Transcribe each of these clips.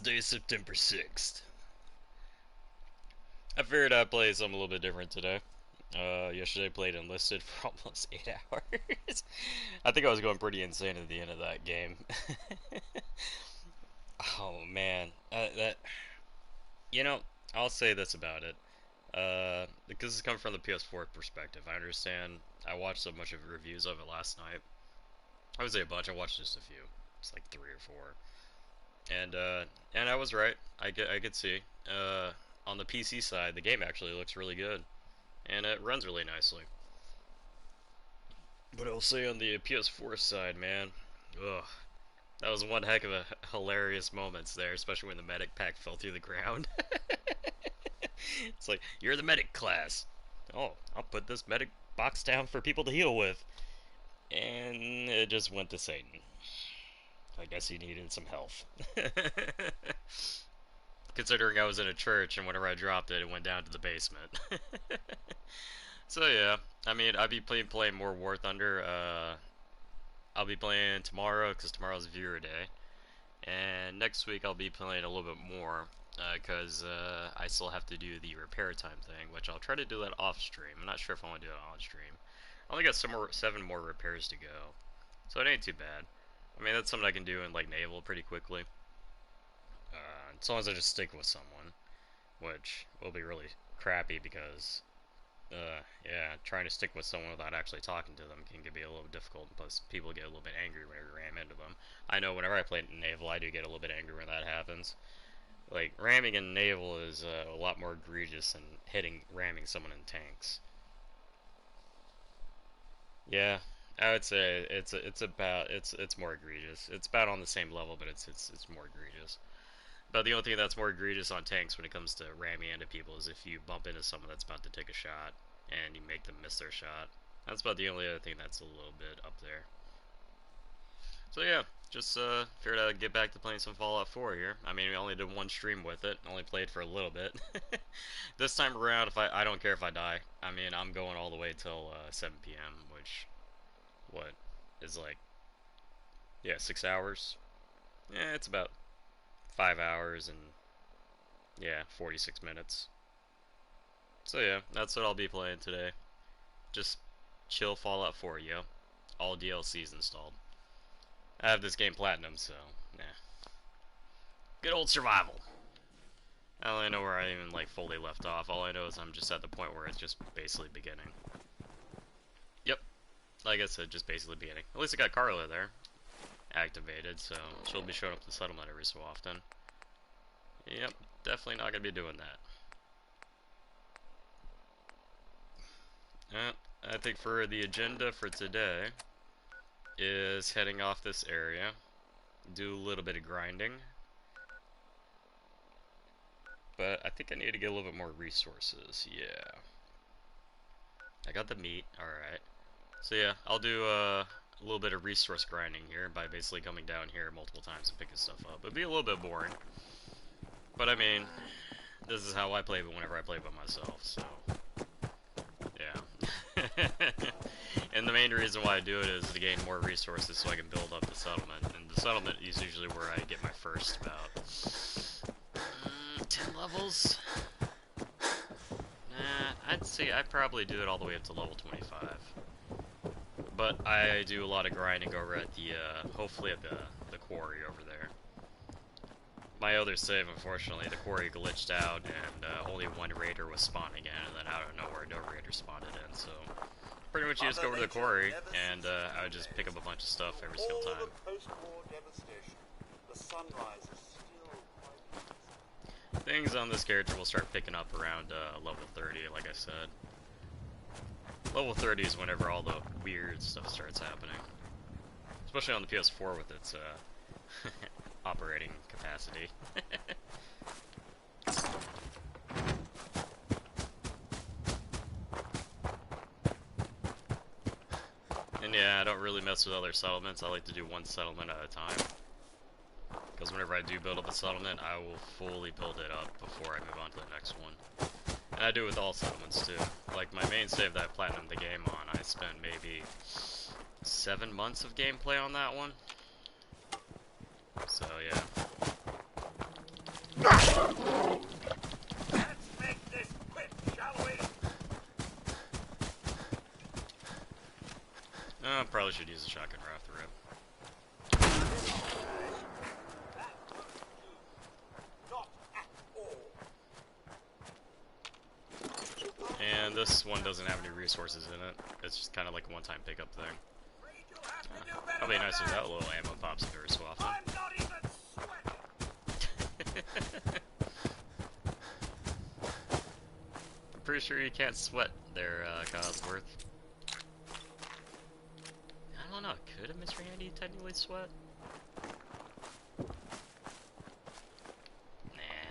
Thursday, September 6th. I figured I'd play something a little bit different today. Yesterday I played Enlisted for almost 8 hours. I think I was going pretty insane at the end of that game. Oh man, you know, I'll say this about it. Because it's coming from the PS4 perspective. I understand. I watched so much of reviews of it last night. I would say a bunch. I watched just a few. It's like 3 or 4. And I was right. I could see. On the PC side, the game actually looks really good, and it runs really nicely. But I'll say on the PS4 side, man, ugh, that was one heck of a hilarious moments there, especially when the medic pack fell through the ground. It's like, you're the medic class. Oh, I'll put this medic box down for people to heal with. And it just went to Satan. I guess he needed some health. Considering I was in a church and whenever I dropped it, it went down to the basement. So yeah, I mean, I'll be playing more War Thunder. I'll be playing tomorrow because tomorrow's viewer day, and next week I'll be playing a little bit more because I still have to do the repair time thing, which I'll try to do that off stream. I'm not sure if I want to do it on stream. I only got 7 more repairs to go, so it ain't too bad. I mean, that's something I can do in like naval pretty quickly, as long as I just stick with someone, which will be really crappy because yeah, trying to stick with someone without actually talking to them can be a little difficult, plus people get a little bit angry when you ram into them. I know whenever I play naval, I do get a little bit angry when that happens. Like, ramming in naval is a lot more egregious than ramming someone in tanks. Yeah, I would say it's more egregious. It's about on the same level, but it's more egregious. But the only thing that's more egregious on tanks when it comes to ramming into people is if you bump into someone that's about to take a shot and you make them miss their shot. That's about the only other thing that's a little bit up there. So yeah, just figured I'd get back to playing some Fallout 4 here. I mean, we only did one stream with it, only played for a little bit. This time around, if I don't care if I die. I mean, I'm going all the way till 7 p.m., which what is like, yeah, 6 hours. Yeah, it's about 5 hours and yeah, 46 minutes. So yeah, that's what I'll be playing today. Just chill Fallout 4, yo. All DLCs installed. I have this game platinum, so nah. Good old survival. I don't really know where I even like fully left off. All I know is I'm just at the point where it's just basically beginning. Yep, like I said, just basically beginning. At least I got Carla there activated, so she'll be showing up to the settlement every so often. Yep, definitely not gonna be doing that. I think for the agenda for today is heading off this area, do a little bit of grinding, but I think I need to get a little bit more resources. Yeah, I got the meat. Alright, so yeah, I'll do a little bit of resource grinding here by basically coming down here multiple times and picking stuff up. It'd be a little bit boring, but I mean, this is how I play whenever I play by myself, so yeah. And the main reason why I do it is to gain more resources so I can build up the settlement. And the settlement is usually where I get my first about 10 levels. Nah, I'd say I'd probably do it all the way up to level 25. But I do a lot of grinding over at the, hopefully at the quarry over there. My other save, unfortunately, the quarry glitched out and only one raider was spawning in, and then out of nowhere, no raider spawned in, so pretty much you just go over to the quarry, and I would just pick up a bunch of stuff every single time. Things on this character will start picking up around level 30, like I said. Level 30 is whenever all the weird stuff starts happening. Especially on the PS4 with its operating capacity. And yeah, I don't really mess with other settlements. I like to do one settlement at a time. Because whenever I do build up a settlement, I will fully build it up before I move on to the next one. And I do it with all settlements too. Like my main save that I platinumed the game on, I spent maybe 7 months of gameplay on that one. So yeah. Let's make this quick, shall we? Probably should use a shotgun right off the rip. Not at all. And this one doesn't have any resources in it. It's just kind of like a one-time pickup thing. That'll be nice if that little ammo pops up every so often. I'm not even sweating. I'm pretty sure you can't sweat there, Cosworth. I don't know, could a Mr. Handy technically sweat? Nah.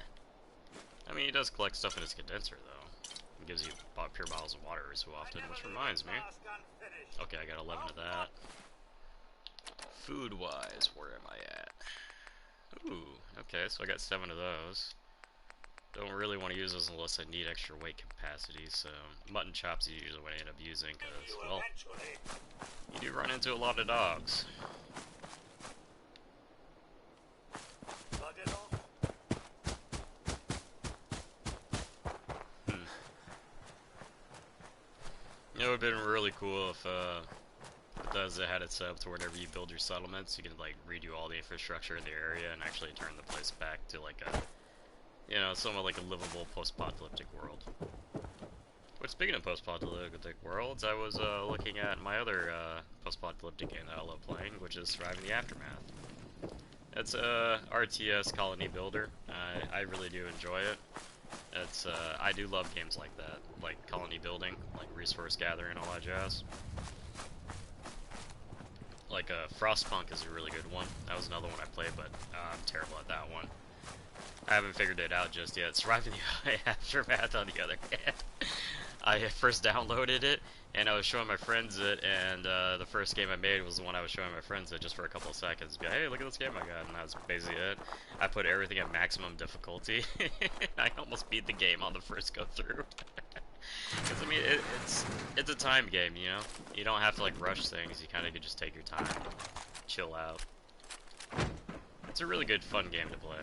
I mean, he does collect stuff in his condenser, though. He gives you pure bottles of water every so often, which reminds me. Okay, I got 11 of that. Food-wise, where am I at? Ooh, okay, so I got 7 of those. Don't really want to use those unless I need extra weight capacity, so mutton chops is usually what I end up using, because, well, you do run into a lot of dogs. You know, it would have been really cool if, Bethesda had it set up to whenever you build your settlements, you can, like, redo all the infrastructure in the area and actually turn the place back to, like, a, you know, somewhat like a livable post-apocalyptic world. But speaking of post-apocalyptic worlds, I was, looking at my other, post-apocalyptic game that I love playing, which is Surviving the Aftermath. It's a RTS colony builder. I really do enjoy it. It's, I do love games like that, like colony building, like resource gathering and all that jazz. Like, Frostpunk is a really good one. That was another one I played, but I'm terrible at that one. I haven't figured it out just yet. Surviving the Aftermath, on the other hand. I first downloaded it, and I was showing my friends it, and the first game I made was the one I was showing my friends it just for a couple of seconds. Be like, hey, look at this game I got, and that's basically it. I put everything at maximum difficulty. I almost beat the game on the first go-through. Because, I mean, it's a time game, you know? You don't have to, like, rush things. You kind of can just take your time, chill out. It's a really good, fun game to play.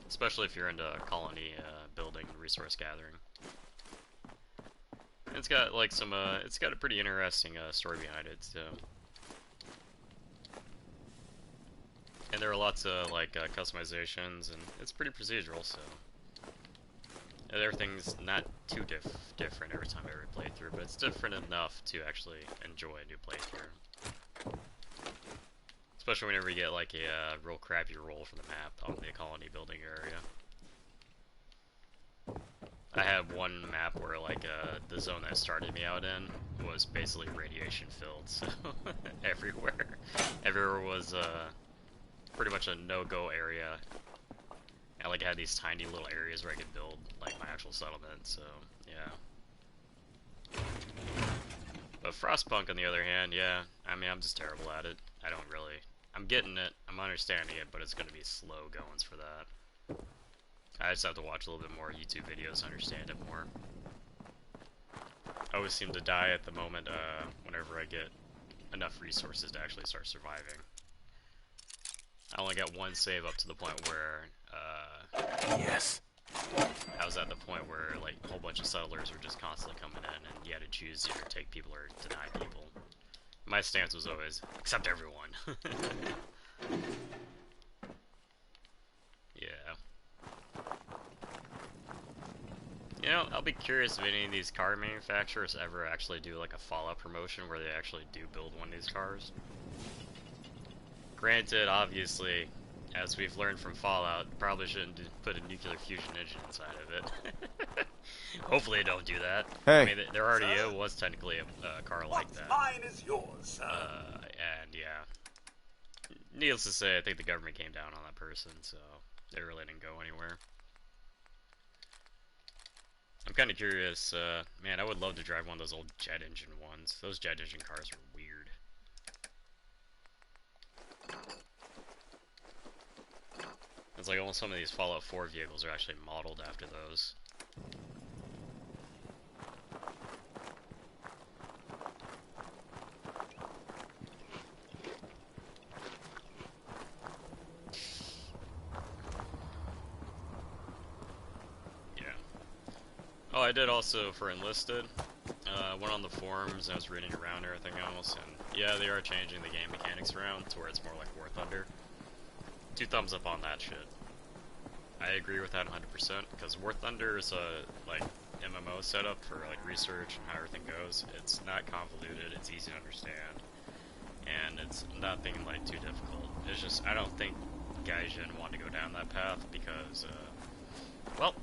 Especially if you're into colony building and resource gathering. And it's got, like, some, it's got a pretty interesting story behind it, too. And there are lots of, like, customizations, and it's pretty procedural, so... And everything's not too different every time I ever play through, but it's different enough to actually enjoy a new playthrough. Especially whenever you get like a real crappy roll from the map on the colony building area. I had one map where like the zone that started me out in was basically radiation filled, so everywhere was pretty much a no-go area. I like had these tiny little areas where I could build like my actual settlement, so yeah. But Frostpunk on the other hand, yeah, I mean I'm just terrible at it. I'm getting it, I'm understanding it, but it's gonna be slow goings for that. I just have to watch a little bit more YouTube videos to understand it more. I always seem to die at the moment whenever I get enough resources to actually start surviving. I only got one save up to the point where, Yes. I was at the point where, like, a whole bunch of settlers were just constantly coming in, and you had to choose either take people or deny people. My stance was always, accept everyone. Yeah. You know, I'll be curious if any of these car manufacturers ever actually do, like, a Fallout promotion where they actually do build one of these cars. Granted, obviously, as we've learned from Fallout, probably shouldn't put a nuclear fusion engine inside of it. Hopefully they don't do that. Hey. I mean, there already was technically a car like that. Mine is yours, sir. And yeah. Needless to say, I think the government came down on that person, so they really didn't go anywhere. I'm kind of curious, man, I would love to drive one of those old jet engine ones. Those jet engine cars are weird. It's like almost some of these Fallout 4 vehicles are actually modeled after those. Oh, I did also for Enlisted. Went on the forums and I was reading around everything else, and yeah, they are changing the game mechanics around to where it's more like War Thunder. 2 thumbs up on that shit. I agree with that 100% because War Thunder is a like MMO setup for like research and how everything goes. It's not convoluted, it's easy to understand, and it's nothing like too difficult. It's just I don't think Gaijin want to go down that path because well,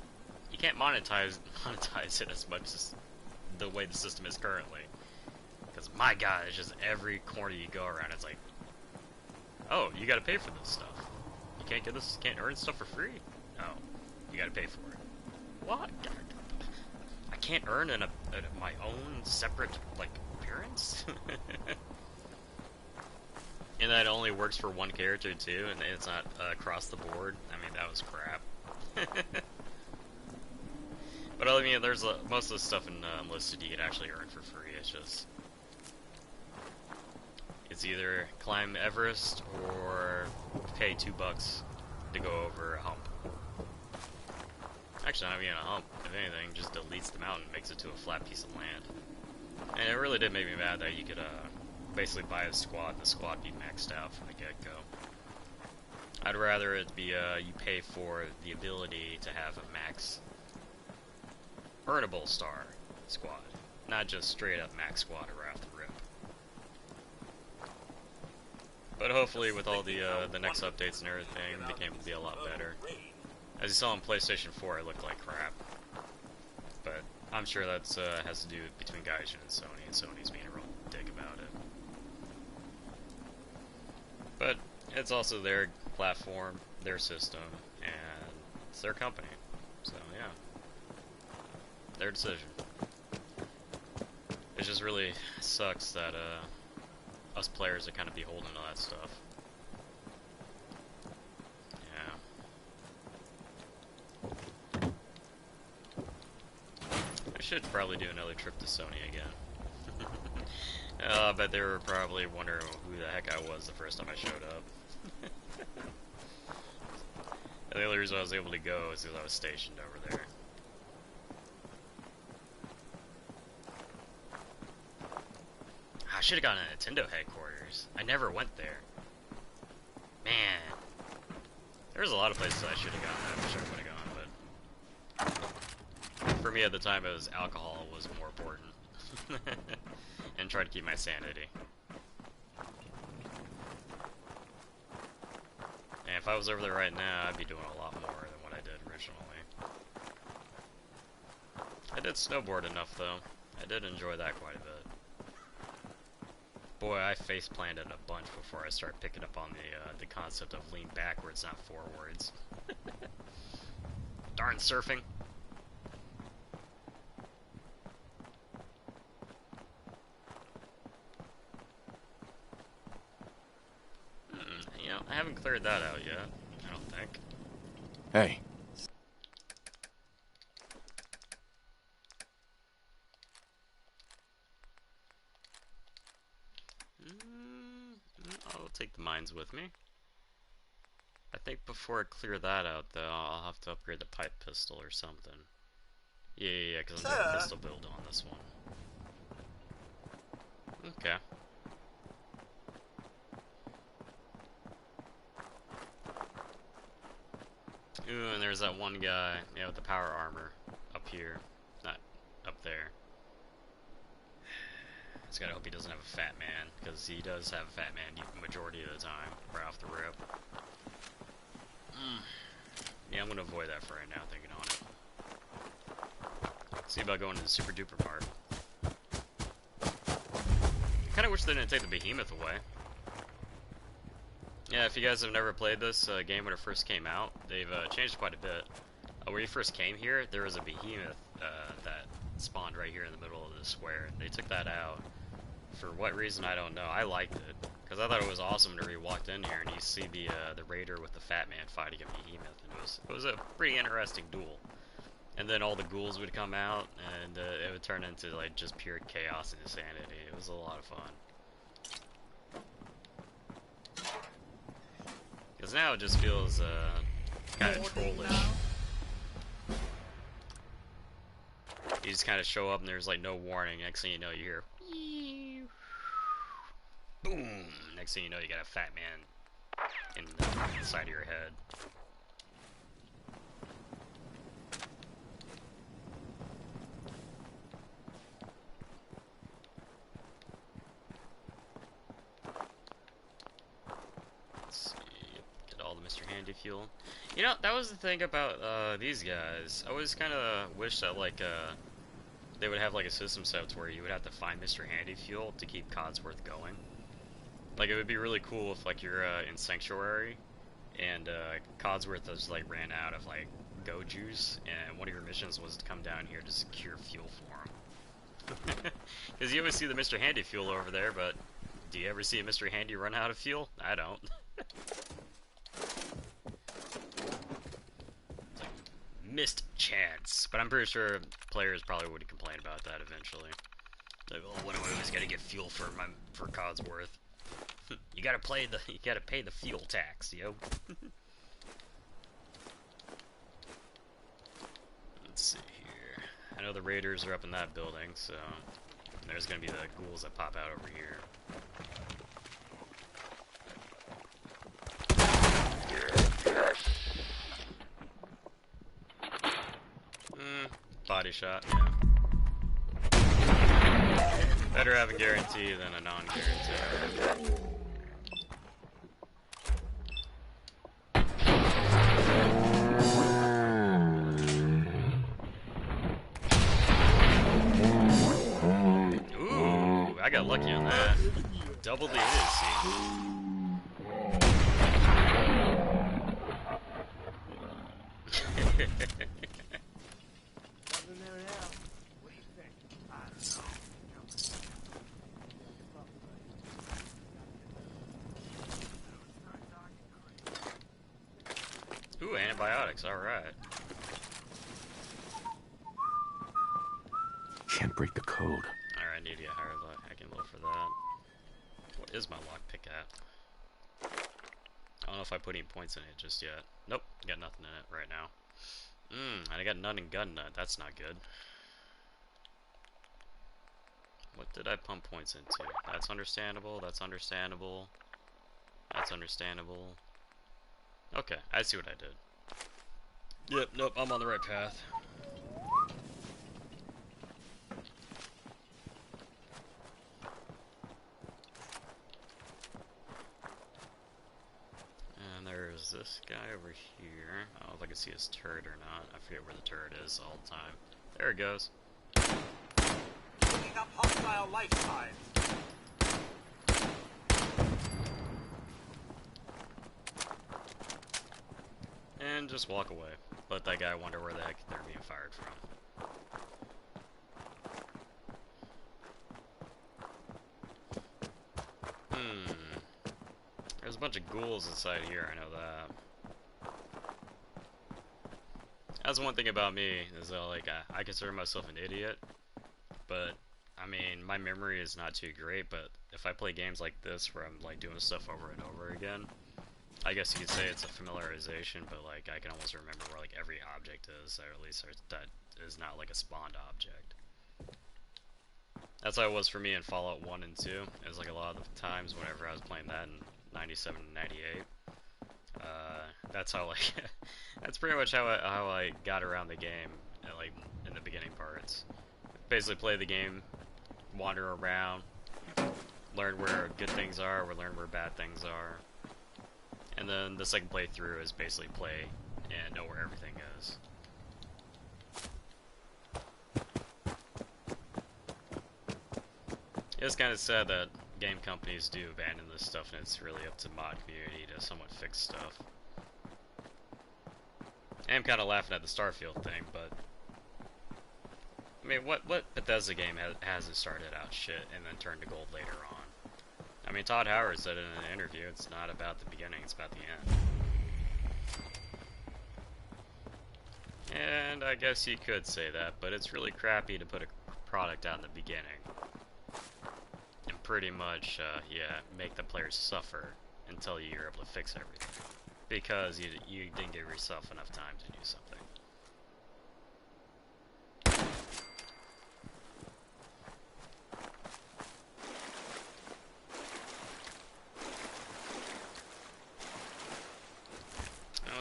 you can't monetize it as much as the way the system is currently. Because my god, it's just every corner you go around, it's like, oh, you gotta pay for this stuff. You can't get this, can't earn stuff for free. Oh, you gotta pay for it. What? I can't earn my own separate like appearance. And that only works for one character too, and it's not across the board. I mean, that was crap. But I mean, there's most of the stuff in Enlisted you can actually earn for free. It's just, it's either climb Everest or pay $2 to go over a hump. Actually, not even a hump. If anything, just deletes the mountain, makes it to a flat piece of land. And it really did make me mad that you could basically buy a squad, and the squad be maxed out from the get-go. I'd rather it be you pay for the ability to have a max earnable star squad, not just straight up max squad right off the rip. But hopefully with all the next updates and everything, the game will be a lot better. As you saw on PlayStation 4, it looked like crap. But I'm sure that's has to do between Gaijin and Sony's being a real dick about it. But it's also their platform, their system, and it's their company. So yeah, their decision. It just really sucks that us players are kind of beholden to that stuff. Yeah. I should probably do another trip to Sony again. I bet they were probably wondering who the heck I was the first time I showed up. And the only reason I was able to go is because I was stationed over there. I should have gone to Nintendo headquarters. I never went there. Man. There was a lot of places I should have gone that I wish I would have gone, but for me at the time it was alcohol was more important. And try to keep my sanity. And if I was over there right now, I'd be doing a lot more than what I did originally. I did snowboard enough though. I did enjoy that quite a bit. Boy, I face planted a bunch before I started picking up on the concept of lean backwards, not forwards. Darn surfing. You know, I haven't cleared that out yet, I don't think. Hey. I'll take the mines with me. I think before I clear that out, though, I'll have to upgrade the pipe pistol or something. Yeah, because I'm doing a pistol build on this one. Okay. Ooh, and there's that one guy, yeah, with the power armor up here, not up there. Just gotta hope he doesn't have a fat man, because he does have a fat man the majority of the time, right off the rip. Yeah, I'm gonna avoid that for right now, thinking on it. See about going to the super duper part. Kinda wish they didn't take the behemoth away. Yeah, if you guys have never played this game when it first came out, they've changed quite a bit. When you first came here, there was a behemoth that spawned right here in the middle of the square. They took that out. For what reason, I don't know. I liked it, because I thought it was awesome whenever you walked in here and you see the raider with the fat man fighting a behemoth. And it was a pretty interesting duel. And then all the ghouls would come out, and it would turn into like just pure chaos and insanity. It was a lot of fun. Because now it just feels kind of trollish. You just kind of show up and there's like no warning. Next thing you know, you hear boom. Next thing you know, you got a fat man in the side of your head. Let's see. Get all the Mr. Handy fuel. You know, that was the thing about these guys. I always kind of wish that like they would have like a system set where you would have to find Mr. Handy fuel to keep Codsworth going. Like it would be really cool if like you're in Sanctuary and Codsworth has like ran out of like go juice, and one of your missions was to come down here to secure fuel for him. Because you always see the Mr. Handy fuel over there, but do you ever see a Mr. Handy run out of fuel? I don't. Missed chance, but I'm pretty sure players probably would complain about that eventually. Like, oh, when do I always gotta get fuel for Codsworth? You gotta pay the fuel tax, yo. Let's see here. I know the raiders are up in that building, so there's gonna be the ghouls that pop out over here. Body shot, yeah. Better have a guarantee than a non-guarantee. Ooh, I got lucky on that. Double the idiocy. Ooh, antibiotics, alright. Can't break the code. Alright, I need to get higher luck. I can look for that. What is my lockpick at? I don't know if I put any points in it just yet. Nope, got nothing in it right now. And I got none in gun nut. That's not good. What did I pump points into? That's understandable. That's understandable. That's understandable. Okay, I see what I did. Yep, nope, I'm on the right path. And there's this guy over here. I don't know if I can see his turret or not. I forget where the turret is all the time. There it goes. Picking up hostile life signs. And just walk away. Let that guy wonder where the heck they're being fired from. There's a bunch of ghouls inside here, I know that. That's one thing about me, is that like I consider myself an idiot, but I mean my memory is not too great, but if I play games like this where I'm like doing stuff over and over again, I guess you could say it's a familiarization, but like I can almost remember where like every object is, or at least that is not like a spawned object. That's how it was for me in Fallout 1 and 2. It was like a lot of the times whenever I was playing that in 97 and 98. That's how like that's pretty much how I got around the game, like in the beginning parts. Basically play the game, wander around, learn where good things are, or learn where bad things are. And then the second playthrough is basically play and know where everything is. It's kind of sad that game companies do abandon this stuff, and it's really up to mod community to somewhat fix stuff. I'm kind of laughing at the Starfield thing, but I mean, what Bethesda game hasn't started out shit and then turned to gold later on? I mean, Todd Howard said in an interview, it's not about the beginning, it's about the end. And I guess you could say that, but it's really crappy to put a product out in the beginning and pretty much, yeah, make the players suffer until you're able to fix everything, because you didn't give yourself enough time to do something.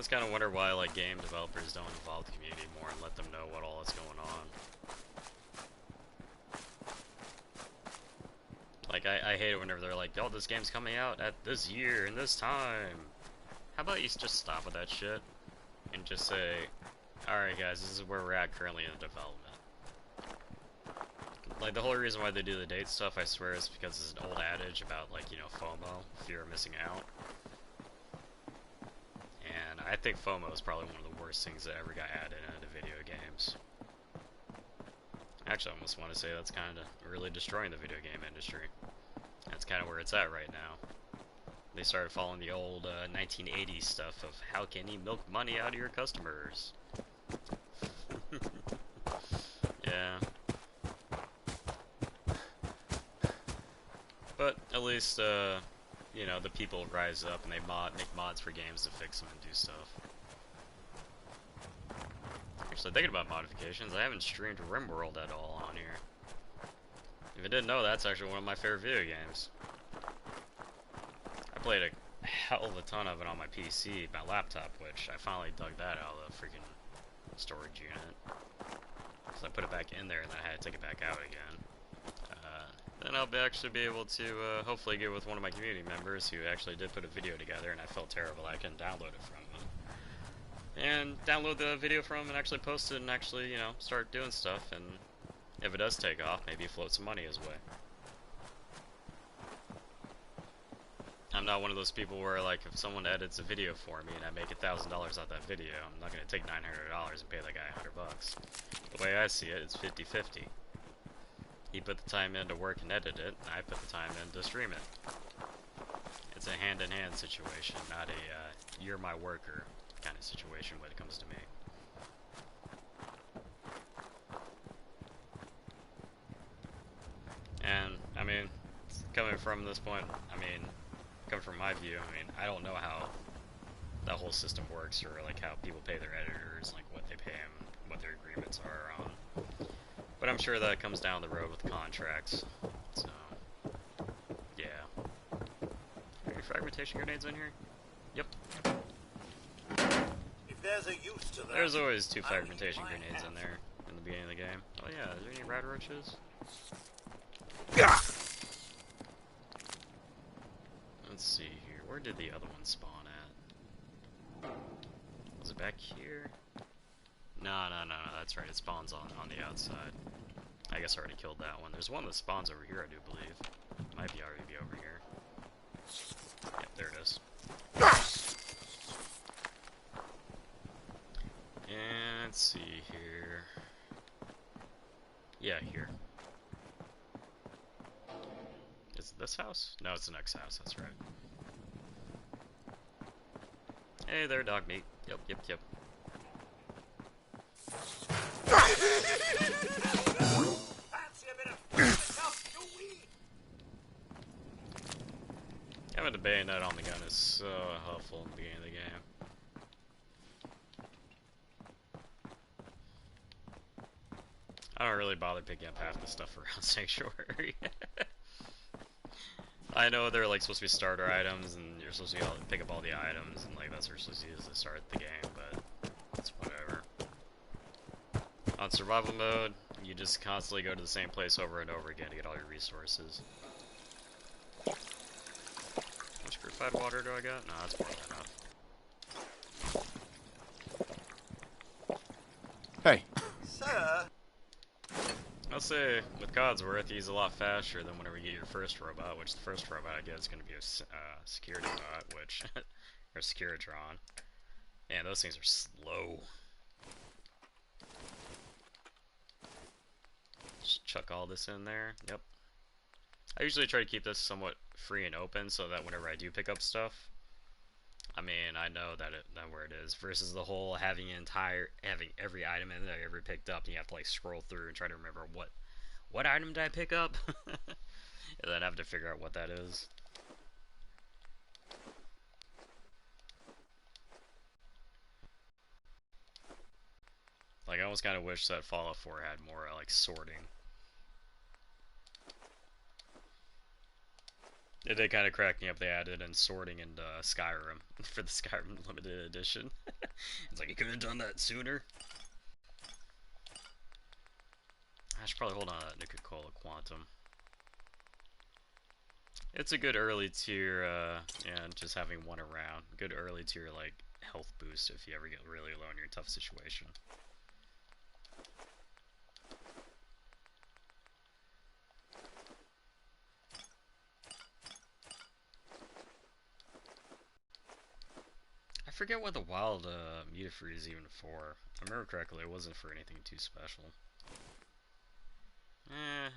always kind of wonder why like game developers don't involve the community more and let them know what all is going on. Like I hate it whenever they're like, "Oh, this game's coming out at this year and this time." How about you just stop with that shit and just say, "Alright, guys, this is where we're at currently in development." Like the whole reason why they do the date stuff, I swear, is because it's an old adage about like FOMO, fear of missing out. And I think FOMO is probably one of the worst things that ever got added into video games. Actually, I almost want to say that's kind of really destroying the video game industry. That's kind of where it's at right now. They started following the old 1980s stuff of how can you milk money out of your customers. Yeah. But at least, the people rise up and they make mods for games to fix them and do stuff. Actually, thinking about modifications, I haven't streamed RimWorld at all on here. If you didn't know, that's actually one of my favorite video games. I played a hell of a ton of it on my PC, my laptop, which I finally dug that out of the freaking storage unit. So I put it back in there and then I had to take it back out again. Then I'll actually be able to hopefully get with one of my community members who actually did put a video together, and I felt terrible I couldn't download it from him. And download the video from him and actually post it and actually, start doing stuff, and if it does take off, maybe float some money his way. I'm not one of those people where, like, if someone edits a video for me and I make $1,000 off that video, I'm not going to take $900 and pay that guy $100. The way I see it, it's 50-50. He put the time in to work and edit it, and I put the time in to stream it. It's a hand-in-hand situation, not a you're my worker kind of situation when it comes to me. And, I mean, coming from this point, coming from my view, I don't know how that whole system works, or like how people pay their editors, like what they pay them, what their agreements are on. But I'm sure that comes down the road with contracts. So, yeah. Are your fragmentation grenades in here? Yep. If there's a use to that, there's always 2 fragmentation grenades in there in the beginning of the game. Oh yeah, is there any rad roaches? Let's see here. Where did the other one spawn at? Was it back here? No, that's right. It spawns on the outside. I guess I already killed that one. There's one that spawns over here, I do believe. Might be already be over here. Yep, there it is. And let's see here. Yeah, here. Is it this house? No, it's the next house, that's right. Hey there, dog meat. Yep. fancy a bit of stuff, do we? Having the bayonet on the gun is so helpful in the beginning of the game. I don't really bother picking up half the stuff around Sanctuary. I know they're like supposed to be starter items, and you're supposed to be able to pick up all the items, and like that's what you're supposed to use to start the game, but it's whatever. On survival mode, you just constantly go to the same place over and over again to get all your resources. How much purified water do I got? No, that's more than enough. Hey. Sir? I'll say, with Codsworth, he's a lot faster than whenever you get your first robot, which the first robot I get is going to be a security bot, which, or Securitron. Man, those things are slow. Just chuck all this in there. Yep. I usually try to keep this somewhat free and open so that whenever I do pick up stuff, I know that where it is, versus the whole having every item in there I ever picked up, and you have to like scroll through and try to remember what item did I pick up, and then have to figure out what that is. Like I almost kind of wish that Fallout 4 had more like sorting. It did kind of crack me up. They added in sorting in Skyrim for the Skyrim limited edition. It's like you could have done that sooner. I should probably hold on to that Nuka-Cola Quantum. It's a good early tier, yeah, just having one around. Good early tier, like, health boost if you ever get really low in your tough situation. I forget what the wild Mutafree is even for. If I remember correctly, it wasn't for anything too special.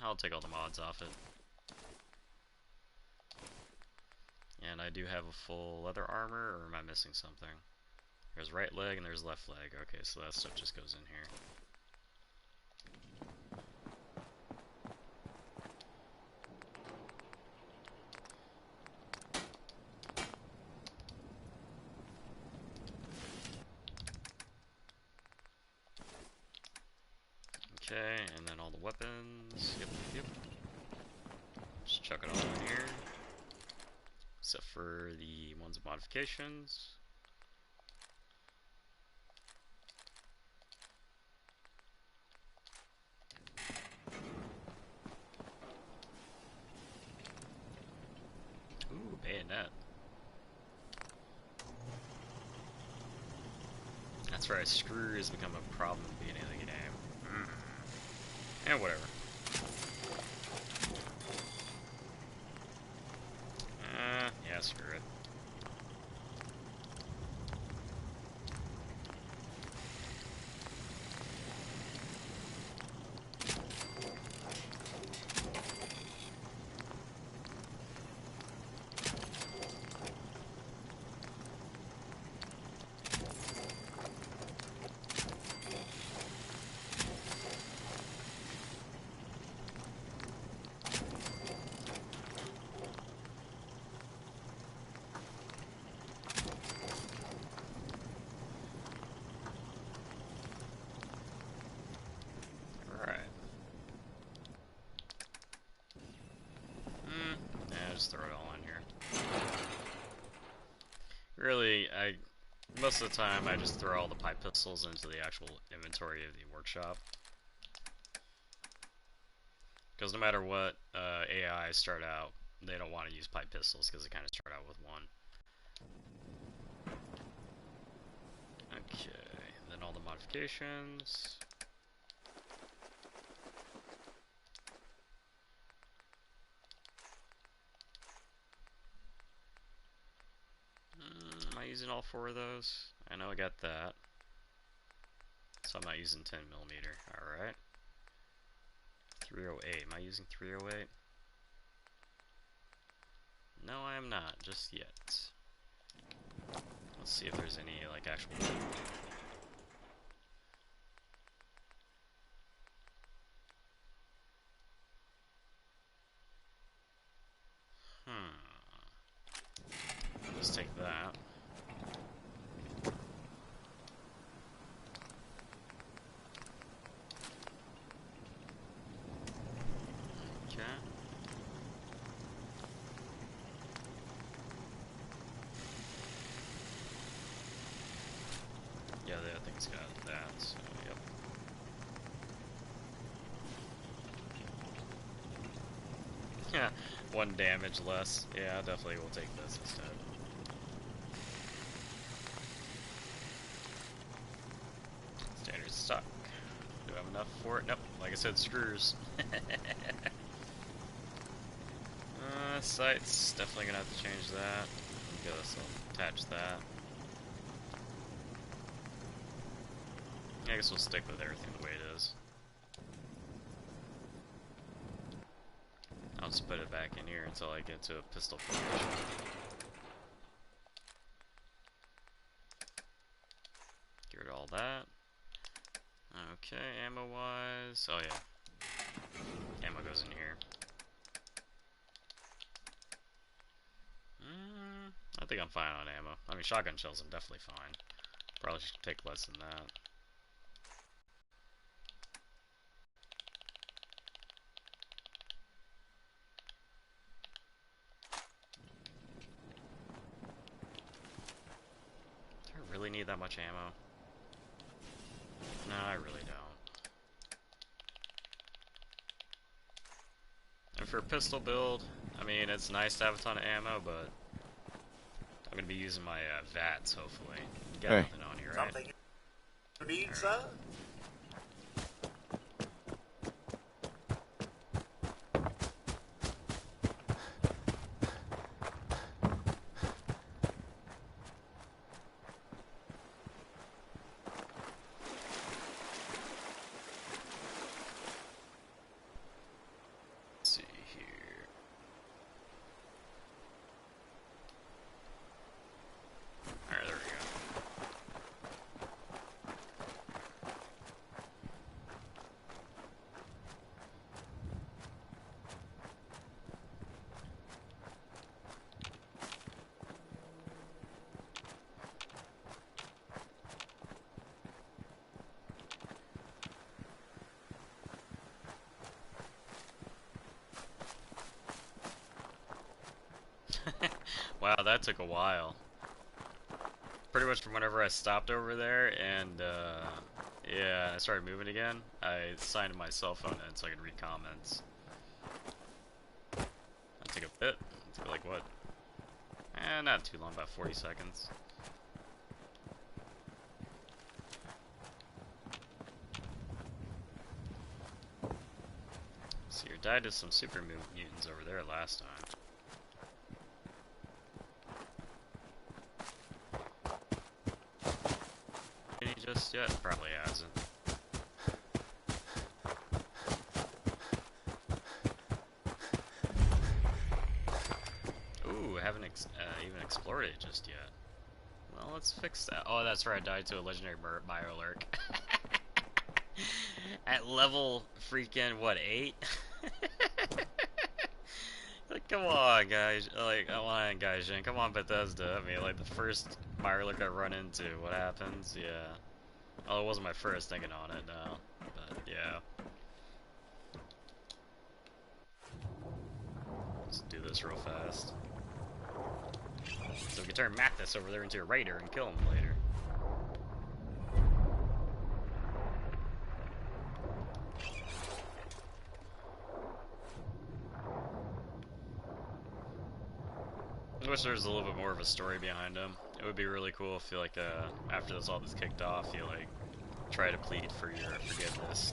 I'll take all the mods off it. And I do have a full leather armor, or am I missing something? There's right leg and there's left leg. Okay, so that stuff just goes in here. Okay, and then all the weapons. Yep. Just chuck it all in here. Except for the ones with modifications. Ooh, bayonet. That's right, screw has become a problem at the beginning of the game. And whatever. Yeah, screw it. Alright. Yeah, just throw it all in here. Really, most of the time I just throw all the pipe pistols into the actual inventory of the workshop. Because no matter what AI start out, they don't want to use pipe pistols because they kind of start out with one. Okay, then all the modifications. Am I using all 4 of those? I know I got that. So I'm not using 10mm. Alright. 308. Am I using 308? No, I am not, just yet. Let's see if there's any, like, actual... Let's take that. Okay. Yeah, the other thing's got that, so yep. Yeah, 1 damage less. Yeah, definitely will take this instead. Standard stock. Do I have enough for it? Nope. Like I said, screws. Sights. Definitely gonna have to change that. Guess I'll attach that. I guess we'll stick with everything the way it is. I'll just put it back in here until I get to a pistol formation. Get rid of all that. Okay, ammo-wise... Oh yeah. Ammo goes in here. I think I'm fine on ammo. I mean, shotgun shells I'm definitely fine. Probably should take less than that. really need that much ammo? No, I really don't. And for a pistol build, I mean, it's nice to have a ton of ammo, but I'm gonna be using my VATs, hopefully. You got nothing on here, right? Something you need, sir? Let's see here. Alright, there we go. Wow, that took a while. Pretty much from whenever I stopped over there and, yeah, I started moving again, I signed my cell phone in so I could read comments. That took a bit. It took like what? Not too long, about 40 seconds. So you died to some super mutants over there last time. Any just yet? Probably hasn't. Ooh, haven't even explored it just yet. Well, let's fix that. Oh, that's right, I died to a legendary Mirelurk. At level freaking, what, 8? Like, come on, guys. Like, come on, guys. Come on, Bethesda. I mean, like, the first Mirelurk I run into, what happens? Yeah. Oh, it wasn't my first thinking on it, no. But, yeah. Let's do this real fast. So we can turn Mathis over there into a raider and kill him later. I wish there was a little bit more of a story behind him. It would be really cool if you, like, after all this kicked off, you, like, try to plead for your forgiveness.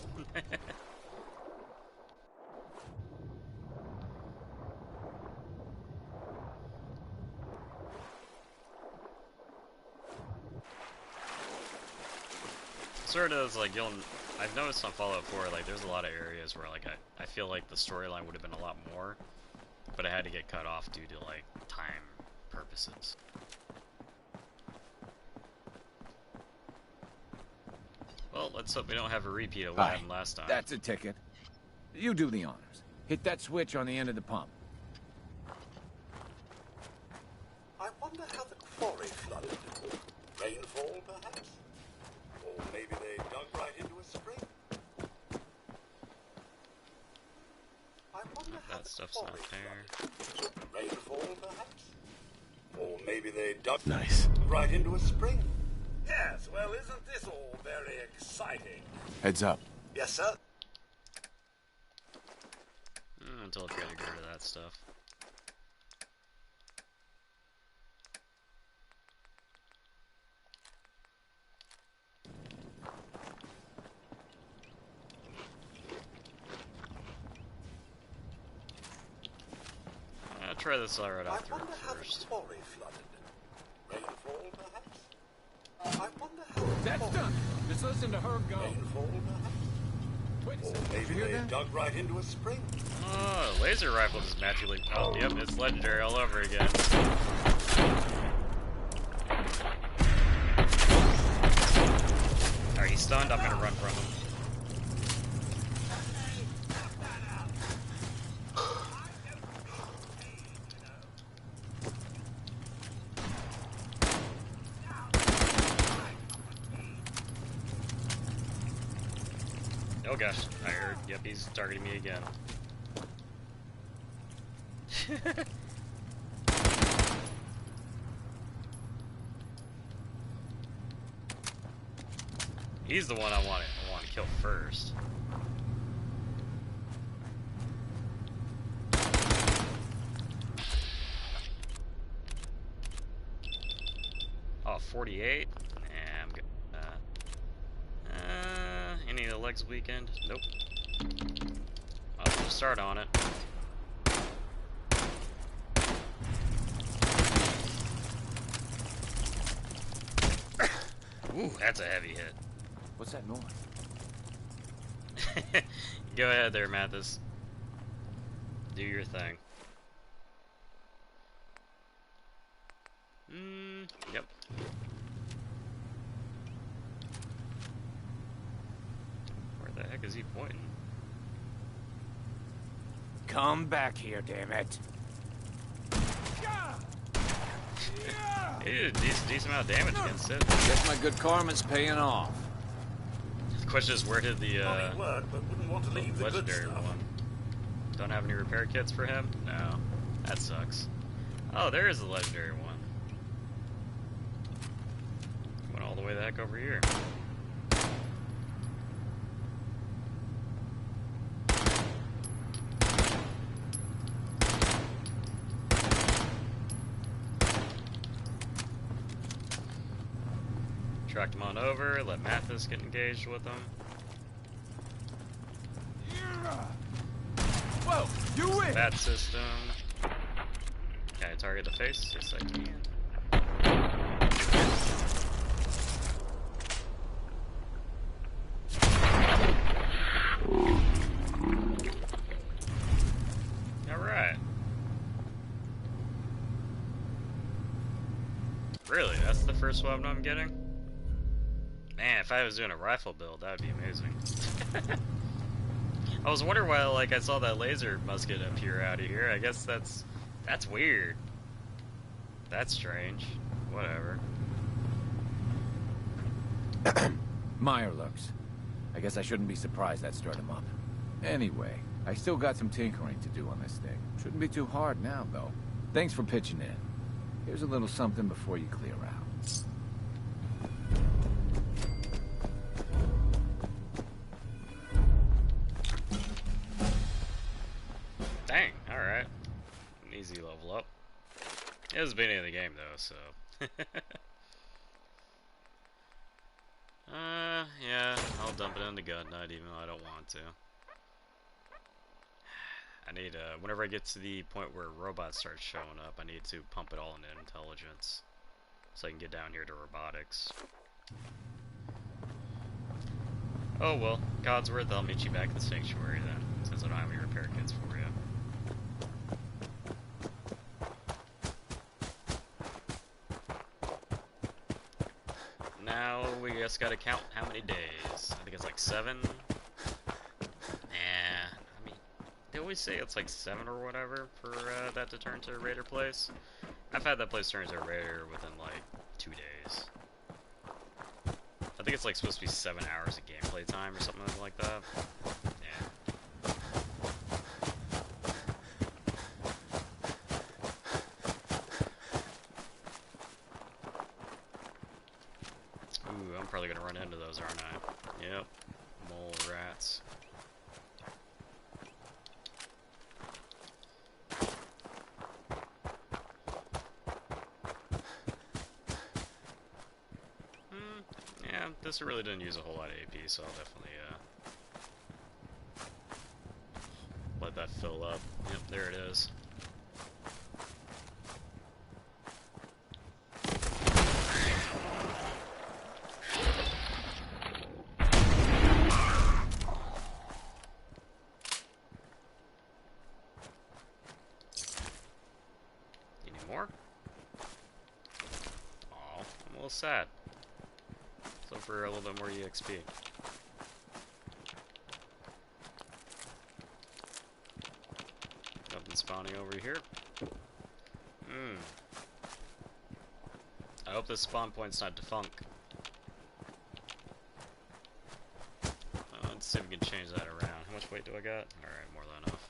Sort of, like, I've noticed on Fallout 4, like, there's a lot of areas where, like, I feel like the storyline would have been a lot more, but I had to get cut off due to, like, time purposes. Well, let's hope we don't have a repeat of what happened last time. That's a ticket. You do the honors. Hit that switch on the end of the pump. I wonder how the quarry flooded. Rainfall, perhaps? Or maybe they dug right into a spring? I wonder how That stuff's not there. flooded. Rainfall, perhaps? Or maybe they dug Nice. right into a spring? Yes, well, isn't this all very exciting? Heads up. Yes, sir. Until I try to get rid of that stuff. Try this right off the rip first. Quarry flooded. Rainfall, perhaps? I wonder how That's done. Just listen to her go. Rainfall, perhaps? Wait a Or second. maybe Did you hear they that? dug right into a spring. Oh, laser rifle just magically. Oh, yep, it's legendary all over again. Alright, he's stunned. I'm gonna run from him. Oh gosh, I heard. Yep, he's targeting me again. He's the one I want to kill first. Oh, 48? Nah, I'm good. Any of the legs weekend? Nope. I'll just start on it. Ooh, that's a heavy hit. What's that noise? Go ahead there, Mathis. Do your thing. Yep. Where the heck is he pointing? Come back here, damn it. He did a decent amount of damage against it. Guess my good karma's paying off. The question is, where did the Funny word, but wouldn't want to leave the good legendary stuff. one? Don't have any repair kits for him? No. That sucks. Oh, there is the legendary one. Went all the way the heck over here. Tracked him on over, let Mathis get engaged with him. Whoa, you win! Bat system. Can I target the face? Yes, I can. Alright. Really? That's the first weapon I'm getting? Man, if I was doing a rifle build, that would be amazing. I was wondering why, like, I saw that laser musket appear out of here. I guess that's weird. That's strange. Whatever. Meyer looks. I guess I shouldn't be surprised that stirred him up. Anyway, I still got some tinkering to do on this thing. Shouldn't be too hard now, though. Thanks for pitching in. Here's a little something before you clear out. Dang, alright. An easy level up. It was the beginning of the game, though, so... yeah, I'll dump it into Gun Night, even though I don't want to. I need, whenever I get to the point where robots start showing up, I need to pump it all into intelligence. So I can get down here to robotics. Oh well, Godsworth, I'll meet you back at the sanctuary then, since I don't have any repair kits for you. Now we just gotta count how many days. I think it's like 7. I mean, they always say it's like 7 or whatever for that to turn to a raider place. I've had that place turn into a raider within like 2 days. I think it's like supposed to be 7 hours of gameplay time or something like that. Yeah. Ooh, I'm probably gonna run into those, aren't I? Yep. Mole rats. Yeah, this really didn't use a whole lot of AP, so I'll definitely let that fill up. Yep, there it is. Any more? Aw, I'm a little sad. So for a little bit more EXP. Nothing spawning over here. I hope this spawn point's not defunct. Let's see if we can change that around. How much weight do I got? Alright, more than enough.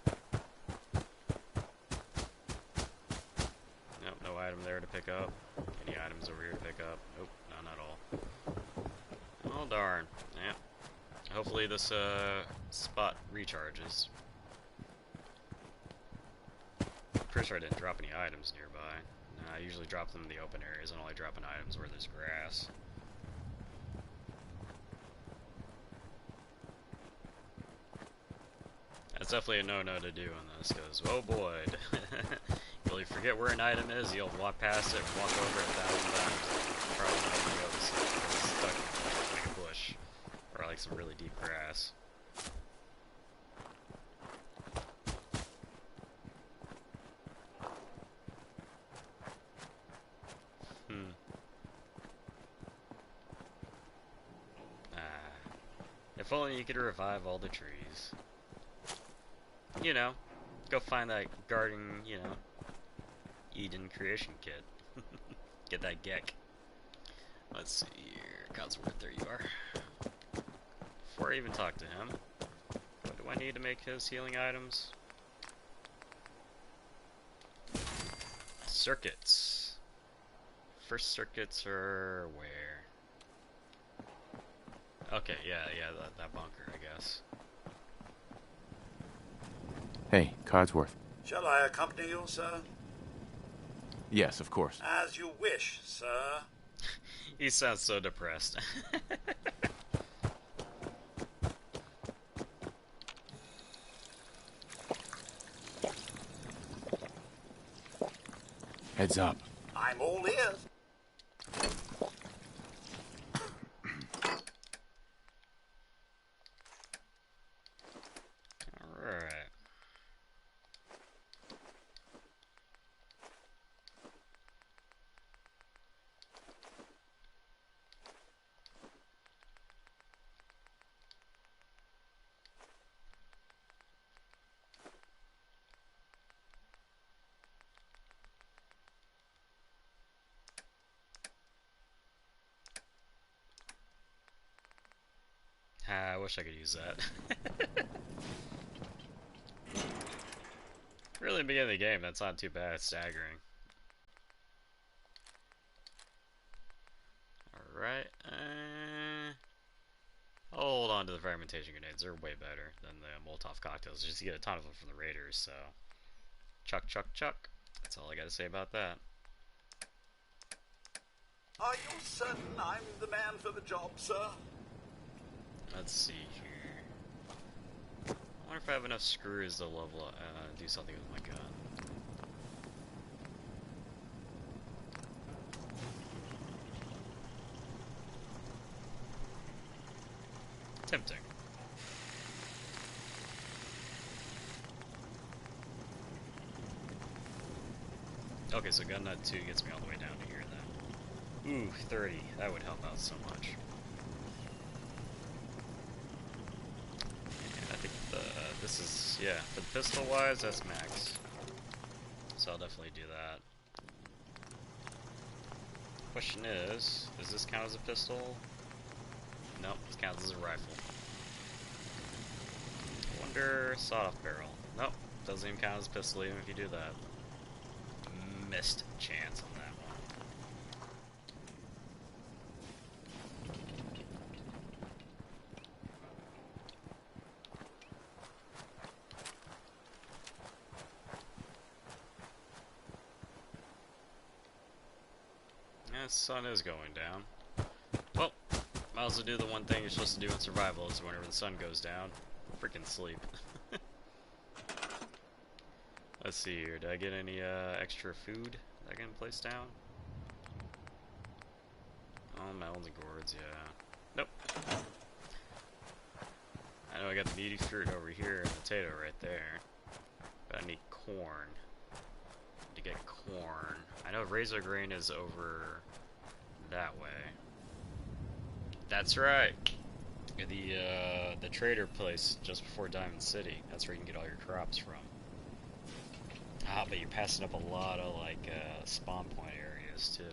Nope, no item there to pick up. Any items over here to pick up? Nope, not at all. Well, darn. Yeah. Hopefully this spot recharges. Pretty sure I didn't drop any items nearby. No, I usually drop them in the open areas and only dropping items where there's grass. That's definitely a no-no to do in this, because, oh boy, you'll forget where an item is, you'll walk past it, walk over it 1,000 times, and probably not even notice it, because it's stuck in like a bush, or like some really deep grass. If only you could revive all the trees. You know, go find that garden, you know, Eden creation kit. Get that geck. Let's see here. Codsworth, there you are. Before I even talk to him, what do I need to make his healing items? Circuits. First circuits are where? Okay, yeah, that bunker, I guess. Hey, Codsworth. Shall I accompany you, sir? Yes, of course. As you wish, sir. He sounds so depressed. Heads up. I'm all ears. Alright. I wish I could use that. Really, in the beginning of the game, that's not too bad. It's staggering. Alright. I'll hold on to the fragmentation grenades. They're way better than the Molotov cocktails. Just get a ton of them from the raiders, so. Chuck, chuck, chuck. That's all I gotta say about that. Are you certain I'm the man for the job, sir? Let's see here. I wonder if I have enough screws to level do something with my gun. Tempting. Okay, so gun nut 2 gets me all the way down to here then. Ooh, 30. That would help out so much. I think this is, yeah, for the pistol wise, that's max. So I'll definitely do that. Question is this count as a pistol? Nope, this counts as a rifle. I wonder, sawed-off barrel. Nope, doesn't even count as a pistol even if you do that. Missed chance on that one. Yeah, the sun is going down. Well, might as well do the one thing you're supposed to do in survival is whenever the sun goes down, freaking sleep. Let's see here, did I get any extra food that I can place down? Oh, melons and gourds, yeah. Nope. I know I got the meaty fruit over here and potato right there. But I need corn. To get corn. I know razor grain is over that way. That's right. The trader place just before Diamond City. That's where you can get all your crops from. Ah, but you're passing up a lot of like spawn point areas too.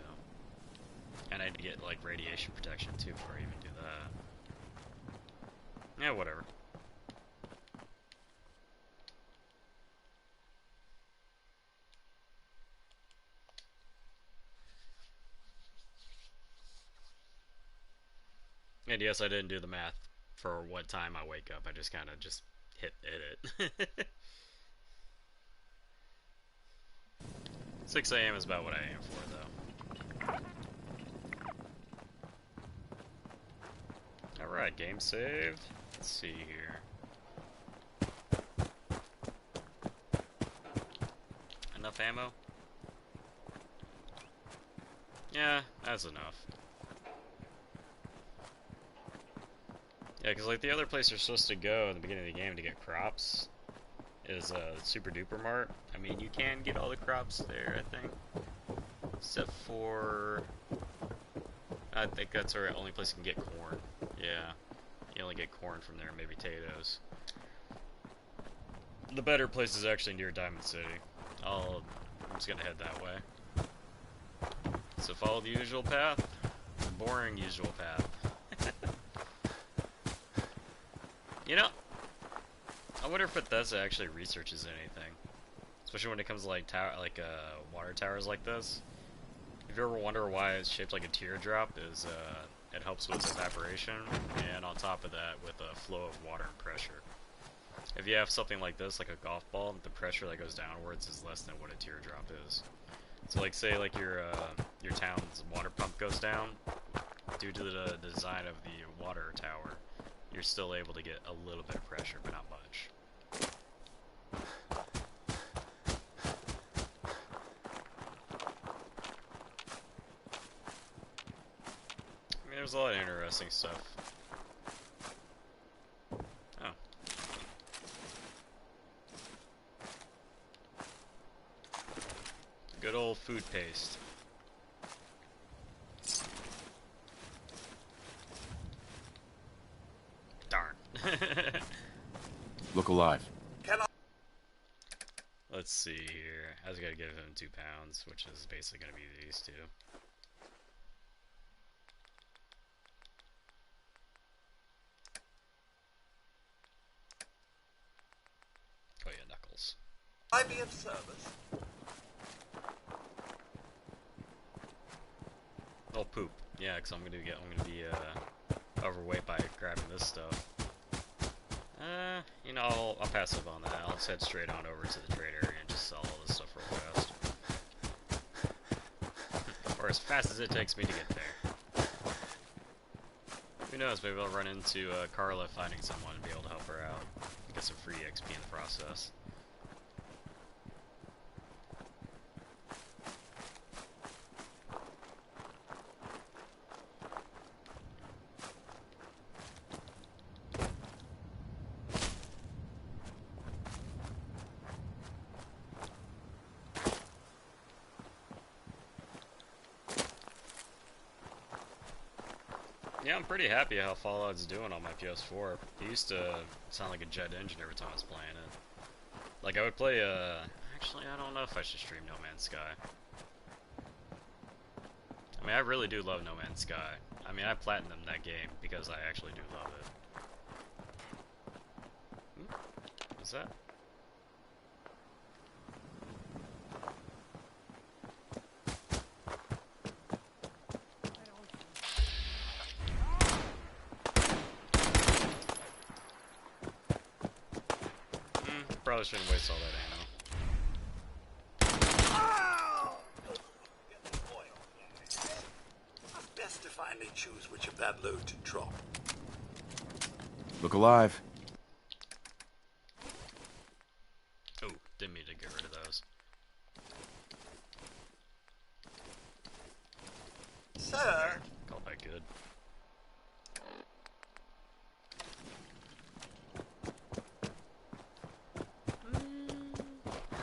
And I need to get like radiation protection too before I even do that. Yeah, whatever. And yes, I didn't do the math for what time I wake up. I just kind of just hit it. 6 a.m. is about what I aim for, though. Alright, game saved. Let's see here. Enough ammo? Yeah, that's enough. Yeah, because like the other place you're supposed to go in the beginning of the game to get crops is Super Duper Mart. I mean, you can get all the crops there, I think. Except for... I think that's the only place you can get corn. Yeah. You only get corn from there, maybe potatoes. The better place is actually near Diamond City. I'm just gonna head that way. So follow the usual path. The boring usual path. You know, I wonder if Bethesda actually researches anything, especially when it comes to like water towers like this. If you ever wonder why it's shaped like a teardrop, is it helps with evaporation, and on top of that, with a flow of water and pressure. If you have something like this, like a golf ball, the pressure that goes downwards is less than what a teardrop is. So, like, say like your town's water pump goes down, due to the design of the water tower, you're still able to get a little bit of pressure, but not much. I mean, there's a lot of interesting stuff. Oh. Good old food paste. Darn. Look alive. Can I? Let's see here. I just gotta give him 2 pounds, which is basically gonna be these two. Oh yeah, Knuckles. I be of service? Oh poop. Yeah, because I'm gonna be overweight by grabbing this stuff. You know, I'll pass up on that. I'll just head straight on over to the trade area and just sell all this stuff real fast. Or as fast as it takes me to get there. Who knows, maybe I'll run into Carla finding someone and be able to help her out. Get some free XP in the process. Yeah, I'm pretty happy how Fallout's doing on my PS4. It used to sound like a jet engine every time I was playing it. Like, I would play, actually, I don't know if I should stream No Man's Sky. I mean, I really do love No Man's Sky. I mean, I platinumed that game because I actually do love it. What's that? Probably shouldn't waste all that ammo. Best if I may choose which of that load to drop. Look alive. Oh, didn't mean to get rid of those. Sir! Call that good.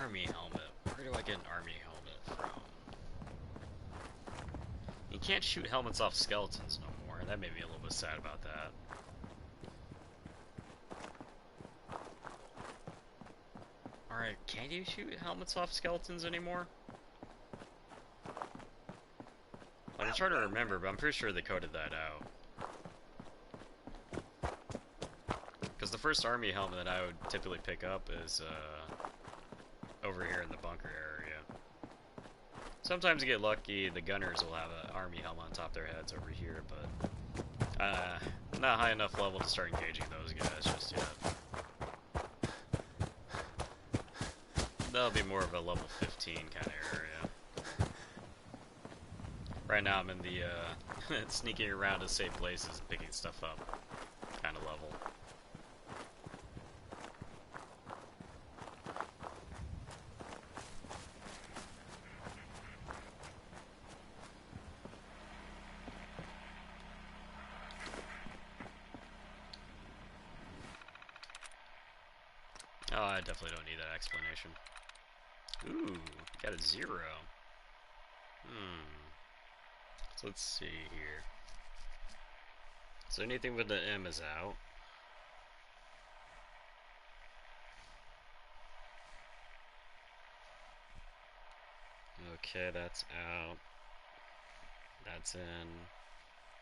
Army helmet. Where do I get an army helmet from? You can't shoot helmets off skeletons no more. That made me a little bit sad about that. Alright, can you shoot helmets off skeletons anymore? I'm trying to remember, but I'm pretty sure they coded that out. Because the first army helmet that I would typically pick up is, over here in the bunker area. Sometimes you get lucky, the gunners will have an army helmet on top of their heads over here, but Uh, not high enough level to start engaging those guys just yet. That'll be more of a level 15 kind of area. Right now I'm in the sneaking around to safe places and picking stuff up kind of level. Oh, I definitely don't need that explanation. Ooh, got a 0. So let's see here. So anything with the M is out. Okay, that's out. That's in.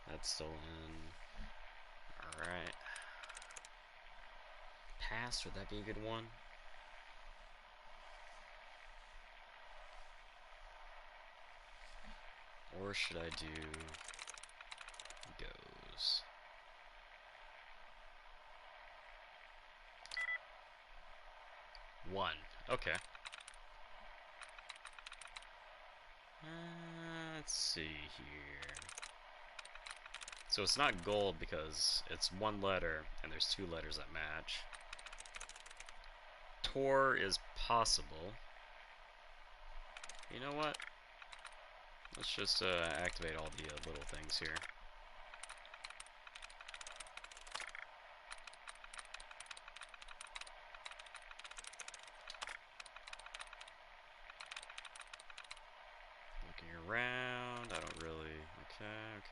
That's still in. Alright. Pass, would that be a good one? Or should I do goes? One. Okay. Let's see here. So it's not gold because it's one letter and there's 2 letters that match. Tor is possible. You know what? Let's just activate all the little things here. Looking around, I don't really. Okay.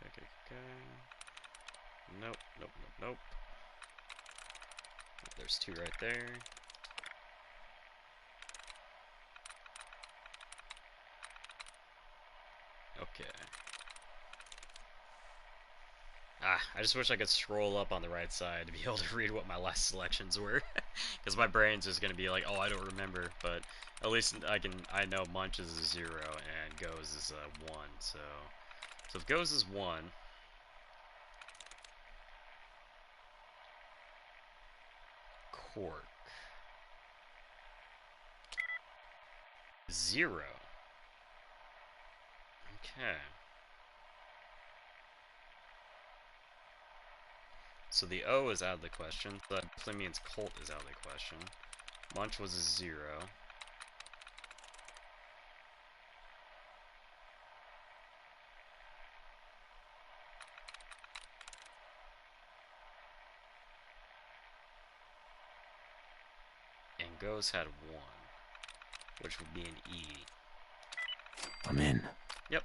Nope. There's 2 right there. Okay. I just wish I could scroll up on the right side to be able to read what my last selections were. Because my brain's just going to be like, oh, I don't remember. But at least I know Munch is a 0 and Goes is a 1. So if Goes is 1. Cork. 0. Okay. So the O is out of the question. That definitely means Colt is out of the question. Munch was a 0. And Goes had 1, which would be an E. I'm in. Yep.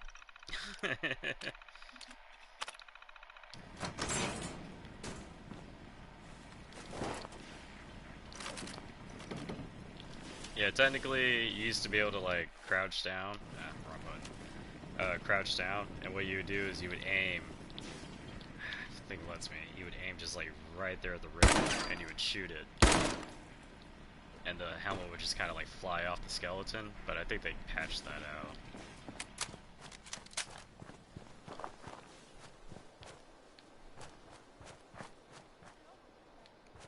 Yeah, technically, you used to be able to, like, crouch down. Wrong button. Crouch down, and what you would do is you would aim. I think it lets me. You would aim just, like, right there at the rim, and you would shoot it. And the helmet would just kind of, like, fly off the skeleton, but I think they patched that out.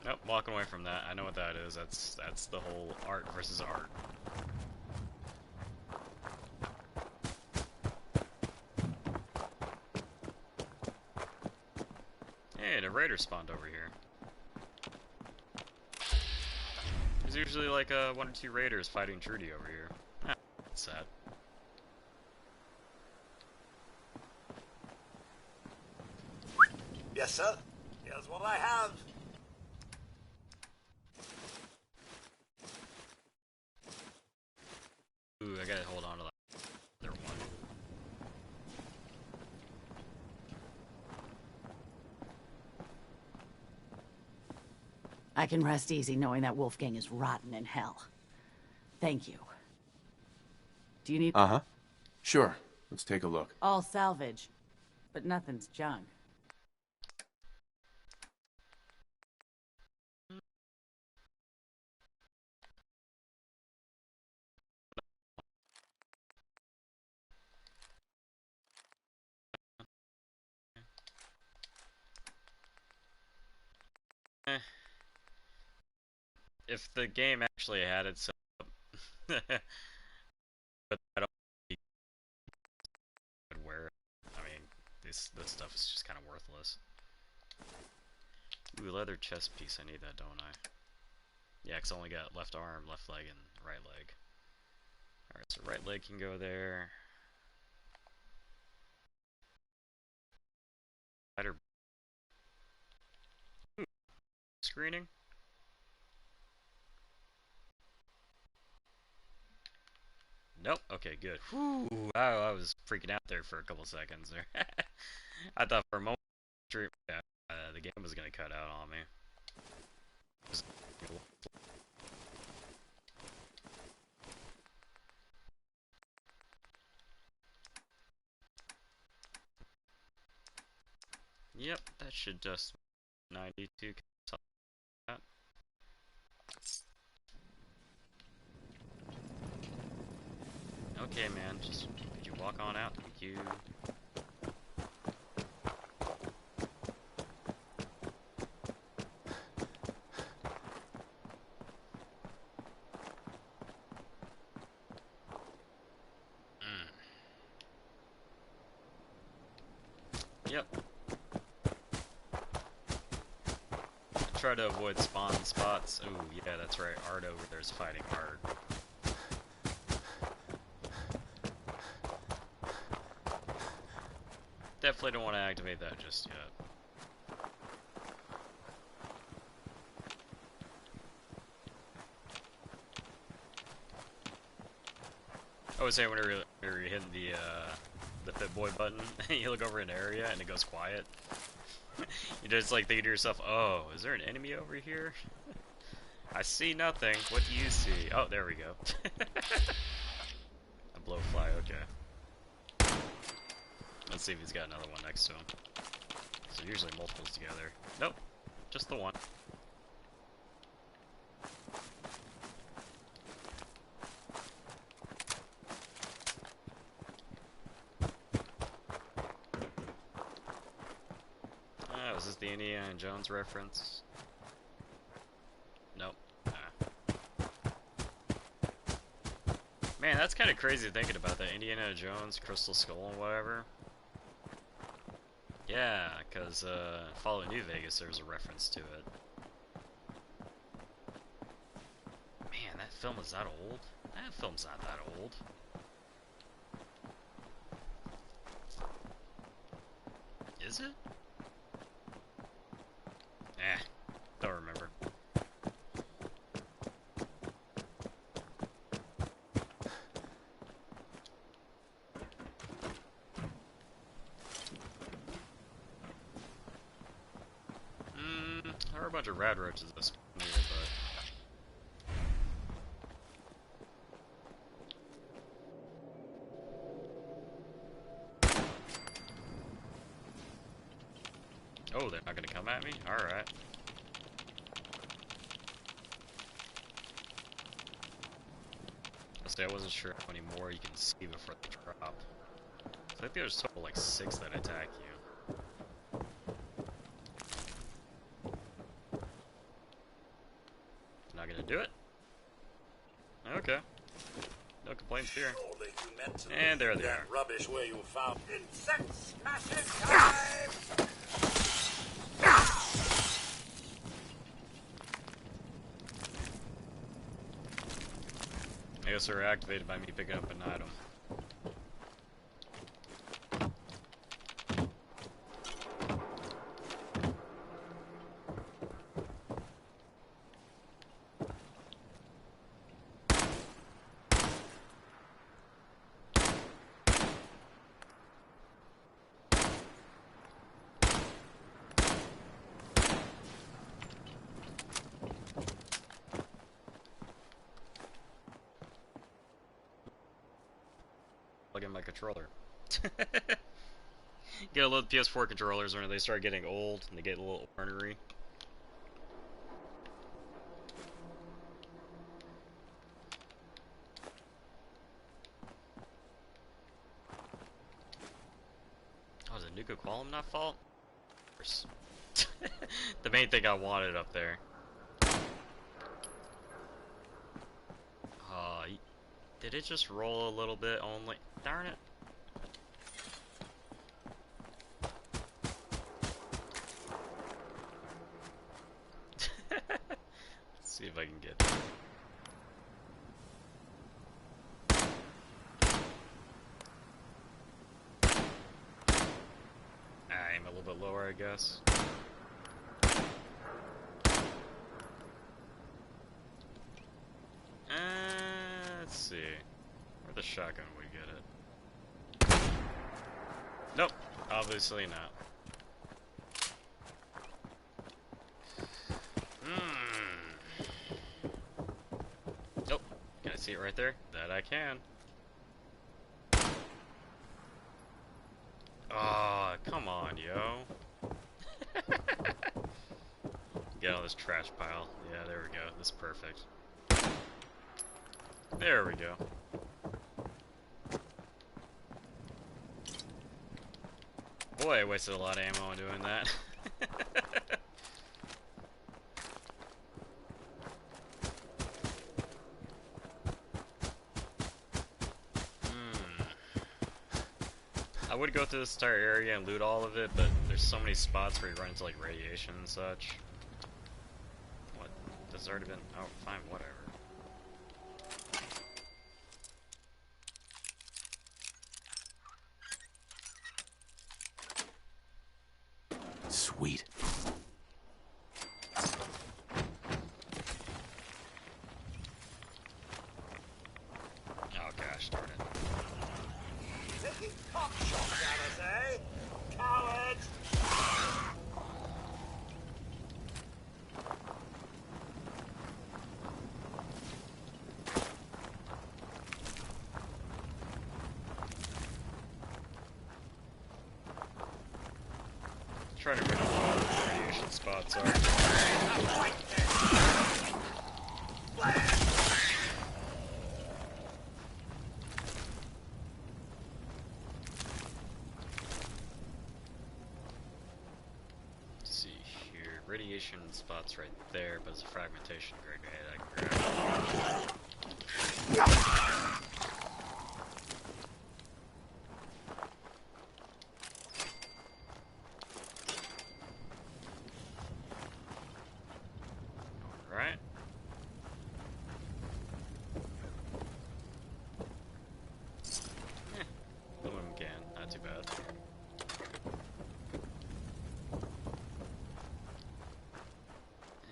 Nope, walking away from that. I know what that is. That's the whole art versus art. Hey, the raider spawned over here. There's usually like 1 or 2 raiders fighting Trudy over here. Ah, that's sad. Yes, sir. Here's what I have. Ooh, I gotta hold on to that other one. I can rest easy knowing that Wolfgang is rotten in hell. Thank you. Do you need... Uh-huh. Sure. Let's take a look. All salvage, but nothing's junk. Eh, if the game actually had it set up, but I don't think you could wear it. I mean, this stuff is just kind of worthless. Ooh, leather chest piece. I need that, don't I? Yeah, 'cause I only got left arm, left leg, and right leg. Alright, so right leg can go there. Spider screening? Nope. Okay, good. Whew, I was freaking out there for a couple seconds there. I thought for a moment the game was gonna cut out on me. Yep, that should just 92. That. Okay, man, just could you walk on out? Thank you. Yep. Try to avoid spawn spots. Ooh, yeah, that's right. Art over there's fighting Art. Definitely don't want to activate that just yet. I would say whenever you're hitting the Fit Boy button, you look over an area and it goes quiet. You're just like thinking to yourself, oh, is there an enemy over here? I see nothing. What do you see? Oh, there we go. A blowfly, okay. Let's see if he's got another one next to him. So usually multiples together. Nope, just the one. Was this the Indiana Jones reference? Nope. Man, that's kind of crazy thinking about that. Indiana Jones, Crystal Skull, and whatever. Yeah, because Fallout New Vegas, there's a reference to it. Man, that film is that old? That film's not that old. Is it? Don't remember. There are a bunch of rad roaches this year, but... Oh, they're not gonna come at me? Alright. I wasn't sure how many more you can see before they drop. I think there's total like 6 that attack you. Not gonna do it? Okay. No complaints here. And there they are. Rubbish where you found insects. Time. I guess they're activated by me picking up an item. Plug in my controller. Get a load of PS4 controllers when they start getting old and they get a little ornery. Oh, is it Nuka Qualm not fault? Of course. The main thing I wanted up there. Did it just roll a little bit only? Darn it. Let's see if I can get it. I'm a little bit lower, I guess. Let's see. Where the shotgun would get it? Nope, obviously not. Nope, can I see it right there? That I can. Oh, come on, yo. Get on this trash pile. Yeah, there we go. This is perfect. There we go. Boy, I wasted a lot of ammo on doing that. I would go through this entire area and loot all of it, but there's so many spots where you run into like radiation and such. What? This has already been... Oh, fine, whatever. Sweet. Oh gosh, darn it. Taking cock shots at us, eh? Cowards! Trying to rid of all the radiation spots are. Let's see here. Radiation spots right there, but it's a fragmentation grenade I can grab. Right? Aluminum can, not too bad.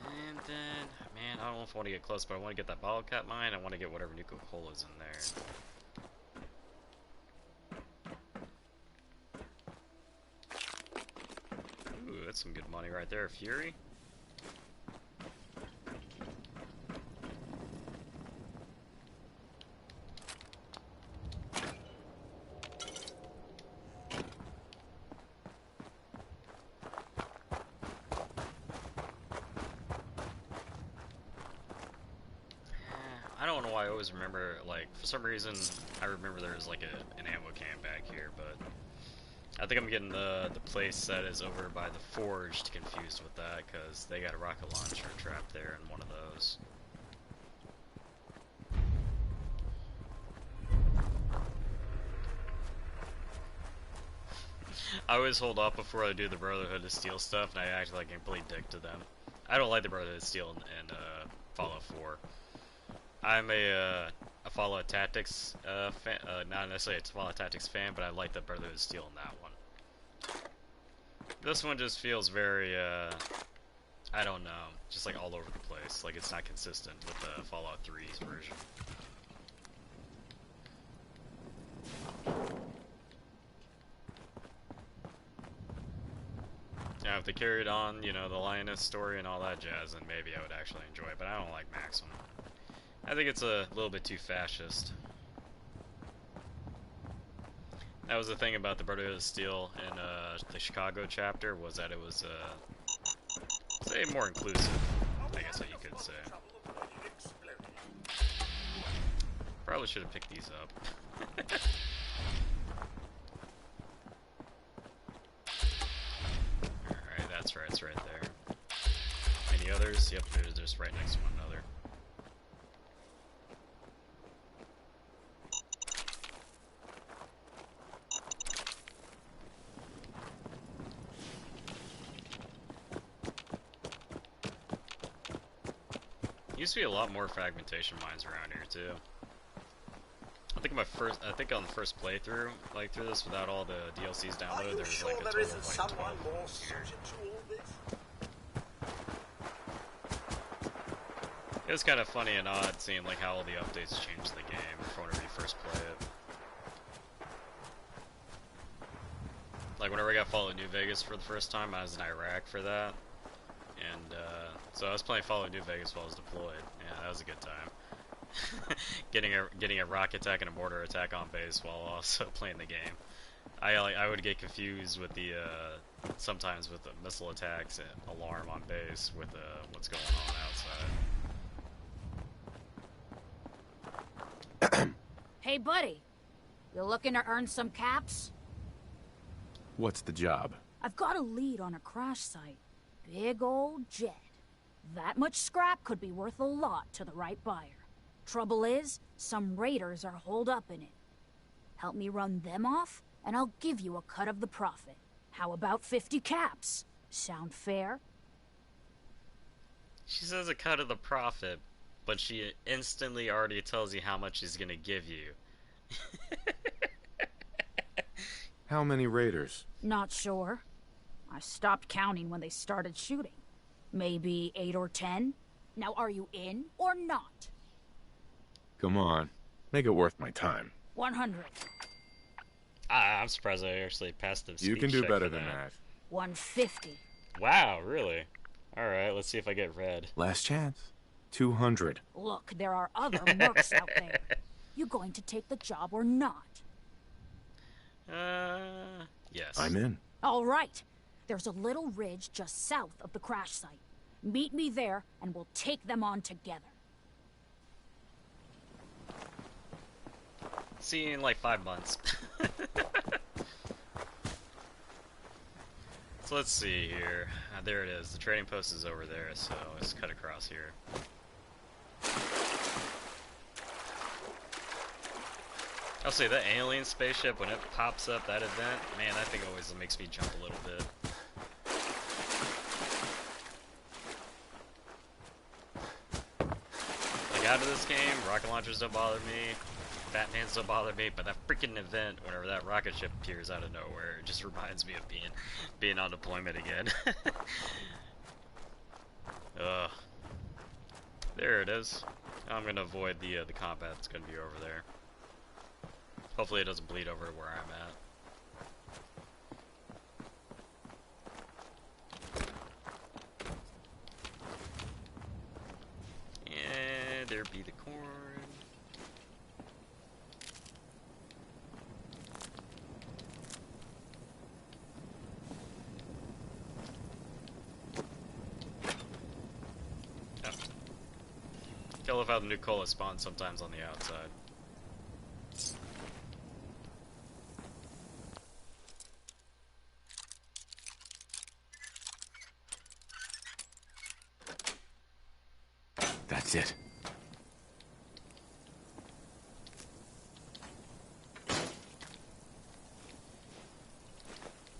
And then, man, I don't know if I want to get close, but I want to get that bottle cap mine. I want to get whatever nuclear hole is in there. Ooh, that's some good money right there, Fury. I don't know why I always remember, like, for some reason, I remember there was, like, an ammo can back here, but I think I'm getting the place that is over by the Forge confused with that, because they got a rocket launcher trapped there in one of those. I always hold off before I do the Brotherhood of Steel stuff, and I act like a complete dick to them. I don't like the Brotherhood of Steel and Fallout 4. I'm a Fallout Tactics fan, not necessarily a Fallout Tactics fan, but I like the Brotherhood of Steel in that one. This one just feels very, I don't know, just like all over the place. Like it's not consistent with the Fallout 3's version. Now, if they carried on, you know, the Lioness story and all that jazz, then maybe I would actually enjoy it, but I don't like Maxim. I think it's a little bit too fascist. That was the thing about the Brotherhood of Steel in the Chicago chapter, was that it was, say, more inclusive, I guess what you could say. Probably should have picked these up. Alright, that's right, it's right trailers. Yep, they're just right next to one another. Used to be a lot more fragmentation mines around here too. I think on the first playthrough, like through this without all the DLCs downloaded, there was like a total of like 12 more suited to all this? It was kind of funny and odd seeing like how all the updates changed the game from whenever you first play it. Like whenever I got Fallout New Vegas for the first time, I was in Iraq for that. And so I was playing Fallout New Vegas while I was deployed. Yeah, that was a good time. getting a rocket attack and a mortar attack on base while also playing the game. I would get confused with the sometimes with the missile attacks and alarm on base with what's going on outside. Hey, buddy. You looking to earn some caps? What's the job? I've got a lead on a crash site. Big old jet. That much scrap could be worth a lot to the right buyer. Trouble is, some raiders are holed up in it. Help me run them off, and I'll give you a cut of the profit. How about 50 caps? Sound fair? She says a cut of the profit, but she instantly already tells you how much she's gonna give you. How many raiders? Not sure. I stopped counting when they started shooting. Maybe 8 or 10? Now are you in or not? Come on. Make it worth my time. 100. I'm surprised I actually passed the speech You can do check better for than that. 150. Wow, really? Alright, let's see if I get red. Last chance. 200. Look, there are other mercs out there. You going to take the job or not? Yes. I'm in. All right. There's a little ridge just south of the crash site. Meet me there, and we'll take them on together. See you in like 5 months. So let's see here. There it is. The trading post is over there, so let's cut across here. I'll say that alien spaceship, when it pops up, that event, man, that thing always makes me jump a little bit. Like out of this game, rocket launchers don't bother me, Batmans don't bother me, but that freaking event, whenever that rocket ship appears out of nowhere, it just reminds me of being on deployment again. Ugh. There it is. I'm gonna avoid the combat that's gonna be over there. Hopefully it doesn't bleed over to where I'm at. And there be the corn. Oh. I love how the new cola spawns sometimes on the outside. That's it.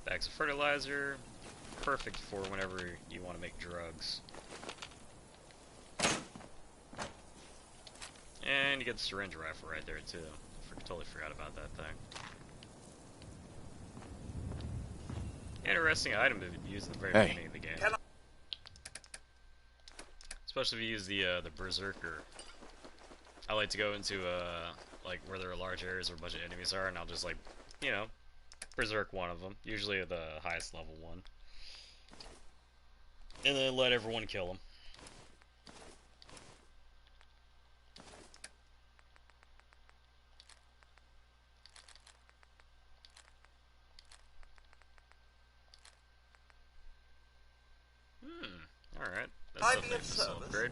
Bags of fertilizer, perfect for whenever you want to make drugs. And you get the syringe rifle right there too. Totally forgot about that thing. Interesting item to use at the very beginning of the game. Especially if you use the Berserker. I like to go into like where there are large areas where a bunch of enemies are, and I'll just like, you know, Berserk one of them, usually the highest level one, and then let everyone kill them. Alright, that's something to upgrade.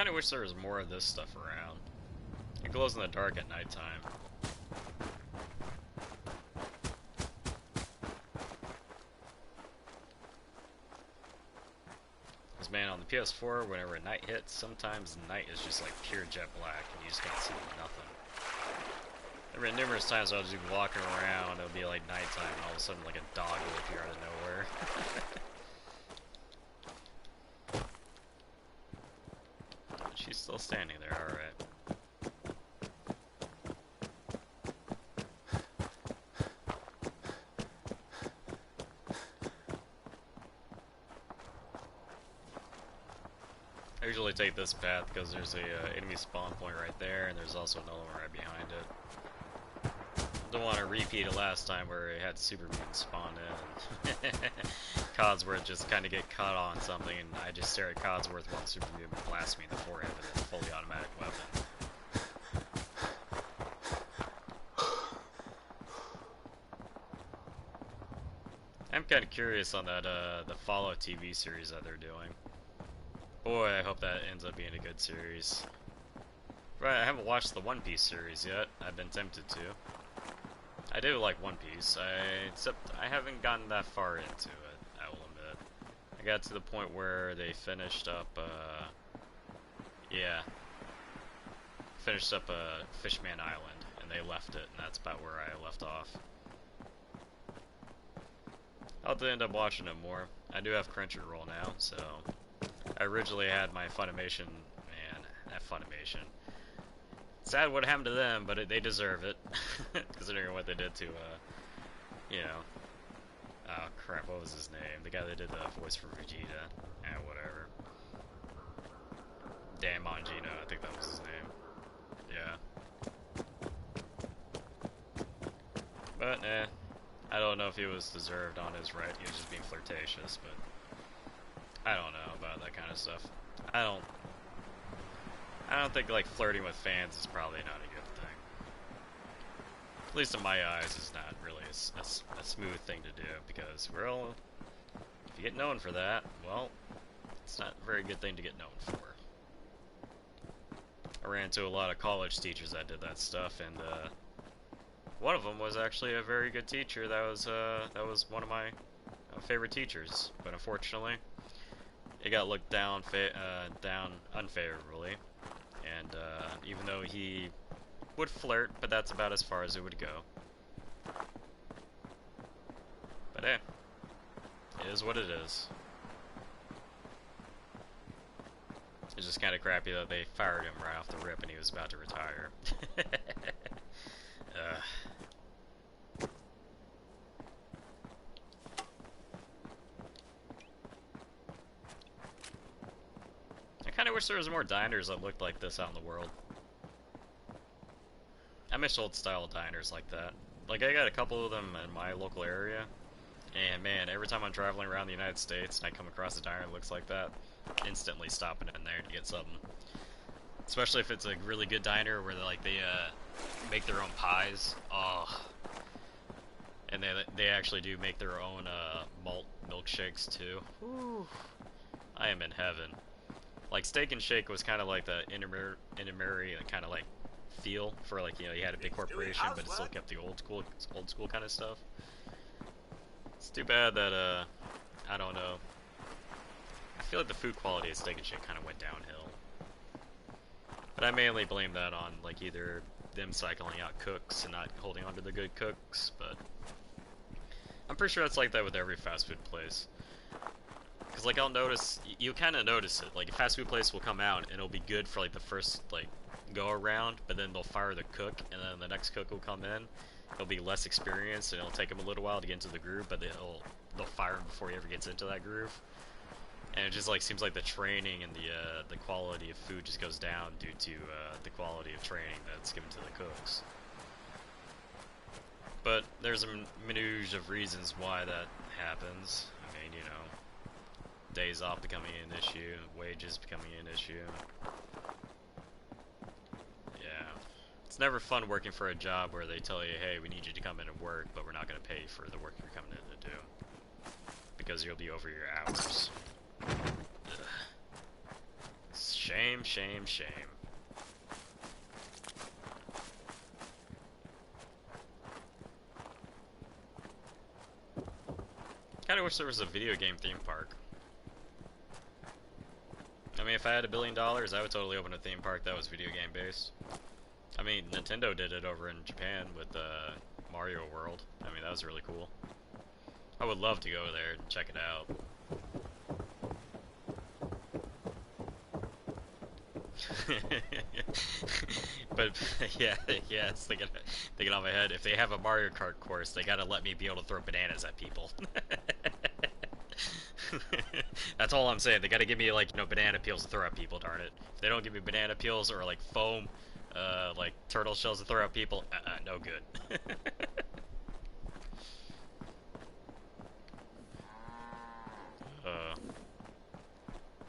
kind of wish there was more of this stuff around. It glows in the dark at nighttime. Because, man, on the PS4, whenever night hits, sometimes night is just like pure jet black and you just can't see nothing. There have been numerous times I was just walking around, it'll be like nighttime, and all of a sudden like a dog will appear out of nowhere. She's still standing there, alright. I usually take this path because there's a enemy spawn point right there, and there's also another one right behind it. Don't want to repeat it last time where it had super mutants spawn in. Codsworth just kind of get caught on something, and I just stare at Codsworth while super mutant blasts me in the forehead with a fully automatic weapon. I'm kind of curious on that the Fallout TV series that they're doing. Boy, I hope that ends up being a good series. Right, I haven't watched the One Piece series yet. I've been tempted to. I do like One Piece, except I haven't gotten that far into it, I will admit. I got to the point where they finished up, Fishman Island, and they left it, and that's about where I left off. I'll have to end up watching it more. I do have Crunchyroll now, so I originally had my Funimation, man, that Funimation. Sad what happened to them, but they deserve it, considering what they did to, you know, oh crap, what was his name? The guy that did the voice for Vegeta, whatever. Dan Mangino, I think that was his name. Yeah. But, I don't know if he was deserved on his right, he was just being flirtatious, but I don't know about that kind of stuff. I don't think, like, flirting with fans is probably not a good thing. At least in my eyes, it's not really a smooth thing to do, because, well, if you get known for that, well, it's not a very good thing to get known for. I ran into a lot of college teachers that did that stuff, and, one of them was actually a very good teacher. That was one of my favorite teachers, but unfortunately, it got looked down unfavorably. And even though he would flirt, but that's about as far as it would go. But hey, it is what it is. It's just kind of crappy that they fired him right off the rip and he was about to retire. I kind of wish there was more diners that looked like this out in the world. I miss old style diners like that. Like, I got a couple of them in my local area, and man, every time I'm traveling around the United States and I come across a diner that looks like that, instantly stopping in there to get something. Especially if it's a really good diner where they make their own pies. Oh, and they actually do make their own malt milkshakes too. Whew. I am in heaven. Like, Steak and Shake was kind of like the intermediary kind of like feel for, like, you know, you had a big corporation but it still kept the old school kind of stuff. It's too bad that I don't know. I feel like the food quality at Steak and Shake kind of went downhill. But I mainly blame that on, like, either them cycling out cooks and not holding on to the good cooks, but I'm pretty sure that's like that with every fast food place. Because, like, I'll notice, you kind of notice it, like, a fast food place will come out and it'll be good for, like, the first, like, go around, but then they'll fire the cook, and then the next cook will come in. He'll be less experienced, and it'll take him a little while to get into the groove, but they'll fire him before he ever gets into that groove. And it just, like, seems like the training and the quality of food just goes down due to the quality of training that's given to the cooks. But there's a minutiae of reasons why that happens. I mean, you know, days off becoming an issue, wages becoming an issue. Yeah. It's never fun working for a job where they tell you, hey, we need you to come in and work, but we're not going to pay you for the work you're coming in to do. Because you'll be over your hours. Ugh. It's Shame, shame, shame. Kinda wish there was a video game theme park. I mean, if I had $1 billion, I would totally open a theme park that was video game based. I mean, Nintendo did it over in Japan with Mario World. I mean, that was really cool. I would love to go there and check it out. But yeah, it's thinking on my head. If they have a Mario Kart course, they gotta let me be able to throw bananas at people. That's all I'm saying. They gotta give me, like, you know, banana peels to throw at people. Darn it! If they don't give me banana peels or like foam, like turtle shells to throw at people, no good.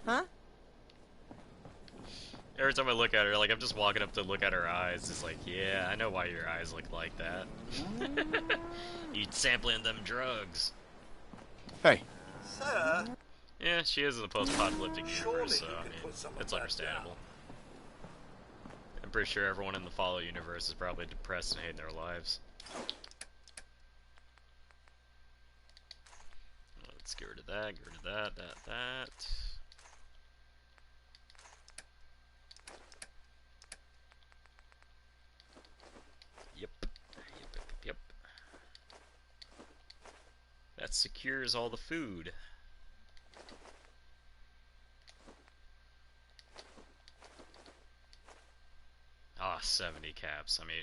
Huh? Every time I look at her, like, I'm just walking up to look at her eyes. It's like, yeah, I know why your eyes look like that. You sampling them drugs. Hey. Sir, Yeah, she is in the post-apocalyptic surely universe, so you I can mean, put some of it's that understandable. down. I'm pretty sure everyone in the Follow universe is probably depressed and hating their lives. Let's get rid of that, get rid of that. Yep. That secures all the food. Ah, 70 caps. I mean,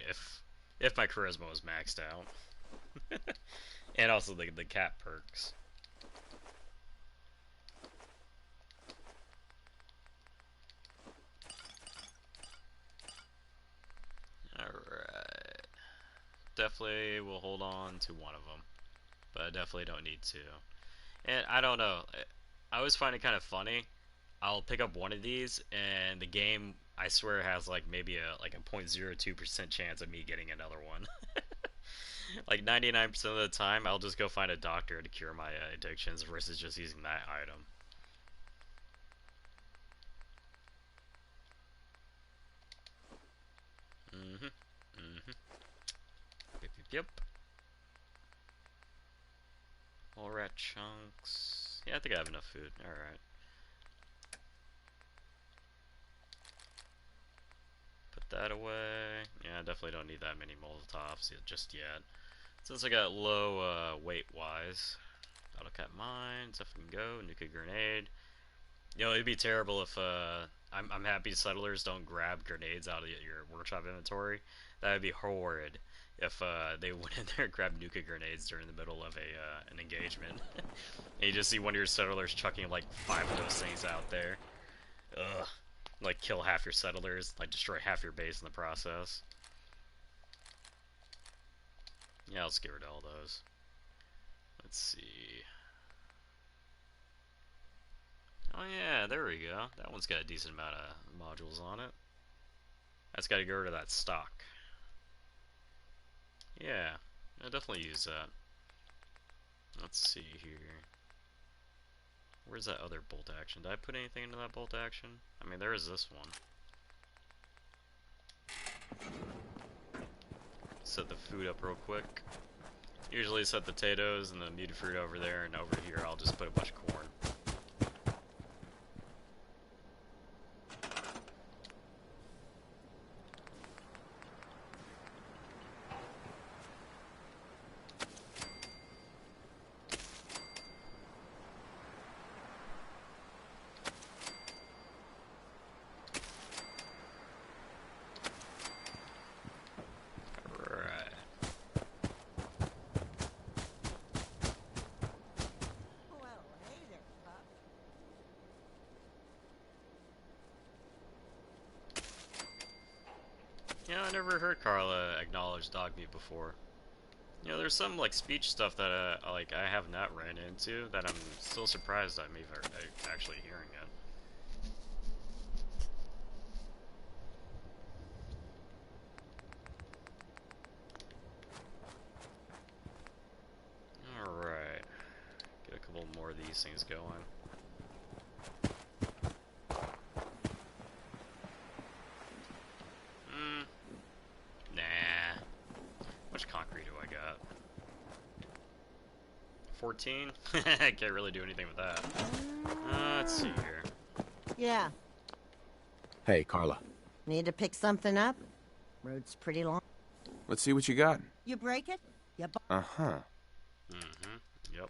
if my charisma was maxed out. And also the cap perks. Alright. Definitely will hold on to one of them. But I definitely don't need to. And I don't know. I always find it kind of funny. I'll pick up one of these, and the game, I swear, has like maybe a 0.02% chance of me getting another one. Like 99% of the time, I'll just go find a doctor to cure my addictions versus just using that item. Yep. All rat chunks. Yeah, I think I have enough food. Alright. Put that away. Yeah, I definitely don't need that many Molotovs just yet. Since I got low weight-wise. Autocat mines, if we can go. Nuka grenade. You know, it'd be terrible if, I'm happy settlers don't grab grenades out of your workshop inventory. That would be horrid if, they went in there and grabbed Nuka grenades during the middle of an engagement. And you just see one of your settlers chucking, like, 5 of those things out there. Ugh. Like, kill half your settlers, like, destroy half your base in the process. Yeah, let's get rid of all those. Let's see. Oh yeah, there we go. That one's got a decent amount of modules on it. That's got to go rid of that stock. Yeah, I'll definitely use that. Let's see here. Where's that other bolt action? Did I put anything into that bolt action? I mean, there is this one. Set the food up real quick. Usually set the potatoes and the muted fruit over there, and over here I'll just put a bunch of corn. Yeah, I never heard Carla acknowledge dog meat before. You know, there's some like speech stuff that like I have not ran into that I'm still surprised I'm even actually hearing it. All right, get a couple more of these things going. 14? I can't really do anything with that. Let's see here. Yeah. Hey, Carla. Need to pick something up? Road's pretty long. Let's see what you got. You break it? You Uh-huh. Yep.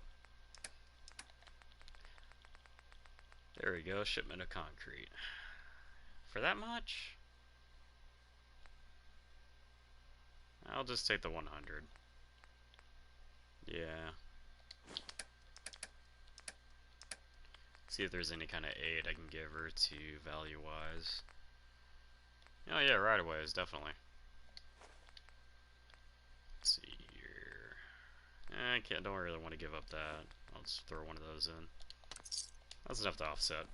There we go, shipment of concrete. For that much? I'll just take the 100. Yeah. See if there's any kind of aid I can give her to value-wise. Oh yeah, right away is definitely. Let's see here. I can't. Don't really want to give up that. I'll just throw one of those in. That's enough to offset.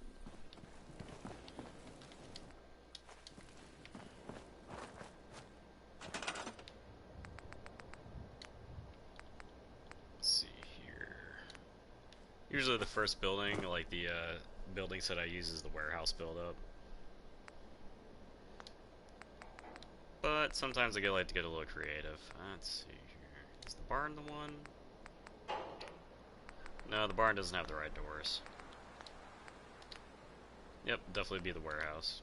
Let's see here. Usually the first building, like the buildings that I use, is the warehouse buildup. But sometimes I like to get a little creative. Let's see here. Is the barn the one? No, the barn doesn't have the right doors. Yep, definitely be the warehouse.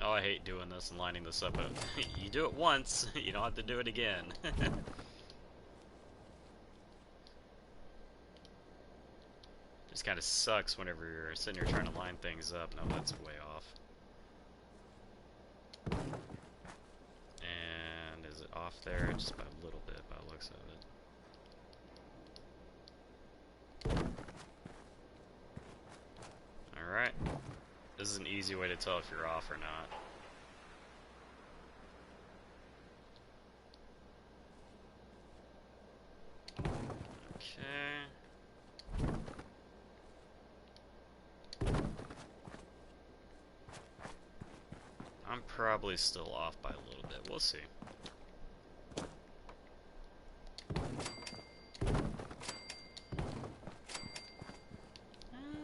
Oh, I hate doing this and lining this up. But you do it once, you don't have to do it again. Just kind of sucks whenever you're sitting here trying to line things up. No, that's way off. And is it off there? Just by a little bit, by the looks of it. Alright. This is an easy way to tell if you're off or not. Okay. I'm probably still off by a little bit. We'll see.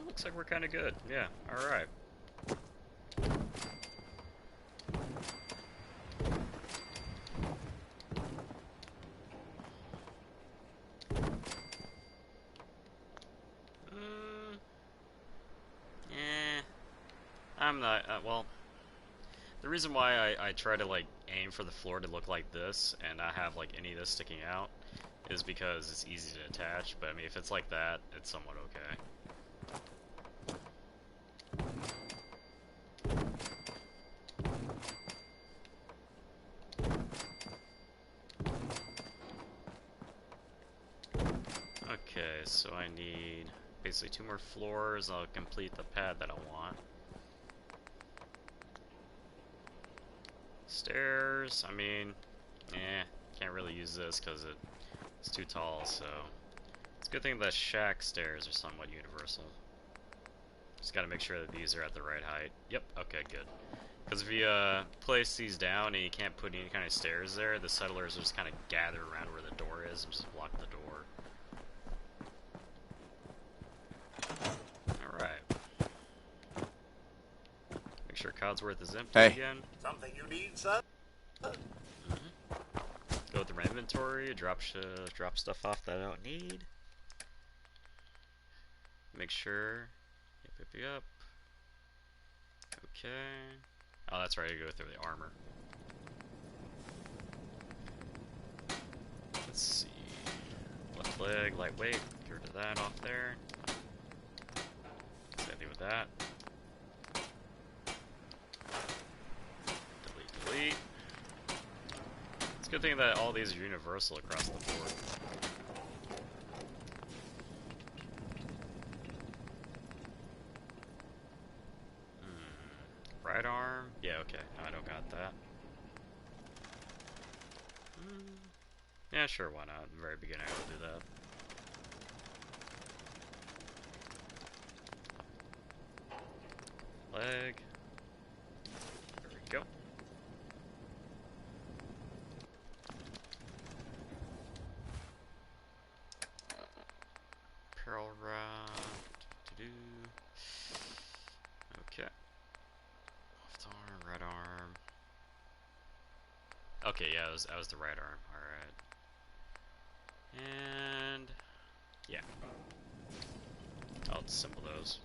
Looks like we're kind of good. Yeah, alright. I'm not, well, the reason why I try to, like, aim for the floor to look like this and not have, like, any of this sticking out is because it's easy to attach, but I mean, if it's like that, it's somewhat okay. Okay, so I need basically 2 more floors. I'll complete the pad that I want. Stairs, I mean, can't really use this because it's too tall, so it's a good thing that shack stairs are somewhat universal. Just gotta make sure that these are at the right height. Yep, okay, good. Because if you place these down and you can't put any kind of stairs there, the settlers will just kind of gather around where the door is and just block the door. Alright. Make sure Codsworth is empty again. Something you need, sir? Go through my inventory, drop stuff off that I don't need. Make sure. Yep. Okay. Oh, that's right, I go through the armor. Let's see. Left leg, lightweight. Get rid of that off there. Same thing with that. Delete. It's a good thing that all these are universal across the board. Right arm? Yeah, okay. I don't got that. Yeah, sure, why not? In the very beginning, I will do that. Leg. There we go. Apparel rod. Okay. Left arm, right arm. Okay, yeah, that was the right arm. Alright. And... yeah. I'll disassemble those.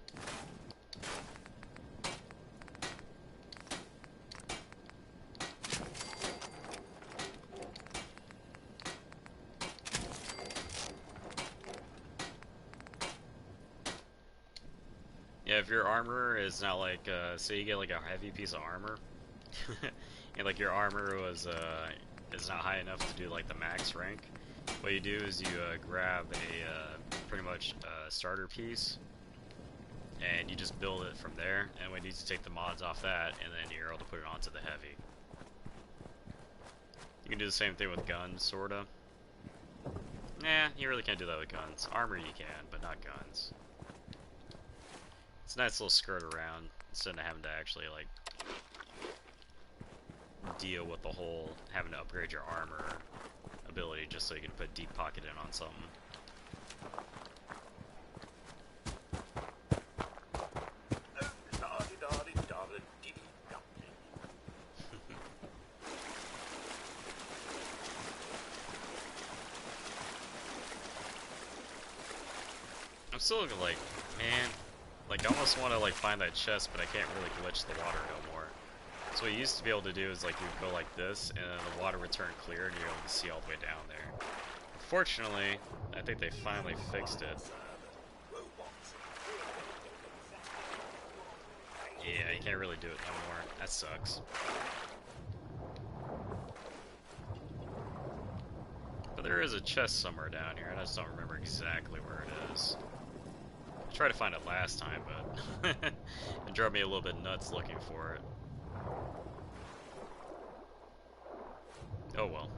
Yeah, if your armor is not like, say you get like a heavy piece of armor, and like your armor was, is not high enough to do like the max rank, what you do is you grab a pretty much starter piece, and you just build it from there, and we need to take the mods off that, and then you're able to put it onto the heavy. You can do the same thing with guns, sorta. Nah, you really can't do that with guns. Armor you can, but not guns. It's a nice little skirt around, instead of having to actually, like, deal with the whole having to upgrade your armor ability just so you can put deep pocket in on something. I'm still like, man, like I almost want to like find that chest, but I can't really glitch the water no more. So what you used to be able to do is like you go like this, and then the water would turn clear, and you're able to see all the way down there. Fortunately, I think they finally fixed it. Yeah, you can't really do it no more. That sucks. But there is a chest somewhere down here, and I just don't remember exactly where it is. I tried to find it last time, but it drove me a little bit nuts looking for it. Oh well.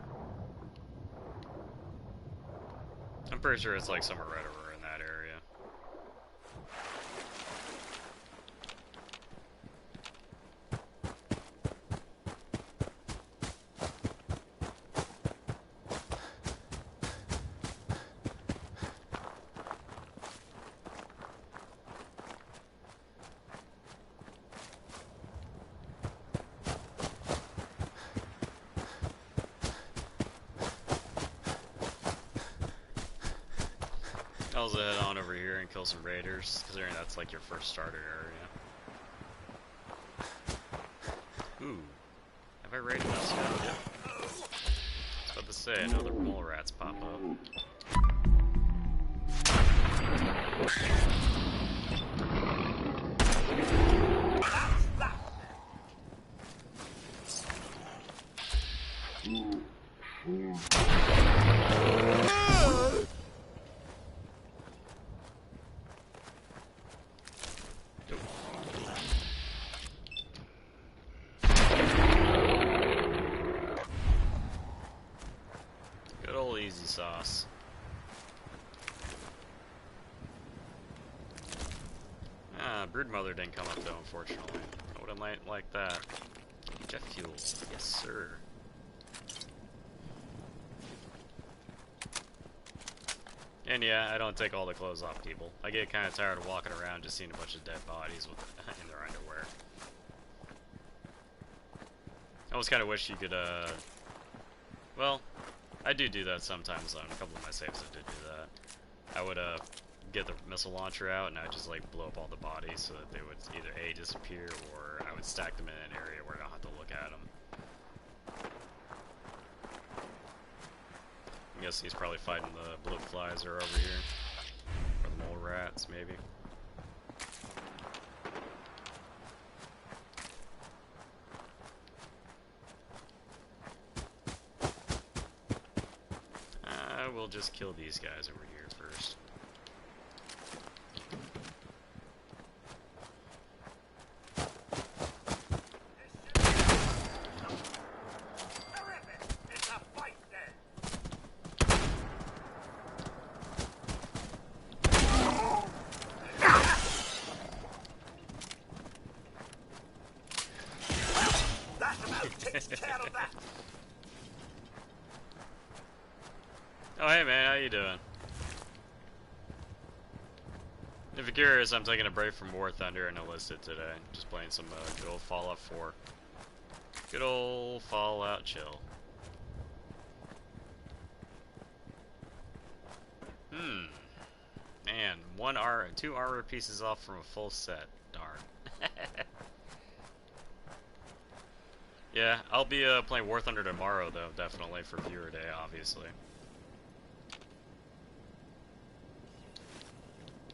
I'm pretty sure it's like somewhere right over in that area. I'll also head on over here and kill some raiders, considering that's like your first starter area. Ooh. Have I raided this yet? Yeah. I was about to say, I know the mole rats pop up. Good old easy sauce. Ah, Broodmother didn't come up though, unfortunately. I would have liked that. Jet fuel, yes sir. And yeah, I don't take all the clothes off people. I get kind of tired of walking around just seeing a bunch of dead bodies with in their underwear. I almost kind of wish you could, well, I do that sometimes on a couple of my saves. I did do that. I would, get the missile launcher out and I'd just, like, blow up all the bodies so that they would either A, disappear, or I would stack them in an area where I don't have to look at them. I guess he's probably fighting the blue flies are over here. Or the mole rats, maybe. We'll just kill these guys over here first. Oh hey man, how you doing? If you're curious, I'm taking a break from War Thunder and Enlisted today. Just playing some good old Fallout 4. Good old Fallout chill. Man, two armor pieces off from a full set. Darn. Yeah, I'll be playing War Thunder tomorrow, though, definitely, for viewer day, obviously.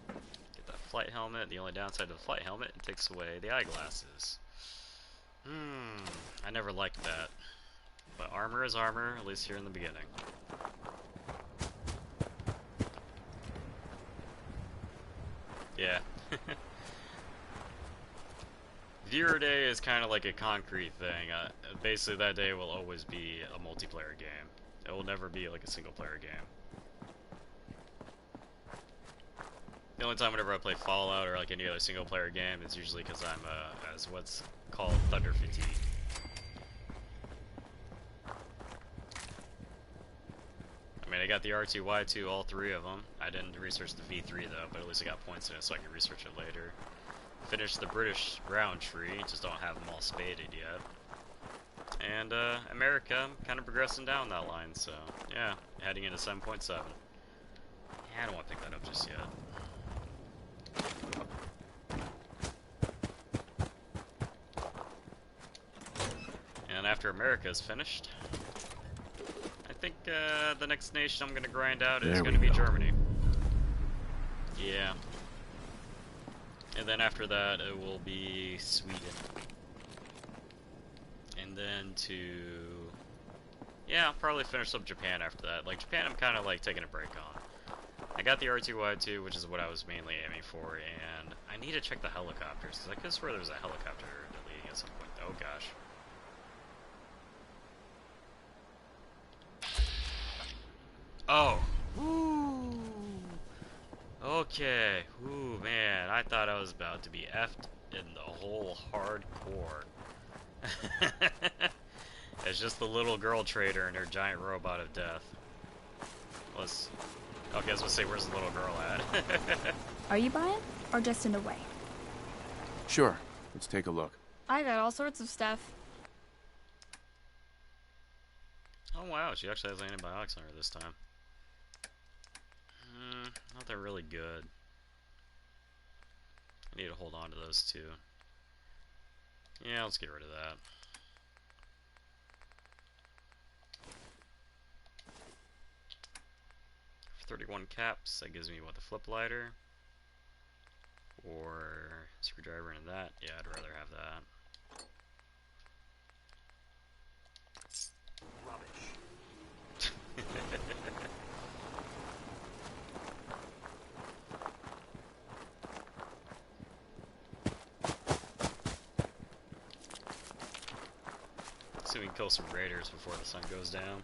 Get that flight helmet. The only downside to the flight helmet, it takes away the eyeglasses. I never liked that. But armor is armor, at least here in the beginning. Yeah. Viewer day is kind of like a concrete thing. Basically, that day will always be a multiplayer game. It will never be like a single player game. The only time whenever I play Fallout or like any other single player game is usually because I'm as what's called thunder fatigue. I mean, I got the R2-Y2, all three of them. I didn't research the V3 though, but at least I got points in it so I can research it later. Finished the British round tree, just don't have them all spaded yet. And America, I'm kind of progressing down that line, so yeah, heading into 7.7. Yeah, I don't want to pick that up just yet. And after America is finished, I think the next nation I'm going to grind out is going to be Germany. Yeah. And then after that, it will be Sweden. And then yeah, I'll probably finish up Japan after that. Like, Japan I'm kind of like taking a break on. I got the R2-Y2, which is what I was mainly aiming for, and I need to check the helicopters, because I could swear there was a helicopter deleting at some point. Oh gosh. Oh! Ooh! Okay. Ooh, man, I thought I was about to be effed in the whole hardcore. It's just the little girl trader and her giant robot of death. Okay, I was gonna say, where's the little girl at? Are you buying, or just in the way? Sure. Let's take a look. I got all sorts of stuff. Oh wow, she actually has antibiotics on her this time. Not that really good. I need to hold on to those two. Yeah, let's get rid of that. For 31 caps, that gives me, what, the flip lighter? Or screwdriver into that? Yeah, I'd rather have that. Rubbish. So we can kill some raiders before the sun goes down.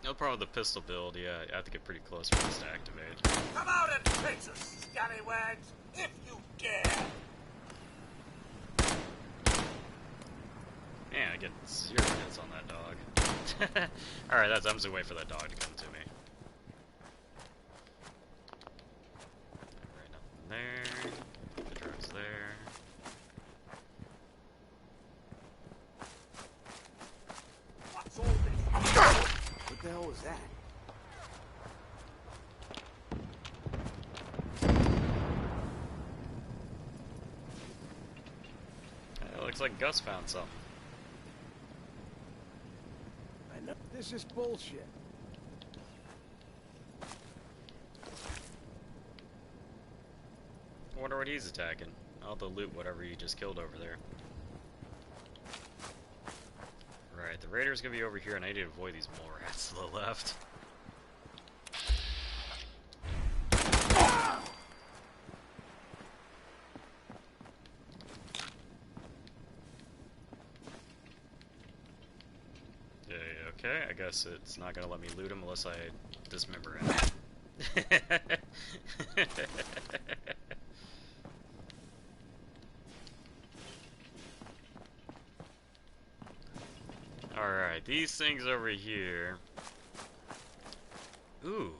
No problem with the pistol build, yeah, I have to get pretty close for this to activate. Come out and face us, scallywags, if you dare! Man, I get 0 hits on that dog. Alright, I'm just waiting for that dog to come to me. Right, nothing there. The drugs there. What's all this? What the hell was that? It looks like Gus found something. I know. This is bullshit. I wonder what he's attacking. I'll have to loot whatever you just killed over there. Right, the raider's gonna be over here, and I need to avoid these mole rats to the left. Okay, I guess it's not gonna let me loot him unless I dismember him. these things over here. Ooh,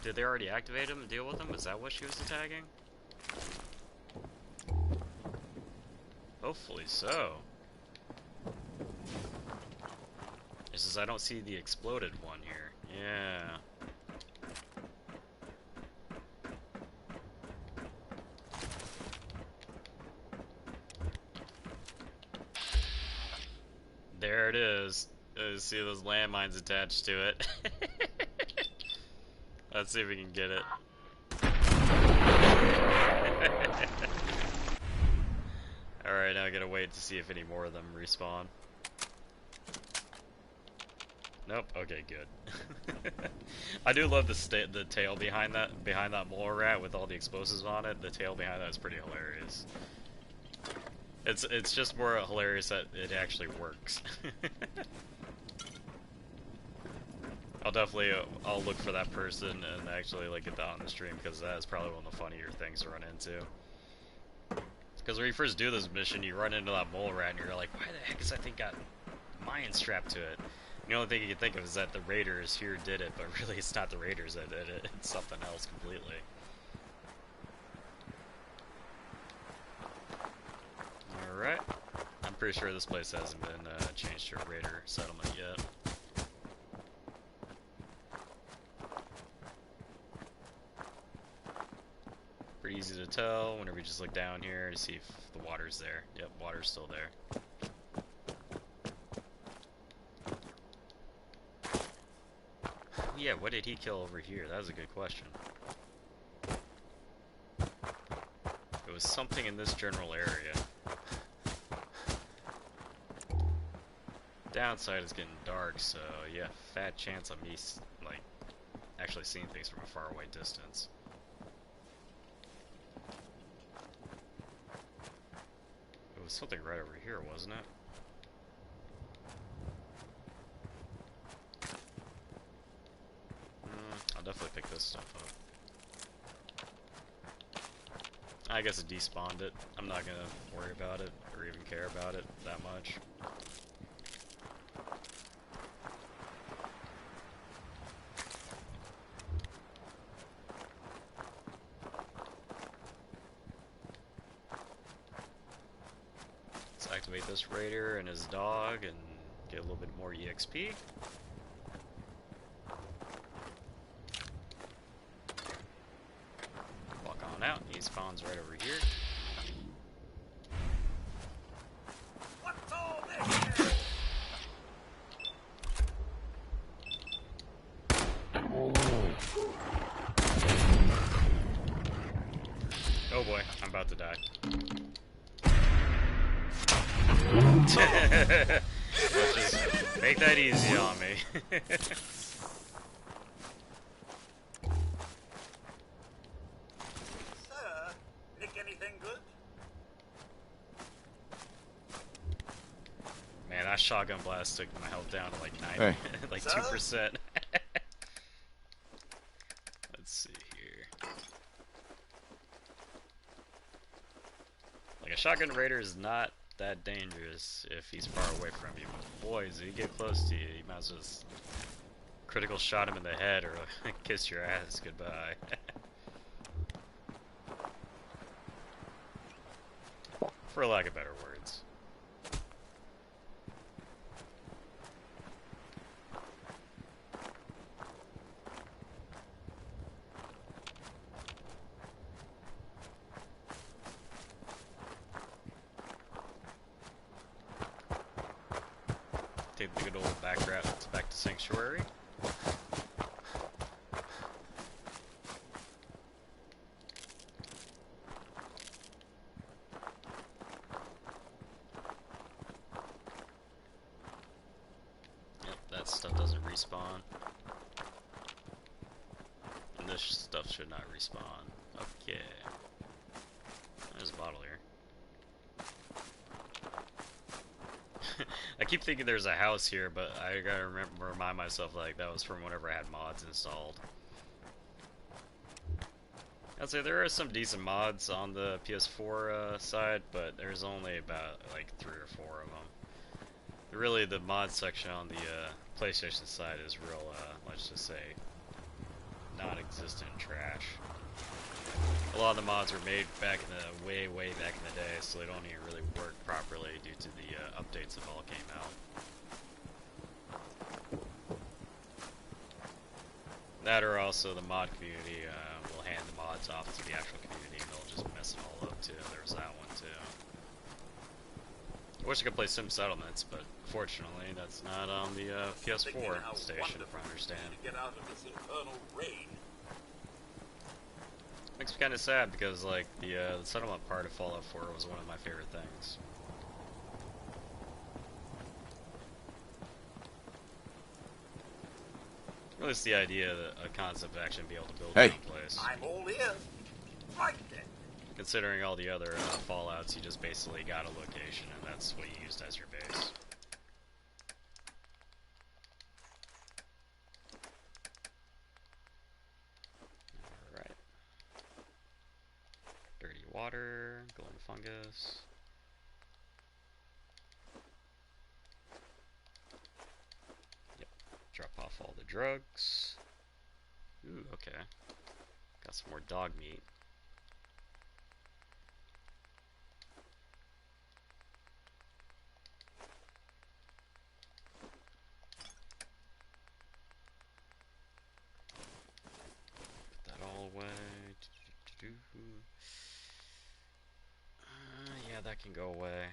did they already activate them and deal with them? Is that what she was attacking? Hopefully so. It's just I don't see the exploded one here. Yeah. There it is. See those landmines attached to it. Let's see if we can get it. Alright, now I gotta wait to see if any more of them respawn. Nope. Okay, good. I do love the tail behind that mole rat with all the explosives on it. The tail behind that is pretty hilarious. It's just more hilarious that it actually works. I'll look for that person and actually like get that on the stream, because that is probably one of the funnier things to run into. Because when you first do this mission, you run into that mole rat and you're like, why the heck is that thing got mine strapped to it? And the only thing you can think of is that the raiders here did it, but really it's not the raiders that did it, it's something else completely. Alright. I'm pretty sure this place hasn't been changed to a raider settlement yet. Pretty easy to tell whenever you just look down here to see if the water's there. Yep, water's still there. Yeah, what did he kill over here? That was a good question. It was something in this general area. Downside is getting dark, so yeah, fat chance of me like actually seeing things from a faraway distance. It was something right over here, wasn't it? I'll definitely pick this stuff up. I guess it despawned it. I'm not gonna worry about it or even care about it that much. Let's activate this raider and his dog and get a little bit more EXP. Out. He spawns right over here. What's all this? Oh boy, I'm about to die. Let's just make that easy on me. Man, that shotgun blast took my health down to like 90, like 2%. Let's see here. Like a shotgun raider is not that dangerous if he's far away from you. But boys, if you get close to you, you might as well just critical shot him in the head or kiss your ass goodbye. For lack of better words. Take the good old back route back to Sanctuary. Yep, that stuff doesn't respawn. And this stuff should not respawn. Okay. There's a bottle here. I keep thinking there's a house here, but I gotta remind myself like that was from whenever I had mods installed. I'd say there are some decent mods on the PS4 side, but there's only about like 3 or 4 of them. really the mod section on the PlayStation side is real, let's just say, non-existent trash. A lot of the mods were made back in the way back in the day, so they don't even really work properly due to the updates that all came out. That or also the mod community will hand the mods off to the actual community and they'll just mess it all up too. There's that one too. I wish I could play Sim Settlements, but fortunately that's not on the PS4 station, if I understand. Get out of this infernal rain. Makes me kind of sad because like the settlement part of Fallout 4 was one of my favorite things. At least the idea that a concept of actually be able to build your own place. I'm all ears. Right then. Considering all the other Fallouts, you just basically got a location and that's what you used as your base. Alright. Dirty water, glowing fungus. Yep. Drop off all the drugs. Ooh, okay. Got some more dog meat. Put that all away. Yeah, that can go away.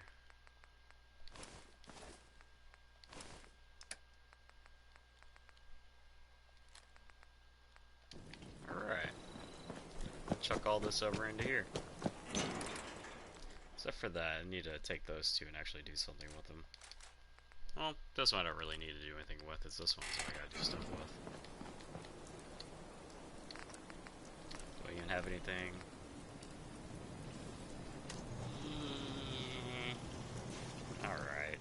Alright. Chuck all this over into here. Except for that, I need to take those two and actually do something with them. Well, this one I don't really need to do anything with. It's this one that I gotta do stuff with. Do I even have anything? Alright.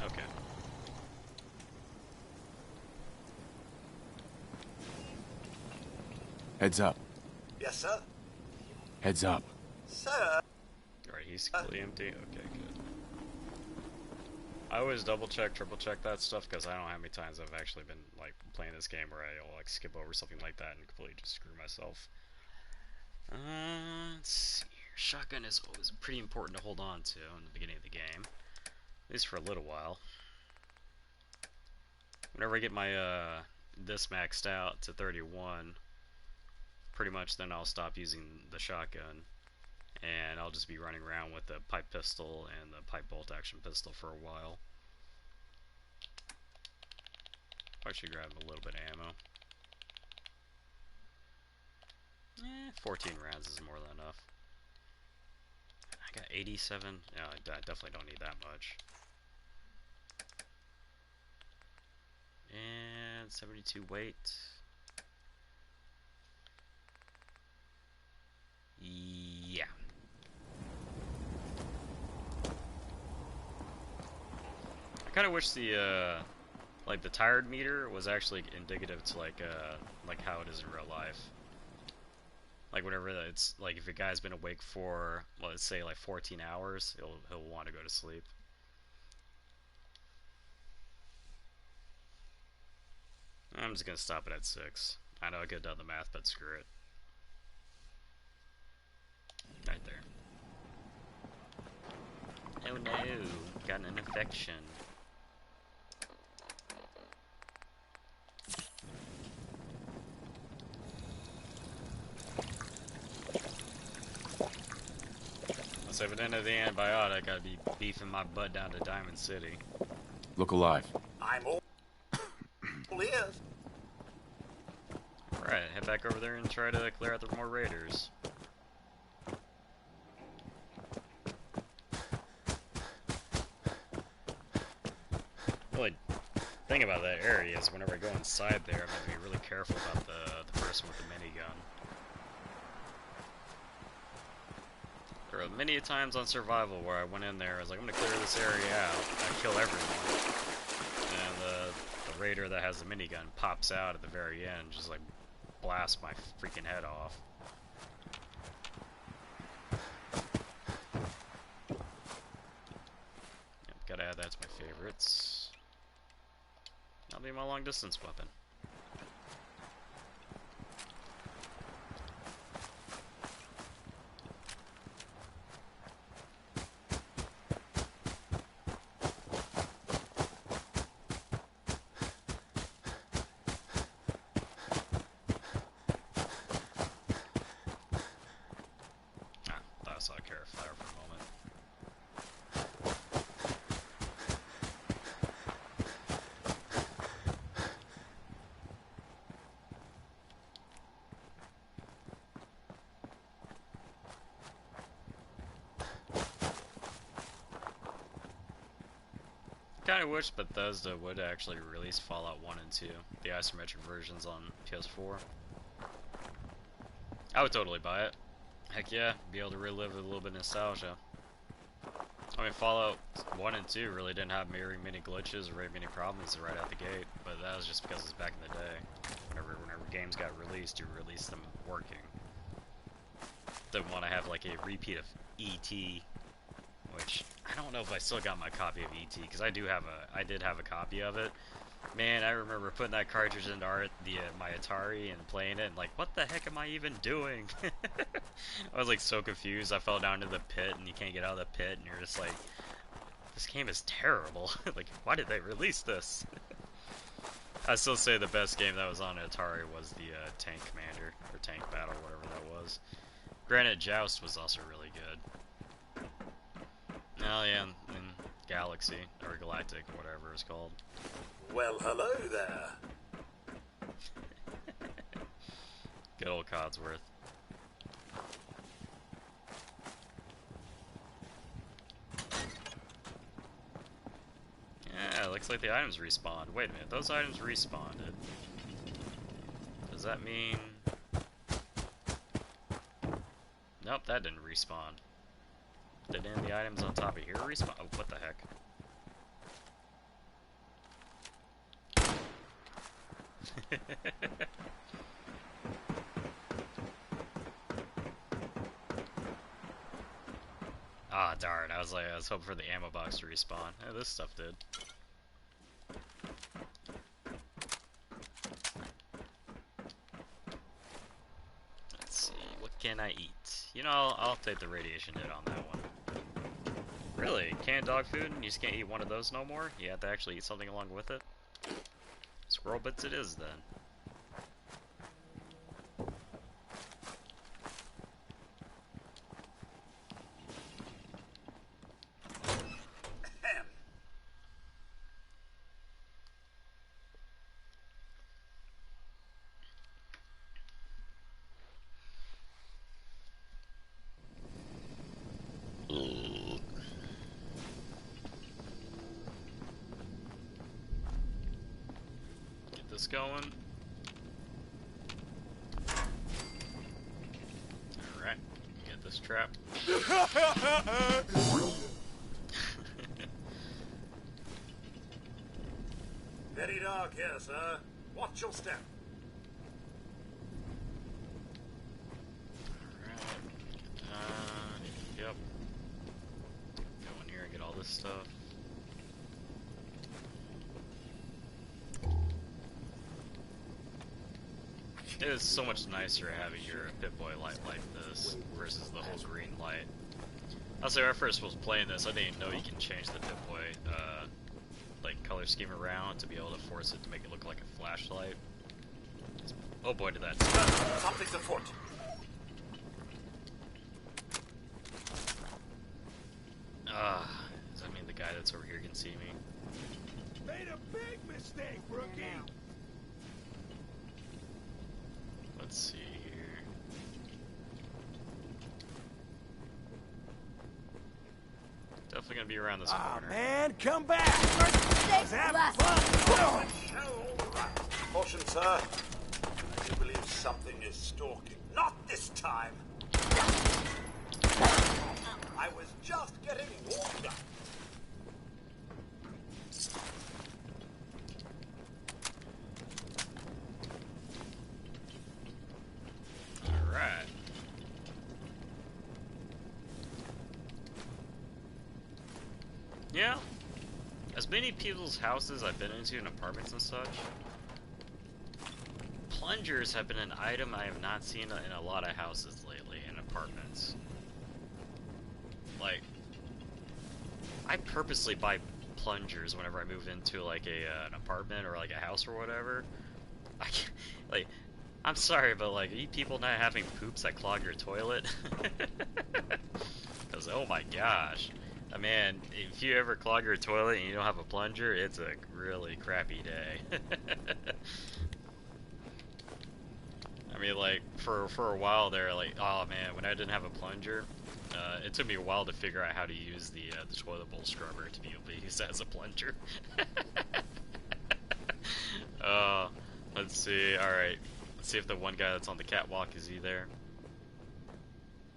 Okay. Heads up. Yes, sir. Heads up. Sir. Alright, he's completely empty? Okay, good. I always double check, triple check that stuff because I don't know how many times I've actually been like playing this game where I'll like skip over something like that and completely just screw myself. Let's see here. Shotgun is always pretty important to hold on to in the beginning of the game. At least for a little while. Whenever I get my this maxed out to 31, pretty much then I'll stop using the shotgun. And I'll just be running around with the pipe pistol and the pipe bolt action pistol for a while. I should grab a little bit of ammo. 14 rounds is more than enough. I got 87. No, I definitely don't need that much. And 72 weight. Yeah. I kind of wish the like the tired meter was actually indicative to like how it is in real life. Like whenever it's like if a guy's been awake for let's say like 14 hours, he'll want to go to sleep. I'm just gonna stop it at 6. I know I could have done the math, but screw it. Right there. Oh no, got an infection. So if it ended the antibiotic, I'd be beefing my butt down to Diamond City. Look alive. I'm all ears. Alright, head back over there and try to clear out the more raiders. Really, thing about that area is whenever I go inside there, I'm going to be really careful about the person with the minigun. There were many times on survival where I went in there, I was like, I'm going to clear this area out, I kill everyone, and the raider that has a minigun pops out at the very end and just like blasts my freaking head off. Yep, gotta add that to my favorites. That'll be my long distance weapon. Kind of wish Bethesda would actually release Fallout 1 and 2, the isometric versions on PS4. I would totally buy it. Heck yeah, be able to relive a little bit of nostalgia. I mean, Fallout 1 and 2 really didn't have very many glitches or very many problems right out the gate, but that was just because it's back in the day. Whenever games got released, you released them working. Didn't want to have like a repeat of E.T., which I don't know if I still got my copy of E.T. because I did have a copy of it. Man, I remember putting that cartridge into my Atari and playing it and like, what the heck am I even doing? I was like so confused. I fell down to the pit and you can't get out of the pit and you're just like, this game is terrible. Like, why did they release this? I still say the best game that was on Atari was the Tank Commander or Tank Battle, whatever that was. Granted, Joust was also really good. Oh yeah, in Galaxy, or Galactic, whatever it's called. Well, hello there. Good old Codsworth. Yeah, looks like the items respawned. Wait a minute, those items respawned. Does that mean... Nope, that didn't respawn. Did any of the items on top of here respawn? Oh, what the heck? Ah, darn. I was hoping for the ammo box to respawn. Yeah, this stuff did. Let's see. What can I eat? You know, I'll take the radiation hit on that one. Really? Canned dog food? And you just can't eat one of those no more? You have to actually eat something along with it? Squirrel bits it is, then. Going. Alright, get this trap. Very dark here, sir. Watch your step. Alright. Yep. Go in here and get all this stuff. It is so much nicer having your Pip-Boy light like this versus the whole green light. I'll say when I first was playing this, I didn't know you can change the Pip-Boy like color scheme around to be able to force it to make it look like a flashlight. Oh boy, did that. Something's afoot. Does that mean the guy that's over here can see me? Made a big mistake, rookie. Let's see here. Definitely gonna be around this corner. Man, come back! Let's have fun! Caution, sir. I do believe something is stalking. Not this time! I was just getting warmed up. Yeah, as many people's houses I've been into in apartments and such, plungers have been an item I have not seen in a lot of houses lately in apartments. Like, I purposely buy plungers whenever I move into like an apartment or like a house or whatever. I can't, like, I'm sorry, but like, are you people not having poops that clog your toilet? Because oh my gosh, man, if you ever clog your toilet and you don't have a plunger, it's a really crappy day. I mean, like, for a while there, like, oh man, when I didn't have a plunger, it took me a while to figure out how to use the toilet bowl scrubber to be able to use that as a plunger. Let's see, alright. Let's see if the one guy that's on the catwalk, is he there?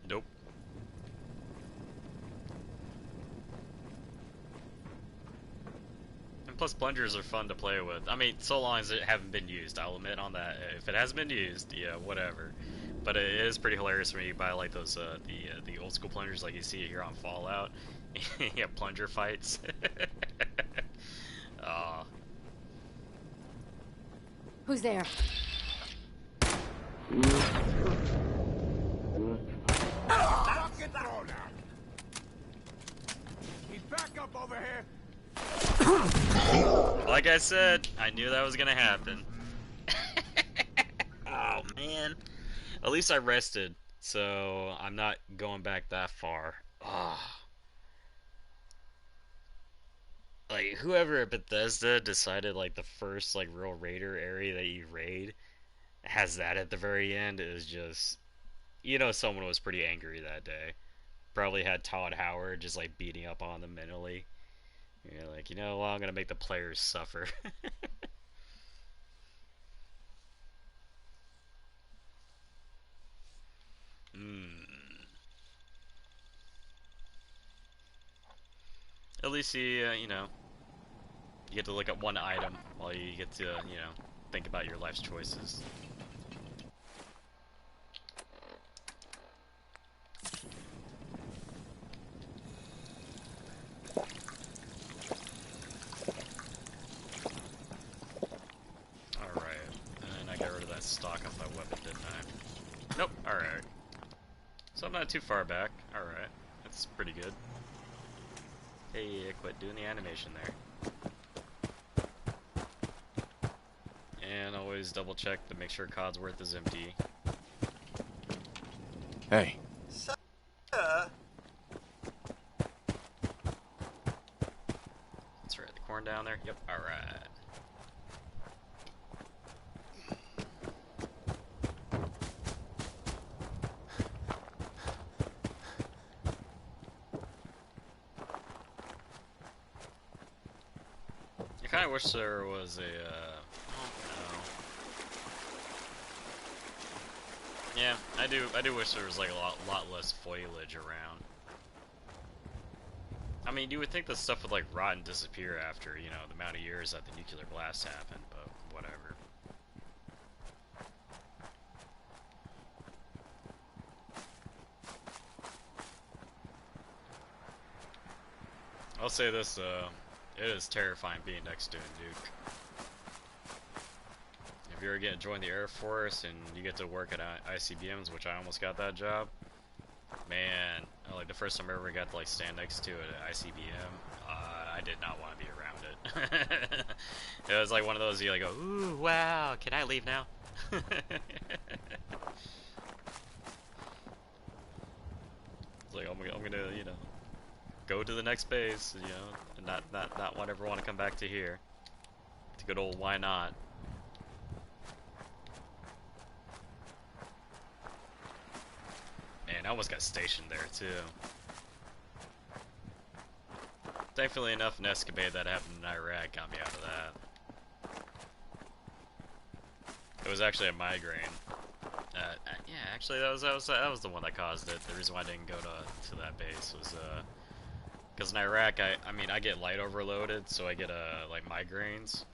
Nope. And plus, plungers are fun to play with. I mean, so long as it haven't been used, I'll admit on that. If it has been used, yeah, whatever. But it is pretty hilarious when you buy like those the old school plungers, like you see it here on Fallout. Yeah, plunger fights. Aw. Who's there? He's back up over here. Like I said, I knew that was gonna happen. Oh man. At least I rested, so I'm not going back that far. Ah. Like, whoever at Bethesda decided, like, the first, like, real raider area that you raid has that at the very end is just... You know someone was pretty angry that day. Probably had Todd Howard just, like, beating up on them mentally. You're like, you know, well, I'm gonna make the players suffer. At least you know, you get to look at one item while you get to, you know, think about your life's choices. Alright, and I got rid of that stock off that weapon, didn't I? Nope, alright. So I'm not too far back. Alright, that's pretty good. Hey, quit doing the animation there. And always double check to make sure Codsworth is empty. Hey. Sir? That's right, the corn down there? Yep, alright. I kinda wish there was a, yeah, I do wish there was like a lot less foliage around. I mean, you would think the stuff would like rot and disappear after, you know, the amount of years that the nuclear blast happened, but whatever. I'll say this though, it is terrifying being next to a nuke. If you ever get to join the Air Force and you get to work at ICBMs, which I almost got that job, man, like the first time I ever got to like stand next to an ICBM, I did not want to be around it. It was like one of those you like go, ooh, wow, can I leave now? It's like I'm gonna, you know, go to the next base, you know, and not ever want to come back to here. It's a good old why not. Man, I almost got stationed there too. Thankfully enough, an escapade that happened in Iraq got me out of that. It was actually a migraine. Yeah, actually that was the one that caused it. The reason why I didn't go to that base was because in Iraq, I mean I get light overloaded, so I get like migraines,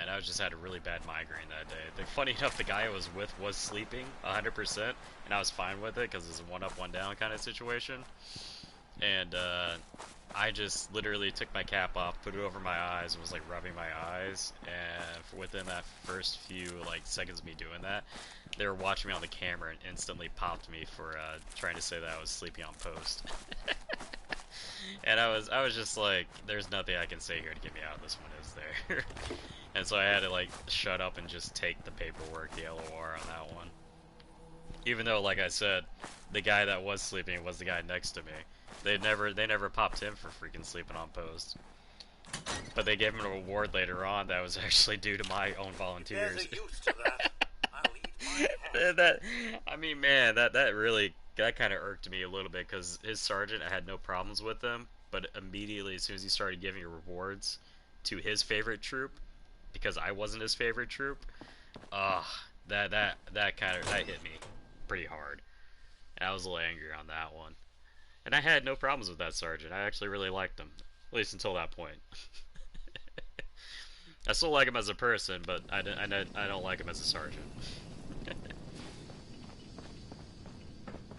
and I just had a really bad migraine that day. Funny enough, the guy I was with was sleeping 100%, and I was fine with it because it's a one up, one down kind of situation. And I just literally took my cap off, put it over my eyes, and was like rubbing my eyes, and within that first few like seconds of me doing that, they were watching me on the camera and instantly popped me for trying to say that I was sleeping on post. And I was just like, there's nothing I can say here to get me out of this one, is there? And so I had to like shut up and just take the paperwork, the LOR on that one. Even though, like I said, the guy that was sleeping was the guy next to me. They never popped him for freaking sleeping on post. But they gave him an award later on that was actually due to my own volunteers. There's a use to that. I'll eat my hat. I mean, man, that kind of irked me a little bit, because his sergeant, I had no problems with him, but immediately as soon as he started giving rewards to his favorite troop, because I wasn't his favorite troop, that hit me pretty hard. And I was a little angry on that one. And I had no problems with that sergeant. I actually really liked him, at least until that point. I still like him as a person, but I don't like him as a sergeant.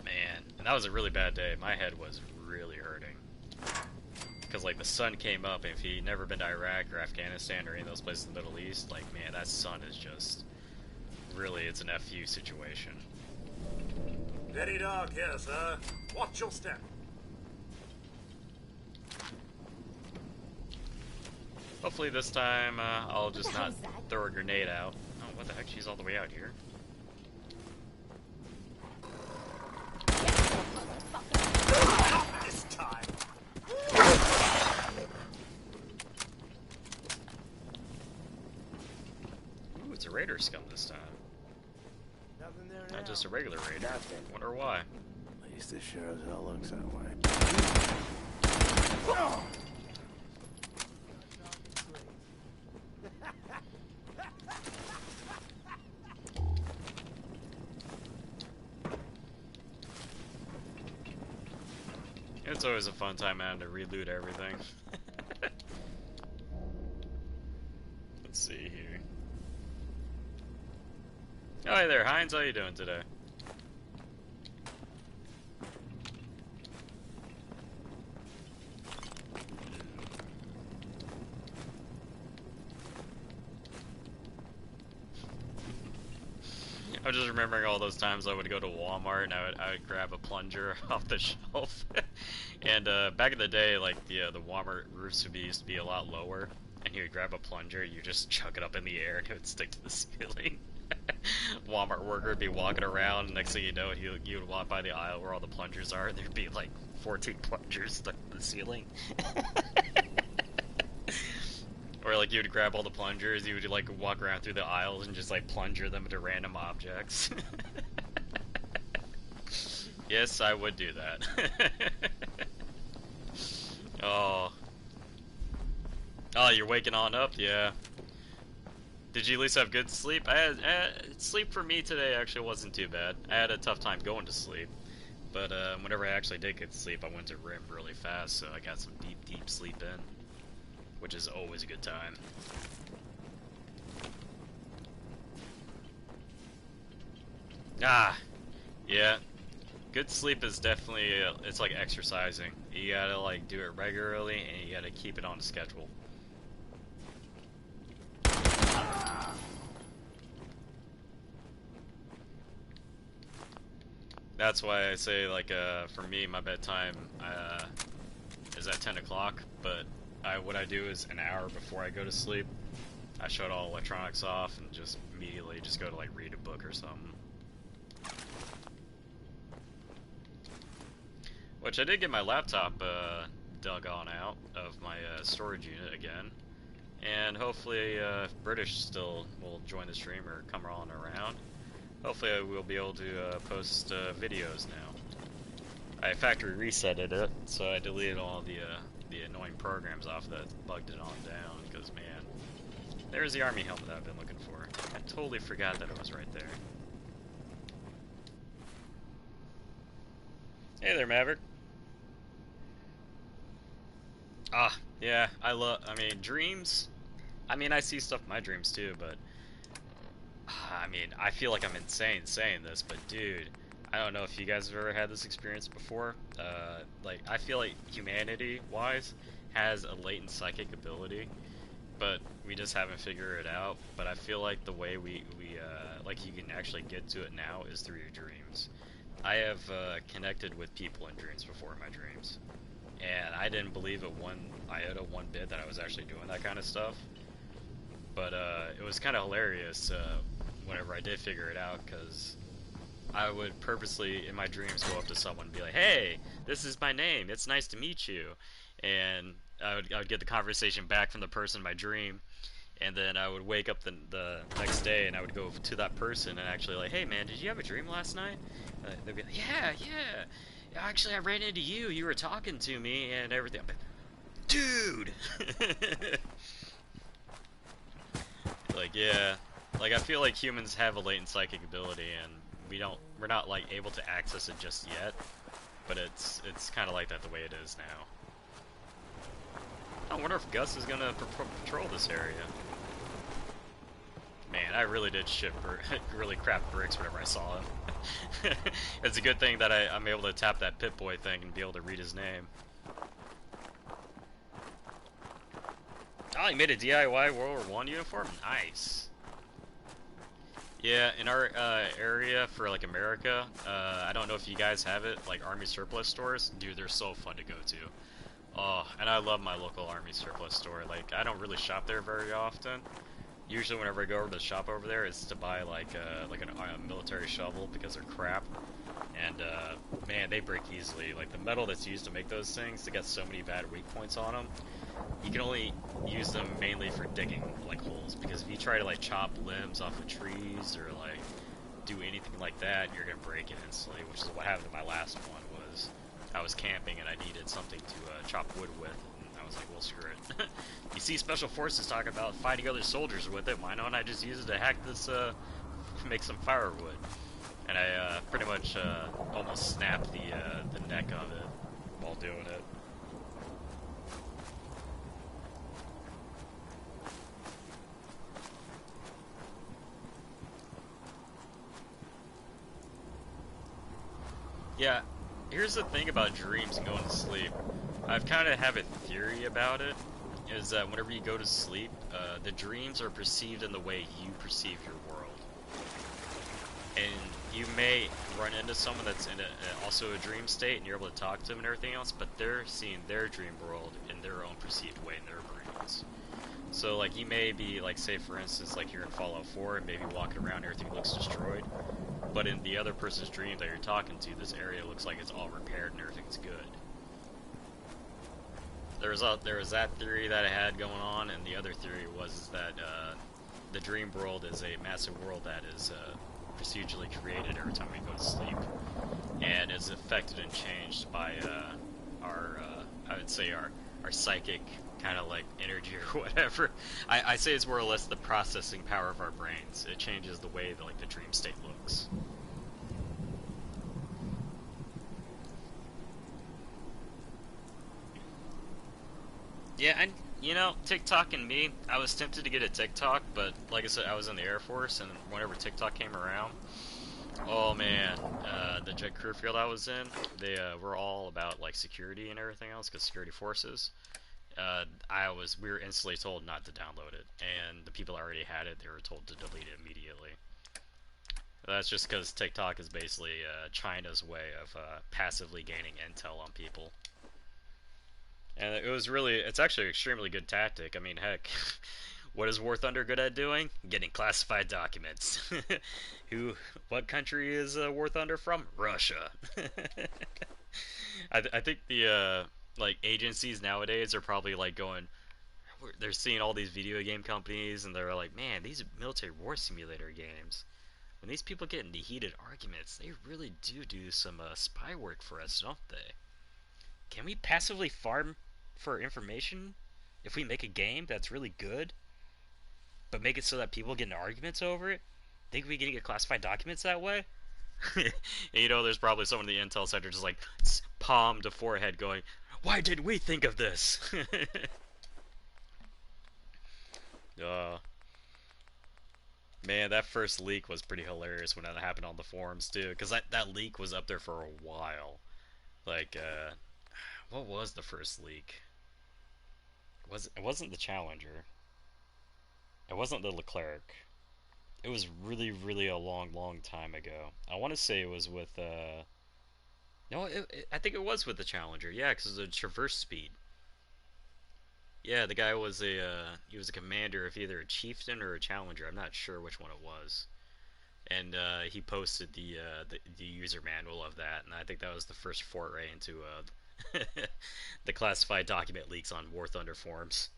Man, and that was a really bad day. My head was really hurting. Because, like, the sun came up, and if he'd never been to Iraq or Afghanistan or any of those places in the Middle East, like, man, that sun is just... really, it's an FU situation. Steady dog here, sir. Watch your step. Hopefully this time, I'll just not throw a grenade out. Oh, what the heck? She's all the way out here. Not this time. Ooh, it's a raider scum this time. Nothing there now. Not just a regular raider. Nothing. Wonder why. At least this sure as hell looks that way. It's always a fun time, man, to reloot everything. Let's see here. Oh, hey there, Heinz. How you doing today? I'm just remembering all those times I would go to Walmart and I would grab a plunger off the shelf. And back in the day, like the Walmart roofs used to be a lot lower, and you would grab a plunger, you just chuck it up in the air, and it would stick to the ceiling. Walmart worker would be walking around, and next thing you know, you would walk by the aisle where all the plungers are, and there'd be like 14 plungers stuck to the ceiling. Or like you would grab all the plungers, you would like walk around through the aisles and just like plunger them into random objects. Yes, I would do that. Oh. Oh, you're waking on up? Yeah. Did you at least have good sleep? Sleep for me today actually wasn't too bad. I had a tough time going to sleep. But whenever I actually did get to sleep, I went to RIM really fast, so I got some deep sleep in. Which is always a good time. Ah, yeah. Good sleep is definitely, it's like exercising. You gotta like do it regularly, and you gotta keep it on a schedule. That's why I say, like, for me, my bedtime is at 10 o'clock, but what I do is an hour before I go to sleep, I shut all electronics off and just immediately just go to like read a book or something. Which I did get my laptop dug on out of my storage unit again, and hopefully British still will join the stream or come on around. Hopefully I will be able to post videos now. I factory resetted it, so I deleted all the annoying programs off that bugged it on down, because man, there's the army helmet that I've been looking for. I totally forgot that it was right there. Hey there, Maverick. Ah, yeah, I mean, dreams, I mean, I see stuff in my dreams too, but I mean, I feel like I'm insane saying this, but dude, I don't know if you guys have ever had this experience before. Like, I feel like humanity-wise has a latent psychic ability, but we just haven't figured it out. But I feel like the way like, you can actually get to it now is through your dreams. I have connected with people in dreams before in my dreams, and I didn't believe it one iota, one bit, that I was actually doing that kind of stuff. But it was kind of hilarious whenever I did figure it out, because I would purposely, in my dreams, go up to someone and be like, "Hey, this is my name. It's nice to meet you." And I would get the conversation back from the person in my dream, and then I would wake up the next day and I would go to that person and actually like, "Hey man, did you have a dream last night?" They'd be like, yeah. Actually, I ran into you. You were talking to me and everything. I'm like, dude! Like, yeah. Like, I feel like humans have a latent psychic ability, and we're not like able to access it just yet, but it's kind of like that the way it is now. I wonder if Gus is gonna patrol this area. Man, I really did ship really crap bricks whenever I saw him. It's a good thing that I'm able to tap that Pip-Boy thing and be able to read his name. Oh, he made a DIY World War I uniform? Nice. Yeah, in our area for like America, I don't know if you guys have it, like Army surplus stores. Dude, they're so fun to go to. Oh, and I love my local Army surplus store. Like, I don't really shop there very often. Usually whenever I go over to the shop over there, it's to buy like a military shovel because they're crap. And man, they break easily. Like, the metal that's used to make those things, they got so many bad weak points on them. You can only use them mainly for digging like holes, because if you try to like chop limbs off of trees or like do anything like that, you're gonna break it instantly, which is what happened to my last one. Was I was camping and I needed something to chop wood with, and I was like, well, screw it. You see special forces talking about fighting other soldiers with it, why don't I just use it to hack this, make some firewood? And I pretty much almost snapped the neck of it while doing it. Yeah, here's the thing about dreams and going to sleep. I've kind of have a theory about it, is that whenever you go to sleep, the dreams are perceived in the way you perceive your world. And you may run into someone that's in also a dream state, and you're able to talk to them and everything else, but they're seeing their dream world in their own perceived way in their brains. So, like, you may be, like, say for instance, like you're in Fallout 4 and maybe walking around, everything looks destroyed. But in the other person's dream that you're talking to, this area looks like it's all repaired and everything's good. There was that theory that I had going on, and the other theory was that the dream world is a massive world that is procedurally created every time we go to sleep, and is affected and changed by our I would say our psychic kind of like energy or whatever. I say it's more or less the processing power of our brains. It changes the way that like the dream state looks. Yeah, and you know, TikTok and me, I was tempted to get a TikTok, but like I said, I was in the Air Force, and whenever TikTok came around, oh man, the jet crew field I was in, they were all about like security and everything else, because security forces. We were instantly told not to download it, and the people that already had it, they were told to delete it immediately. That's just because TikTok is basically China's way of passively gaining intel on people. And it's actually an extremely good tactic. I mean, heck, what is War Thunder good at doing? Getting classified documents. What country is War Thunder from? Russia. I think the like agencies nowadays are probably like they're seeing all these video game companies, and they're like, man, these military war simulator games, when these people get into heated arguments, they really do some spy work for us, don't they? Can we passively farm for information if we make a game that's really good, but make it so that people get into arguments over it? Think we can get classified documents that way? And you know, there's probably someone in the intel center just like palm to forehead going, why did we think of this? Man, that first leak was pretty hilarious when that happened on the forums too, because that leak was up there for a while. Like, what was the first leak? It wasn't the Challenger. It wasn't the Leclerc. It was really, really a long time ago. I want to say it was with, no, I think it was with the Challenger. Yeah, because of the traverse speed. Yeah, the guy was he was a commander of either a chieftain or a challenger. I'm not sure which one it was. And he posted the user manual of that, and I think that was the first foray into the classified document leaks on War Thunder forums.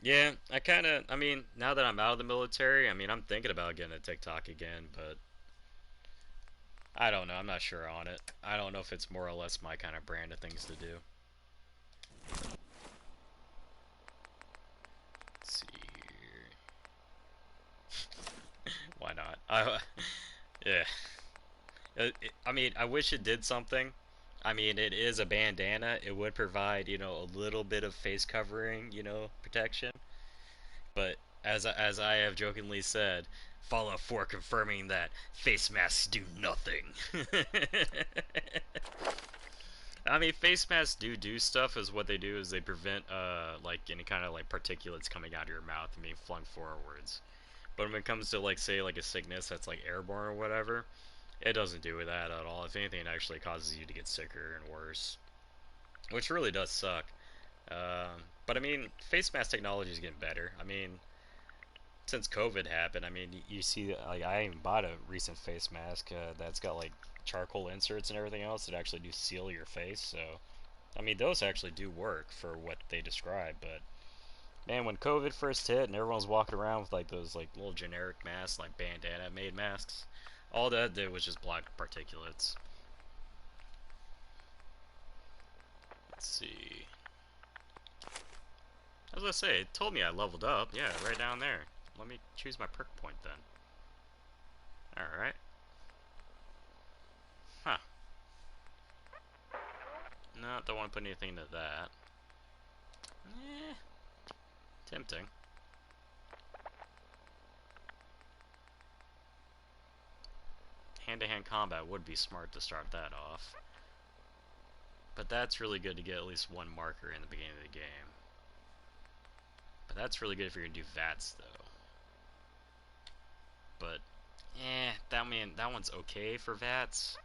Yeah, I mean, now that I'm out of the military, I mean, I'm thinking about getting a TikTok again, but I don't know. I'm not sure on it. I don't know if it's more or less my kind of brand of things to do. Let's see here. Why not? Yeah. I mean, I wish it did something. I mean, it is a bandana. It would provide, you know, a little bit of face covering, you know, protection. But as I have jokingly said, Fallout 4 confirming that face masks do nothing. I mean, face masks do stuff. Is what they do is they prevent like any kind of like particulates coming out of your mouth and being flung forwards. But when it comes to like say like a sickness that's like airborne or whatever, it doesn't do with that at all. If anything, it actually causes you to get sicker and worse, which really does suck. But I mean, face mask technology is getting better. I mean, since COVID happened, I mean, you see, like, I even bought a recent face mask that's got like charcoal inserts and everything else that actually do seal your face. So, I mean, those actually do work for what they describe. But man, when COVID first hit and everyone was walking around with like those like little generic masks, like bandana made masks, all that did was just block particulates. Let's see. I was gonna say, it told me I leveled up. Yeah, right down there. Let me choose my perk point then. Alright. Huh. No, don't want to put anything into that. Eh. Tempting. Hand-to-hand combat would be smart to start that off. But that's really good to get at least one marker in the beginning of the game. But that's really good if you're gonna do VATS though. But that one's okay for VATS.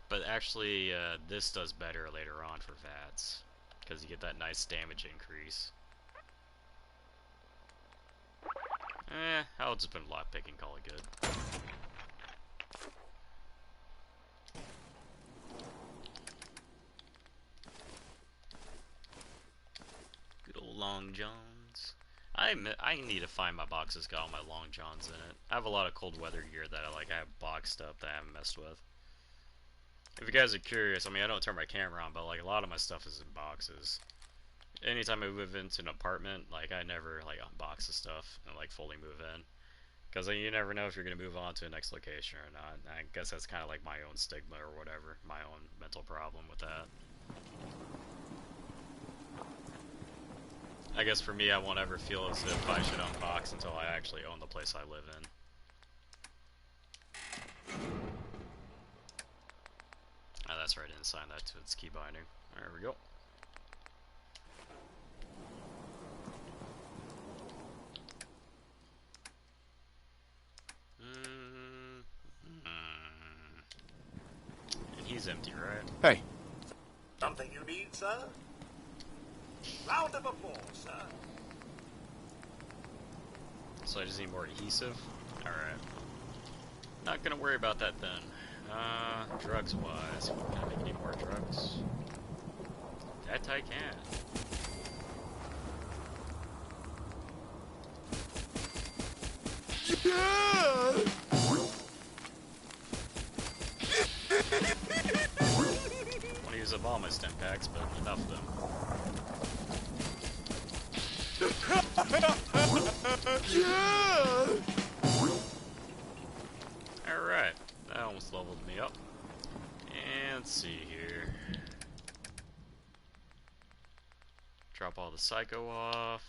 But actually, this does better later on for VATS because you get that nice damage increase. I'll just put a lot picking, call it good. Good old Long Johns. I need to find my box that's got all my Long Johns in it. I have a lot of cold weather gear that I have boxed up that I haven't messed with. If you guys are curious, I mean, I don't turn my camera on, but like a lot of my stuff is in boxes. Anytime I move into an apartment, like I never like unbox the stuff and like fully move in, because you never know if you're gonna move on to the next location or not. And I guess that's kind of like my own stigma or whatever, my own mental problem with that. I guess for me, I won't ever feel as if I should unbox until I actually own the place I live in. Oh, that's right, I didn't sign that to its key binding. There we go. And he's empty, right? Hey. Something you need, sir? Round of applause, sir. So I just need more adhesive? Alright. Not gonna worry about that then. Drugs wise. Can I make any more drugs? That I can. Want to use up all my stem packs, but enough of them. Alright, that almost leveled me up. And let's see here. Drop all the psycho off.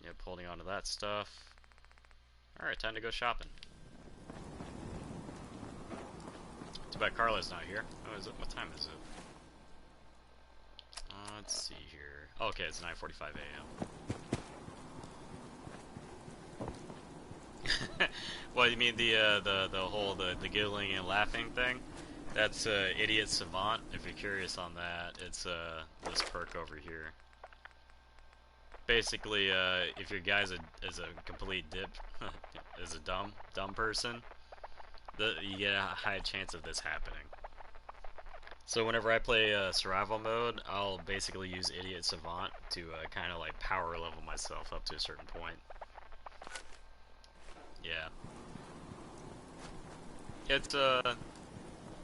Yep, holding on to that stuff. Alright, time to go shopping. Too bad Carla's not here. Oh, is it? What time is it? Let's see here. Oh, okay, it's 9:45 a.m. Well, you mean the whole the giggling and laughing thing? That's Idiot Savant. If you're curious on that, it's this perk over here. Basically, if your guy's is a complete dip, is a dumb person, you get a high chance of this happening. So whenever I play survival mode, I'll basically use Idiot Savant to kind of like power level myself up to a certain point. Yeah. It's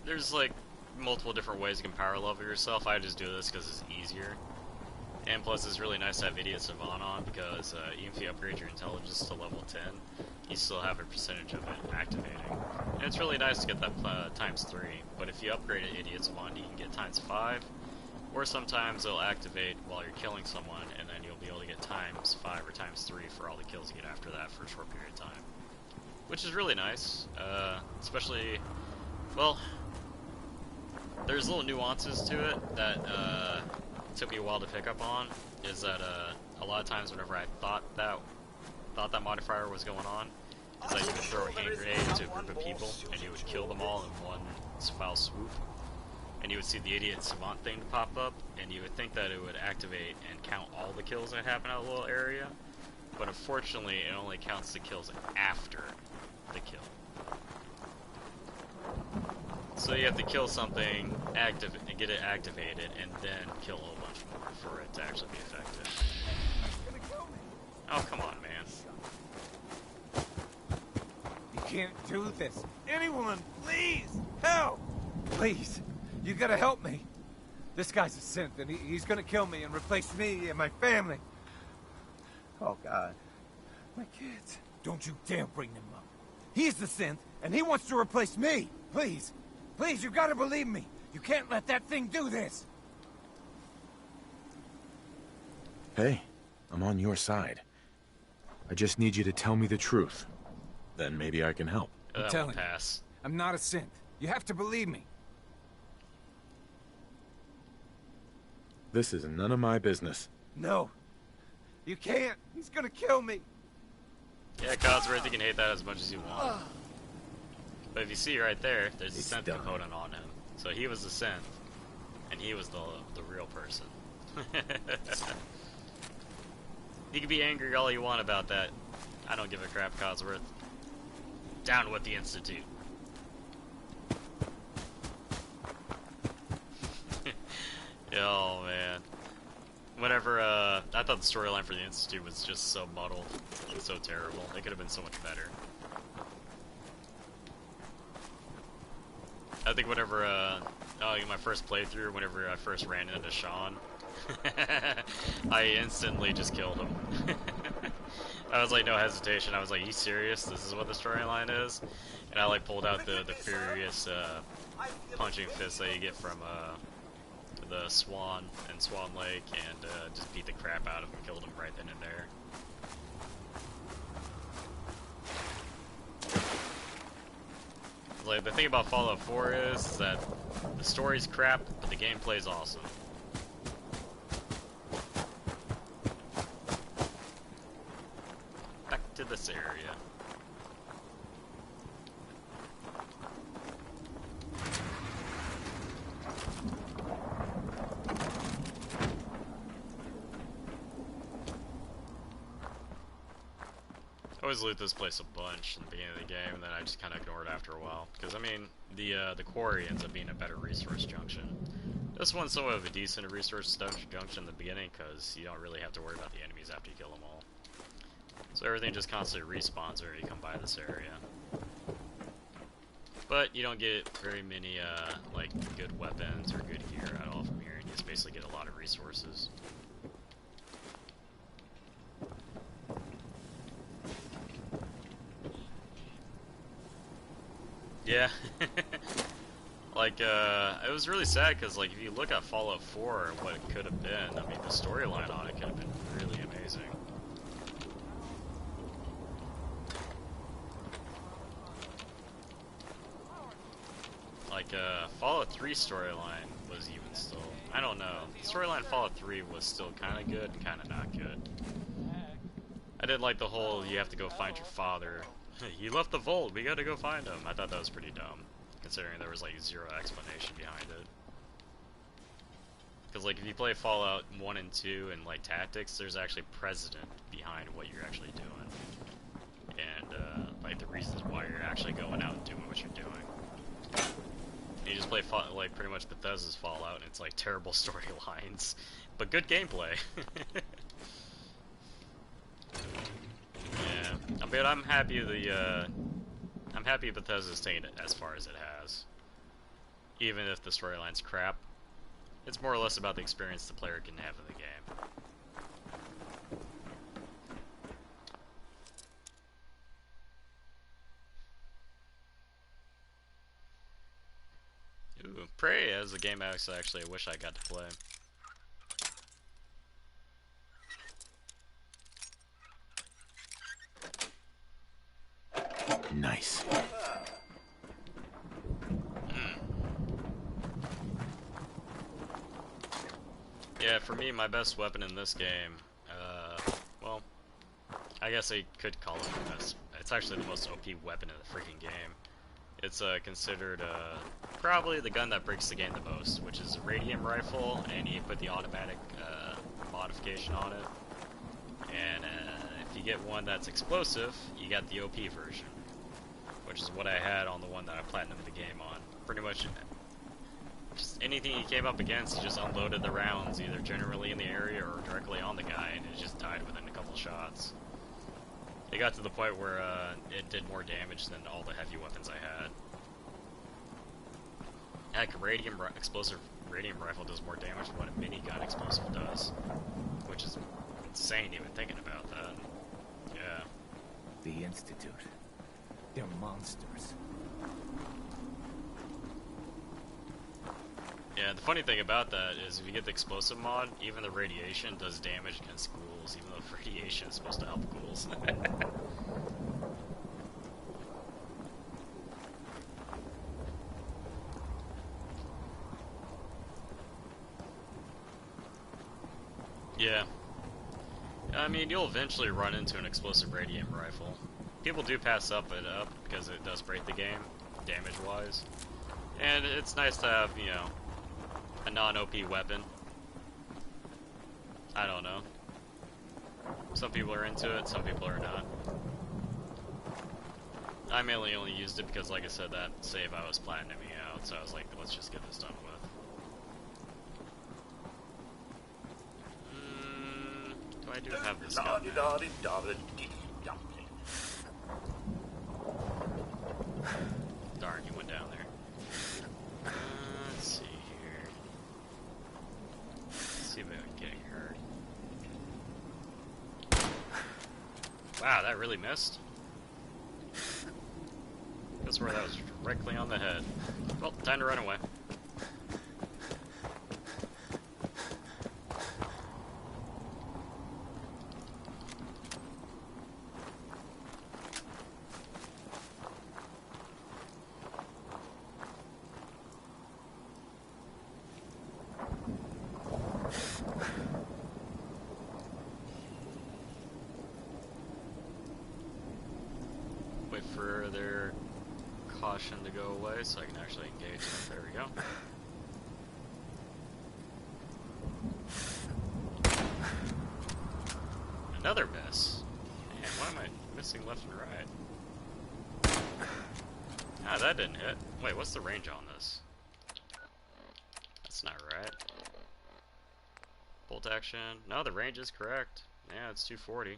there's like multiple different ways you can power level yourself. I just do this because it's easier. And plus it's really nice to have Idiot Savant on because even if you upgrade your intelligence to level 10, you still have a percentage of it activating. And it's really nice to get that times 3, but if you upgrade it Idiot Savant, you can get times 5, or sometimes it'll activate while you're killing someone, and then you'll be able to get times 5 or times 3 for all the kills you get after that for a short period of time. Which is really nice, especially, well, there's little nuances to it that took me a while to pick up on, is that a lot of times whenever I thought that modifier was going on, is that you could throw a hand grenade to a group of people and you would kill them all in one foul swoop, and you would see the Idiot Savant thing pop up, and you would think that it would activate and count all the kills that happen in a little area, but unfortunately it only counts the kills after the kill. So you have to kill something, get it activated, and then kill a whole bunch more for it to actually be effective. Oh, come on, man. You can't do this. Anyone, please, help! Please, you gotta help me. This guy's a synth, and he's gonna kill me and replace me and my family. Oh, God. My kids. Don't you dare bring them up. He's the synth, and he wants to replace me. Please. Please, you gotta believe me. You can't let that thing do this. Hey, I'm on your side. I just need you to tell me the truth. Then maybe I can help. I'm telling you, I'm not a synth. You have to believe me. This is none of my business. No. You can't. He's gonna kill me. Yeah, Cosworth, you can hate that as much as you want. But if you see right there, there's a synth component on him. So he was the synth, and he was the real person. You can be angry all you want about that. I don't give a crap, Cosworth. Down with the Institute. Oh, man. Whenever, I thought the storyline for the Institute was just so muddled and so terrible. It could have been so much better. I think whenever, in my first playthrough, whenever I first ran into Sean, I instantly just killed him. I was like, no hesitation. I was like, you serious? This is what the storyline is? And I like pulled out the furious, punching fist that you get from, the Swan and Swan Lake, and just beat the crap out of him, killed him right then and there. Like, the thing about Fallout 4 is that the story's crap, but the gameplay's awesome. Back to this area. I always loot this place a bunch in the beginning of the game, and then I just kind of ignore it after a while. Because, I mean, the quarry ends up being a better resource junction. This one's somewhat of a decent resource junction in the beginning, because you don't really have to worry about the enemies after you kill them all. So everything just constantly respawns whenever you come by this area. But you don't get very many, like, good weapons or good gear at all from here, and you just basically get a lot of resources. Yeah, like, it was really sad because, like, if you look at Fallout 4 and what it could have been, I mean, the storyline on it could have been really amazing. Like, Fallout 3 storyline was even still, I don't know. The storyline Fallout 3 was still kind of good and kind of not good. I did like the whole, you have to go find your father. He left the vault, we gotta go find him. I thought that was pretty dumb, considering there was like zero explanation behind it. Because like, if you play Fallout 1 and 2 and like tactics, there's actually precedent behind what you're actually doing. And like the reasons why you're actually going out and doing what you're doing. You just play like pretty much Bethesda's Fallout, and it's like terrible storylines, but good gameplay. Yeah, but I'm happy I'm happy Bethesda's taken it as far as it has. Even if the storyline's crap, it's more or less about the experience the player can have in the game. Ooh, Prey as a game I actually wish I got to play. Nice. Yeah, for me, my best weapon in this game, well, I guess I could call it the best. It's actually the most OP weapon in the freaking game. It's considered probably the gun that breaks the game the most, which is a radium rifle, and you put the automatic modification on it. And if you get one that's explosive, you got the OP version, which is what I had on the one that I platinumed the game on. Pretty much just anything he came up against, he just unloaded the rounds, either generally in the area or directly on the guy, and it just died within a couple shots. It got to the point where it did more damage than all the heavy weapons I had. Heck, a explosive radium rifle does more damage than what a minigun explosive does, which is insane even thinking about that. Yeah. The Institute. They're monsters. Yeah, the funny thing about that is if you get the explosive mod, even the radiation does damage against ghouls, even though the radiation is supposed to help ghouls. Yeah. I mean, you'll eventually run into an explosive radium rifle. People do pass up because it does break the game, damage-wise. And it's nice to have, you know, a non-OP weapon. I don't know. Some people are into it, some people are not. I mainly only used it because, like I said, that save I was platinuming out, so I was like, let's just get this done with. I do have this gun now. Darn, you went down there. Let's see here. Let's see if I'm getting hurt. Wow, that really missed? I swear that was directly on the head. Well, time to run away. Wait for their caution to go away so I can actually engage them. There we go. Another miss. Man, why am I missing left and right? Ah, that didn't hit. Wait, what's the range on this? That's not right. Bolt action. No, the range is correct. Yeah, it's 240.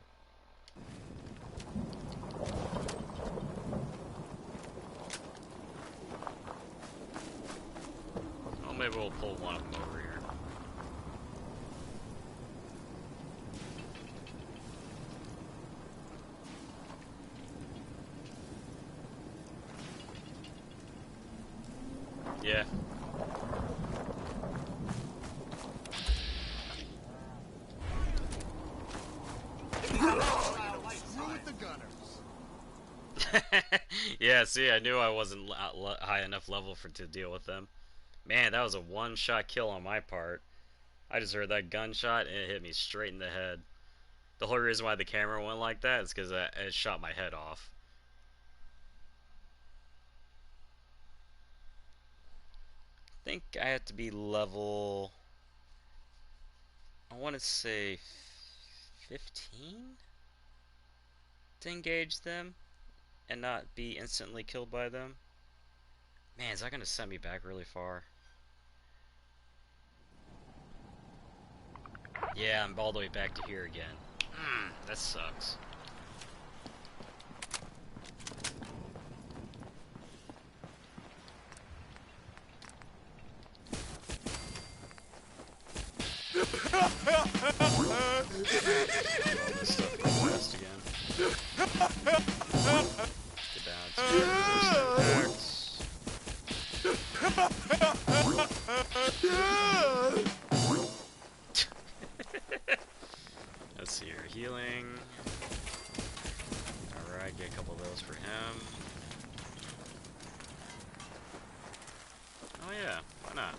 Well, maybe we'll pull one of them over here. Yeah. Yeah, Yeah, see, I knew I wasn't high enough level to deal with them. Man, that was a one-shot kill on my part. I just heard that gunshot and it hit me straight in the head. The whole reason why the camera went like that is because it shot my head off. I think I have to be level... I want to say 15 to engage them and not be instantly killed by them. Man, is that going to send me back really far? Yeah, I'm all the way back to here again. That sucks. All this stuff real fast again. Get down to let's see here, healing. Alright, get a couple of those for him. Oh yeah, why not?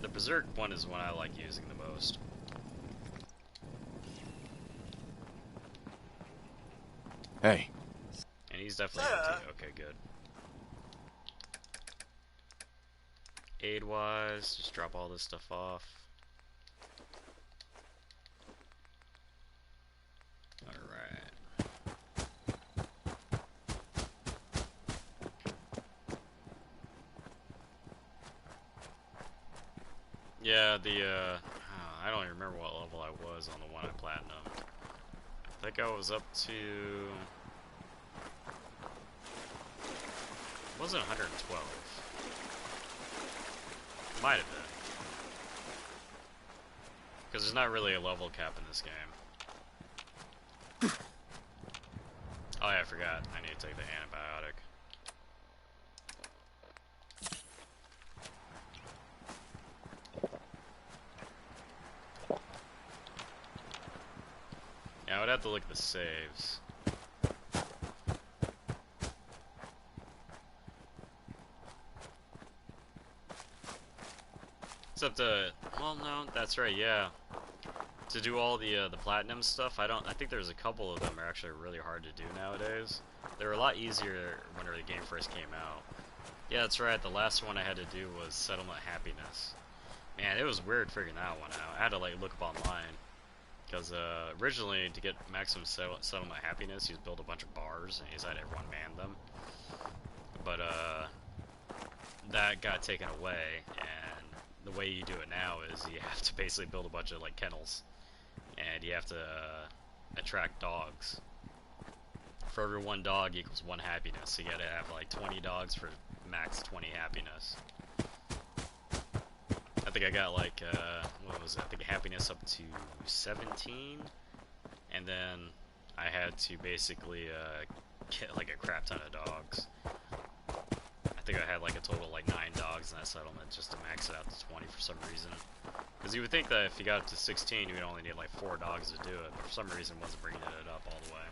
The Berserk one is one I like using the most. Hey. And he's definitely empty. Okay, good. Aid-wise, just drop all this stuff off. Alright. Yeah, I don't even remember what level I was on the one I platinumed. I think I was up to... wasn't 112. Might have been. Because there's not really a level cap in this game. Oh yeah, I forgot. I need to take the antibiotic. Yeah, I would have to look at the saves. Except well, no, that's right, yeah. To do all the platinum stuff, I think there's a couple of them are actually really hard to do nowadays. They were a lot easier whenever the game first came out. Yeah, that's right, the last one I had to do was Settlement Happiness. Man, it was weird figuring that one out. I had to like look up online. Because originally, to get maximum settlement happiness, you build a bunch of bars, and you just had everyone man them. But that got taken away, and the way you do it now is you have to basically build a bunch of like kennels, and you have to attract dogs. For every one dog equals one happiness, so you gotta have like 20 dogs for max 20 happiness. I think I got like, what was it? I think happiness up to 17, and then I had to basically get like a crap ton of dogs. I think I had like a total of like 9 dogs in that settlement just to max it out to 20 for some reason. Because you would think that if you got up to 16, you would only need like 4 dogs to do it, but for some reason it wasn't bringing it up all the way.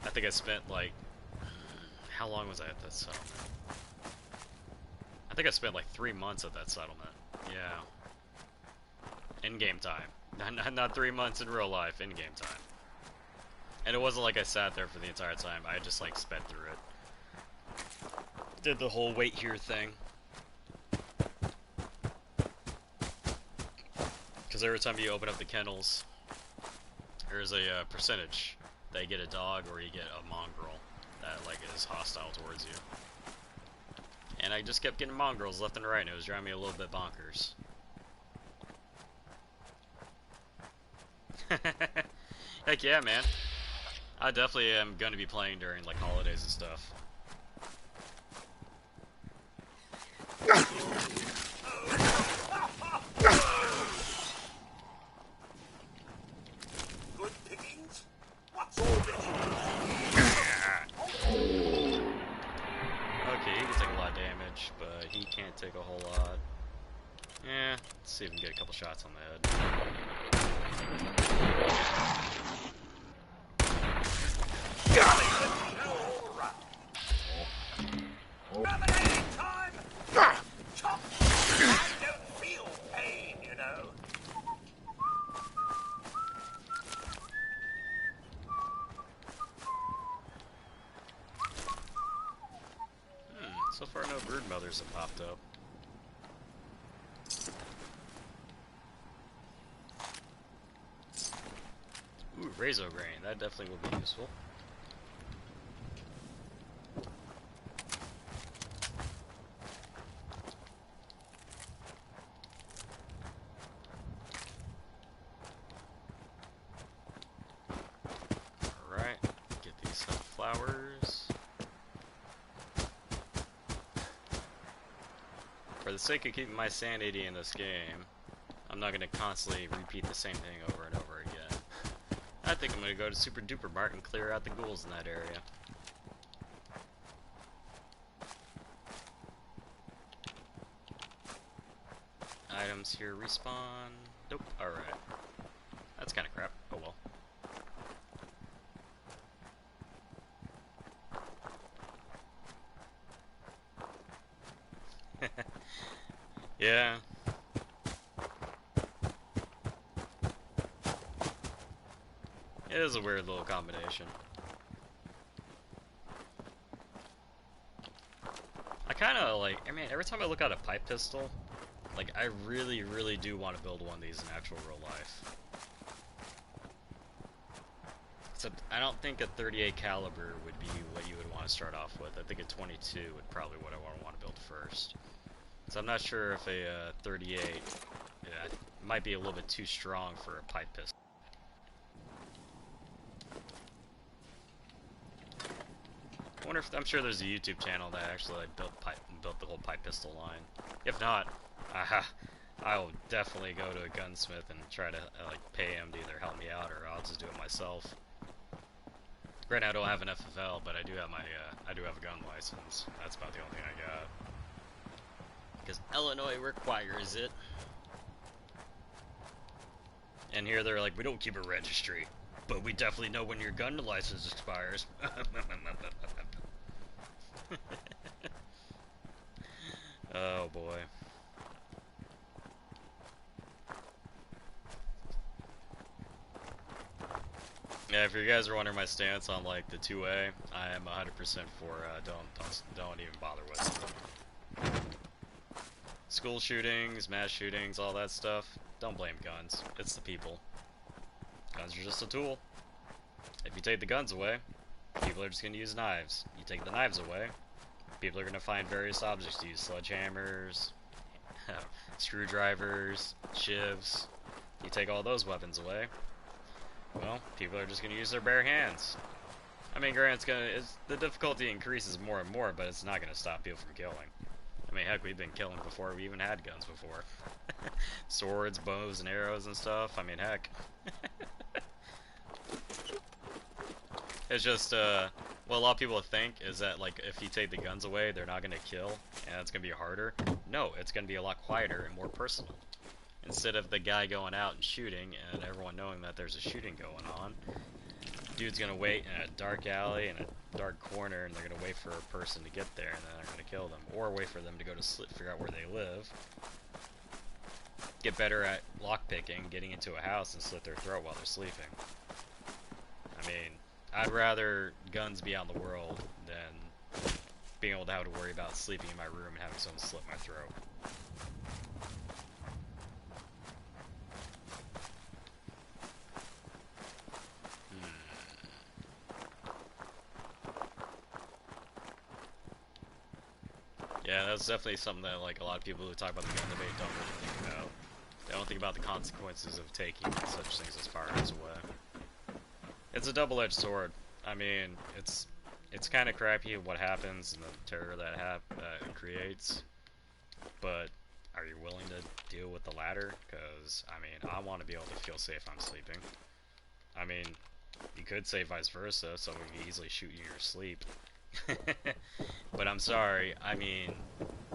I think I spent like, how long was I at that settlement? I think I spent like 3 months at that settlement. Yeah. In-game time. Not 3 months in real life, in-game time. And it wasn't like I sat there for the entire time. I just like sped through it. Did the whole wait here thing. Because every time you open up the kennels, there's a percentage that you get a dog or you get a mongrel that like is hostile towards you. And I just kept getting mongrels left and right, and it was driving me a little bit bonkers. Heck yeah, man. I definitely am going to be playing during like holidays and stuff. Good pickings? What's all this? Okay, he can take a lot of damage, but he can't take a whole lot. couple shots on the head. Dominating time! Chop! I don't feel pain, you know. So far no brood mothers have popped up. Ooh, Razor Grain, that definitely will be useful. Alright, get these flowers. For the sake of keeping my sanity in this game, I'm not going to constantly repeat the same thing over and over again. I think I'm going to go to Super Duper Mart and clear out the ghouls in that area. Items here respawn. Nope, alright. That's kind of crap. Oh well. Yeah. It is a weird little combination. I kind of like, I mean, every time I look at a pipe pistol, like, I really, really do want to build one of these in actual real life. Except, I don't think a 38 caliber would be what you would want to start off with. I think a 22 would probably what I want to build first. So I'm not sure if a 38 might be a little bit too strong for a pipe pistol. I wonder if, I'm sure there's a YouTube channel that actually like, built the whole pipe pistol line. If not, I will definitely go to a gunsmith and try to like pay him to either help me out or I'll just do it myself. Granted, I don't have an FFL, but I do have my I do have a gun license. That's about the only thing I got. Because Illinois requires it. And here they're like, we don't keep a registry, but we definitely know when your gun license expires. Oh boy. Yeah, if you guys are wondering my stance on like the 2A, I am 100% for don't even bother with it. School shootings, mass shootings, all that stuff. Don't blame guns. It's the people. Guns are just a tool. If you take the guns away, people are just going to use knives. You take the knives away, people are going to find various objects to use. Sledgehammers, screwdrivers, shivs. You take all those weapons away, well, people are just going to use their bare hands. I mean, granted, the difficulty increases more and more, but it's not going to stop people from killing. I mean, heck, we've been killing before we even had guns before. Swords, bows, and arrows and stuff. I mean, heck. It's just, what a lot of people think is that, like, if you take the guns away, they're not going to kill, and it's going to be harder. No, it's going to be a lot quieter and more personal. Instead of the guy going out and shooting, and everyone knowing that there's a shooting going on, dude's going to wait in a dark alley, in a dark corner, and they're going to wait for a person to get there, and then they're going to kill them. Or wait for them to go to sleep, figure out where they live. Get better at lockpicking, getting into a house, and slit their throat while they're sleeping. I mean, I'd rather guns be out in the world than being able to have to worry about sleeping in my room and having someone slit my throat. Yeah, that's definitely something that like a lot of people who talk about the gun debate don't really think about. They don't think about the consequences of taking such things as firearms away. It's a double-edged sword. I mean, it's kind of crappy what happens and the terror that it creates. But are you willing to deal with the latter? Because I mean, I want to be able to feel safe I'm sleeping. I mean, you could say vice versa, someone can easily shoot you in your sleep. But I'm sorry, I mean,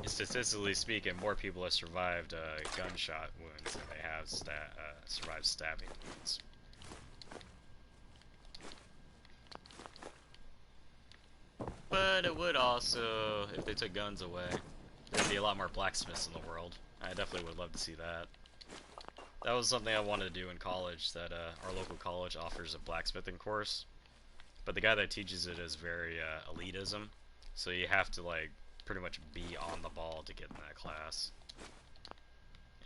statistically speaking, more people have survived gunshot wounds than they have survived stabbing wounds. But it would also, if they took guns away, there'd be a lot more blacksmiths in the world. I definitely would love to see that. That was something I wanted to do in college, that our local college offers a blacksmithing course. But the guy that teaches it is very elitism, so you have to like pretty much be on the ball to get in that class.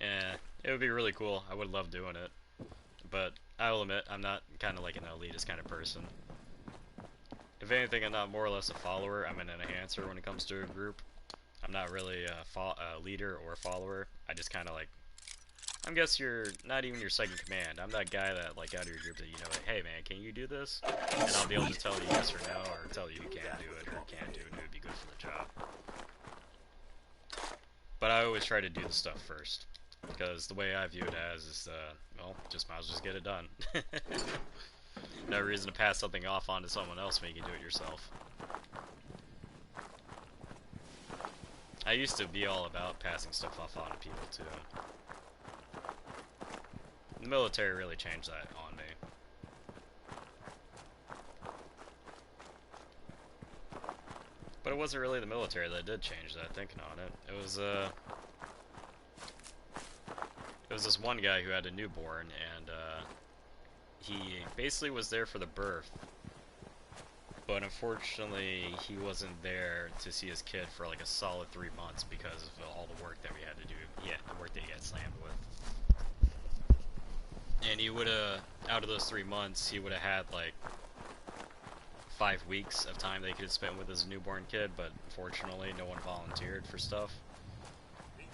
Yeah, it would be really cool. I would love doing it. But I will admit, I'm not kind of like an elitist kind of person. If anything, I'm not more or less a follower. I'm an enhancer when it comes to a group. I'm not really a leader or a follower. I just kind of like, I guess you're not even your second command. I'm that guy that like out of your group that, you know, like, hey man, can you do this? And I'll be able to tell you yes or no, or tell you can't do it or can't do it, and it would be good for the job. But I always try to do the stuff first, because the way I view it as is, well, just might as well just get it done. No reason to pass something off onto someone else when you can do it yourself. I used to be all about passing stuff off onto people too. The military really changed that on me. But it wasn't really the military that did change that, thinking on it. It was this one guy who had a newborn, and he basically was there for the birth, but unfortunately he wasn't there to see his kid for like a solid 3 months because of all the work that we had to do. Yeah, the work that he got slammed with. And he would have, out of those 3 months, he would have had like 5 weeks of time that he could have spent with his newborn kid, but unfortunately no one volunteered for stuff.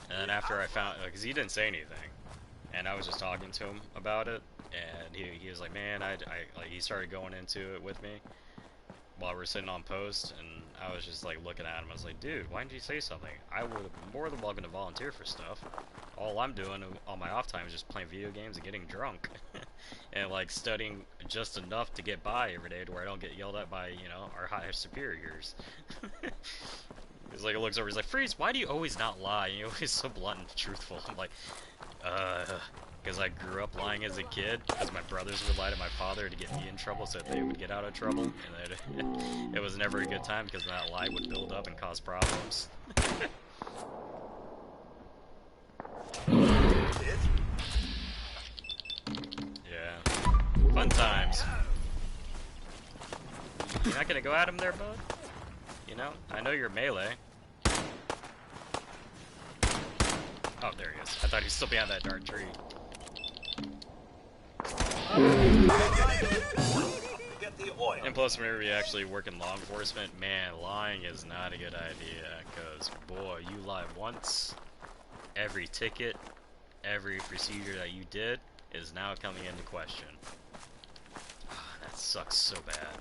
And then after I found, because he didn't say anything, and I was just talking to him about it, and he was like, man, like, he started going into it with me while we were sitting on post, and I was just like looking at him. I was like, dude, why didn't you say something? I would have been more than welcome to volunteer for stuff. All I'm doing on my off time is just playing video games and getting drunk. And like studying just enough to get by every day to where I don't get yelled at by, you know, our higher superiors. He's like, looks over, he's like, Freeze, why do you always not lie? And you're always so blunt and truthful. I'm like, because I grew up lying as a kid, because my brothers would lie to my father to get me in trouble so that they would get out of trouble, and it was never a good time because that lie would build up and cause problems. Yeah. Fun times. You're not gonna go at him there, bud? You know? I know you're melee. Oh, there he is. I thought he was still behind that dark tree. And plus, whenever you actually work in law enforcement, man, lying is not a good idea. Because, boy, you lie once, every ticket, every procedure that you did is now coming into question. That sucks so bad.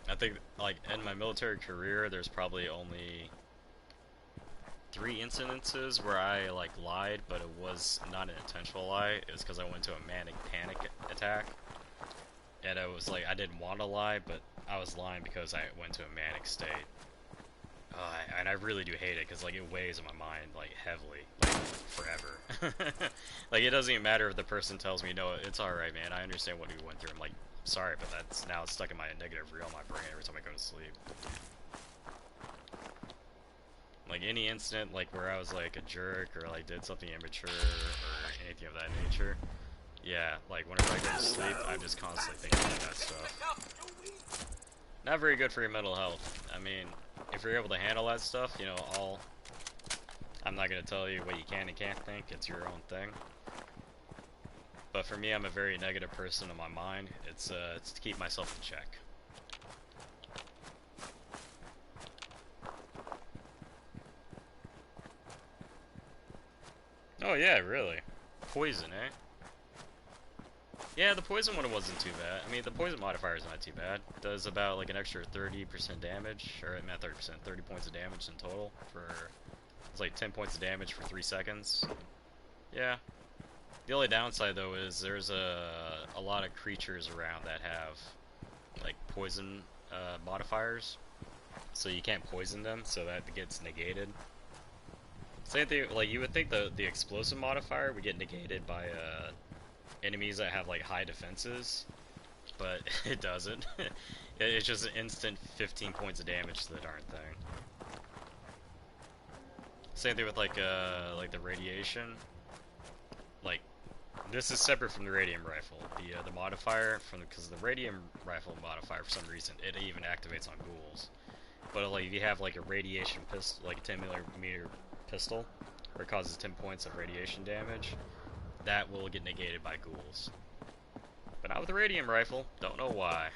I think, like, in my military career, there's probably only 3 incidences where I, like, lied, but it was not an intentional lie. It was because I went into a manic panic attack. And it was like, I didn't want to lie, but I was lying because I went to a manic state. And I really do hate it, because, like, it weighs on my mind, like, heavily, like, forever. Like, it doesn't even matter if the person tells me, no, it's alright, man, I understand what you went through. I'm like, sorry, but that's now stuck in my negative reel in my brain every time I go to sleep. Like, any incident, like, where I was, like, a jerk, or, like, did something immature, or anything of that nature, yeah, like, whenever I go to sleep, I'm just constantly thinking about that stuff. Not very good for your mental health. I mean, if you're able to handle that stuff, you know, I'm not gonna tell you what you can and can't think, it's your own thing. But for me, I'm a very negative person in my mind. It's to keep myself in check. Oh yeah, really? Poison, eh? Yeah, the poison one wasn't too bad. I mean, the poison modifier is not too bad. It does about like an extra 30% damage, or not 30%, 30 points of damage in total for, it's like 10 points of damage for 3 seconds. Yeah. The only downside though is there's a lot of creatures around that have like poison modifiers, so you can't poison them, so that gets negated. Same thing, like you would think the explosive modifier would get negated by enemies that have like high defenses, but it doesn't. It's just an instant 15 points of damage to the darn thing. Same thing with like the radiation. Like this is separate from the radium rifle. The modifier because the radium rifle modifier for some reason it even activates on ghouls. But like if you have like a radiation pistol, like a 10mm pistol, where it causes 10 points of radiation damage, that will get negated by ghouls. But not with the radium rifle. Don't know why.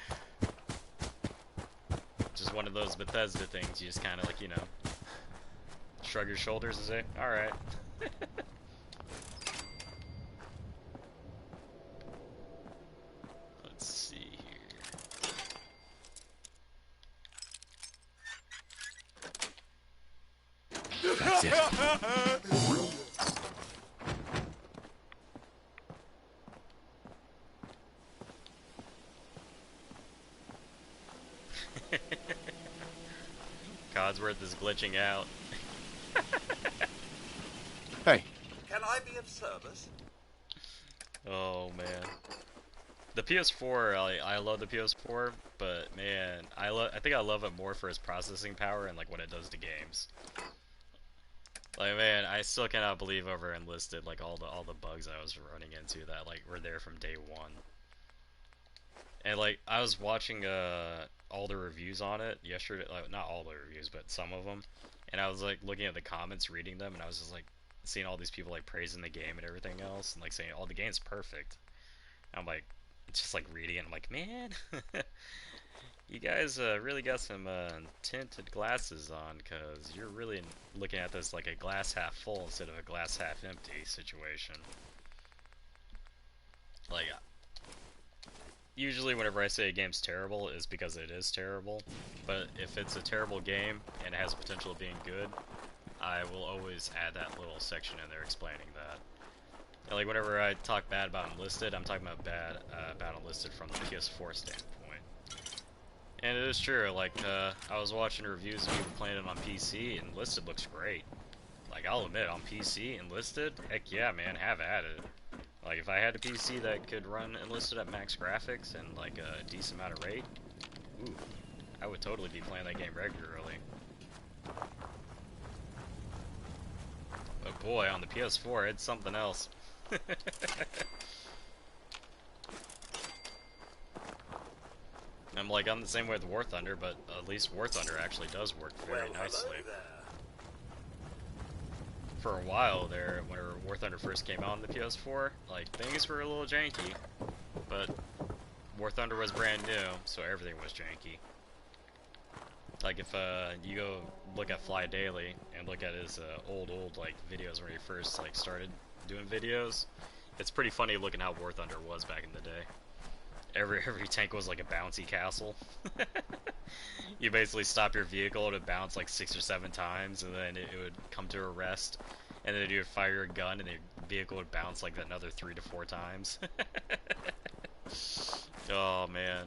Just one of those Bethesda things. You just kind of like, you know, shrug your shoulders and say, "All right." Let's see here. That's it. Codsworth is glitching out. Hey. Can I be of service? Oh man, the PS4. I love the PS4, but man, I think I love it more for its processing power and like what it does to games. Like man, I still cannot believe over Enlisted like all the bugs I was running into that like were there from day one. And like I was watching all the reviews on it yesterday, like, not all the reviews, but some of them, and I was like looking at the comments, reading them, and I was just like seeing all these people like praising the game and everything else, and like saying, "Oh, the game's perfect." And I'm like, just like reading it, I'm like, man, you guys really got some tinted glasses on, cause you're really looking at this like a glass half full instead of a glass half empty situation. Like. Usually whenever I say a game's terrible, it's because it is terrible, but if it's a terrible game and it has potential of being good, I will always add that little section in there explaining that. And like whenever I talk bad about Enlisted, I'm talking about bad about Enlisted from the PS4 standpoint. And it is true, like I was watching reviews of people playing it on PC, and Enlisted looks great. Like I'll admit, on PC, Enlisted, heck yeah man, have at it. Like, if I had a PC that could run Enlisted at max graphics and, like, a decent amount of rate, ooh, I would totally be playing that game regularly. But boy, on the PS4, it's something else. I'm the same way with War Thunder, but at least War Thunder actually does work very nicely. For a while there, whenever War Thunder first came out on the PS4, like, things were a little janky, but War Thunder was brand new, so everything was janky. Like, if you go look at Fly Daily and look at his old like videos where he first like started doing videos, it's pretty funny looking how War Thunder was back in the day. Every tank was like a bouncy castle. You basically stop your vehicle, it would bounce like 6 or 7 times, and then it would come to a rest, and then you would fire your gun, and the vehicle would bounce like another 3 to 4 times. Oh man,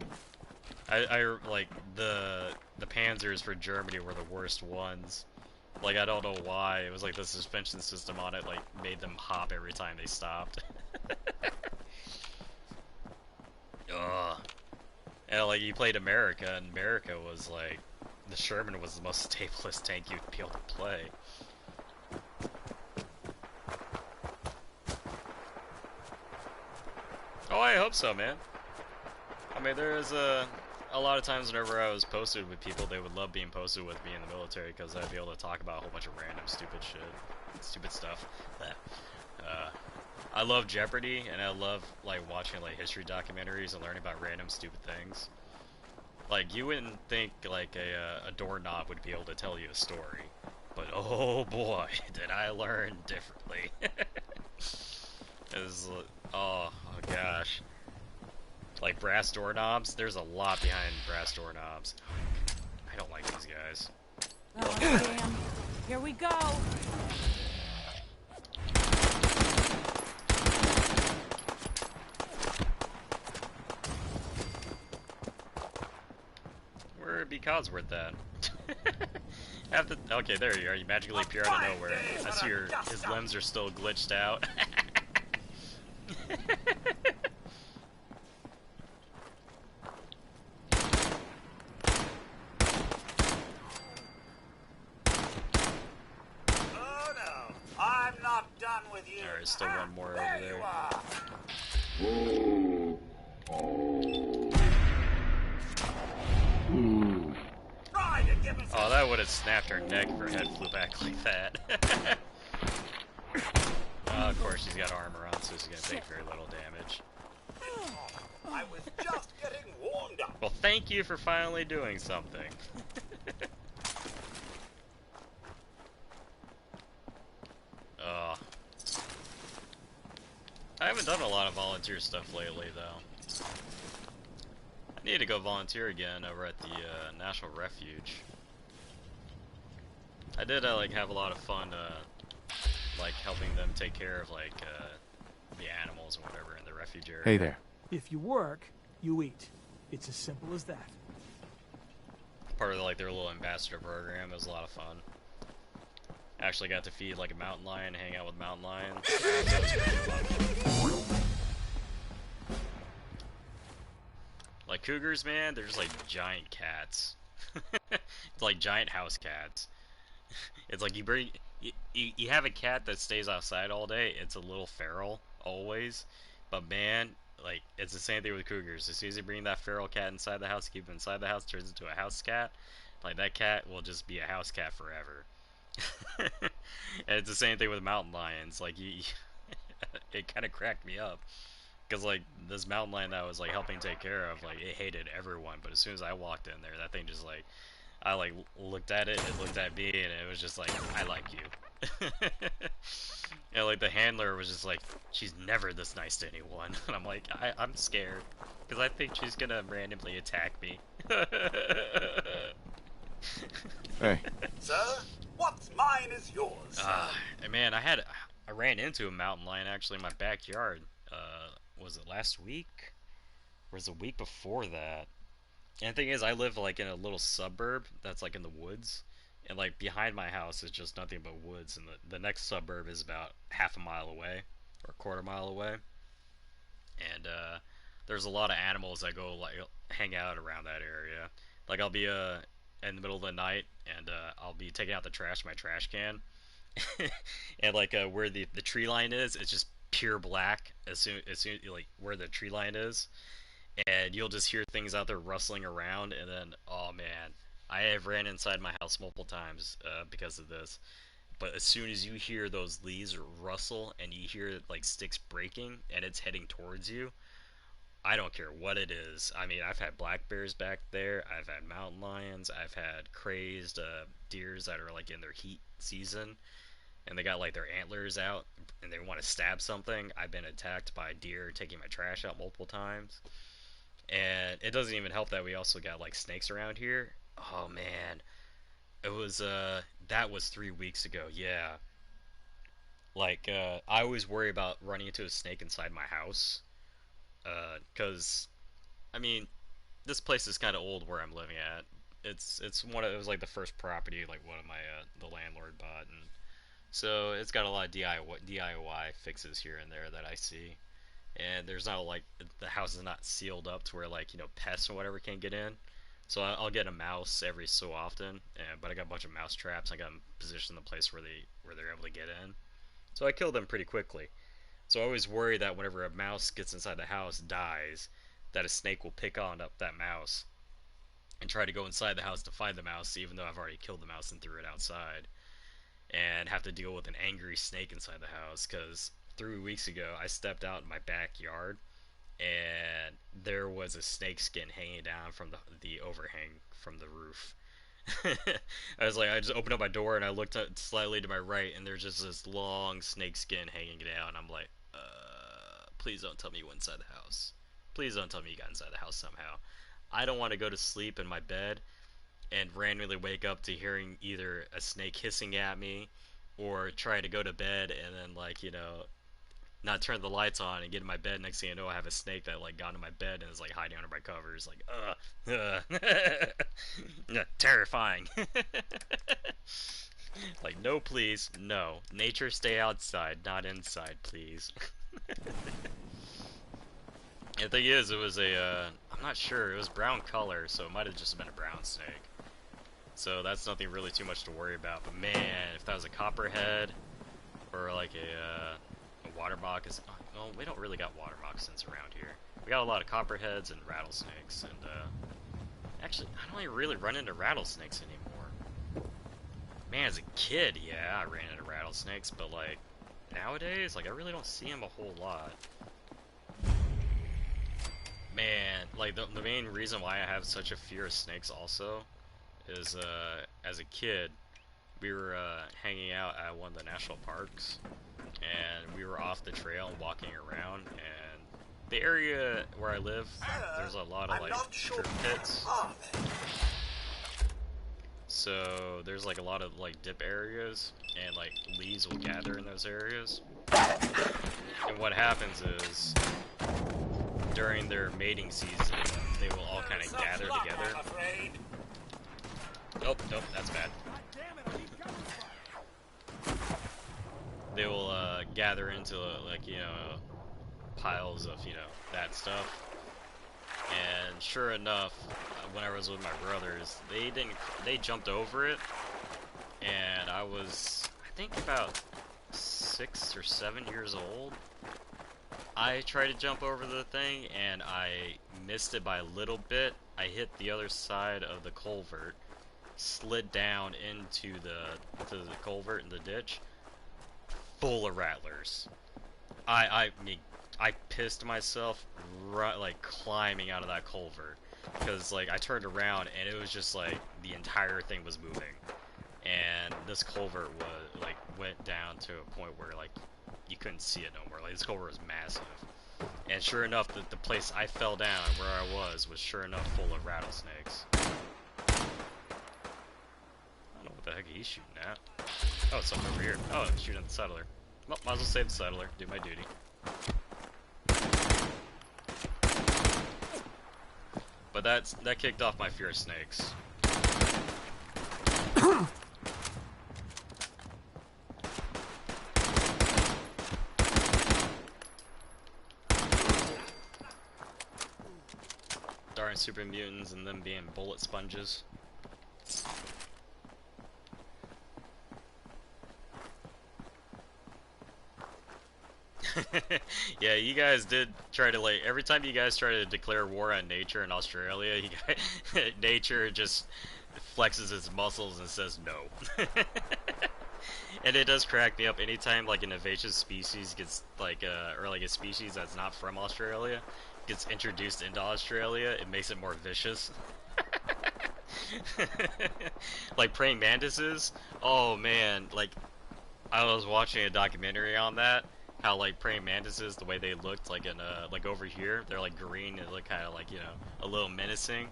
I like the Panzers for Germany were the worst ones. Like I don't know why. It was like the suspension system on it like made them hop every time they stopped. Ugh. And like you played America, and America was like, the Sherman was the most stablest tank you'd be able to play. Oh, I hope so, man. I mean, there's a lot of times whenever I was posted with people, they would love being posted with me in the military because I'd be able to talk about a whole bunch of random stupid shit, stupid stuff. I love Jeopardy, and I love like watching like history documentaries and learning about random stupid things. Like you wouldn't think like a doorknob would be able to tell you a story, but oh boy, did I learn differently. Oh gosh, like brass doorknobs. There's a lot behind brass doorknobs. I don't like these guys. Oh damn! Here we go. Codsworth that? Okay, there you are. You magically appear out of nowhere. I see his limbs are still glitched out. Oh no, I'm not done with you. Alright, still one more over there. Oh, that would have snapped her neck if her head flew back like that. Of course, she's got armor on, so she's gonna take very little damage. I was just getting warmed up. Well, thank you for finally doing something. I haven't done a lot of volunteer stuff lately, though. I need to go volunteer again over at the National Refuge. I did like have a lot of fun, like helping them take care of like the animals or whatever in the refuge area. Hey there. If you work, you eat. It's as simple as that. Part of like their little ambassador program. It was a lot of fun. Actually got to feed like a mountain lion, hang out with mountain lions. That was really fun. Like cougars, man, they're just like giant cats. It's like giant house cats. It's like you have a cat that stays outside all day. It's a little feral always, but man, like it's the same thing with cougars. As soon as you bring that feral cat inside the house, keep it inside the house, turns into a house cat. Like that cat will just be a house cat forever. And it's the same thing with mountain lions. Like it kind of cracked me up because like this mountain lion that I was like helping take care of, like it hated everyone. But as soon as I walked in there, that thing just like I like looked at it, it looked at me, and it was just like, I like you. And like the handler was just like, she's never this nice to anyone. And I'm like, I'm scared because I think she's gonna randomly attack me. Hey. Sir, what's mine is yours. Man, I ran into a mountain lion actually in my backyard. Was it last week? Or was it the week before that? And the thing is, I live like in a little suburb that's like in the woods, and like behind my house is just nothing but woods, and the next suburb is about half a mile away or a quarter mile away. And there's a lot of animals that go like hang out around that area. Like I'll be in the middle of the night, and I'll be taking out the trash, my trash can, and like where the tree line is, it's just pure black as soon like where the tree line is. And you'll just hear things out there rustling around, and then, oh man, I have ran inside my house multiple times because of this. But as soon as you hear those leaves rustle, and you hear like sticks breaking, and it's heading towards you, I don't care what it is. I mean, I've had black bears back there, I've had mountain lions, I've had crazed deers that are like in their heat season, and they got like their antlers out, and they want to stab something. I've been attacked by deer taking my trash out multiple times. And it doesn't even help that we also got like snakes around here. Oh man, it was that was 3 weeks ago. Yeah, like I always worry about running into a snake inside my house, cause I mean this place is kind of old where I'm living at. It was like the first property like one of my the landlord bought, and so it's got a lot of DIY fixes here and there that I see. And there's not like the house is not sealed up to where like pests or whatever can't get in. So I'll get a mouse every so often, but I got a bunch of mouse traps. I got them positioned in the place where they're able to get in. So I kill them pretty quickly. So I always worry that whenever a mouse gets inside the house, dies, that a snake will pick on up that mouse and try to go inside the house to find the mouse, even though I've already killed the mouse and threw it outside, and have to deal with an angry snake inside the house. Because 3 weeks ago, I stepped out in my backyard, and there was a snake skin hanging down from the overhang from the roof. I was like, I just opened up my door, and I looked up slightly to my right, and there's just this long snake skin hanging down. I'm like, please don't tell me you went inside the house. Please don't tell me you got inside the house somehow. I don't want to go to sleep in my bed and randomly wake up to hearing either a snake hissing at me, or try to go to bed and then like not turn the lights on and get in my bed. Next thing I know, I have a snake that like got into my bed and is like hiding under my covers. Like, terrifying. Like, no, please, no. Nature, stay outside, not inside, please. The thing is, it was a, I'm not sure, it was brown color, so it might have just been a brown snake. So that's nothing really too much to worry about. But man, if that was a copperhead, or like a water moccasin, well, we don't really got water moccasins around here. We got a lot of copperheads and rattlesnakes, and actually, I don't even really run into rattlesnakes anymore. Man, as a kid, yeah, I ran into rattlesnakes, but like, nowadays, like, I really don't see them a whole lot. Man, like, the main reason why I have such a fear of snakes also is, as a kid, we were, hanging out at one of the national parks, and we were off the trail and walking around, and the area where I live, there's a lot of, like, drip pits. So, there's, like, a lot of, like, dip areas, and, like, leaves will gather in those areas. And what happens is, during their mating season, they will all kind of gather together. Nope, that's bad. They will gather into like, you know, piles of, you know, that stuff. And sure enough, when I was with my brothers, they jumped over it, and I was, I think, about 6 or 7 years old. I tried to jump over the thing, and I missed it by a little bit. I hit the other side of the culvert, slid down into the culvert in the ditch, full of rattlers. I mean, I pissed myself like climbing out of that culvert, because like I turned around and it was just like the entire thing was moving, and this culvert was like went down to a point where like you couldn't see it no more. Like, this culvert was massive. And sure enough, the place I fell down, where I was sure enough full of rattlesnakes. I don't know what the heck he's shooting at. Oh, it's something over here. Oh, it's shooting at the settler. Well, might as well save the settler. Do my duty. But that kicked off my fear of snakes. Darn super mutants and them being bullet sponges. Yeah, you guys did try to, like, every time you guys try to declare war on nature in Australia, you guys, nature just flexes its muscles and says no. And it does crack me up anytime, like, an invasive species gets, like, or like a species that's not from Australia gets introduced into Australia. It makes it more vicious. Like praying mantises. Oh man, like, I was watching a documentary on that. How like praying mantises, the way they looked, like in like over here, they're like green and look kind of like, you know, a little menacing.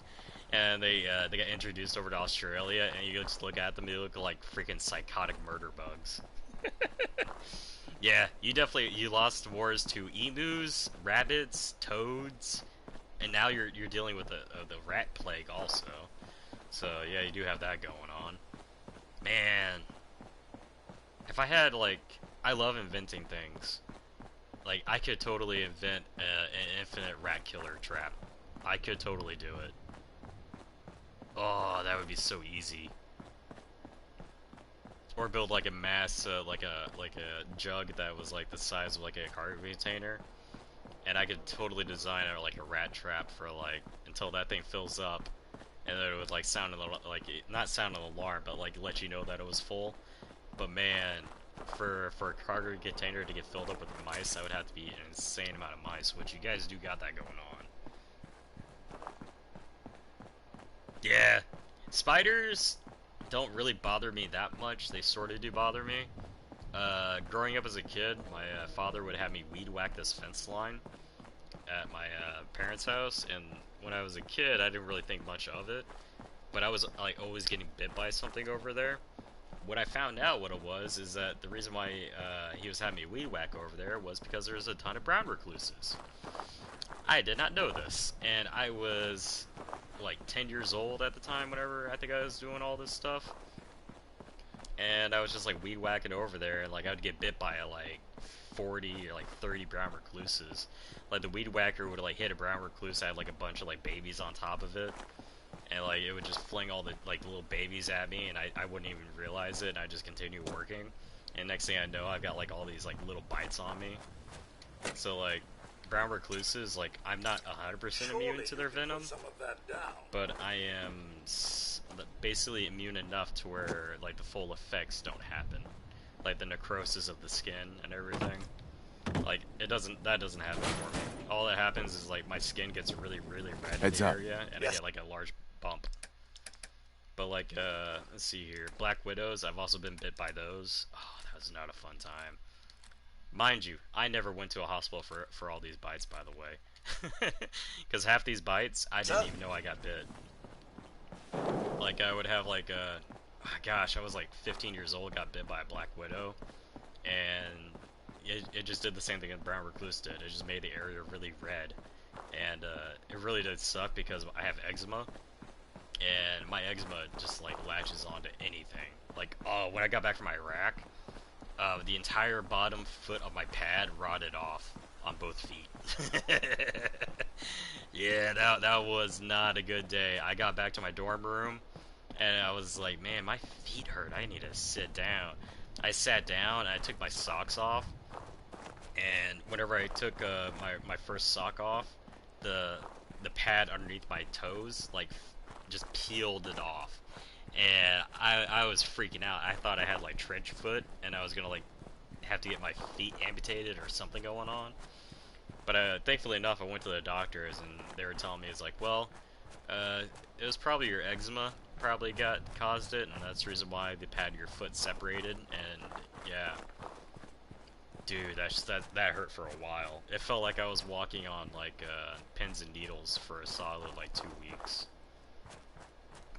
And they got introduced over to Australia, and you just look at them, they look like freaking psychotic murder bugs. Yeah, you lost wars to emus, rabbits, toads, and now you're dealing with the rat plague also. So yeah, you do have that going on. Man, if I had, like, I love inventing things. Like, I could totally invent an infinite rat killer trap. I could totally do it. Oh, that would be so easy. Or build like a mass, like a jug that was like the size of like a cargo container, and I could totally design like a rat trap for like until that thing fills up, and then it would like sound like not sound an alarm, but like let you know that it was full. But man, for a cargo container to get filled up with mice, that would have to be an insane amount of mice, which you guys do got that going on. Yeah, spiders don't really bother me that much. They sort of do bother me. Growing up as a kid, my father would have me weed whack this fence line at my parents' house, and when I was a kid, I didn't really think much of it. But I was like always getting bit by something over there. what I found out what it was is that the reason why he was having me weed whack over there was because there was a ton of brown recluses. I did not know this, and I was like 10 years old at the time whenever I think I was doing all this stuff. And I was just like weed whacking over there, and like I would get bit by like 40 or like 30 brown recluses. Like the weed whacker would like hit a brown recluse, I had like a bunch of like babies on top of it. And like it would just fling all the like little babies at me, and I wouldn't even realize it, and I'd just continue working. And next thing I know, I've got like all these like little bites on me. So like brown recluses, like I'm not 100% immune to their venom, but I am basically immune enough to where like the full effects don't happen, like the necrosis of the skin and everything. Like that doesn't happen for me. All that happens is like my skin gets really red in the area, and I get like a large bump. But like let's see here, Black Widows, I've also been bit by those. Oh, that was not a fun time. Mind you, I never went to a hospital for all these bites, by the way. Because half these bites, I didn't even know I got bit. Like, I would have like gosh, I was like 15 years old, got bit by a Black Widow. And it just did the same thing that Brown Recluse did. It just made the area really red. And it really did suck because I have eczema. And my eczema just like latches onto anything. Like, oh, when I got back from Iraq, the entire bottom foot of my pad rotted off on both feet. Yeah, that was not a good day. I got back to my dorm room, and I was like, man, my feet hurt. I need to sit down. I sat down, and I took my socks off, and whenever I took my first sock off, the pad underneath my toes, like, just peeled it off. And I was freaking out. I thought I had like trench foot, and I was gonna like have to get my feet amputated or something going on. But thankfully enough, I went to the doctors, and they were telling me, it's like, well, it was probably your eczema probably caused it, and that's the reason why the pad of your foot separated. And yeah, dude, that hurt for a while. It felt like I was walking on like pins and needles for a solid like 2 weeks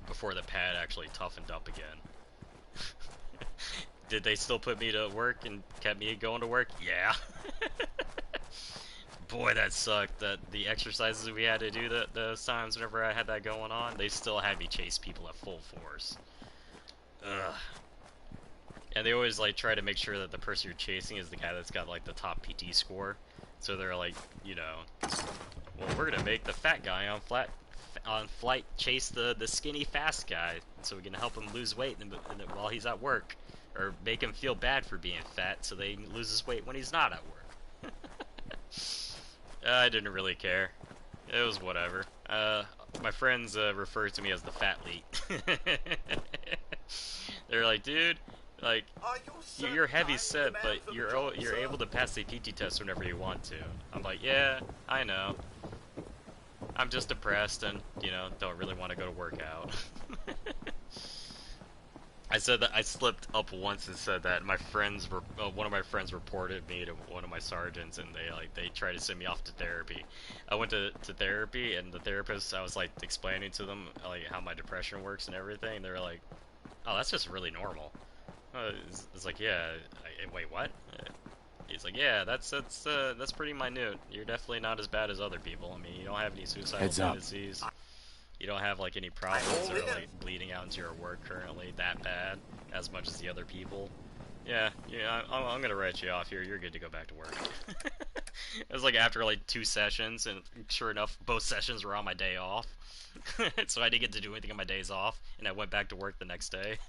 before the pad actually toughened up again. Did they still put me to work and kept me going to work? Yeah. Boy, that sucked. That the exercises we had to do those times whenever I had that going on, they still had me chase people at full force. Ugh. And they always like try to make sure that the person you're chasing is the guy that's got like the top PT score. So they're like, you know, well, we're gonna make the fat guy on flight chase the skinny fast guy, so we can help him lose weight while he's at work, or make him feel bad for being fat, so they loses weight when he's not at work. I didn't really care. It was whatever. My friends refer to me as the fat leet. They're like, dude, like, you're heavy set, but you're able to pass the PT test whenever you want to. I'm like, yeah, I know. I'm just depressed and, you know, don't really want to go to work out. I said that I slipped up once and said that my friends were one of my friends reported me to one of my sergeants, and they tried to send me off to therapy. I went to therapy, and the therapist, I was like explaining to them like how my depression works and everything, and they were like, "Oh, that's just really normal." It's like, yeah. Wait, what? He's like, yeah, that's pretty minute. You're definitely not as bad as other people. I mean, you don't have any suicidal tendencies. You don't have like any problems that are like bleeding out into your work currently that bad as much as the other people. Yeah, I'm gonna write you off here. You're good to go back to work. It was like after like 2 sessions, and sure enough, both sessions were on my day off. So I didn't get to do anything on my days off, and I went back to work the next day.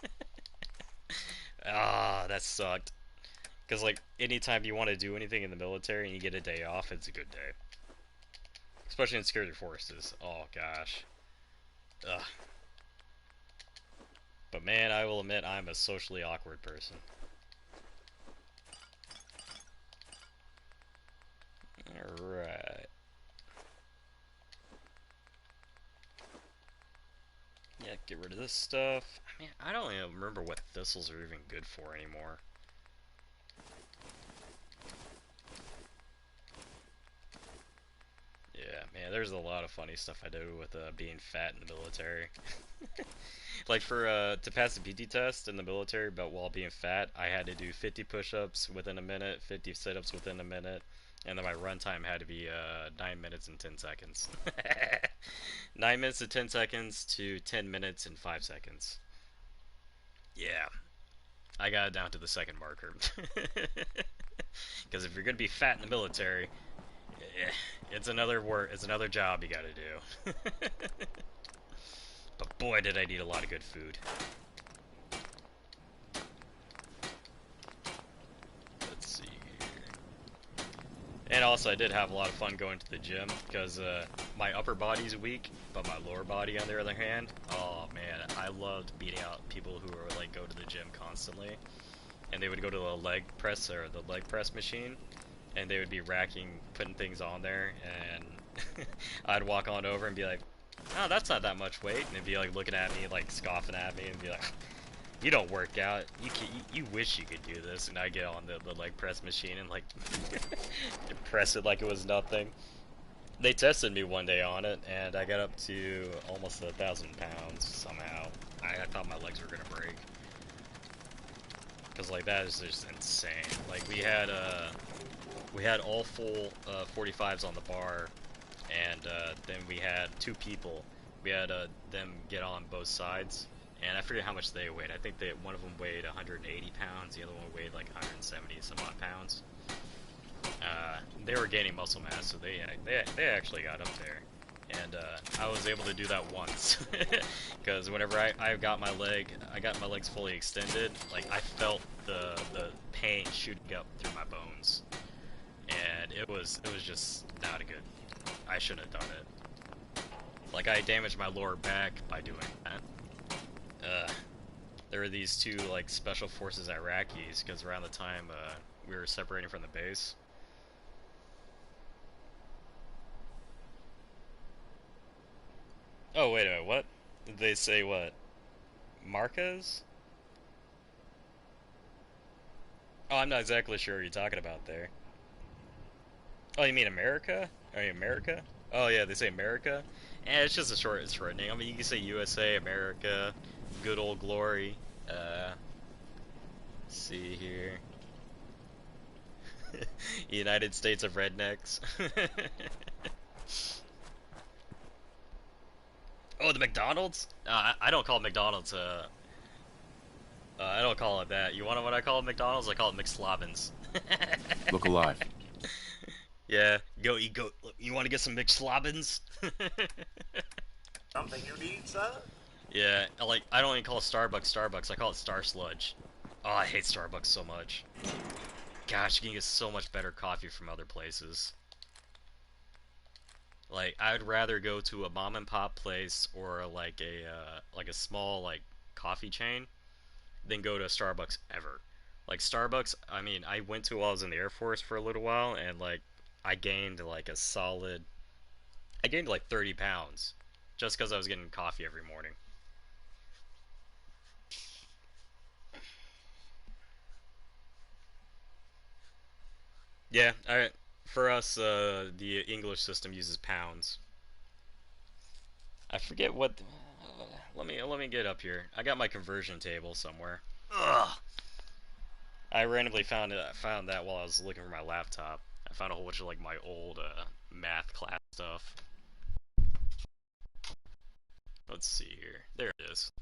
Ah, that sucked. Because, like, anytime you want to do anything in the military and you get a day off, it's a good day. Especially in security forces. Oh, gosh. Ugh. But, man, I will admit I'm a socially awkward person. Alright. Yeah, get rid of this stuff. I mean, I don't even remember what thistles are even good for anymore. Yeah. Man, there's a lot of funny stuff I do with being fat in the military. Like for to pass the PT test in the military, but while being fat, I had to do 50 push-ups within a minute, 50 sit-ups within a minute, and then my run time had to be 9 minutes and 10 seconds. 9 minutes and 10 seconds to 10 minutes and 5 seconds. Yeah, I got it down to the second marker. Because if you're gonna be fat in the military, it's another work, it's another job you gotta do. But boy, did I need a lot of good food. Let's see here. And also, I did have a lot of fun going to the gym, because my upper body's weak, but my lower body, on the other hand, oh man, I loved beating out people who were like go to the gym constantly. And they would go to the leg press, or the leg press machine, and they would be putting things on there, and I'd walk on over and be like, oh, that's not that much weight, and they'd be like looking at me, like scoffing at me, and be like, you don't work out, you wish you could do this. And I get on the leg press machine and like press it like it was nothing. They tested me one day on it, and I got up to almost 1,000 pounds somehow. I thought my legs were gonna break. Cause like that is just insane. Like we had all full 45s on the bar, and then we had two people. We had them get on both sides, and I forget how much they weighed. I think one of them weighed 180 pounds, the other one weighed like 170 some odd pounds. They were gaining muscle mass, so they actually got up there. And I was able to do that once, because whenever I got my legs fully extended, like I felt the pain shooting up through my bones, and it was just not good. I shouldn't have done it. Like I damaged my lower back by doing that. There were these two like special forces Iraqis, because around the time we were separating from the base. Oh, wait a minute, what? Did they say what? Marcos? Oh, I'm not exactly sure what you're talking about there. Oh, you mean America? Are you America? Oh yeah, they say America? It's just a shortening. I mean, you can say USA, America, good old glory. Let's see here. United States of Rednecks. Oh, the McDonald's? I don't call it McDonald's. I don't call it that. You want what I call it McDonald's? I call it McSlobbins. Look alive. Yeah, go. You want to get some McSlobbins? Something you need, sir? Yeah, I don't even call Starbucks. I call it Star Sludge. Oh, I hate Starbucks so much. Gosh, you can get so much better coffee from other places. Like, I would rather go to a mom and pop place or like a small like coffee chain than go to a Starbucks ever. Like Starbucks, I mean, I went to while I was in the Air Force for a little while, and like I gained like I gained like 30 pounds just because I was getting coffee every morning. Yeah, for us, the English system uses pounds. I forget what. Let me get up here. I got my conversion table somewhere. Ugh. I randomly found that while I was looking for my laptop. I found a whole bunch of like my old math class stuff. Let's see here. There it is.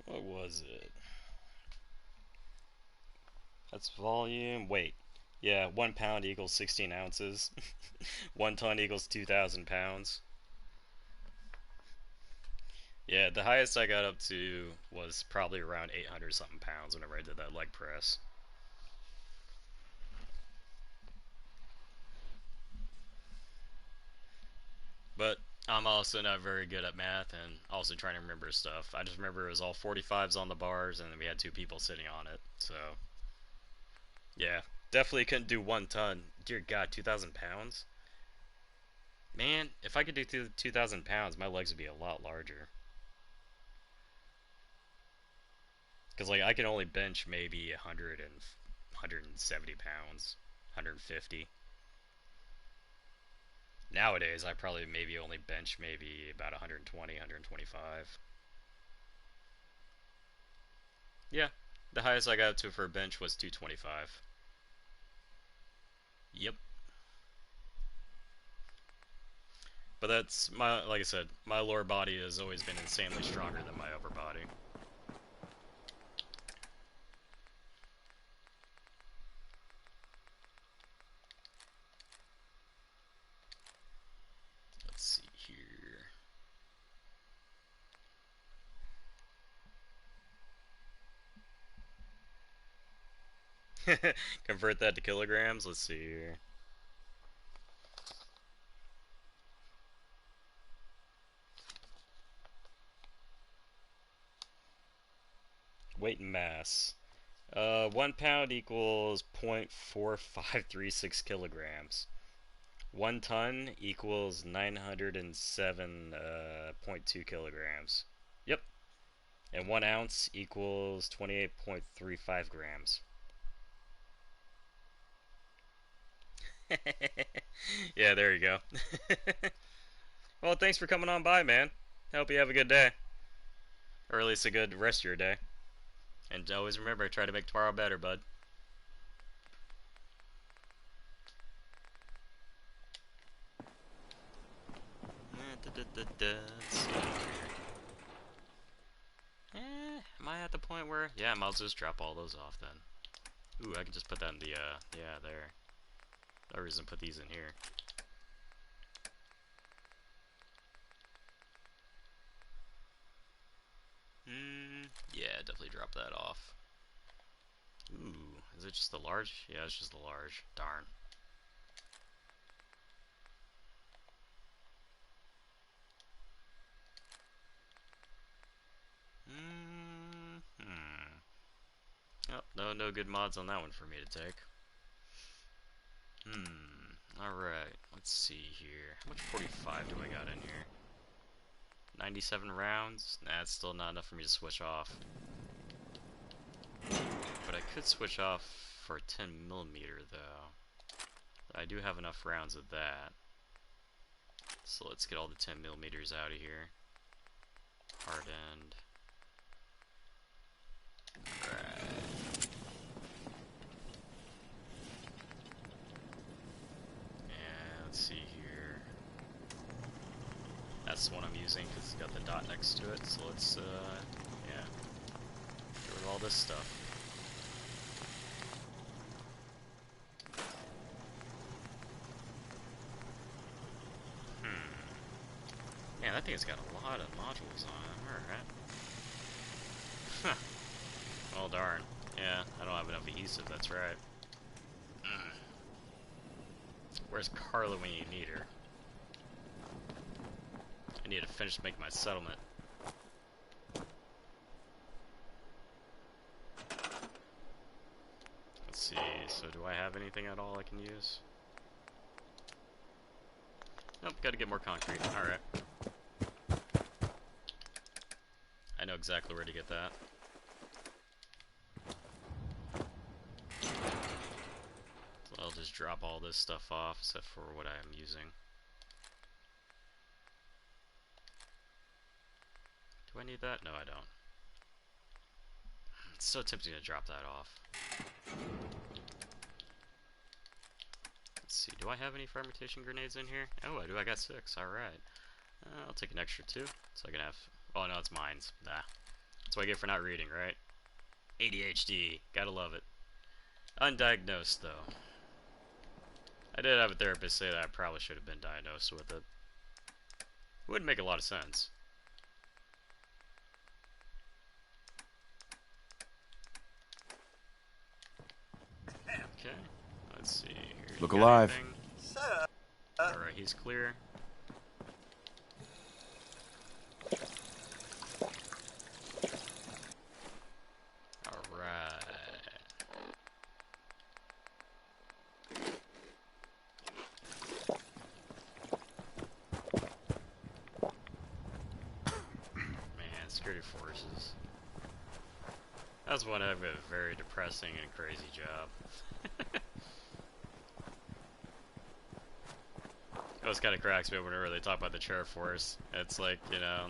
What was it? That's volume. Wait. Yeah, 1 pound equals 16 ounces. 1 ton equals 2,000 pounds. Yeah, the highest I got up to was probably around 800 something pounds whenever I did that leg press. But I'm also not very good at math and also trying to remember stuff. I just remember it was all 45s on the bars and then we had two people sitting on it. So, yeah, definitely couldn't do 1 ton. Dear God, 2,000 pounds? Man, if I could do 2,000 pounds, my legs would be a lot larger. Because, like, I can only bench maybe 100 170 pounds, 150. Nowadays, I probably maybe only bench maybe about 120, 125. Yeah, the highest I got to for a bench was 225. Yep. But that's my, like I said, my lower body has always been insanely stronger than my upper body. Let's see here. Convert that to kilograms. Let's see here. Weight and mass. 1 pound equals 0.4536 kilograms. 1 ton equals 907.2 kilograms. Yep. And 1 ounce equals 28.35 grams. Yeah, there you go. Well, thanks for coming on by, man. I hope you have a good day. Or at least a good rest of your day. And always remember, try to make tomorrow better, bud. Am I at the point where... Yeah, I might as well just drop all those off then. Ooh, I can just put that in the, yeah, there. No reason to put these in here. Yeah, definitely drop that off. Ooh, is it just the large? Yeah, it's just the large. Darn. Oh, no good mods on that one for me to take. Alright, let's see here. How much 45 do I got in here? 97 rounds? Nah, it's still not enough for me to switch off. But I could switch off for 10mm though. I do have enough rounds of that. So let's get all the 10mm out of here. Hardened. Alright. And let's see here. That's the one I'm using because it's got the dot next to it. So let's, yeah. Get rid of all this stuff. Man, that thing's got a lot of modules on it. Alright. Huh. Oh, darn. Yeah, I don't have enough adhesive, that's right. Where's Carla when you need her? I need to finish making my settlement. Let's see, so do I have anything at all I can use? Nope, gotta get more concrete. Alright. I know exactly where to get that. So I'll just drop all this stuff off except for what I am using. Do I need that? No, I don't. It's so tempting to drop that off. Let's see, do I have any fermentation grenades in here? Oh, I do, I got 6, alright. I'll take an extra 2, so I can have... Oh no, it's mines. Nah. That's what I get for not reading, right? ADHD. Gotta love it. Undiagnosed, though. I did have a therapist say that I probably should have been diagnosed with it. Would make a lot of sense. Okay. Let's see here. Look alive. Alright, he's clear. That's one of a very depressing and crazy job. It always kind of cracks me whenever they talk about the chair force. It's like, you know,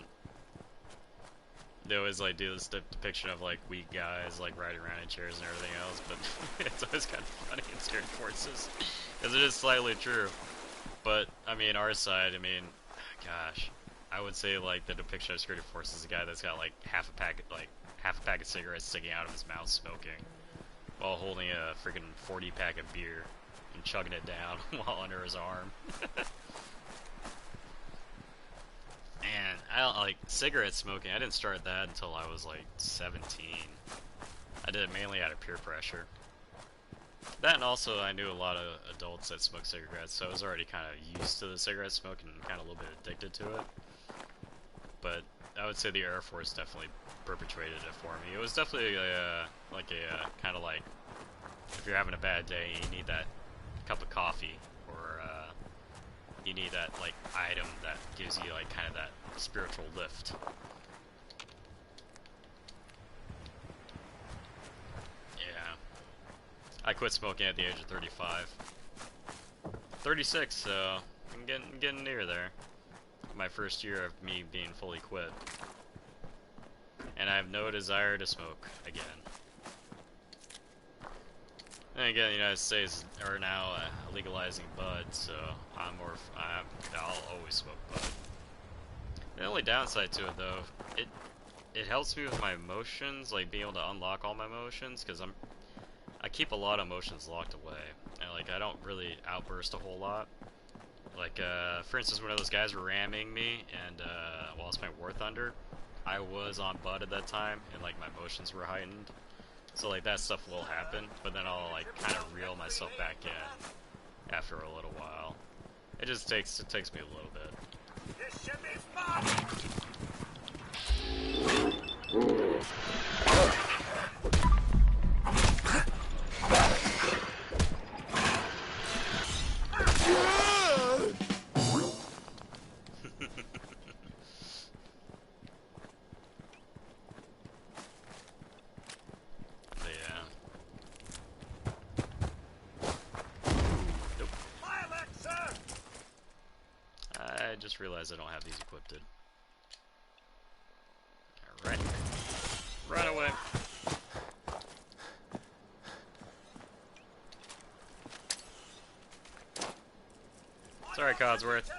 they always like do this depiction of like weak guys like riding around in chairs and everything else, but it's always kind of funny in security forces, because it is slightly true. But I mean, our side, I mean, gosh, I would say like the depiction of security force is a guy that's got like half a pack of cigarettes sticking out of his mouth smoking, while holding a freaking 40 pack of beer and chugging it down while under his arm. And I don't like cigarette smoking. I didn't start that until I was like 17. I did it mainly out of peer pressure. That, and also I knew a lot of adults that smoke cigarettes, so I was already kind of used to the cigarette smoke and kind of a little bit addicted to it. But I would say the Air Force definitely perpetuated it for me. It was definitely kind of like, if you're having a bad day and you need that cup of coffee, or you need that like item that gives you like kind of that spiritual lift. Yeah, I quit smoking at the age of 35. 36, so I'm getting near there. My first year of me being fully quit, and I have no desire to smoke again. And again, the United States are now legalizing bud, so I'll always smoke bud. The only downside to it, though, it helps me with my emotions, like being able to unlock all my emotions, because I keep a lot of emotions locked away, and like I don't really outburst a whole lot. Like for instance, one of those guys were ramming me, and while I was playing War Thunder, I was on bud at that time, and like my emotions were heightened. So like that stuff will happen, but then I'll like kind of reel myself back in after a little while. It takes me a little bit. This should be fun. Realize I don't have these equipped. Alright. Run away. Sorry, Codsworth.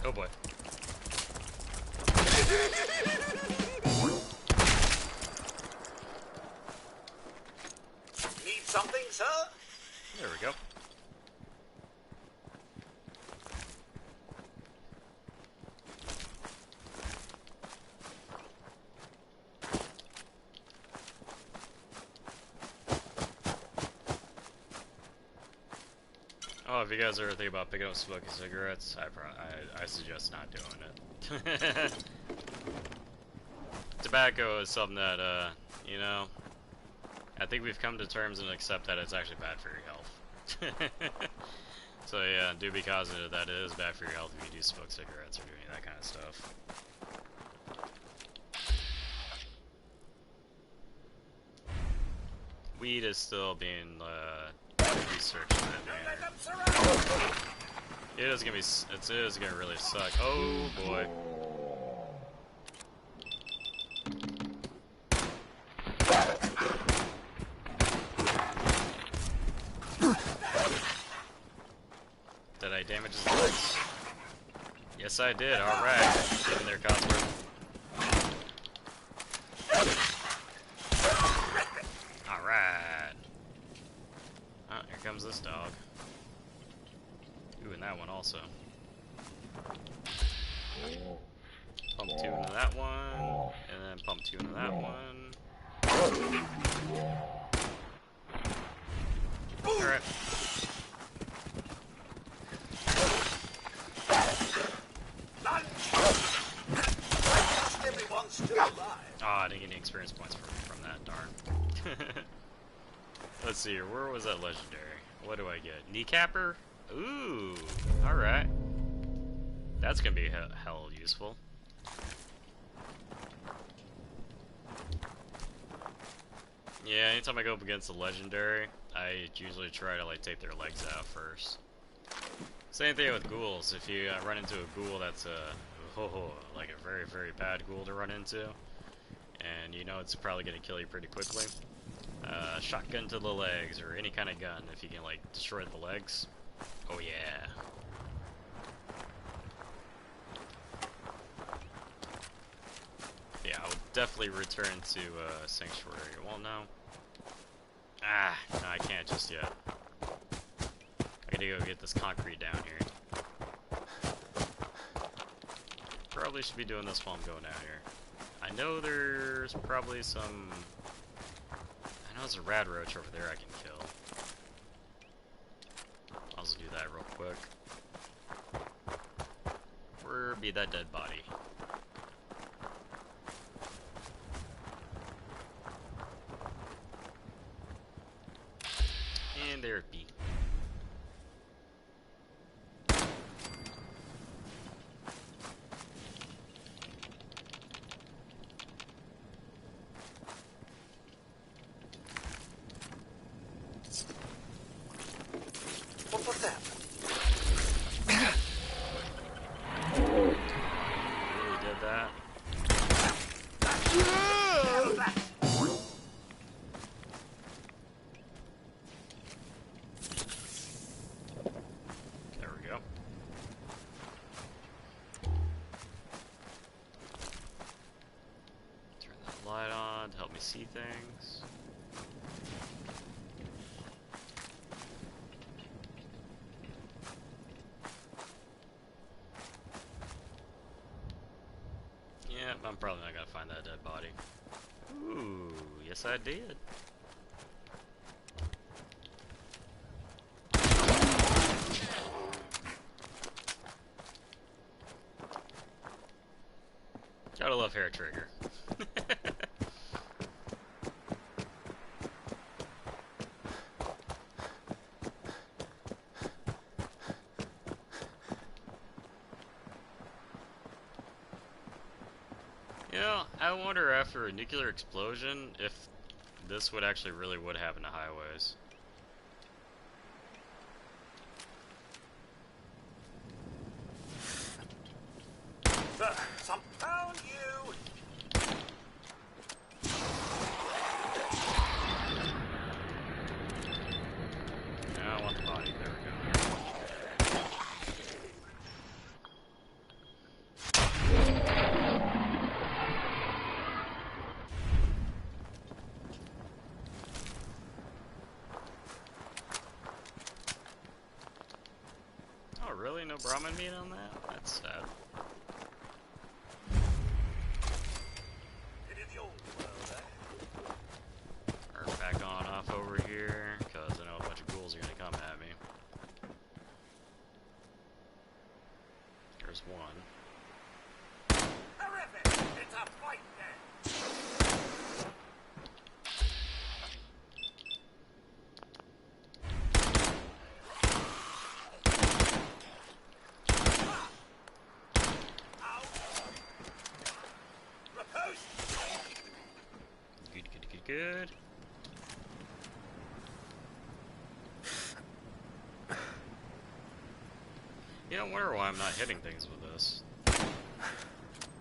Oh boy. Need something, sir? There we go. Oh, if you guys are thinking about picking up smoking cigarettes, I suggest not doing it. Tobacco is something that, you know, I think we've come to terms and accept that it's actually bad for your health. So yeah, do be cognizant that it is bad for your health if you do smoke cigarettes or do any of that kind of stuff. Weed is still being, researched in that manner. It is gonna really suck. Oh boy. Did I damage his legs? Yes, I did. Alright. Get in there, Codsworth. Alright. Oh, here comes this dog. Ooh, and that one also. Pump 2 into that one, and then pump 2 into that one. Alright. didn't get any experience points from that, darn. Let's see here, where was that legendary? What do I get? Kneecapper? Ooh, alright. That's gonna be hell useful. Yeah, anytime I go up against a legendary, I usually try to like take their legs out first. Same thing with ghouls. If you run into a ghoul that's like a very, very bad ghoul to run into, and you know it's probably gonna kill you pretty quickly, shotgun to the legs, or any kind of gun, if you can like destroy the legs, oh yeah. Yeah, I would definitely return to Sanctuary. Well, no. No, I can't just yet. I gotta go get this concrete down here. Probably should be doing this while I'm going down here. I know there's probably some... I know there's a rad roach over there I can kill. I'll just do that real quick. Where be that dead body? And there it be. What was that? Really did that? There we go. Turn that light on to help me see things. Yep, I'm probably not gonna find that dead body. Ooh, yes I did. Gotta love hair trigger. You know, I wonder after a nuclear explosion if this would actually really would happen to highways. Some found you! Yeah, I want the body. There we go. Oh, really? No Brahmin meat on that? That's sad. It is your world, eh? Turn back on off over here, because I know a bunch of ghouls are going to come at me. There's one. Terrific! It's a fight then! Good. You don't wonder why I'm not hitting things with this.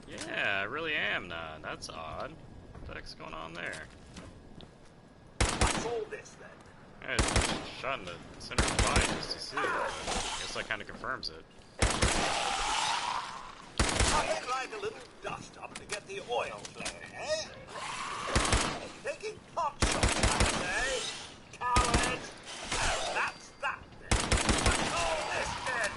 Yeah, I really am not. That's odd. What the heck's going on there? What's all this then? I just shot in the center of the body just to see it, but I guess that kind of confirms it. I'd like a little dust up to get the oil flowing, eh? Taking pot shots, I say. Coward! That's that then. What's all this then?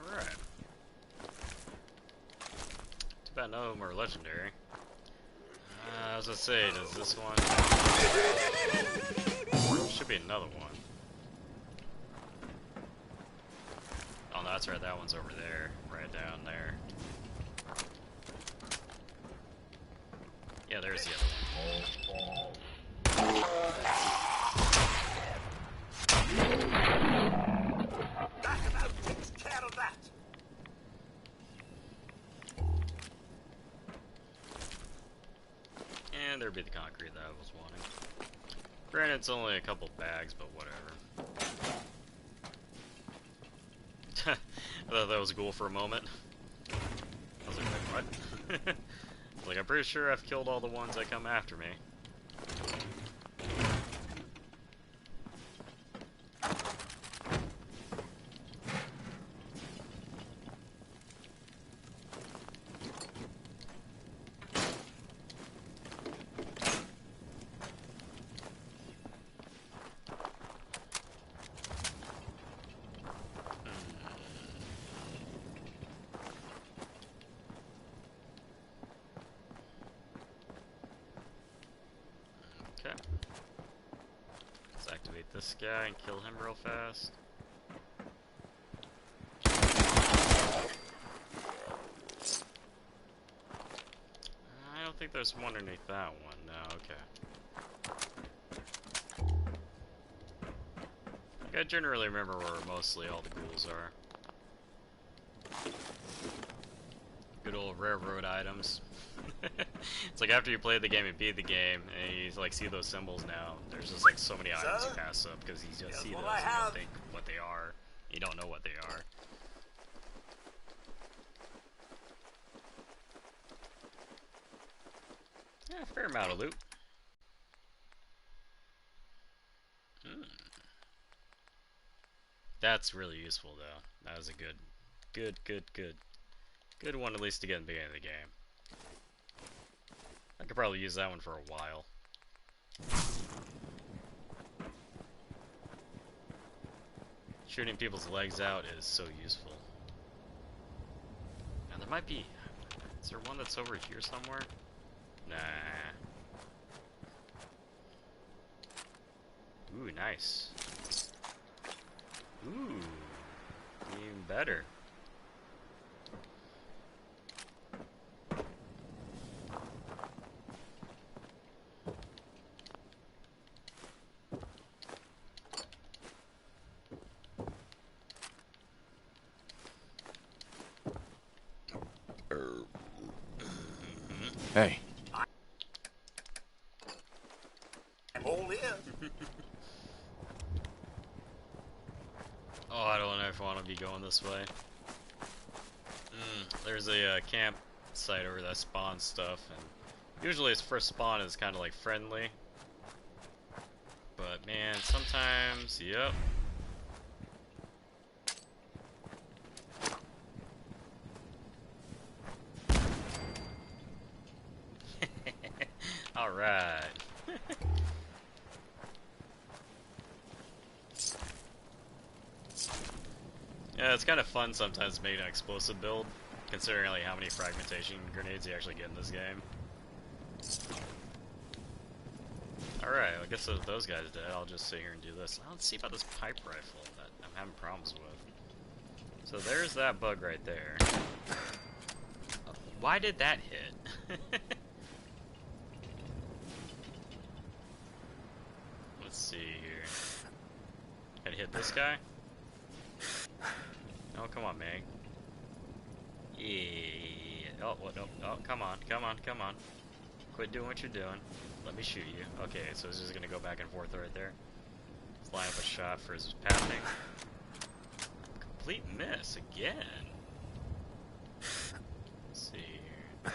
Alright. Too bad none of them are legendary. I was gonna say, does this one... Should be another one. that's right, that one's over there. Right down there. Yeah, there's the other one. That about takes care of that. And there'd be the concrete that I was wanting. Granted, it's only a couple bags, but whatever. I thought that was cool for a moment. I was like, wait, what? Like, I'm pretty sure I've killed all the ones that come after me. Okay. Let's activate this guy and kill him real fast. I don't think there's one underneath that one. No, okay. I generally remember where mostly all the ghouls are. Good old railroad items. It's like after you play the game and beat the game, and you like see those symbols now. There's just like so many items you pass up because you just see those and you don't think what they are. You don't know what they are. Yeah, fair amount of loot. That's really useful though. That was a good one at least to get in the beginning of the game. I could probably use that one for a while. Shooting people's legs out is so useful. And there might be... Is there one that's over here somewhere? Nah. Ooh, nice. Ooh. Even better. Hey. I'm all in. Oh, I don't know if I want to be going this way. There's a campsite over that spawns stuff, and usually its first spawn is kind of like friendly. But man, sometimes, yep. Alright. Yeah, it's kind of fun sometimes making an explosive build, considering like how many fragmentation grenades you actually get in this game. Alright, I guess if those guys dead, I'll just sit here and do this. Now let's see about this pipe rifle that I'm having problems with. So there's that bug right there. Why did that hit? Let's see here. Gotta hit this guy? Oh, come on, Meg. Yeah. Oh, what? No. Oh, come on. Quit doing what you're doing. Let me shoot you. Okay, so it's just gonna go back and forth right there. Let's line up a shot for his pathing. Complete miss again. Let's see here.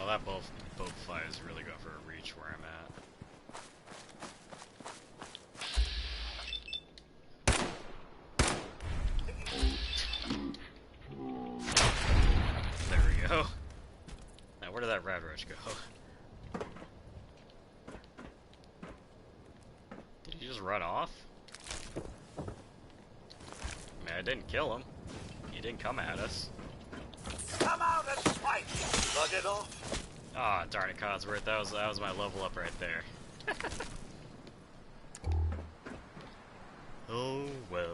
Oh, that boat fly is really going for a reach where I'm at. There we go. Now, where did that rad rush go? Did he just run off? I mean, I didn't kill him. He didn't come at us. Come out and fight! Bug it off. Ah, oh, darn it, Codsworth. That was my level up right there. Oh well.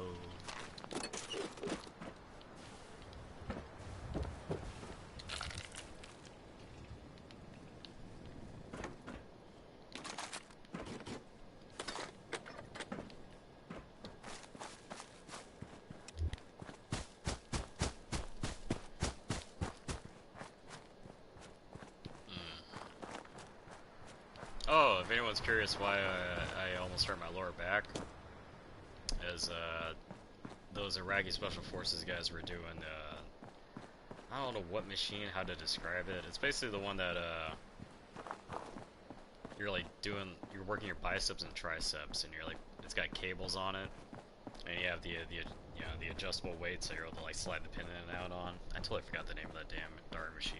Oh, if anyone's curious why I almost hurt my lower back, as those Iraqi Special Forces guys were doing, I don't know what machine, how to describe it. It's basically the one that you're like you're working your biceps and triceps, and you're like, it's got cables on it, and you have the the adjustable weights that you're able to like slide the pin in and out on. I totally forgot the name of that damn darn machine.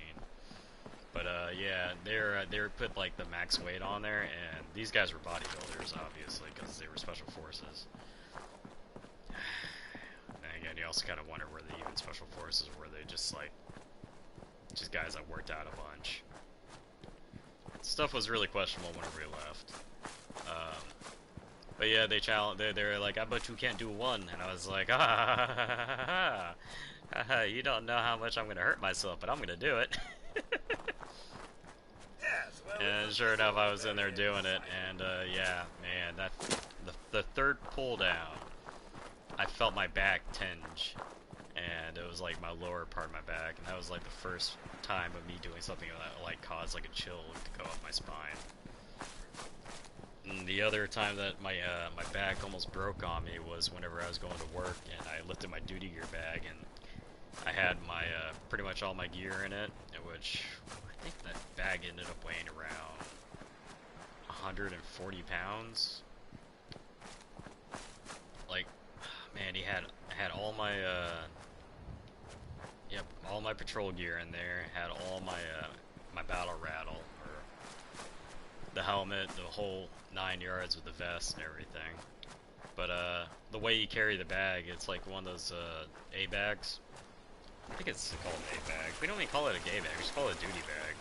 But yeah, they put like the max weight on there, and these guys were bodybuilders, obviously, because they were special forces. And again, you also kind of wonder were they even special forces, or were they just like guys that worked out a bunch? Stuff was really questionable whenever we left. But yeah, they were like, I bet you can't do one, and I was like, you don't know how much I'm gonna hurt myself, but I'm gonna do it. And sure enough, I was in there doing it, and yeah, man, the third pull down, I felt my back tinge, and it was like my lower part of my back, and that was like the first time of me doing something that like caused like a chill to go up my spine. And the other time that my back almost broke on me was whenever I was going to work, and I lifted my duty gear bag, and I had my pretty much all my gear in it, which I think that bag ended up weighing around 140 pounds. Like, man, I had all my all my patrol gear in there. Had all my my battle rattle, or the helmet, the whole 9 yards with the vest and everything. But the way you carry the bag, it's like one of those A bags. I think it's called an A bag. We don't even call it a gay bag. We just call it a duty bag.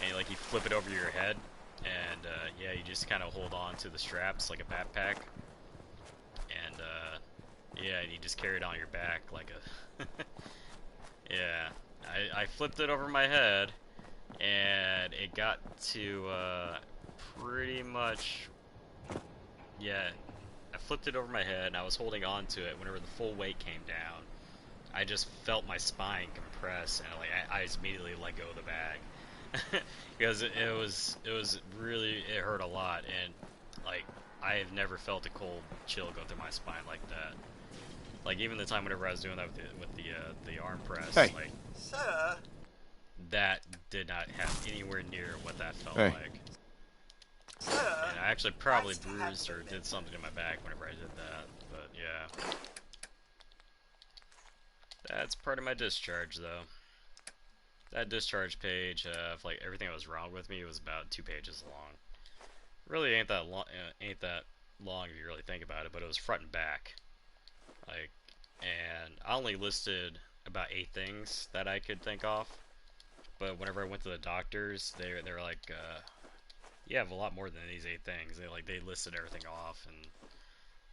And like you flip it over your head, and yeah, you just kind of hold on to the straps like a backpack, and yeah, and you just carry it on your back like a yeah. I flipped it over my head, and it got to pretty much, yeah, I flipped it over my head, and I was holding on to it. Whenever the full weight came down, I just felt my spine compress, and like I just immediately let go of the bag. Because it was really, it hurt a lot, and like I have never felt a cold chill go through my spine like that. Like even the time whenever I was doing that with the arm press, like, sir, that did not have anywhere near what that felt Hey. like. sir. And I actually probably bruised or did something to my back whenever I did that, but yeah. That's part of my discharge, though. That discharge page of like everything that was wrong with me was about 2 pages long. Really ain't that long. Ain't that long if you really think about it. But it was front and back, like, and I only listed about 8 things that I could think of. But whenever I went to the doctors, they were like, "You have a lot more than these 8 things." They listed everything off, and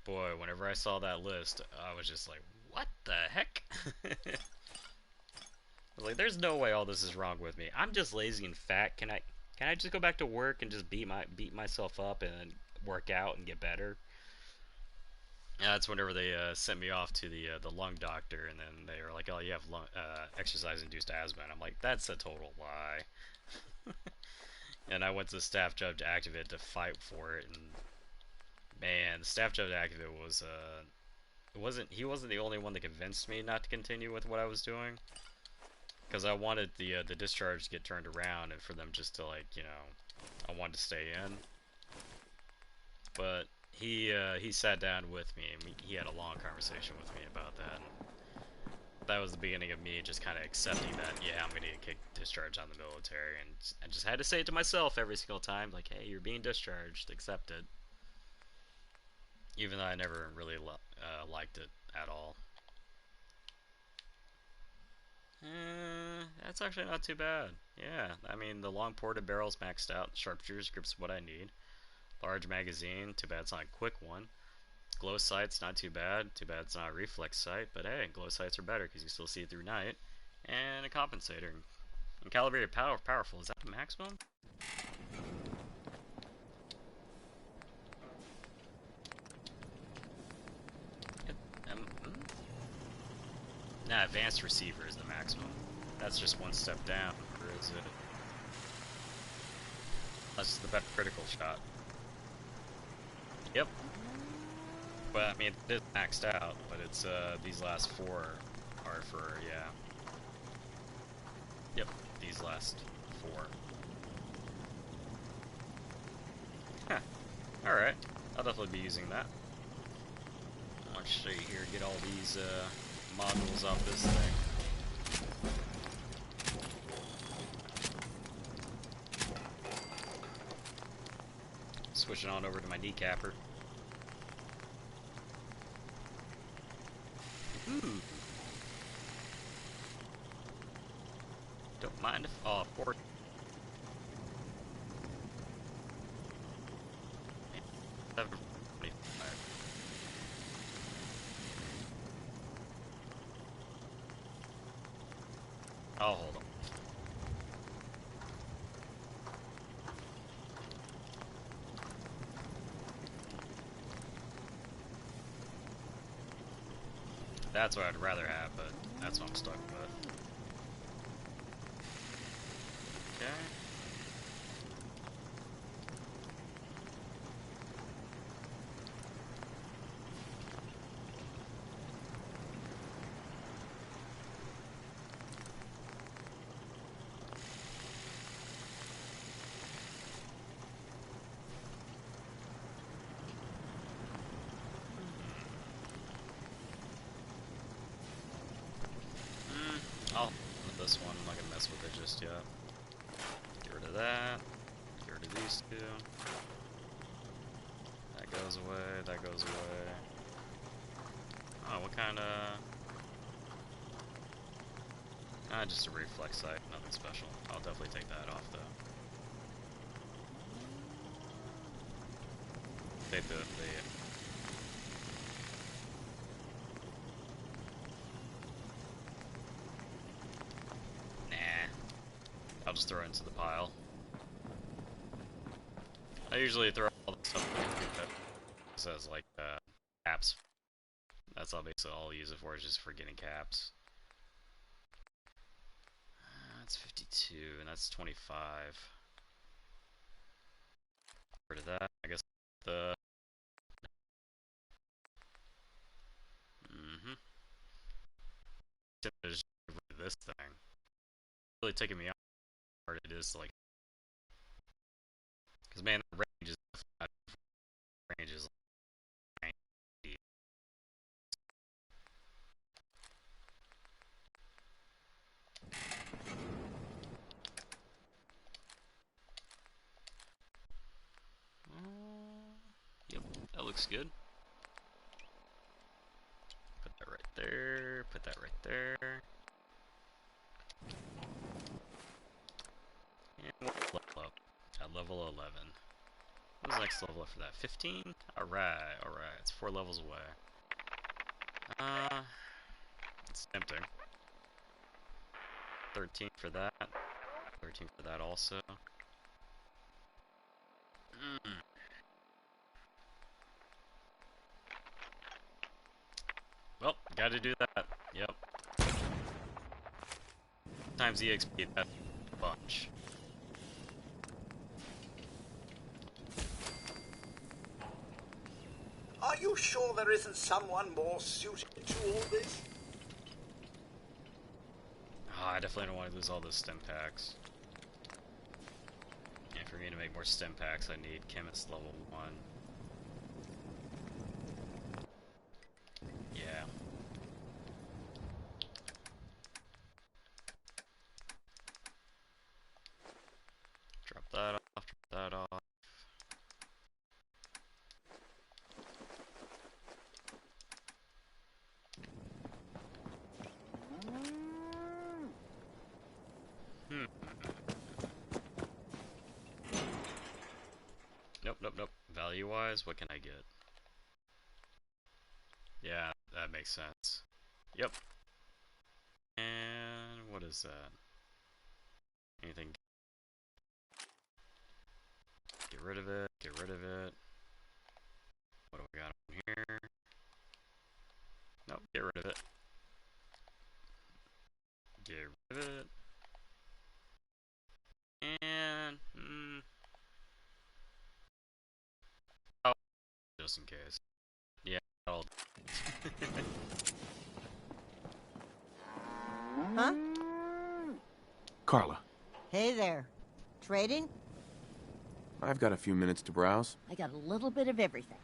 boy, whenever I saw that list, I was just like, "What the heck?" I was like, there's no way all this is wrong with me. I'm just lazy and fat. Can I just go back to work and just beat myself up and work out and get better? And that's whenever they sent me off to the lung doctor, and then they were like, oh, you have exercise-induced asthma. And I'm like, that's a total lie. And I went to the staff judge activate to fight for it, and man, the staff judge activate was he wasn't the only one that convinced me not to continue with what I was doing. Because I wanted the discharge to get turned around, and for them just to, like, you know, I wanted to stay in. But he sat down with me, and he had a long conversation with me about that. And that was the beginning of me just kind of accepting that, yeah, I'm going to get kicked discharge on the military. And I just had to say it to myself every single time, like, hey, you're being discharged, accept it. Even though I never really liked it at all. That's actually not too bad. Yeah, I mean, the long ported barrel's maxed out. Sharpshooter's grip's what I need. Large magazine, too bad it's not a quick one. Glow sight's not too bad. Too bad it's not a reflex sight, but hey, glow sights are better because you still see through night. And a compensator. And calibrated powerful. Is that the maximum? Nah, advanced receiver is the maximum. That's just one step down, or is it? That's the better critical shot. Yep. But I mean, it is maxed out, but it's these last four are for yeah. Yep, these last four. Huh. All right, I'll definitely be using that. Let's see here, get all these modules off this thing. Switching on over to my decapper. Ooh. Don't mind if port. I'll hold them. That's what I'd rather have, but that's what I'm stuck with. Okay. I'll with this one, I'm not gonna mess with it just yet. Get rid of that. Get rid of these two. That goes away, that goes away. Oh, what kind of... just a reflex sight, nothing special. I'll definitely take that off though. Take the I'll just throw it into the pile. I usually throw all the stuff that says like caps. That's all basically all I'll use it for, is just for getting caps. That's 52 and that's 25. Get rid of that. I guess the just get rid of this thing. It's really taking me out how hard it is to like, because man, the range is like 90. Yep, that looks good. Put that right there. Put that right there. And we'll level up at level 11. What's the next level after that? 15? Alright, alright. It's 4 levels away. It's tempting. 13 for that. 13 for that also. Well, gotta do that. Yep. Times EXP, that's a bunch. Are you sure there isn't someone more suited to all this? Oh, I definitely don't want to lose all those stim packs. And for me to make more stim packs, I need chemist level 1. Yeah. Drop that off, drop that off. wise, what can I get? Yeah, that makes sense. Yep. And what is that? Anything? Get rid of it. Get rid of it. What do we got on here? Nope, get rid of it. Get rid of it. And oh, just in case. Yeah, I'll Huh? Carla, Hey there. Trading? I've got a few minutes to browse. I got a little bit of everything.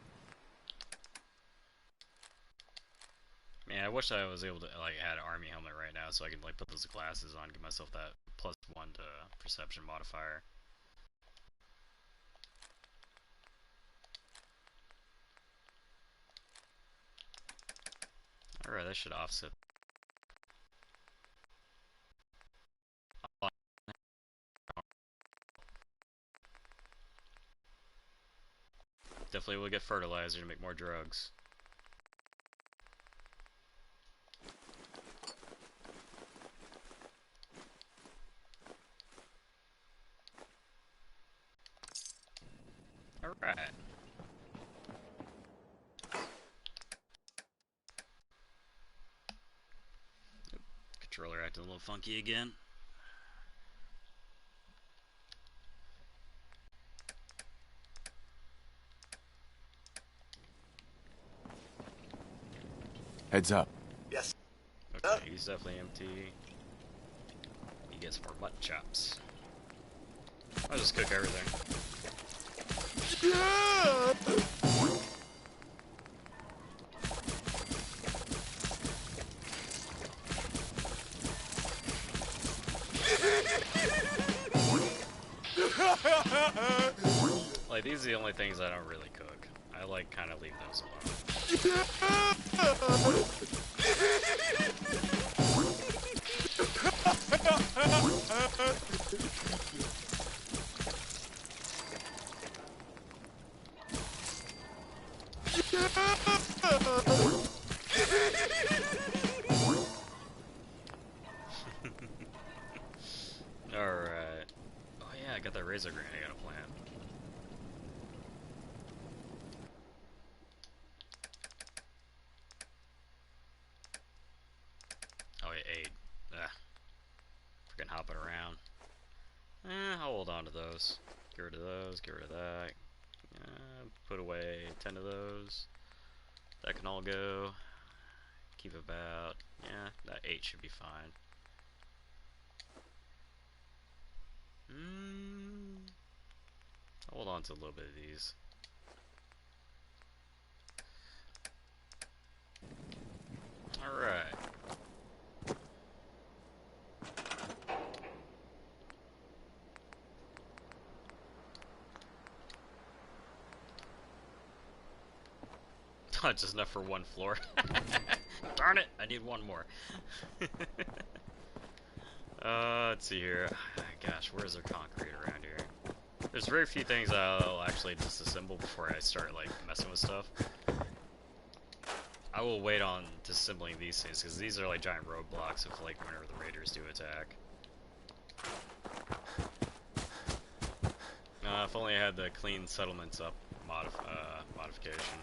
Man, I wish I was able to like add an army helmet right now so I could like put those glasses on, give myself that +1 to perception modifier. Alright, that should offset. Definitely will get fertilizer to make more drugs. Alright. Controller acting a little funky again. Heads up. Yes. Okay, he's definitely empty. He gets more mutton chops. I'll just cook everything. Like, these are the only things I don't really cook. I like kind of leave those alone. Alright. Oh yeah, I got that razor grain I gotta plant. Oh yeah, 8. Ugh. Freaking hopping around. I'll hold on to those. Get rid of those, get rid of that. Put away 10 of those. That can all go. Keep about, yeah, that 8 should be fine. Hold on to a little bit of these. Alright. Just enough for one floor. Darn it, I need one more. Let's see here. Gosh, where's there concrete around here? There's very few things I'll actually disassemble before I start like messing with stuff. I will wait on disassembling these things because these are like giant roadblocks of like whenever the raiders do attack. If only I had the clean settlements up modification.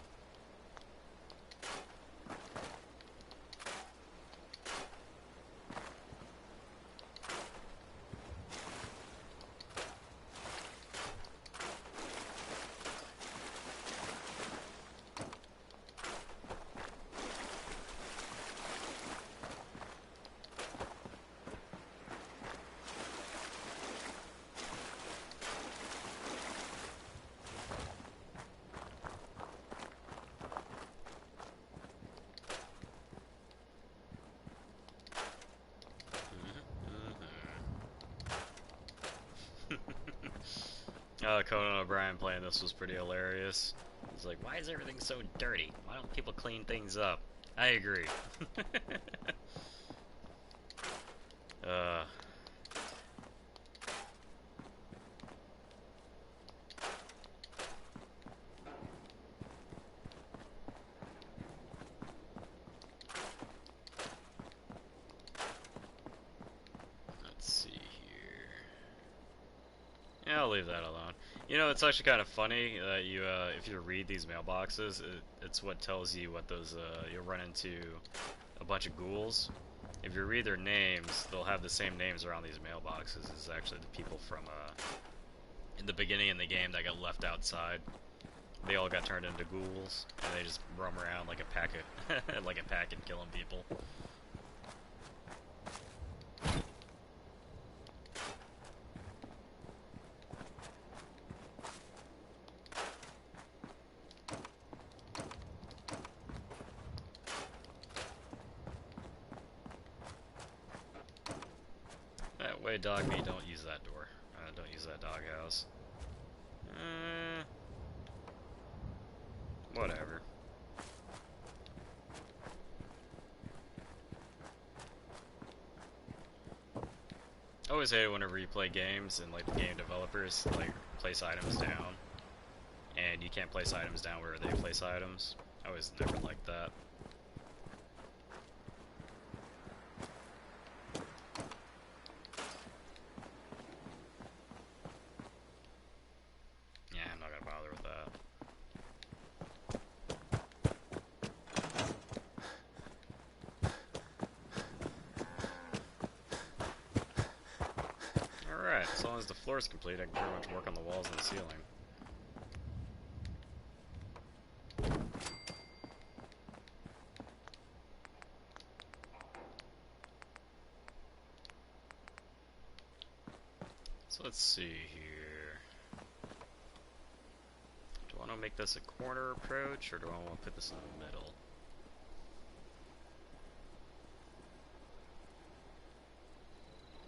Conan O'Brien playing this was pretty hilarious. He's like, why is everything so dirty? Why don't people clean things up? I agree. Yeah, I'll leave that alone. You know, it's actually kind of funny that you, if you read these mailboxes, it's what tells you what those, you'll run into a bunch of ghouls. If you read their names, they'll have the same names around these mailboxes as actually the people from, in the beginning in the game that got left outside. They all got turned into ghouls, and they just roam around like a packet, like a pack and killing people. That way, dog me, don't use that door. Don't use that doghouse. Whatever. I always hate it whenever you play games and like the game developers like place items down, and you can't place items down where they place items. I always never liked that. Yeah, I'm not gonna bother with that. Alright, as long as the floor is complete, I can pretty much work on the walls and the ceiling. So let's see here. Do I want to make this a corner approach, or do I want to put this in the middle?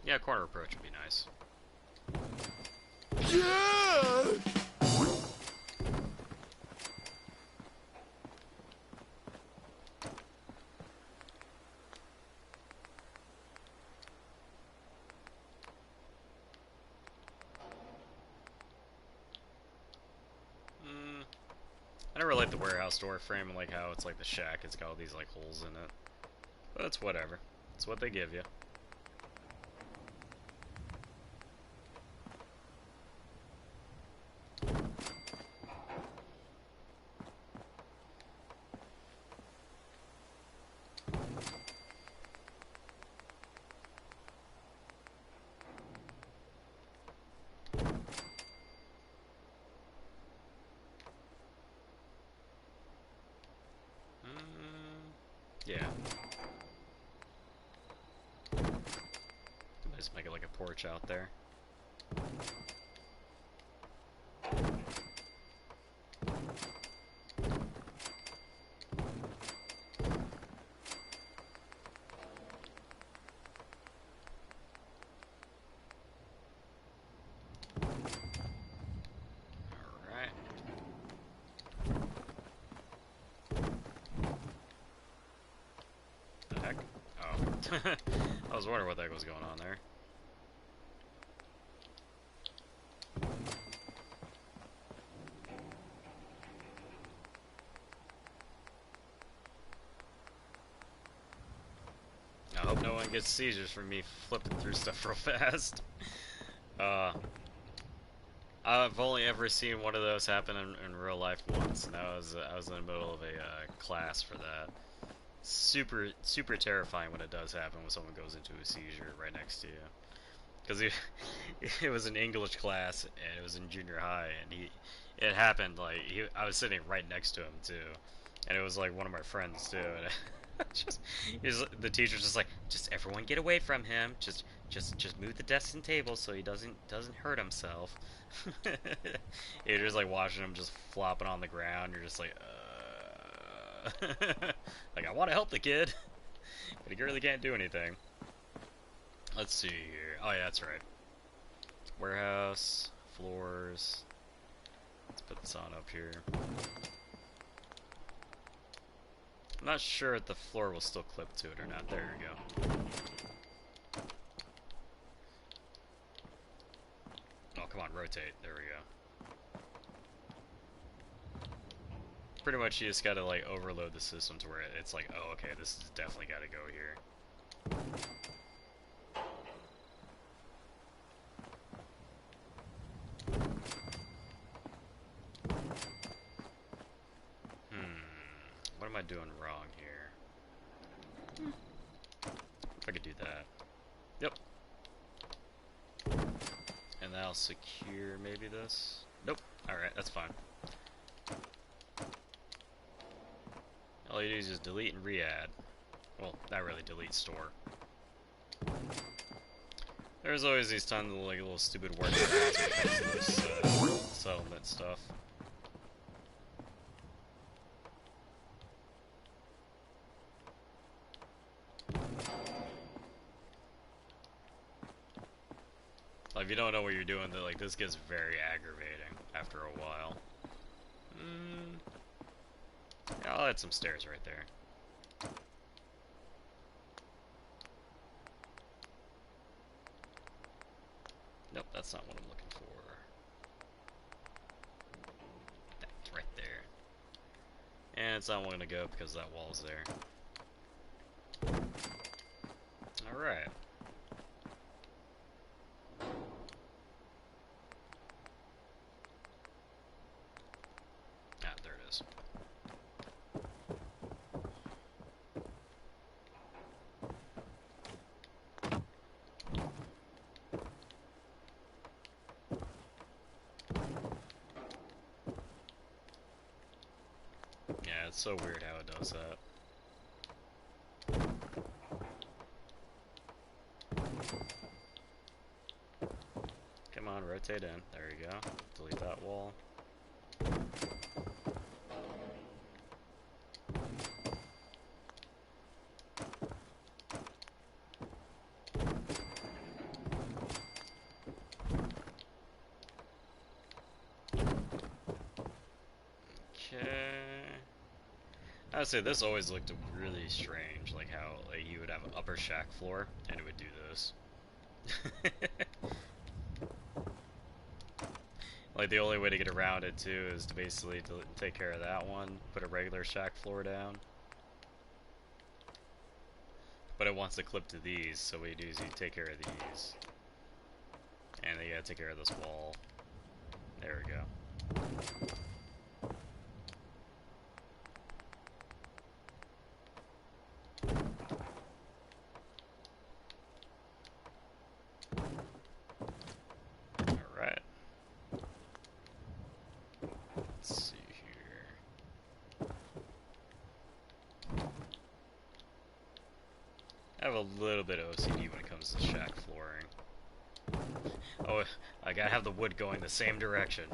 Yeah, corner approach would be nice. Yeah! I never liked the warehouse door frame and like how it's like the shack, it's got all these like holes in it. But it's whatever. It's what they give you. Yeah. Just make it like a porch out there. I was wondering what the heck was going on there. I hope no one gets seizures from me flipping through stuff real fast. I've only ever seen one of those happen in real life once, and I was in the middle of a class for that. Super terrifying when it does happen when someone goes into a seizure right next to you. Because it was an English class and it was in junior high, and it happened like I was sitting right next to him too, and it was like one of my friends too. And the teacher's just like, just everyone get away from him. Just move the desks and tables so he doesn't hurt himself. You're just like watching him just flopping on the ground. You're just like, like, I want to help the kid, but he really can't do anything. Let's see here. Oh yeah, that's right. Warehouse, floors. Let's put this on up here. I'm not sure if the floor will still clip to it or not. There we go. Oh, come on, rotate. There we go. Pretty much you just gotta like overload the system to where it's like, oh okay, this has definitely gotta go here. am I doing wrong here? If I could do that. Yep. And that'll secure maybe this. Nope. Alright, that's fine. All you do is just delete and re-add. Well, not really delete, store. There's always these tons of like little stupid workarounds when it comes to this settlement stuff. Like, if you don't know what you're doing, then, like, this gets very aggravating after a while. Yeah, I'll add some stairs right there. Nope, that's not what I'm looking for. That's right there. And it's not going to go because that wall's there. Alright. Ah, there it is. Yeah, it's so weird how it does that. Come on, rotate in. There you go. Delete that wall. I would say this always looked really strange, like how like, you would have an upper shack floor and it would do this. Like the only way to get around it too is to basically take care of that one, put a regular shack floor down. But it wants to clip to these, so what you do is you take care of these. And then you gotta take care of this wall. There we go. I have a little bit of OCD when it comes to shack flooring. Oh, I gotta have the wood going the same direction.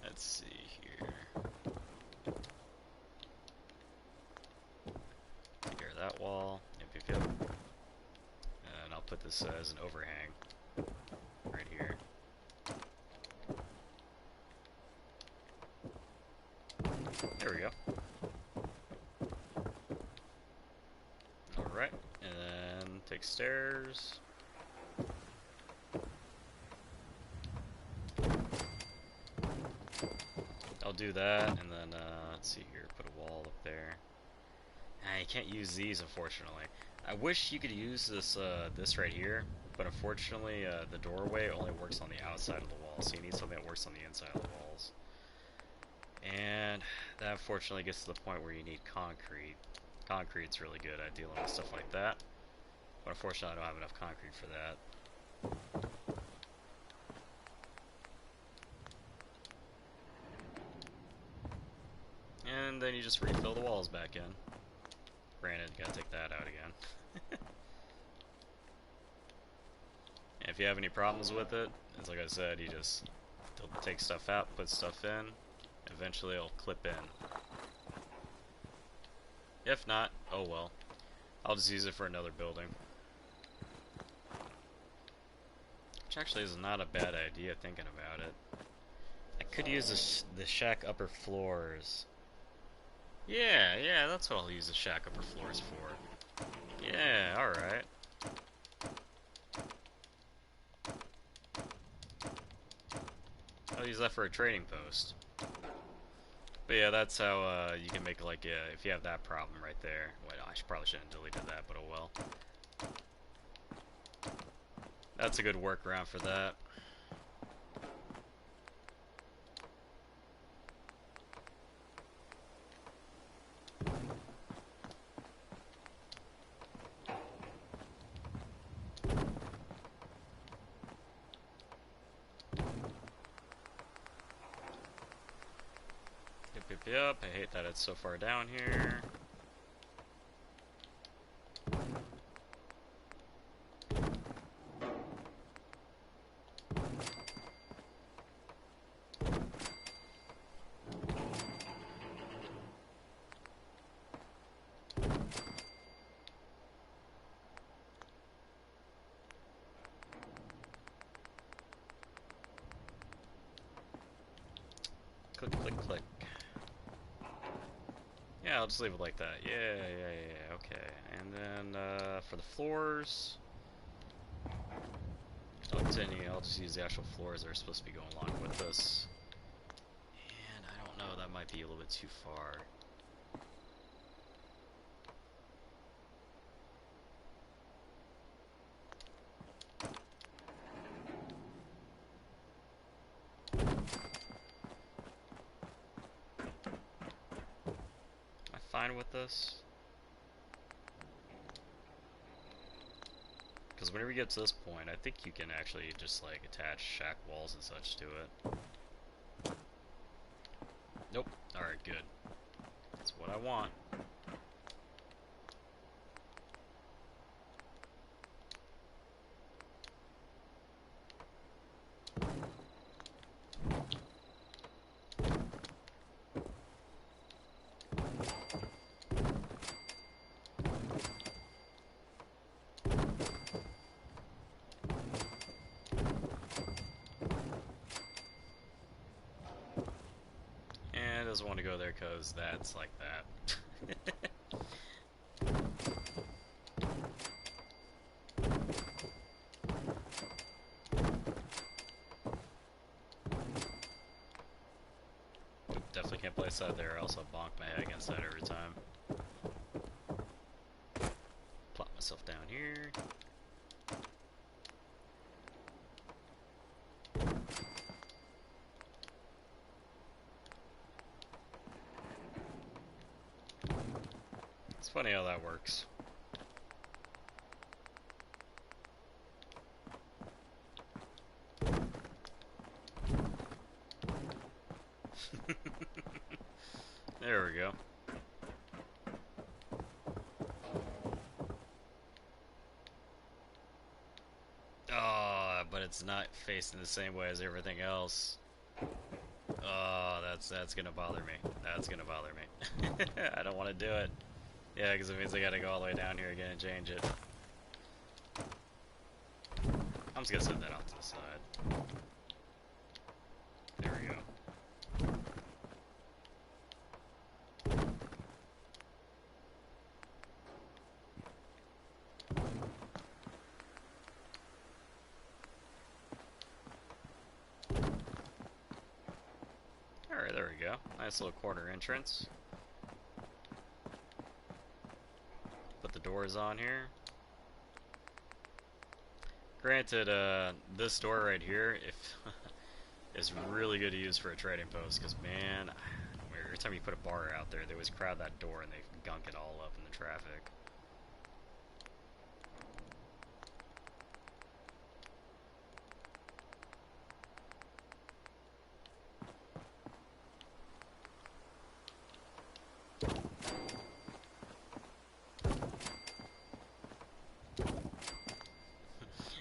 Let's see here. Take care of that wall. Yep, yep, yep. And I'll put this as an overhang right here. There we go. Alright, and then take stairs. I'll do that, and then, let's see here, put a wall up there. You can't use these, unfortunately. I wish you could use this, this right here, but unfortunately, the doorway only works on the outside of the wall, so you need something that works on the inside of the walls. And that unfortunately gets to the point where you need concrete. Concrete's really good at dealing with stuff like that, but unfortunately I don't have enough concrete for that. And then you just refill the walls back in. Granted, you gotta take that out again. And if you have any problems with it, it's like I said, you just take stuff out, put stuff in, eventually it'll clip in. If not, oh well. I'll just use it for another building. Which actually is not a bad idea thinking about it. I could use the shack upper floors. Yeah, that's what I'll use the shack upper floors for. Yeah, alright. I'll use that for a trading post. But yeah, that's how you can make like if you have that problem right there. Wait, I probably shouldn't have deleted that, but oh well. That's a good workaround for that. Yep. I hate that it's so far down here. Click, click, click. Yeah, I'll just leave it like that. Yeah, okay. And then, for the floors... I'll continue, I'll just use the actual floors that are supposed to be going along with this. And I don't know, that might be a little bit too far. Fine with this, because whenever you get to this point, I think you can actually just like attach shack walls and such to it. Nope. Alright, good. That's what I want. Doesn't want to go there because that's like that. Definitely can't place that there, else I'll bonk my head against that every time. Plop myself down here. It's funny how that works. There we go. Oh, but it's not facing the same way as everything else. Oh, that's gonna bother me. That's gonna bother me. I don't want to do it. Yeah, because it means I gotta go all the way down here again and change it. I'm just gonna set that off to the side. There we go. Alright, there we go. Nice little corner entrance. Put the doors on here. Granted, this door right here, is really good to use for a trading post, because man, every time you put a bar out there, they always crowd that door and they gunk it all up in the traffic.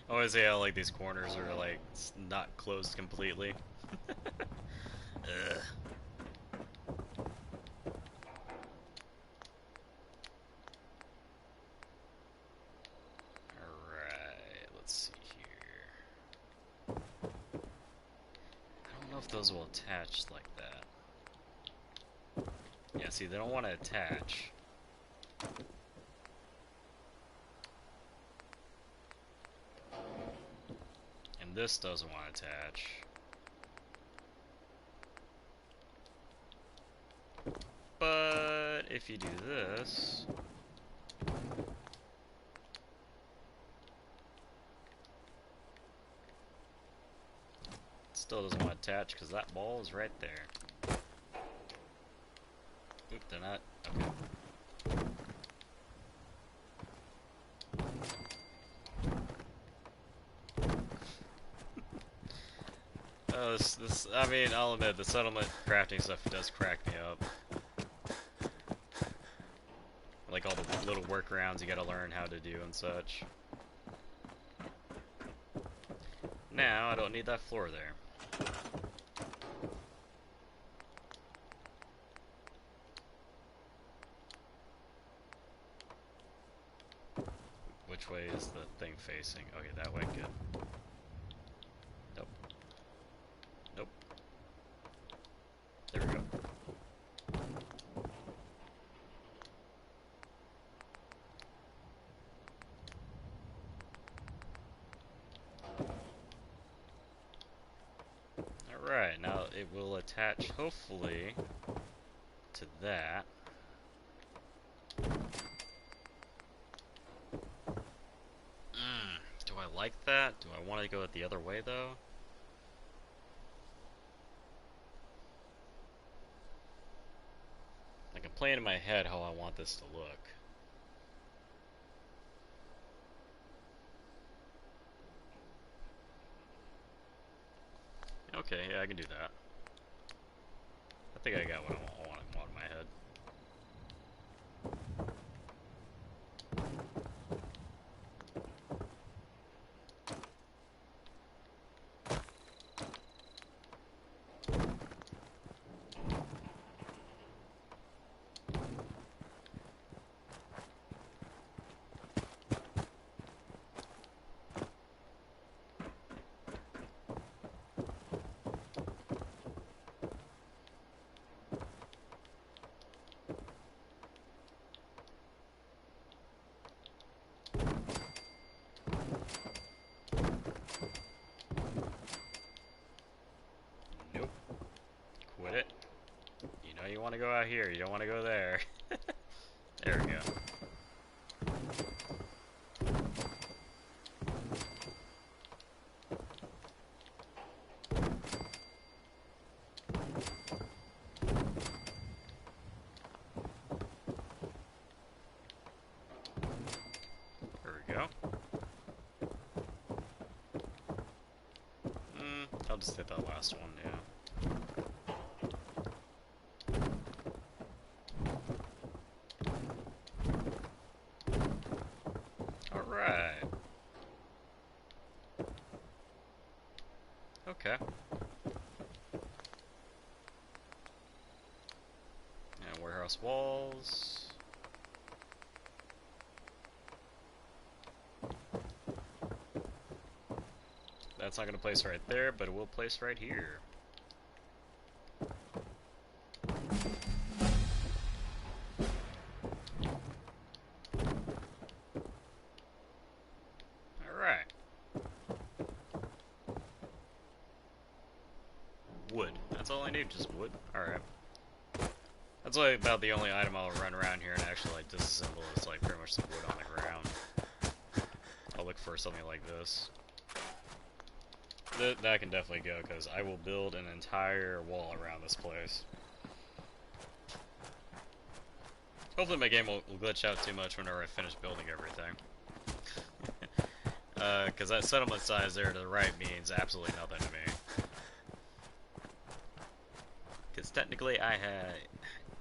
I always say how like these corners are like not closed completely. Ugh. Alright, let's see here. I don't know if those will attach like that. Yeah, see, they don't want to attach. This doesn't want to attach. But if you do this, it still doesn't want to attach because that ball is right there. Oop, they're not. Okay. I mean, I'll admit, the settlement crafting stuff does crack me up. like all the little workarounds you gotta learn how to do and such. Now, I don't need that floor there. Which way is the thing facing? Okay, that way, good. Nope. Nope. There we go. Alright, now it will attach, hopefully, to that. Do I like that? Do I want to go it the other way, though? I can plan in my head how I want this to look. Okay, yeah, I can do that. I think I got what I want in my head. Nope. Quit it. You know you want to go out here, you don't want to go there. There we go. There we go. I'll just hit that last one, yeah. Alright. Okay. And warehouse walls. That's not going to place right there, but it will place right here. Alright. Wood. That's all I need, just wood. Alright. That's like about the only item I'll run around here and actually like disassemble is like pretty much the wood on the ground. I'll look for something like this. That can definitely go, because I will build an entire wall around this place. Hopefully my game will glitch out too much whenever I finish building everything. Because that settlement size there to the right means absolutely nothing to me. Because technically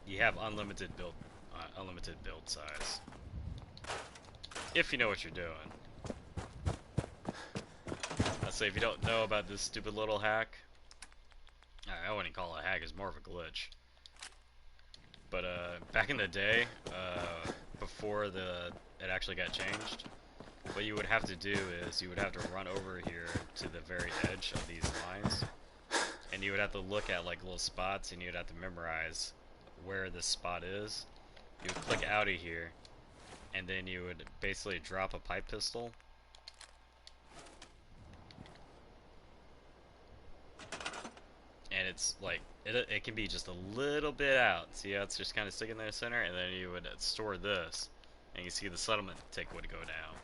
you have unlimited build size. If you know what you're doing. So if you don't know about this stupid little hack, I wouldn't call it a hack, it's more of a glitch. But back in the day, before it actually got changed, what you would have to do is you would have to run over here to the very edge of these lines, and you would have to look at like little spots, and you'd have to memorize where this spot is. You would click out of here, and then you would basically drop a pipe pistol. And it's like, it can be just a little bit out. See how it's just kind of sticking there in the center? And then you would store this. And you see the settlement tick would go down.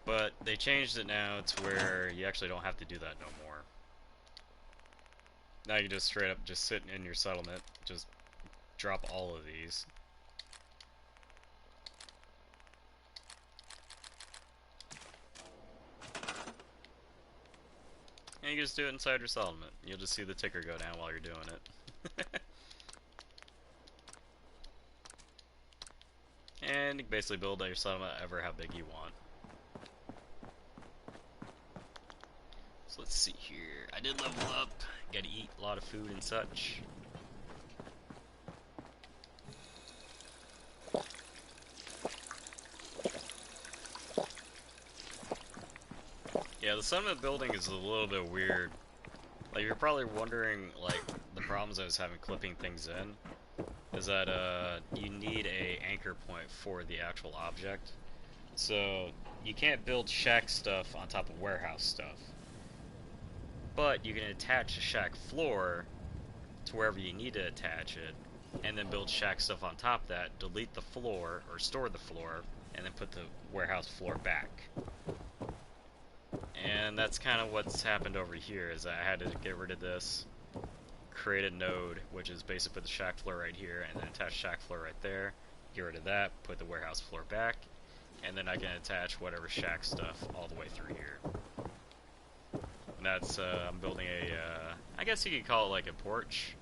But they changed it now to where you actually don't have to do that no more. Now you just straight up just sit in your settlement. Just drop all of these. And you just do it inside your settlement. You'll just see the ticker go down while you're doing it. can basically build your settlement ever how big you want. So let's see here. I did level up. Gotta eat a lot of food and such. Yeah, the settlement building is a little bit weird. Like, you're probably wondering, like, the problems I was having clipping things in is that, you need a anchor point for the actual object. So, you can't build shack stuff on top of warehouse stuff. But you can attach the shack floor to wherever you need to attach it, and then build shack stuff on top of that, delete the floor, or store the floor, and then put the warehouse floor back. And that's kind of what's happened over here, is I had to get rid of this, create a node, which is basically put the shack floor right here, and then attach shack floor right there, get rid of that, put the warehouse floor back, and then I can attach whatever shack stuff all the way through here. And that's, I'm building a, I guess you could call it like a porch,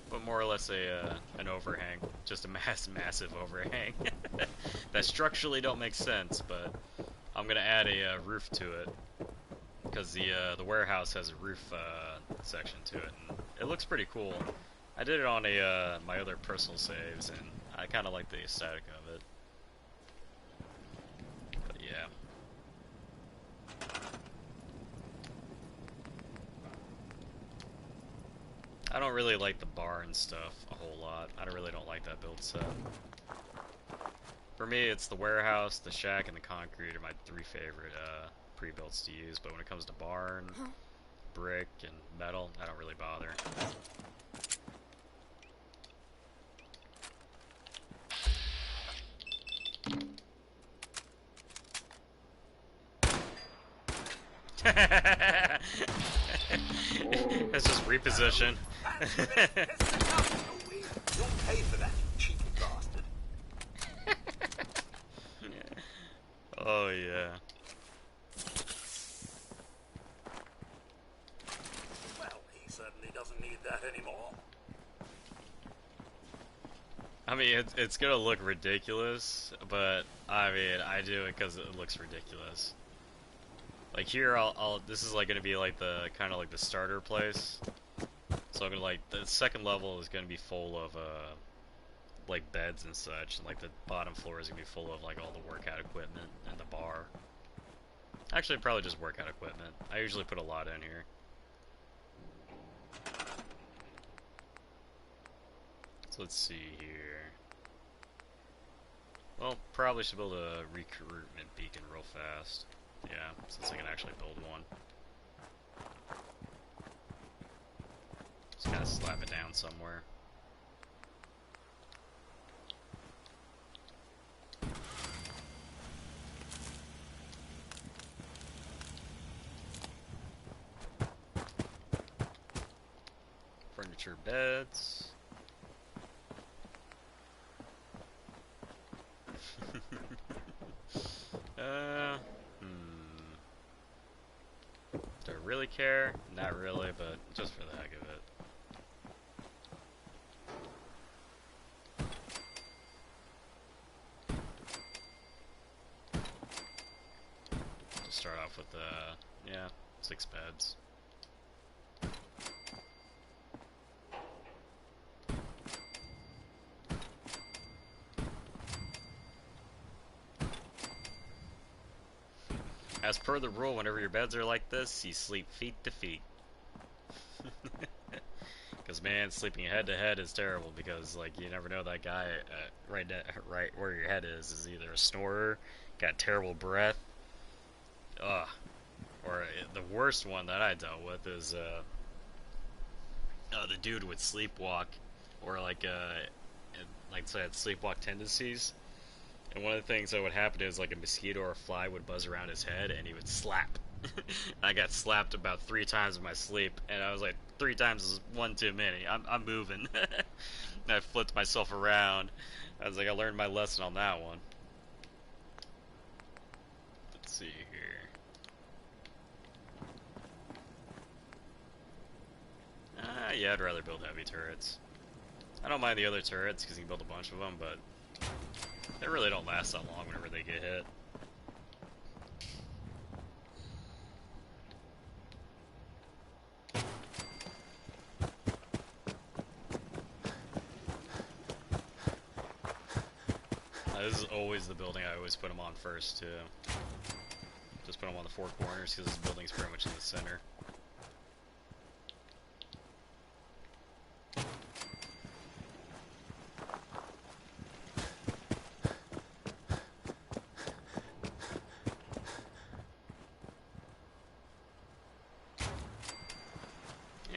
but more or less an overhang, just a massive overhang, that structurally don't make sense, but I'm gonna add a roof to it, because the warehouse has a roof section to it, and it looks pretty cool. I did it on my other personal saves, and I kind of like the aesthetic of it. But yeah. I don't really like the barn stuff a whole lot. I really don't like that build set. For me, it's the warehouse, the shack, and the concrete are my 3 favorite pre-builds to use, but when it comes to barn, brick, and metal, I don't really bother. That's just reposition. You'll pay for that, you cheeky bastard. Oh yeah. Well, he certainly doesn't need that anymore. I mean, it's gonna look ridiculous, but I mean, I do it because it looks ridiculous. Like here, this is like gonna be like the kind of like the starter place. So I'm gonna like the second level is gonna be full of like beds and such, and like the bottom floor is gonna be full of like all the workout equipment and the bar. Actually, probably just workout equipment. I usually put a lot in here. So let's see here. Well, probably should build a recruitment beacon real fast. Yeah, since I can actually build one. Just gotta slap it down somewhere. Furniture beds. Do I really care? Not really, but just for the heck of it. Just start off with, yeah, 6 beds. As per the rule, whenever your beds are like this, you sleep feet to feet. Because man, sleeping head to head is terrible, because like you never know, that guy right where your head is either a snorer, got terrible breath, or the worst one that I dealt with is the dude would sleepwalk, or like say had sleepwalk tendencies. And one of the things that would happen is like a mosquito or a fly would buzz around his head and he would slap. I got slapped about 3 times in my sleep, and I was like, 3 times is one too many. I'm moving. And I flipped myself around. I was like, I learned my lesson on that one. Let's see here. Yeah, I'd rather build heavy turrets. I don't mind the other turrets because you can build a bunch of them, but They really don't last that long whenever they get hit. This is always the building I always put them on first, too. Just put them on the four corners, because this building's pretty much in the center.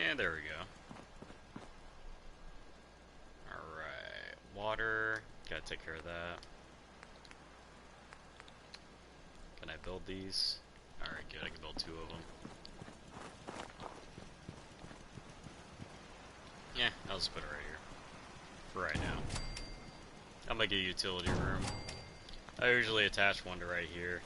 And there we go. Alright, water. Gotta take care of that. Can I build these? Alright, good. I can build 2 of them. Yeah, I'll just put it right here. For right now. I'll make a utility room. I usually attach one to right here.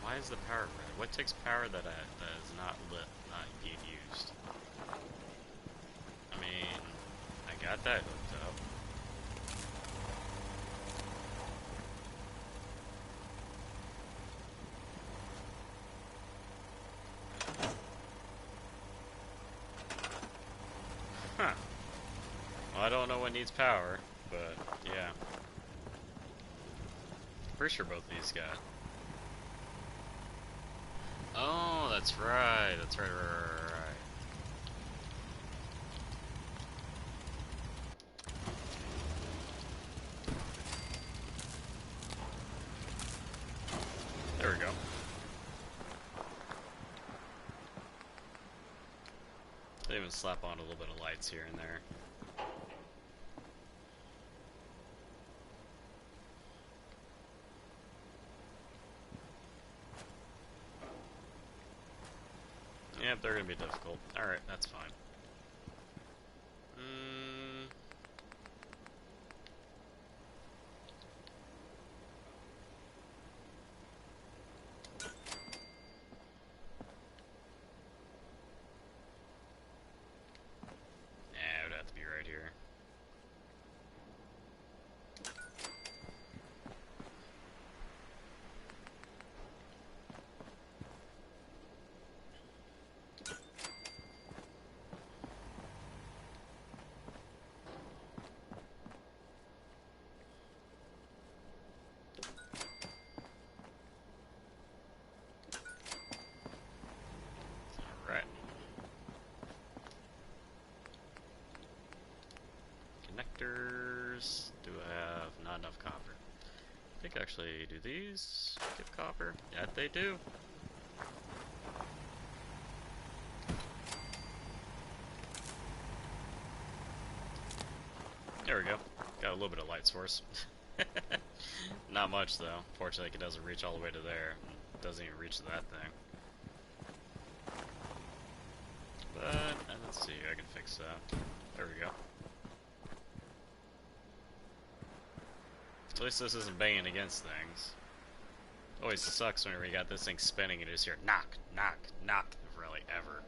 Why is the power red? What takes power that is not lit, not being used? I mean, I got that hooked up. Huh. Well, I don't know what needs power, but yeah. Pretty sure both of these got. Oh, that's right. That's right. There we go. They even slap on a little bit of lights here and there. Yep, they're gonna be difficult. Alright, that's fine. Yeah, it would have to be right here. Alright. Connectors. Do I have not enough copper? I think actually, do these give copper? Yeah, they do. There we go. Got a little bit of light source. Not much though. Fortunately, it doesn't reach all the way to there. It doesn't even reach to that thing. But let's see. I can fix that. There we go. At least this isn't banging against things. Always sucks whenever you got this thing spinning and you just hear knock, knock, knock, really ever.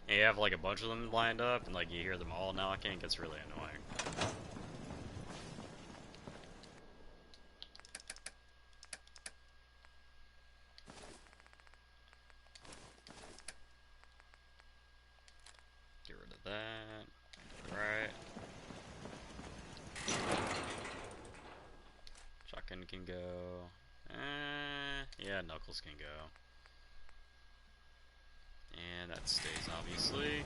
And you have like a bunch of them lined up and like you hear them all knocking, it gets really annoying. Get rid of that. Right. Shotgun can go. Yeah, Knuckles can go. And that stays, obviously.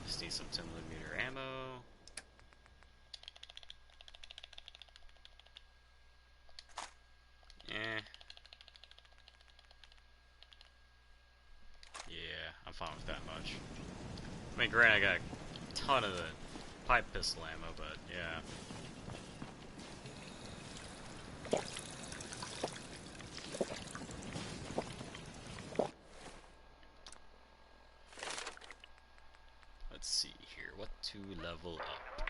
Just need some 10mm ammo. Yeah, I'm fine with that much. I mean, granted, I got a ton of the pipe pistol ammo, but yeah. to level up.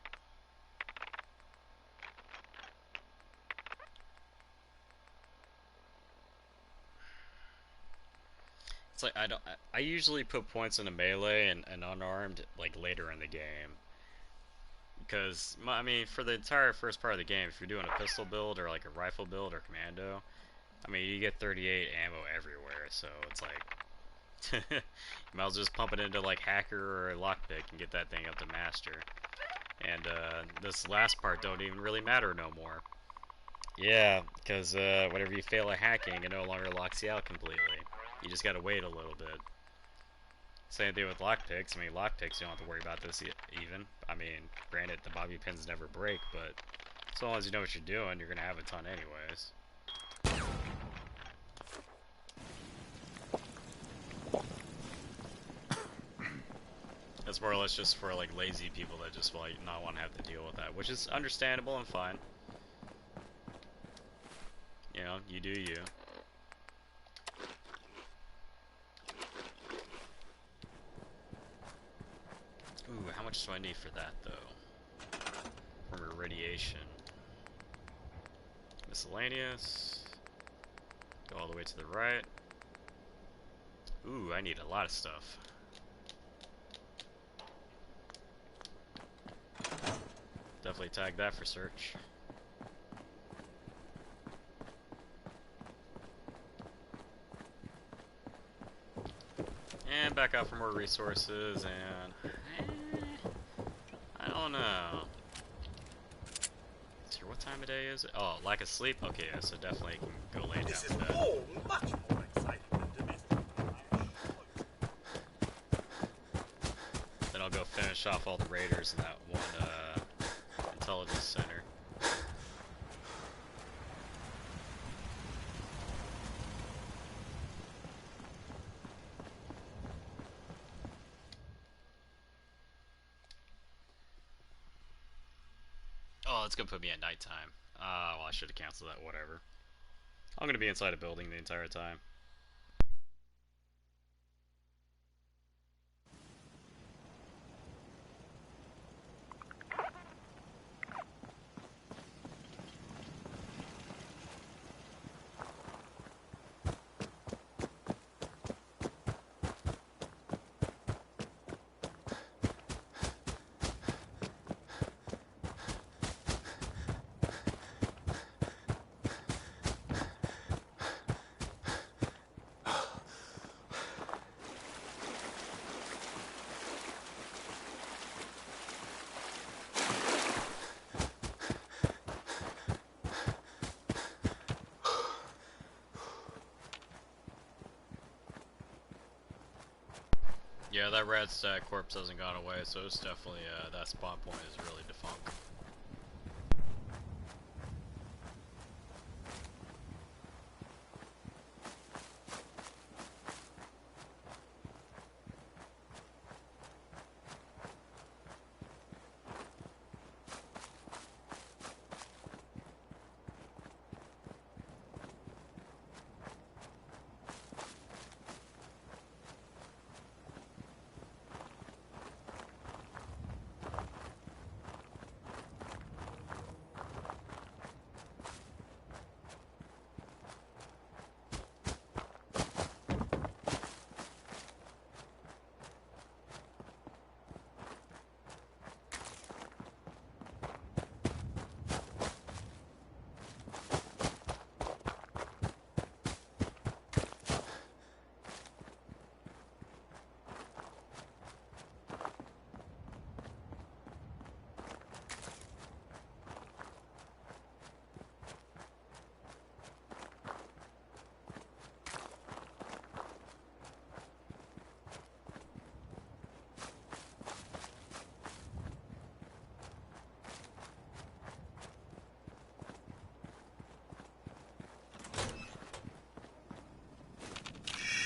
It's like I usually put points into melee and unarmed like later in the game. Because, I mean, for the entire first part of the game, if you're doing a pistol build or like a rifle build or commando, I mean, you get 38 ammo everywhere, so it's like, you might as well just pump it into like hacker or lockpick and get that thing up to master. And this last part don't even really matter no more. Yeah, because whenever you fail at hacking, it no longer locks you out completely. You just gotta wait a little bit. Same thing with lockpicks. I mean, lockpicks, you don't have to worry about this even. I mean, granted, the bobby pins never break, but as long as you know what you're doing, you're gonna have a ton anyways. That's more or less just for like lazy people that just like not want to have to deal with that, which is understandable and fine. You know, you do you. Ooh, how much do I need for that though? From irradiation. Miscellaneous. Go all the way to the right. Ooh, I need a lot of stuff. Definitely tag that for search. And back out for more resources, and I don't know. So what time of day is it? Oh, lack of sleep? Okay, yeah, so definitely can go lay down. This is for that. all much more exciting than domestic. Then I'll go finish off all the raiders in that one intelligence center. Oh, it's gonna put me at nighttime. Well, I should have canceled that, whatever. I'm gonna be inside a building the entire time. Yeah, that rat stack corpse hasn't gone away, so it's definitely, that spawn point is really defunct.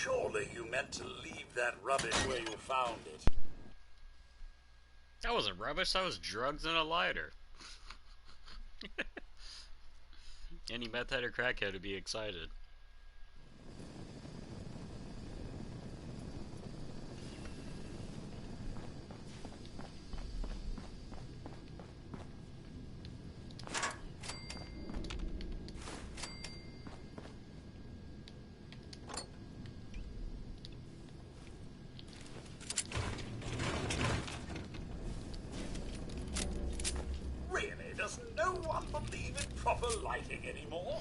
Surely you meant to leave that rubbish where you found it. That wasn't rubbish, that was drugs and a lighter. Any meth head or crackhead would be excited. fighting anymore.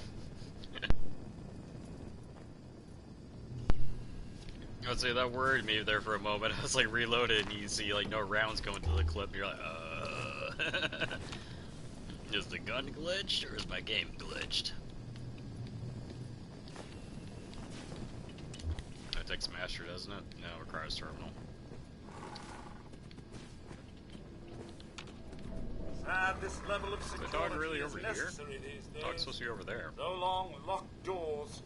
I'd say that worried me there for a moment. I was like reloaded and you see like no rounds going to the clip and you're like, is the gun glitched or is my game glitched? That takes master, doesn't it? No, it requires terminal. This level of Is the security dog really is over here? necessary these days. Dog's supposed to be over there. No long locked doors.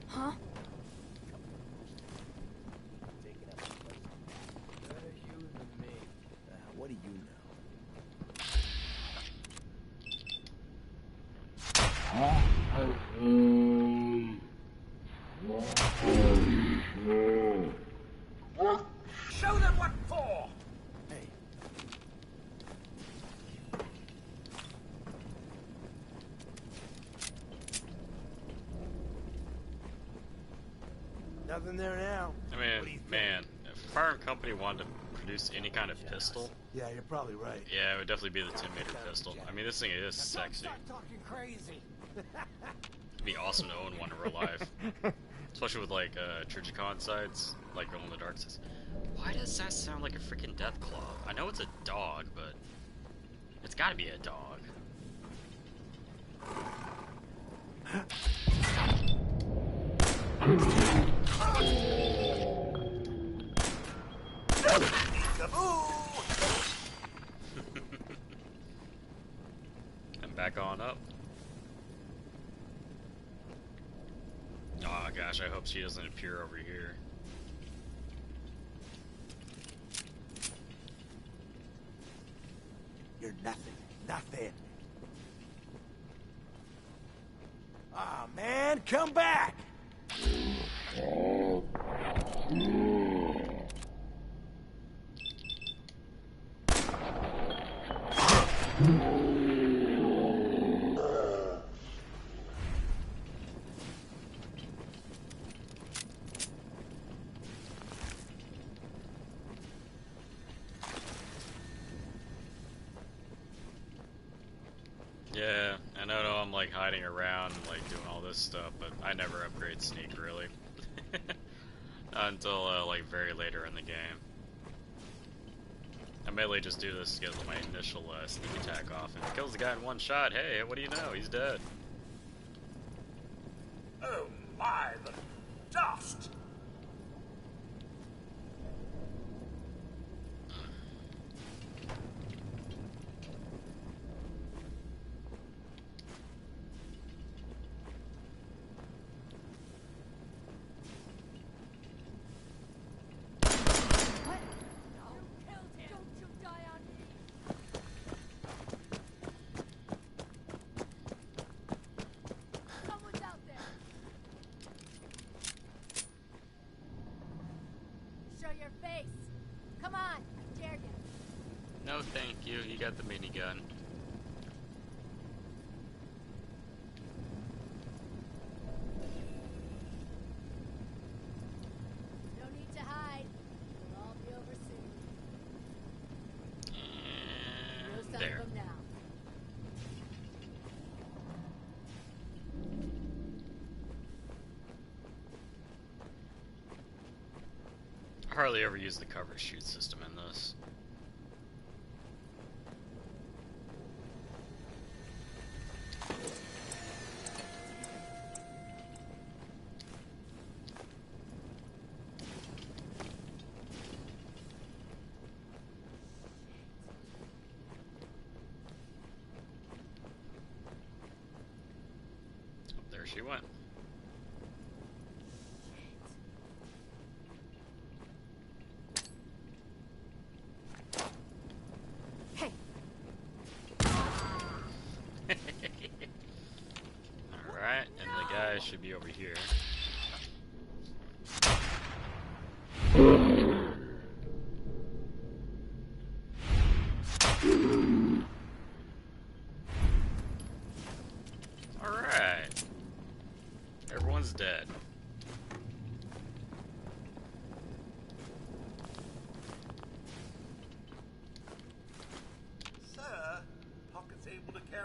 Huh? What do you know? Show them what for! Hey. Nothing there now. I mean, man, if a firearm company wanted to produce any kind of pistol, Yeah, you're probably right. yeah, it would definitely be the 10-meter pistol. I mean, this thing is sexy. Talking crazy. It'd be awesome to own one in real life. Especially with, like, Trigicon sights, like Glow in the Dark says. Why does that sound like a freaking death claw? I know it's a dog, but it's gotta be a dog. And back on up. Oh gosh, I hope she doesn't appear over here. You're nothing. Nothing. Ah, man, come back! Yeah, I know I'm like hiding around, like doing all this stuff, but I never upgrade sneak really. Until like very later in the game. I mainly just do this to get my initial sneak attack off, and it kills the guy in one shot. Hey, what do you know? He's dead. Oh my, the dust! No, thank you. You got the minigun. No need to hide. We'll all be over soon. No sign There. of them now. I hardly ever use the cover shoot system in this. Oh, there she went. Hey, Alright, and the guy should be over here.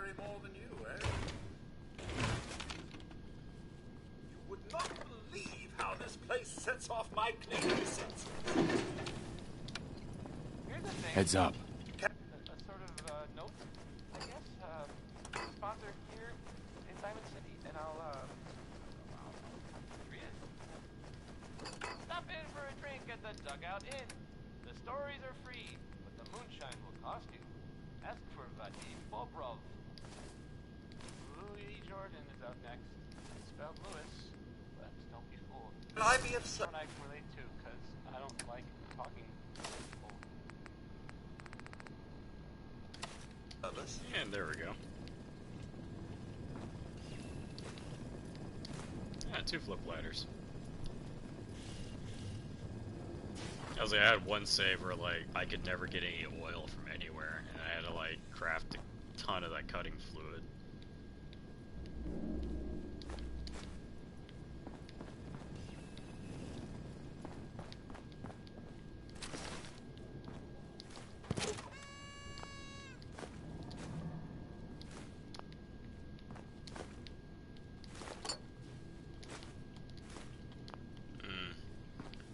carry more than you, eh? You would not believe how this place sets off my cleaning senses. Here's the thing. Heads up. A sort of note, I guess. Sponsor here in Diamond City, and I'll read it. Stop in for a drink at the Dugout Inn. The stories are free, but the moonshine will cost you. Ask for Vadi Bobrov. Louis Jordan is out next. It's spelled Lewis, but don't be fooled. Will I be upset? I can relate to, because I don't like talking to people. And there we go. Yeah, 2 flip ladders. I was like, I had one save where like I could never get any oil from anywhere, and I had to like craft a ton of that cutting fluid.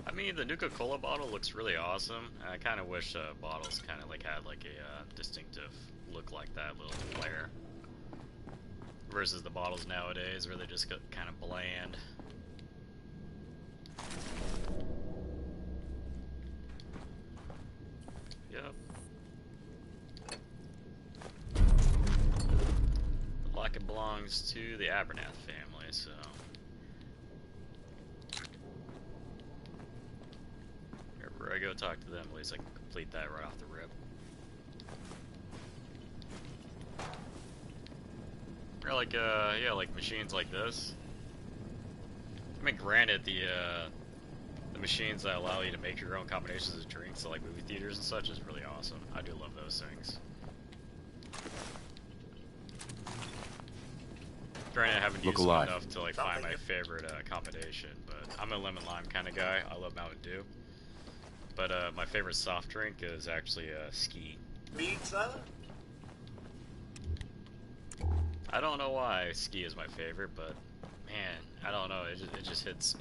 I mean, the Nuka-Cola bottle looks really awesome. I kind of wish bottles kind of like had like a distinctive look like that, little flair. Versus the bottles nowadays where they just got kind of bland. Yep. Like it belongs to the Abernath family, so. Wherever I go talk to them, at least I can complete that right off the rip. Or like, yeah, like machines like this. I mean, granted, the machines that allow you to make your own combinations of drinks, so like movie theaters and such, is really awesome. I do love those things. Granted, I haven't used them enough to like find my favorite combination, but I'm a lemon lime kind of guy. I love Mountain Dew. But my favorite soft drink is actually Ski. Pizza? I don't know why Ski is my favorite, but man, I don't know. It just hits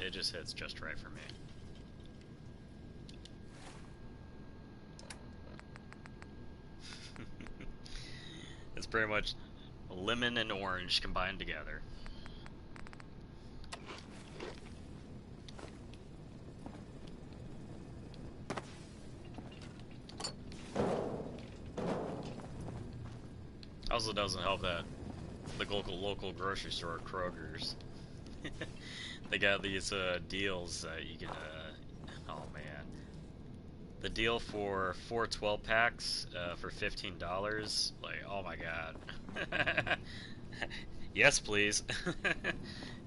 just right for me. It's pretty much lemon and orange combined together. Also doesn't help that the local grocery store, Kroger's, they got these deals that you can, oh man, the deal for 4 12-packs for $15, like, oh my god. Yes please.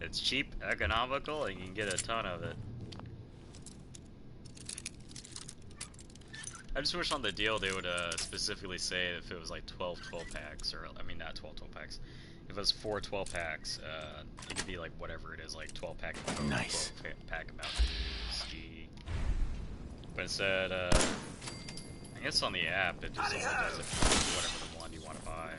It's cheap, economical, and you can get a ton of it. I just wish on the deal they would specifically say if it was like 12 12-packs, or I mean not 12 12-packs. If it was 4 12-packs, it could be like whatever it is, like 12-pack. Nice. 12-pack amount G. But instead, I guess on the app it just only does it for whatever the one you want to buy.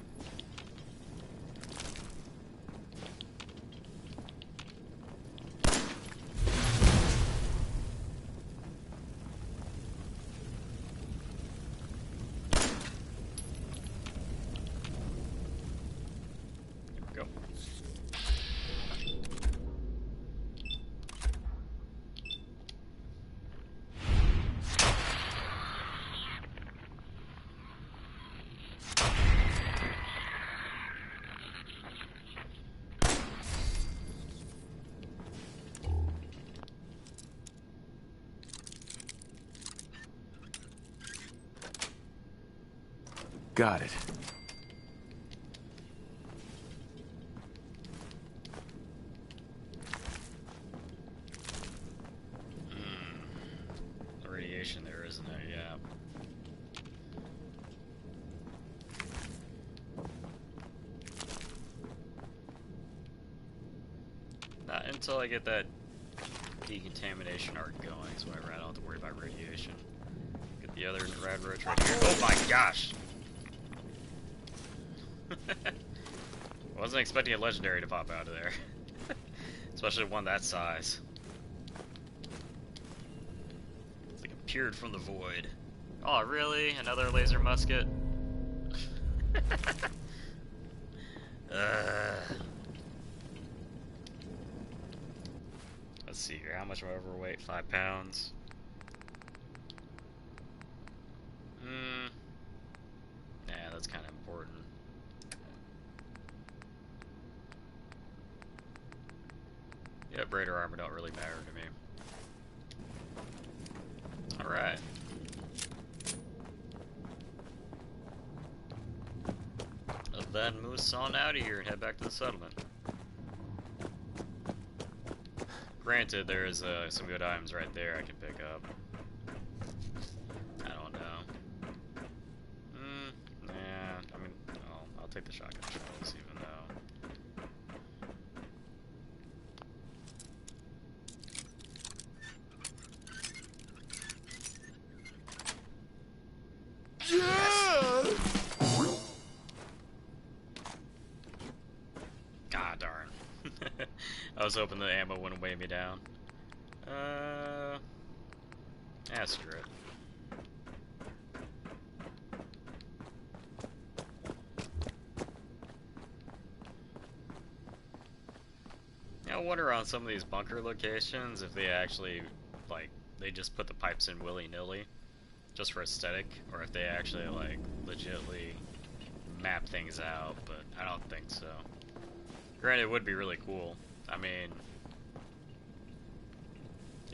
Got it. The radiation there, isn't there? Yeah. Not until I get that decontamination arc going, so I don't have to worry about radiation. Get the other rad roach right here. Oh my gosh! Wasn't expecting a legendary to pop out of there. Especially one that size. It's like appeared from the void. Oh, really? Another laser musket? Let's see here. How much am I overweight? 5 pounds. Yeah, that's kind of important. Yeah, Raider armor don't really matter to me. Alright. Then moose on out of here and head back to the settlement. Granted, there is some good items right there I can pick up. I don't know. Nah, I mean, I'll take the shotgun shells even though. God darn. I was hoping the ammo wouldn't weigh me down. Yeah, screw it. I wonder on some of these bunker locations if they actually, like, they just put the pipes in willy-nilly, just for aesthetic, or if they actually, like, legitly map things out, but I don't think so. Granted, it would be really cool. I mean,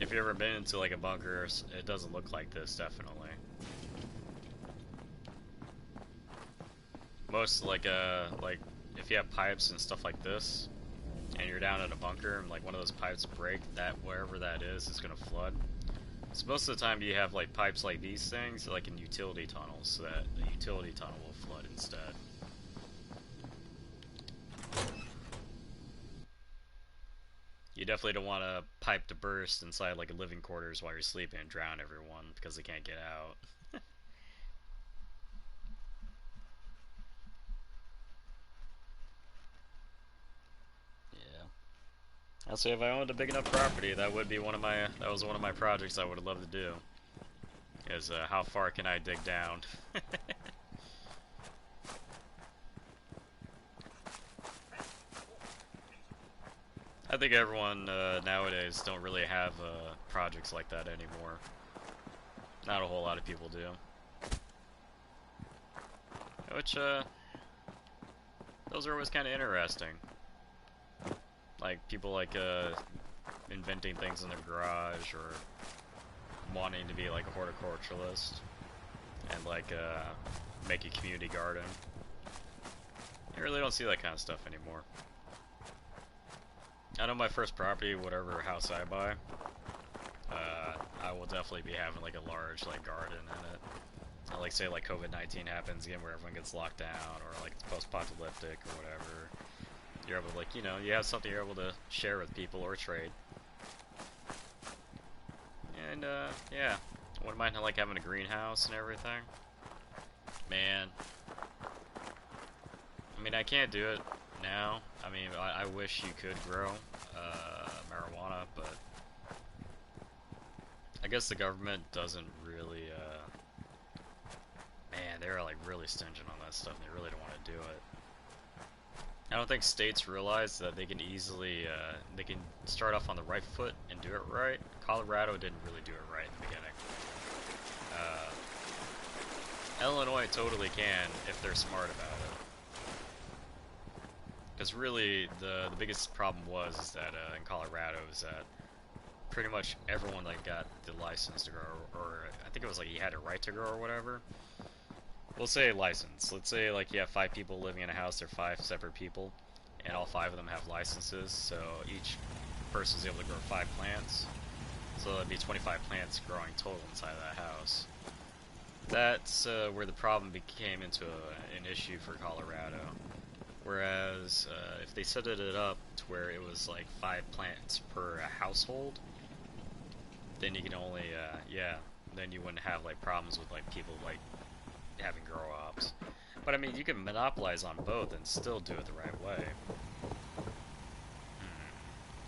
if you've ever been into, like, a bunker, it doesn't look like this, definitely. Most, like, if you have pipes and stuff like this, and you're down in a bunker, and, like, one of those pipes break, that, wherever that is gonna flood. So most of the time you have, like, pipes like these things, like in utility tunnels, so that the utility tunnel will flood instead. You definitely don't want a pipe to burst inside, like, a living quarters while you're sleeping and drown everyone, because they can't get out. I'll say if I owned a big enough property, that would be that was one of my projects I would love to do. Is how far can I dig down? I think everyone nowadays don't really have projects like that anymore. Not a whole lot of people do. Which those are always kind of interesting. Like, people like inventing things in their garage, or wanting to be like a horticulturalist, and like make a community garden. You really don't see that kind of stuff anymore. I know my first property, whatever house I buy, I will definitely be having like a large like garden in it. And, like, say like COVID-19 happens again, where everyone gets locked down, or like it's post-apocalyptic or whatever. You're able to, like, you know, you have something you're able to share with people or trade. And, yeah. I wouldn't mind, like, having a greenhouse and everything. Man. I mean, I can't do it now. I mean, I wish you could grow, marijuana, but I guess the government doesn't really, man, they're, like, really stingent on that stuff, and they really don't want to do it. I don't think states realize that they can easily, they can start off on the right foot and do it right. Colorado didn't really do it right in the beginning. Illinois totally can if they're smart about it. Because really, the biggest problem is that in Colorado is that pretty much everyone that got the license to grow, or I think it was like you had a right to grow or whatever. We'll say license. Let's say like you have 5 people living in a house, they're 5 separate people, and all 5 of them have licenses, so each person's able to grow 5 plants. So that'd be 25 plants growing total inside of that house. That's where the problem became into an issue for Colorado. Whereas if they set it up to where it was like 5 plants per household, then you can only, then you wouldn't have like problems with like people like having grow ops. But I mean, you can monopolize on both and still do it the right way.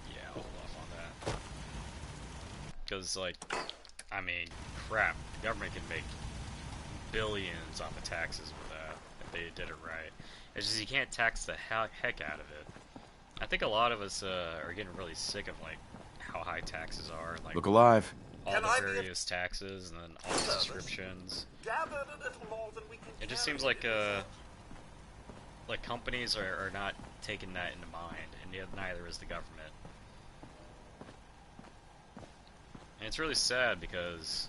Yeah, I'll hold off on that. Because, like, I mean, crap, the government can make billions off of taxes with that if they did it right. It's just you can't tax the heck out of it. I think a lot of us are getting really sick of, like, how high taxes are, and, like, look alive. all the various taxes and then all the subscriptions. It just seems like companies are not taking that into mind, and yet neither is the government. And it's really sad because,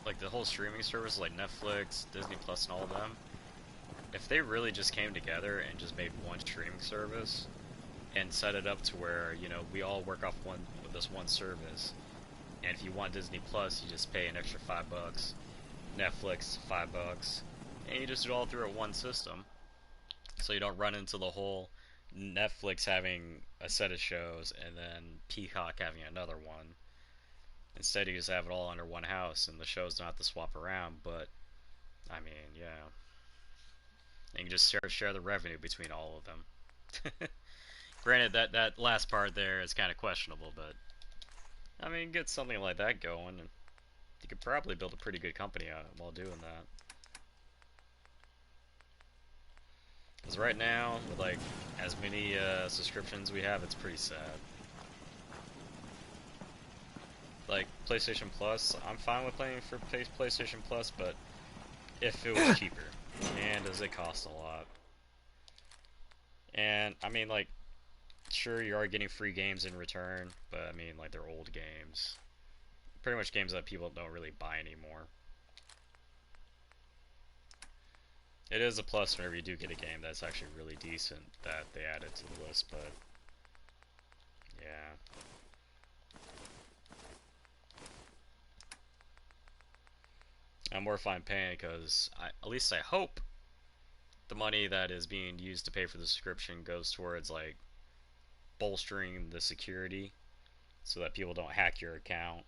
like, the whole streaming service, like Netflix, Disney Plus, and all of them, if they really just came together and just made one streaming service and set it up to where, you know, we all work off this one service, and if you want Disney Plus, you just pay an extra $5, Netflix $5, and you just do it all through at one system, so you don't run into the whole Netflix having a set of shows and then Peacock having another one. Instead, you just have it all under one house, and the shows don't have to swap around. But I mean, yeah, and you can just share the revenue between all of them. Granted, that last part there is kind of questionable, but I mean, get something like that going, and you could probably build a pretty good company out while doing that. Because right now, with like as many subscriptions we have, it's pretty sad. Like PlayStation Plus, I'm fine with paying for PlayStation Plus, but if it was cheaper, and does it cost a lot? And I mean, like, sure, you are getting free games in return, but I mean, like, they're old games, pretty much games that people don't really buy anymore. It is a plus whenever you do get a game that's actually really decent that they added to the list, but yeah. I'm more fine paying because at least I hope the money that is being used to pay for the subscription goes towards, like, bolstering the security so that people don't hack your account,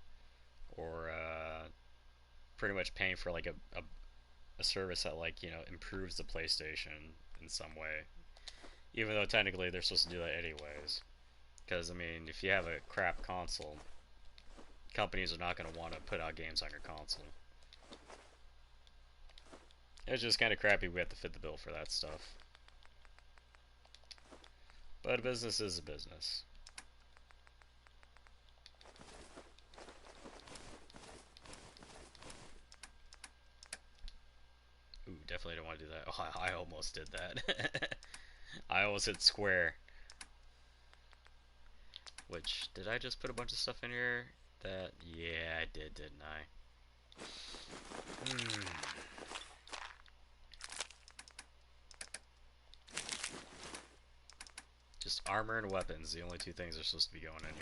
or pretty much paying for like a service that, like, you know, improves the PlayStation in some way, even though technically they're supposed to do that anyways. Because I mean, if you have a crap console, companies are not going to want to put out games on your console. It's just kind of crappy we have to fit the bill for that stuff. But a business is a business. Ooh, definitely don't want to do that. Oh, I almost did that. I almost hit square. Which, did I just put a bunch of stuff in here? That, yeah, I did, didn't I? Just armor and weapons, the only two things that are supposed to be going in here.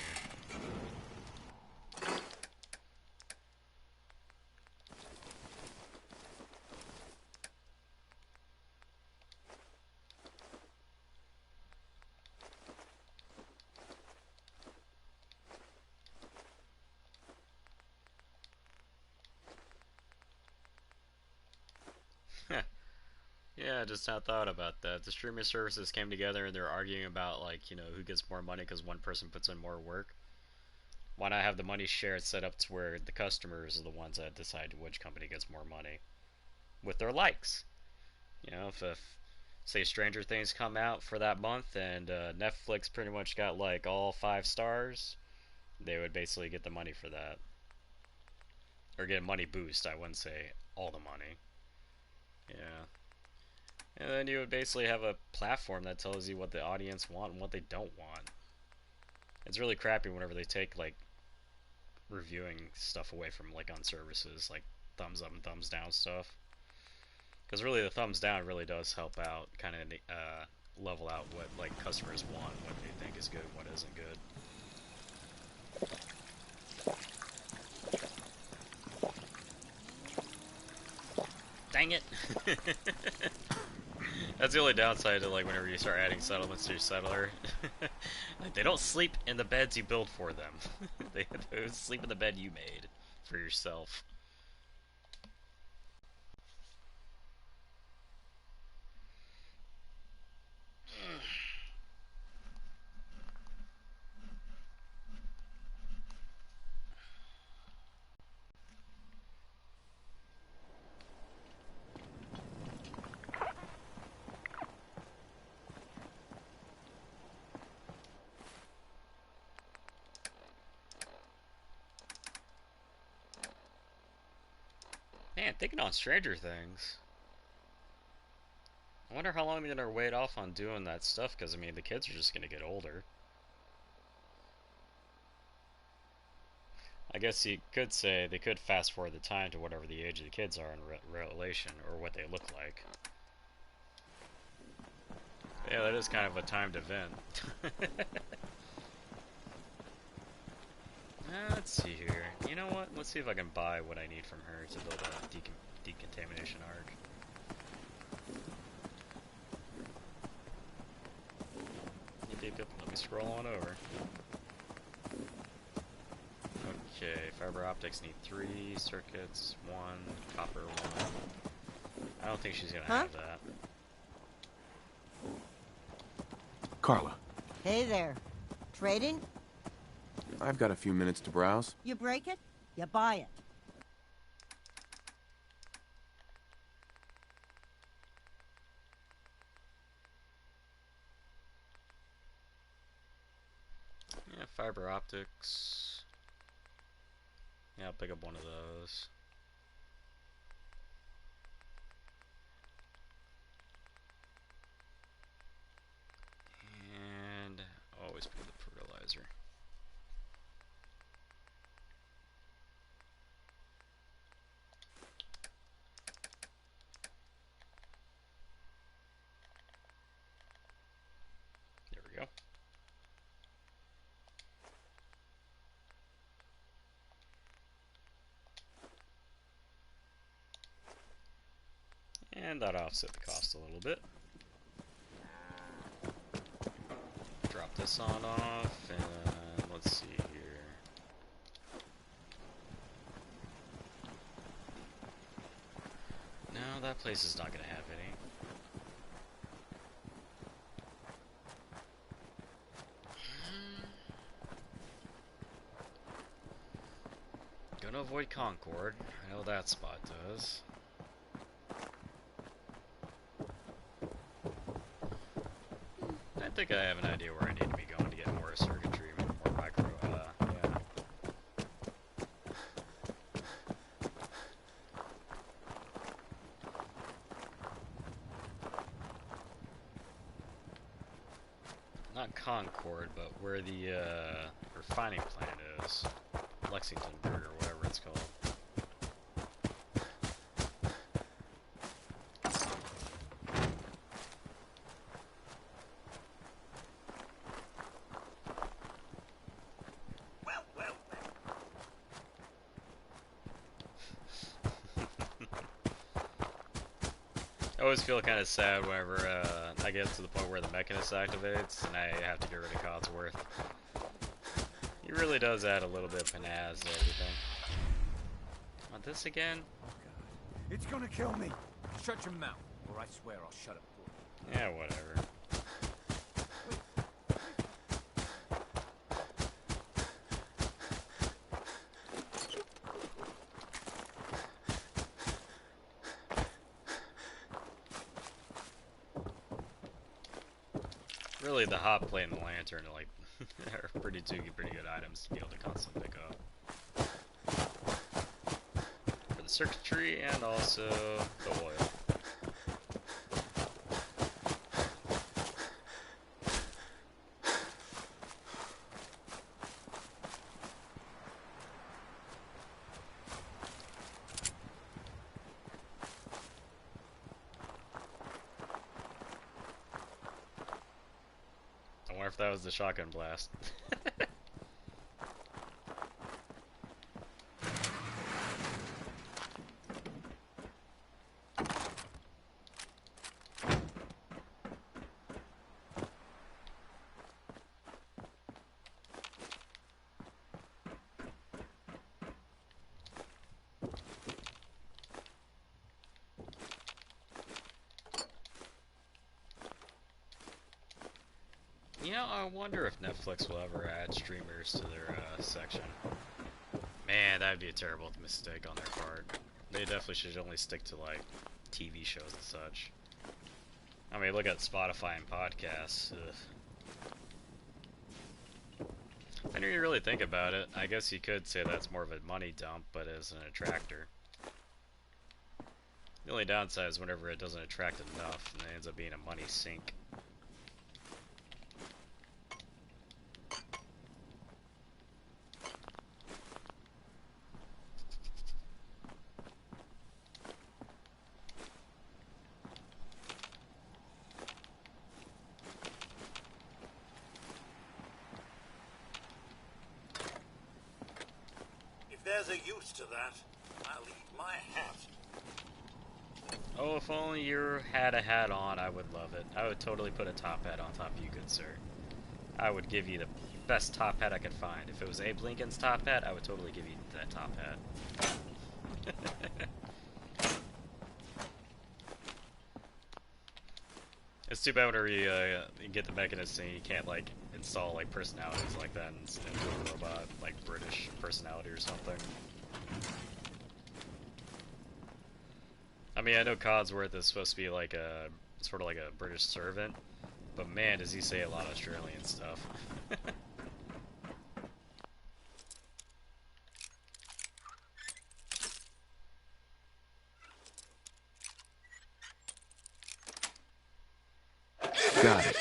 Yeah, I just not thought about that. The streaming services came together and they're arguing about, like, you know, who gets more money because one person puts in more work. Why not have the money shared set up to where the customers are the ones that decide which company gets more money with their likes? You know, if say Stranger Things come out for that month and Netflix pretty much got like all 5 stars, they would basically get the money for that. Or get a money boost, I wouldn't say all the money. Yeah. And then you would basically have a platform that tells you what the audience want and what they don't want. It's really crappy whenever they take, like, reviewing stuff away from, like, on services, like thumbs up and thumbs down stuff. Because really the thumbs down really does help out, kind of level out what, like, customers want, what they think is good and what isn't good. Dang it! That's the only downside to, like, whenever you start adding settlements to your settler. Like, they don't sleep in the beds you build for them. They sleep in the bed you made for yourself. Man, thinking on Stranger Things. I wonder how long they're gonna wait off on doing that stuff, because I mean the kids are just gonna get older. I guess you could say they could fast forward the time to whatever the age of the kids are in relation, or what they look like. Yeah, that is kind of a timed event. Let's see here. You know what? Let's see if I can buy what I need from her to build a decontamination arc. Let me scroll on over. Okay, fiber optics need 3 circuits, 1 copper, 1. I don't think she's gonna have that. Carla. Hey there. Trading? I've got a few minutes to browse. You break it, you buy it. Yeah, fiber optics. Yeah, I'll pick up one of those. And always pick up the fertilizer. There we go. And that offset the cost a little bit. Drop this on off, and let's see here. No, that place is not going to have any. Gonna avoid Concord. I know that spot does. I think I have an idea where I need to be going to get more circuitry, more micro, yeah. Not Concord, but where the, refining plant is. Lexingtonburg, or whatever it's called. I always feel kind of sad whenever I get to the point where the mechanist activates and I have to get rid of Codsworth. He really does add a little bit of pizzazz to everything. Want this again? Oh God. It's gonna kill me. Shut your mouth, or I swear I'll shut up for you. Yeah, whatever. Really, the hot plate and the lantern are like are pretty good items to be able to constantly pick up for the circuitry and also the oil. I wonder if that was the shotgun blast. You know, I wonder if Netflix will ever add streamers to their section. Man, that'd be a terrible mistake on their part. They definitely should only stick to, like, TV shows and such. I mean, look at Spotify and podcasts. Ugh. When you really think about it, I guess you could say that's more of a money dump, but as an attractor. The only downside is whenever it doesn't attract enough, and it ends up being a money sink. If there's a use to that, I'll eat my hat. Oh, if only you had a hat on, I would love it. I would totally put a top hat on top of you, good sir. I would give you the best top hat I could find. If it was Abe Lincoln's top hat, I would totally give you that top hat. It's too bad whenever you get the Mechanist thing, you can't like install like personalities like that and do a robot, like British personality or something. I mean, I know Codsworth is supposed to be like a sort of like a British servant, but man, does he say a lot of Australian stuff. Got it.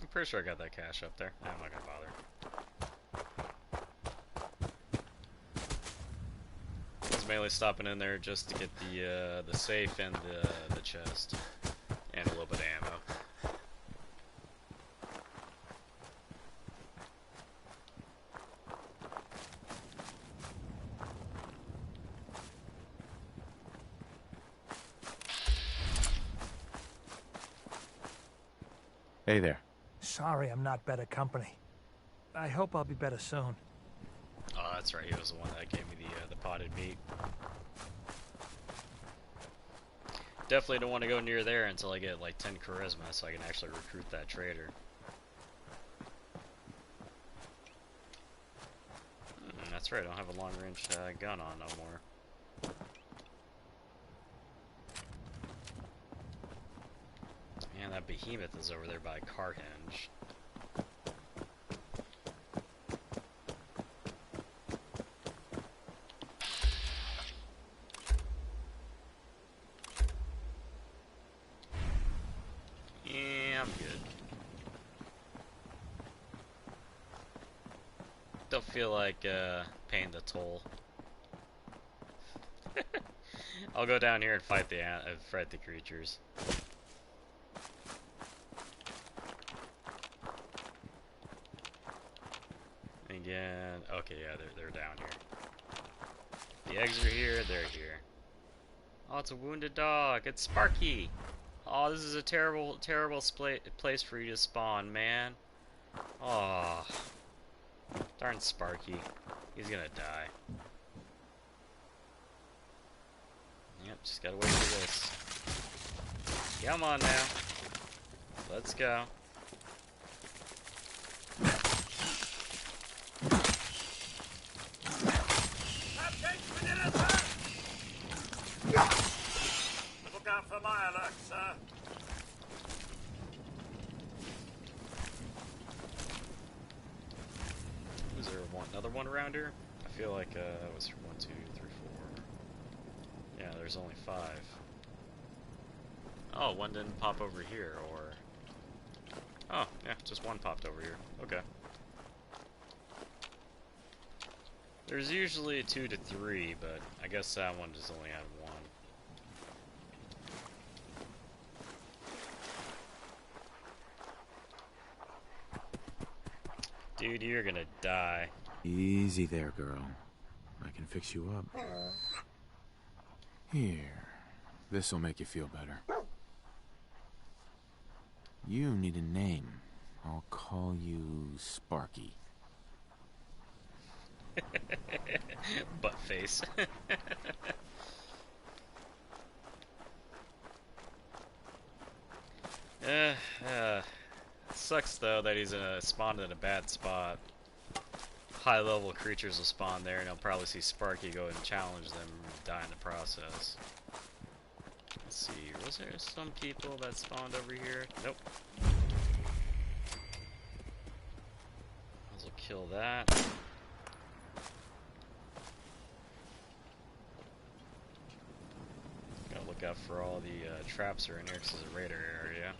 I'm pretty sure I got that cash up there. I'm not gonna bother. I was mainly stopping in there just to get the safe and the chest and a little bit of ammo. Hey there. Sorry I'm not better company. I hope I'll be better soon. Oh, that's right. He was the one that gave me the potted meat. Definitely don't want to go near there until I get like 10 charisma, so I can actually recruit that trader. That's right. I don't have a long-range gun on no more. Man, that behemoth is over there by Carhenge. Yeah, I'm good. Don't feel like paying the toll. I'll go down here and fight the creatures. Again, okay, yeah, they're down here. The eggs are here, they're here. Oh, it's a wounded dog. It's Sparky. Oh, this is a terrible, terrible place for you to spawn, man. Oh, darn Sparky. He's gonna die. Yep, just gotta wait for this. Come on now. Let's go. Look out for my alert, sir. Was there another one around here? I feel like that was 1, 2, 3, 4. Yeah, there's only 5. Oh, one didn't pop over here, or... Oh, yeah, just one popped over here. Okay. There's usually 2 to 3, but I guess that one just only had 1. Dude, you're gonna die. Easy there, girl. I can fix you up. Here. This'll make you feel better. You need a name. I'll call you Sparky. Butt face. Sucks though that he's spawned in a bad spot. high-level creatures will spawn there, and I'll probably see Sparky go and challenge them and die in the process. Let's see, was there some people that spawned over here? Nope. Might as well kill that. Gotta look out for all the traps are in here because it's a raider area.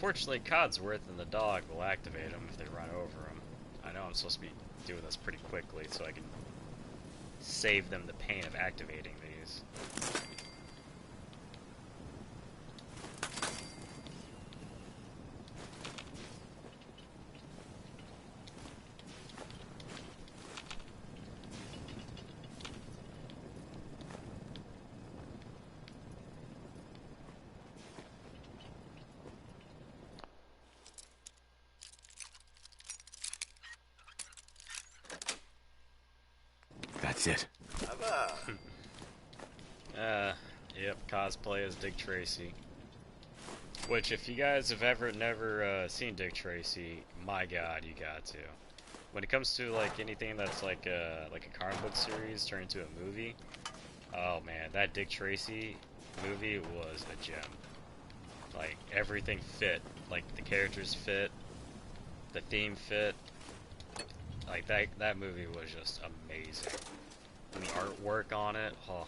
Fortunately, Codsworth and the dog will activate them if they run over them. I know I'm supposed to be doing this pretty quickly so I can save them the pain of activating these. That's it. Yep, cosplay as Dick Tracy. Which, if you guys have never seen Dick Tracy, my God, you got to. When it comes to like anything that's like a comic book series turned into a movie, oh man, that Dick Tracy movie was a gem. Like everything fit, like the characters fit, the theme fit. Like that movie was just amazing. And the artwork on it, oh.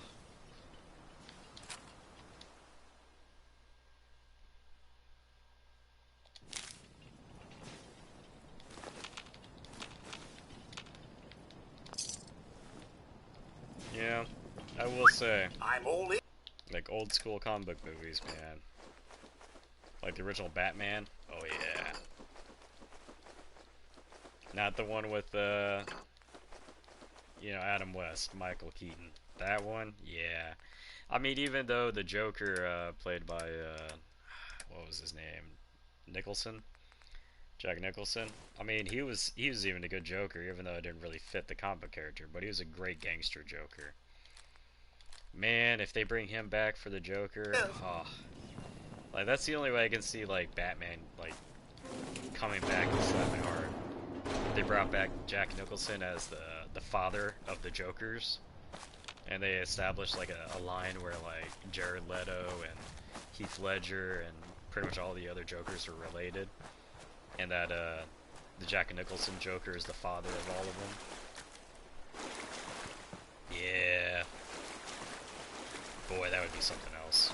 Yeah, I will say, I'm all in. like old school comic book movies, man. Like the original Batman, oh yeah. Not the one with you know, Adam West, Michael Keaton. That one, yeah. I mean, even though the Joker played by what was his name, Nicholson, Jack Nicholson. I mean, he was even a good Joker, even though it didn't really fit the comic book character. But he was a great gangster Joker. Man, if they bring him back for the Joker, oh, like that's the only way I can see like Batman like coming back inside my heart. They brought back Jack Nicholson as the father of the Jokers, and they established like a line where like Jared Leto and Heath Ledger and pretty much all the other Jokers are related, and that the Jack Nicholson Joker is the father of all of them. Yeah. Boy, that would be something else.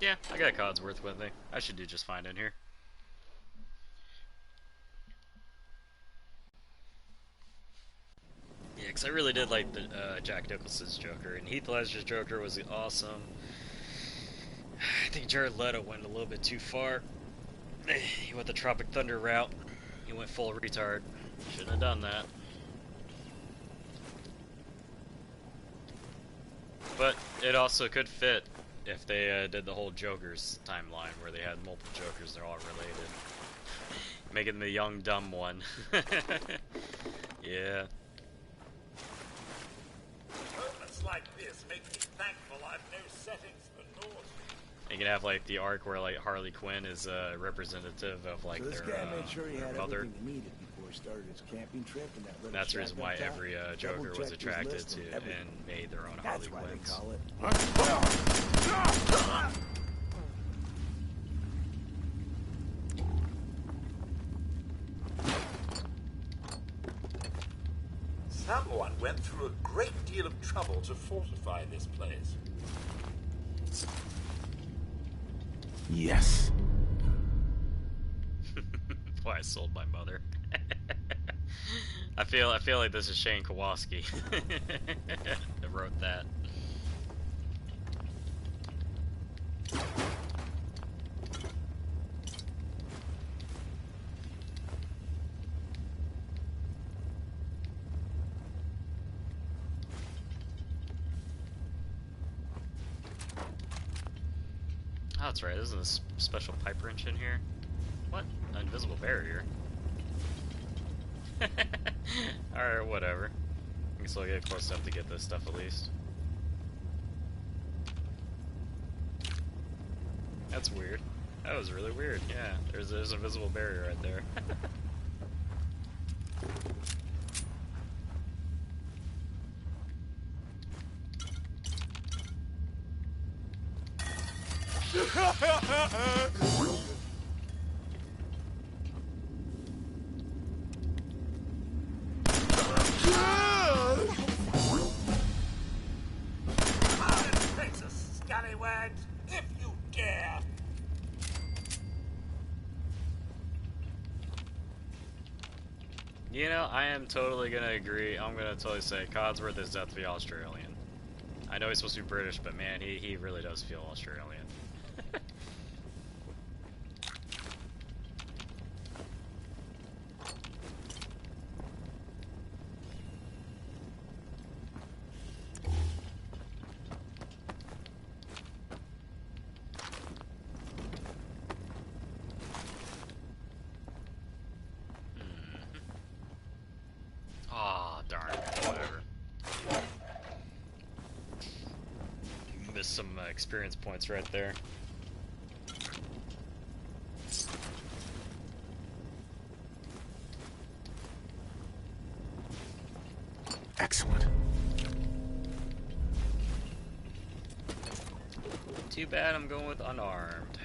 Yeah, I got Codsworth with me. I should do just fine in here. Yeah, because I really did like the Jack Nicholson's Joker, and Heath Ledger's Joker was awesome. I think Jared Leto went a little bit too far. He went the Tropic Thunder route. He went full retard. Shouldn't have done that. But it also could fit if they did the whole Jokers timeline where they had multiple Jokers, they're all related. Making the young, dumb one. Yeah. Moments like this make me thankful I've no settings for nausea. You can have like the arc where like Harley Quinn is a representative of like So this their guy made sure he had mother. everything he needed before he started his camping trip, and that little That's the reason why shotgun every town. Joker was Double-checked his attracted list to and everything. and made their own That's Harley why they Quinns. call it. Someone went through a great deal of trouble to fortify this place. Yes. Why I sold my mother. I feel like this is Shane Kowalski that wrote that. that's right. Isn't this special pipe wrench in here? What? An invisible barrier. Alright, whatever. I guess I'll get close enough to get this stuff at least. That's weird. That was really weird. Yeah, there's an invisible barrier right there. Scallywags, if you dare! You know, I am totally gonna agree. I'm gonna totally say Codsworth is definitely Australian. I know he's supposed to be British, but man, he really does feel Australian. Aw, darn. Whatever. Missed some experience points right there. Excellent. Too bad I'm going with unarmed.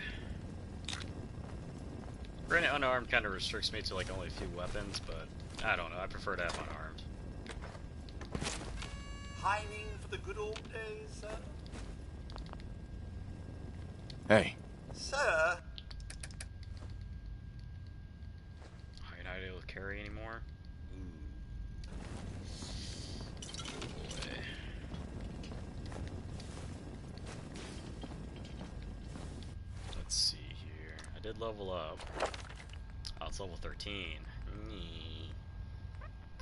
Granted, unarmed kind of restricts me to like only a few weapons, but I don't know. I prefer to have unarmed. Pining for the good old days, sir? Hey. Sir? Are you not able to carry anymore? Boy. Let's see here. I did level up. Oh, it's level 13.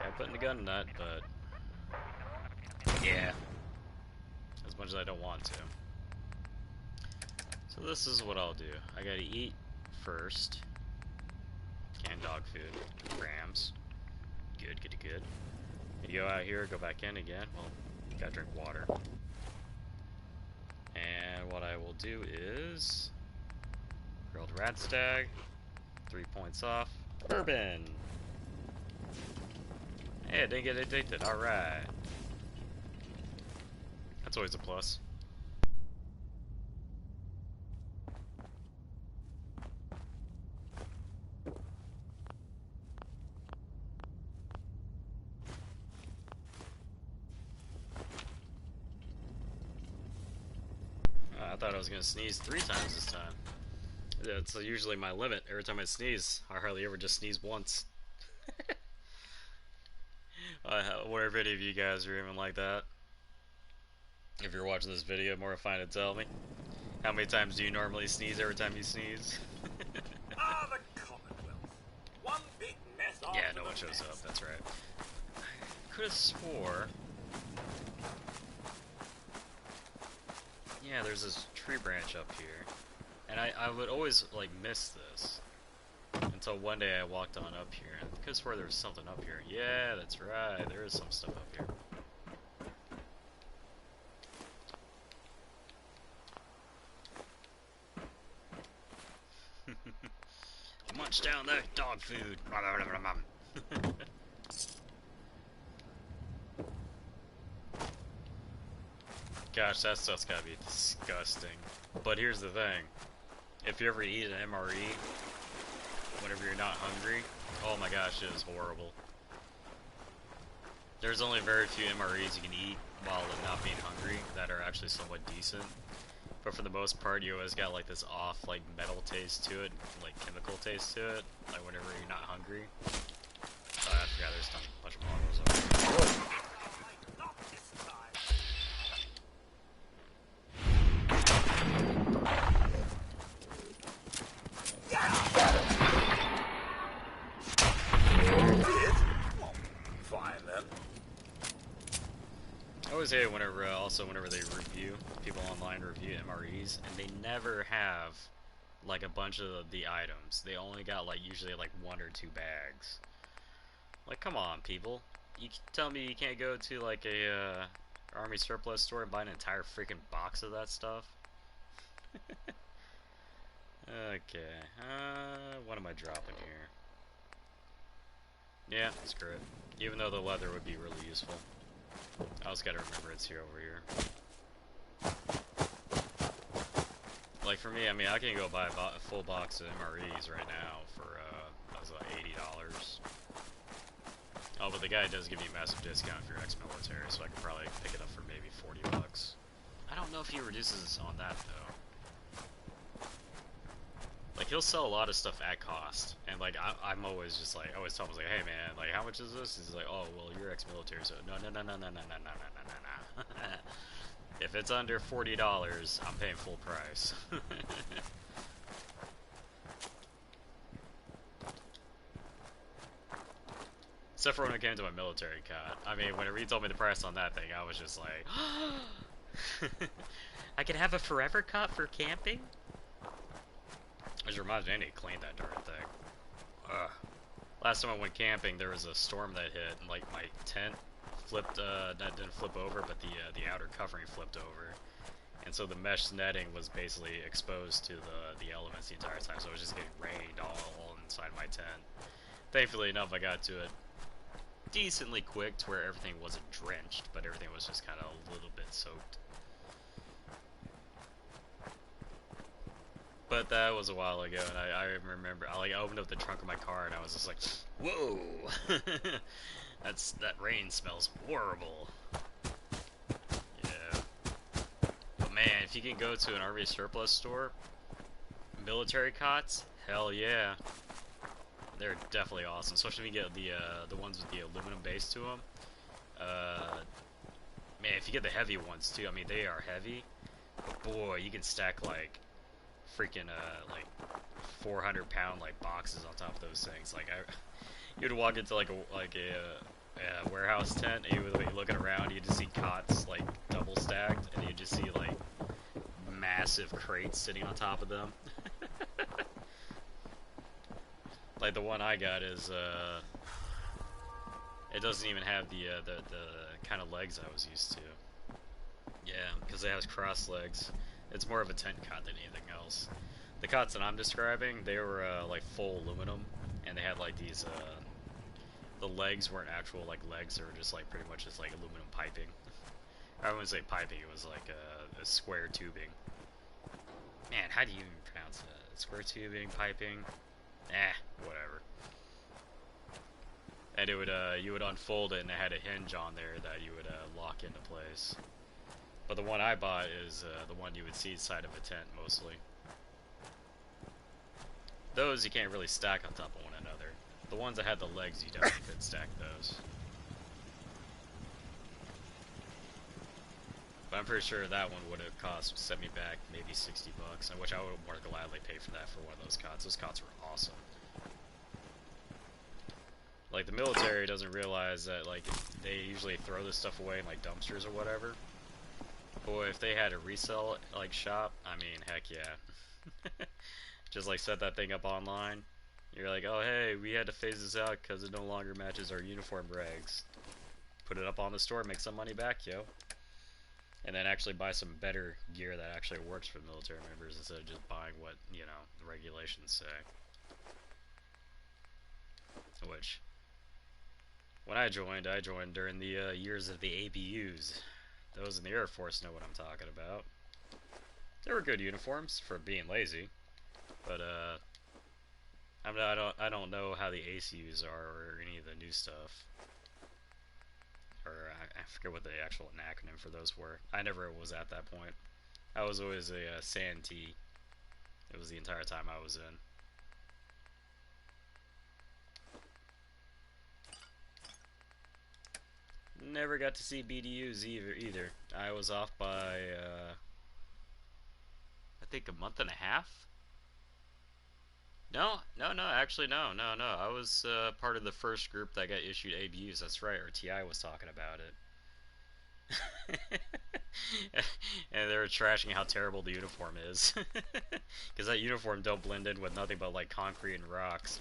I'm putting the gun nut, but yeah, as much as I don't want to. So this is what I'll do. I gotta eat first. Canned dog food. Grams. Good, good, good. You go out here, go back in again. Well, gotta drink water. And what I will do is grilled radstag. 3 points off. Bourbon. Hey, I didn't get addicted. Alright. That's always a plus. I thought I was gonna sneeze 3 times this time. That's usually my limit. Every time I sneeze, I hardly ever just sneeze once. I wonder if any of you guys are even like that. If you're watching this video, more fine to tell me. How many times do you normally sneeze every time you sneeze? Ah, the Commonwealth. One big mess after Yeah, no one the shows next. up, that's right. I could have swore... Yeah, there's this tree branch up here. And I would always, like, miss this. Until one day I walked on up here, and I could have swore there was something up here. Yeah, that's right, there is some stuff up here. Munch down that dog food. Gosh, that stuff's gotta be disgusting. But here's the thing. If you ever eat an MRE, whenever you're not hungry, oh my gosh, it is horrible. There's only very few MREs you can eat while not being hungry that are actually somewhat decent. But for the most part, you always got like this off, like metal taste to it, like chemical taste to it, like whenever you're not hungry. Oh, I forgot there's a bunch of models over there. I always hate it whenever, also whenever they review, people online review MREs, and they never have, like, a bunch of the items. They only got, like, usually, like, 1 or 2 bags. Like, come on, people. You tell me you can't go to, like, a, army surplus store and buy an entire freaking box of that stuff? Okay, what am I dropping here? Yeah, screw it. Even though the leather would be really useful. I just gotta remember it's here over here. Like for me, I mean, I can go buy a full box of MREs right now for, that was like $80. Oh, but the guy does give you a massive discount if you're ex-military, so I could probably pick it up for maybe 40 bucks. I don't know if he reduces on that, though. Like, he'll sell a lot of stuff at cost, and, like, I'm always just, like, I always tell him, like, hey, man, like, how much is this? He's like, oh, well, you're ex-military, so no. If it's under $40, I'm paying full price. Except for when it came to my military cut. I mean, whenever he told me the price on that thing, I was just like, I could have a forever cut for camping? Which reminds me, I need to clean that darn thing. Ugh. Last time I went camping, there was a storm that hit, and like my tent flipped, that didn't flip over, but the outer covering flipped over. And so the mesh netting was basically exposed to the elements the entire time, so it was just getting rained all inside my tent. Thankfully enough, I got to it decently quick to where everything wasn't drenched, but everything was just kind of a little bit soaked. But that was a while ago, and I remember, I opened up the trunk of my car, and I was just like, whoa! That rain smells horrible. Yeah. But man, if you can go to an RV surplus store, military cots, hell yeah. They're definitely awesome, especially if you get the ones with the aluminum base to them. Man, if you get the heavy ones too, I mean, they are heavy, but boy, you can stack like freaking like 400-pound like boxes on top of those things. Like you would walk into like a warehouse tent, and you would be looking around, you just see cots like double stacked, and you just see like massive crates sitting on top of them. Like the one I got is it doesn't even have the kind of legs I was used to. Yeah, because it has cross legs. It's more of a tent cot than anything else. The cots that I'm describing, they were like full aluminum, and they had like these the legs weren't actual like legs, they were just like pretty much just like aluminum piping. I wouldn't say piping, it was like a square tubing. Man, how do you even pronounce that? Square tubing, piping? Whatever. And it would you would unfold it, and it had a hinge on there that you would lock into place. But the one I bought is the one you would see inside of a tent mostly. Those you can't really stack on top of one another. The ones that had the legs, you definitely could stack those. But I'm pretty sure that one would have cost, set me back maybe 60 bucks, which I would more gladly pay for that for one of those cots. Those cots were awesome. Like, the military doesn't realize that, like, they usually throw this stuff away in, like, dumpsters or whatever. Boy, if they had a resell, like, shop, I mean, heck yeah. Just, like, set that thing up online. You're like, oh, hey, we had to phase this out because it no longer matches our uniform regs. Put it up on the store, make some money back, yo. And then actually buy some better gear that actually works for military members instead of just buying what, you know, the regulations say. Which, when I joined during the years of the ABUs. Those in the Air Force know what I'm talking about. They were good uniforms for being lazy, but I don't know how the ACUs are or any of the new stuff. Or I forget what the actual acronym for those were. I never was at that point. I was always a Santee. It was the entire time I was in. Never got to see BDUs either. I was off by, I think a month and a half? No, actually no. I was part of the first group that got issued ABUs, that's right, or TI was talking about it. And they were trashing how terrible the uniform is. Because that uniform don't blend in with nothing but like concrete and rocks.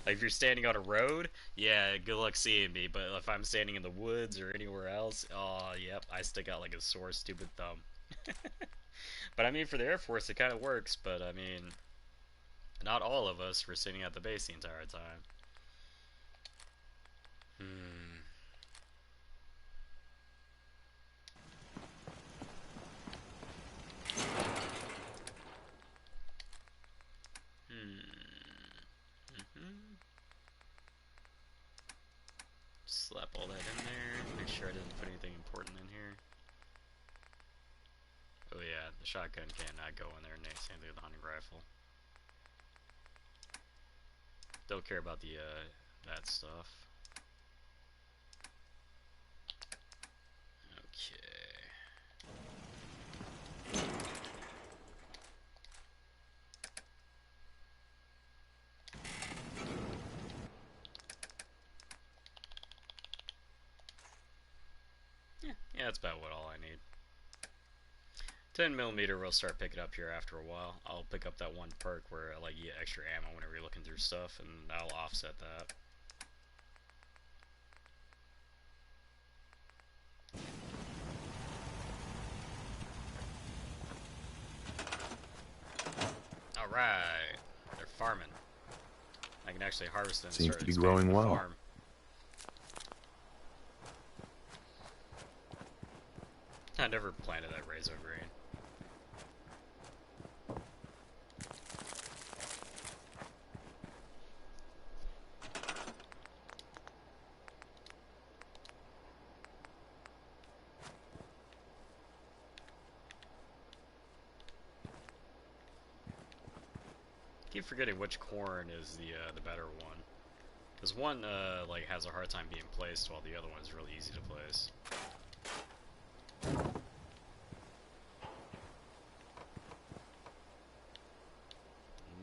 Like if you're standing on a road, yeah, good luck seeing me. But if I'm standing in the woods or anywhere else, oh, yep, I stick out like a sore, stupid thumb. But I mean, for the Air Force, it kind of works. But I mean, not all of us were sitting at the base the entire time. Hmm. Slap all that in there. Make sure I didn't put anything important in here. Oh yeah, the shotgun cannot go in there. Same thing with the hunting rifle. Don't care about the that stuff. Okay. Yeah, that's about all I need. 10mm we'll start picking up here after a while. I'll pick up that one perk where like you get extra ammo whenever you're looking through stuff, and that'll offset that. Alright, they're farming. I can actually harvest them and Seems start to be expanding growing the well. farm. I never planted that raisin grain. Keep forgetting which corn is the better one, because one like has a hard time being placed, while the other one is really easy to place.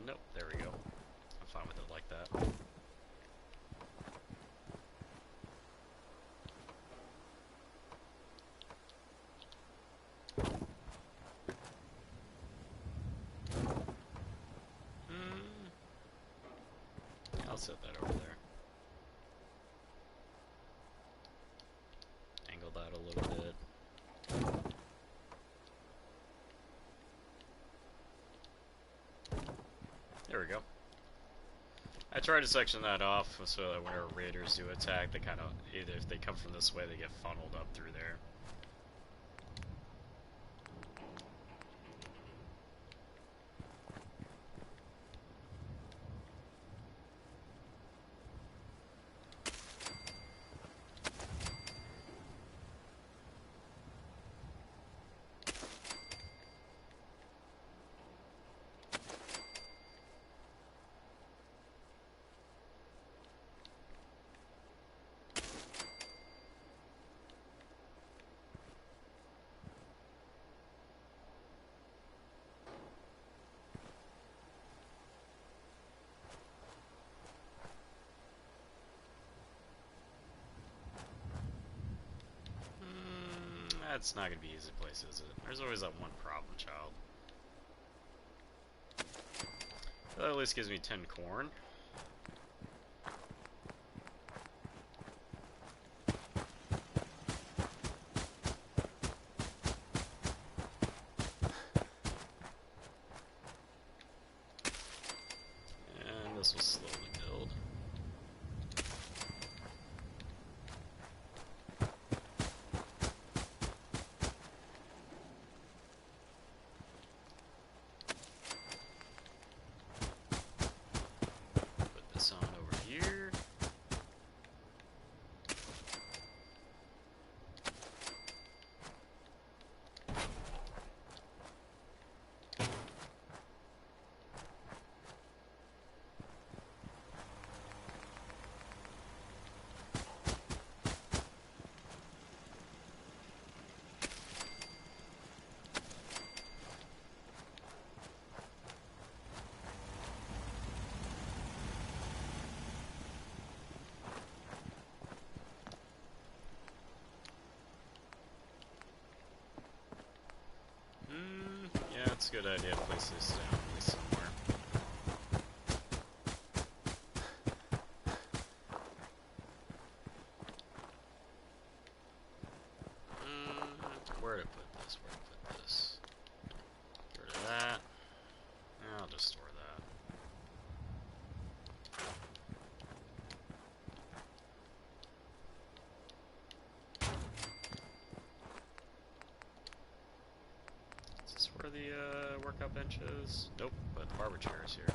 Nope, there we go. I'm fine with it like that. I'll set that over there. Angle that a little bit. There we go. I try to section that off so that whenever raiders do attack, they kind of, either if they come from this way, they get funneled up through there. That's not gonna be easy place, is it? There's always that one problem, child. That at least gives me 10 corn. And this will slowly build. a good idea to place this down at least somewhere. Where to put this? Where to put this? Get rid of that. I'll just store that. Is this where the workout bench is? Nope, but the barber chair is here.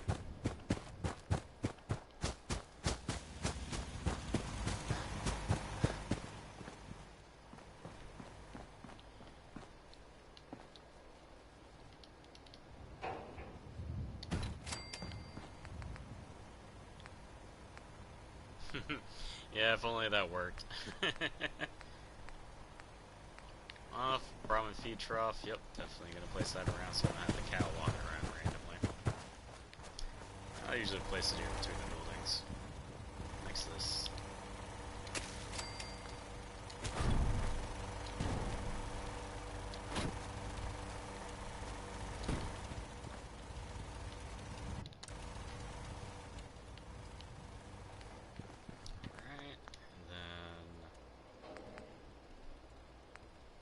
Yeah, if only that worked. Off, Brahmin feed trough. Yep, definitely gonna place that around so I don't have the cow walking around randomly. I usually place it here between the buildings. Next to this.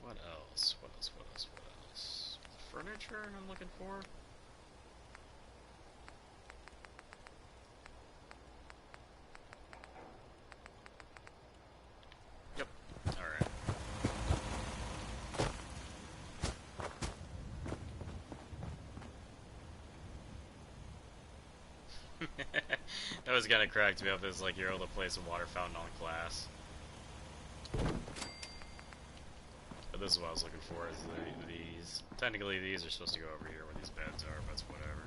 What else? Furniture I'm looking for? Yep. Alright. That was kinda cracked me up. It's like you're able to place a water fountain on glass. This is what I was looking for, is these. Technically, these are supposed to go over here where these beds are, but it's whatever.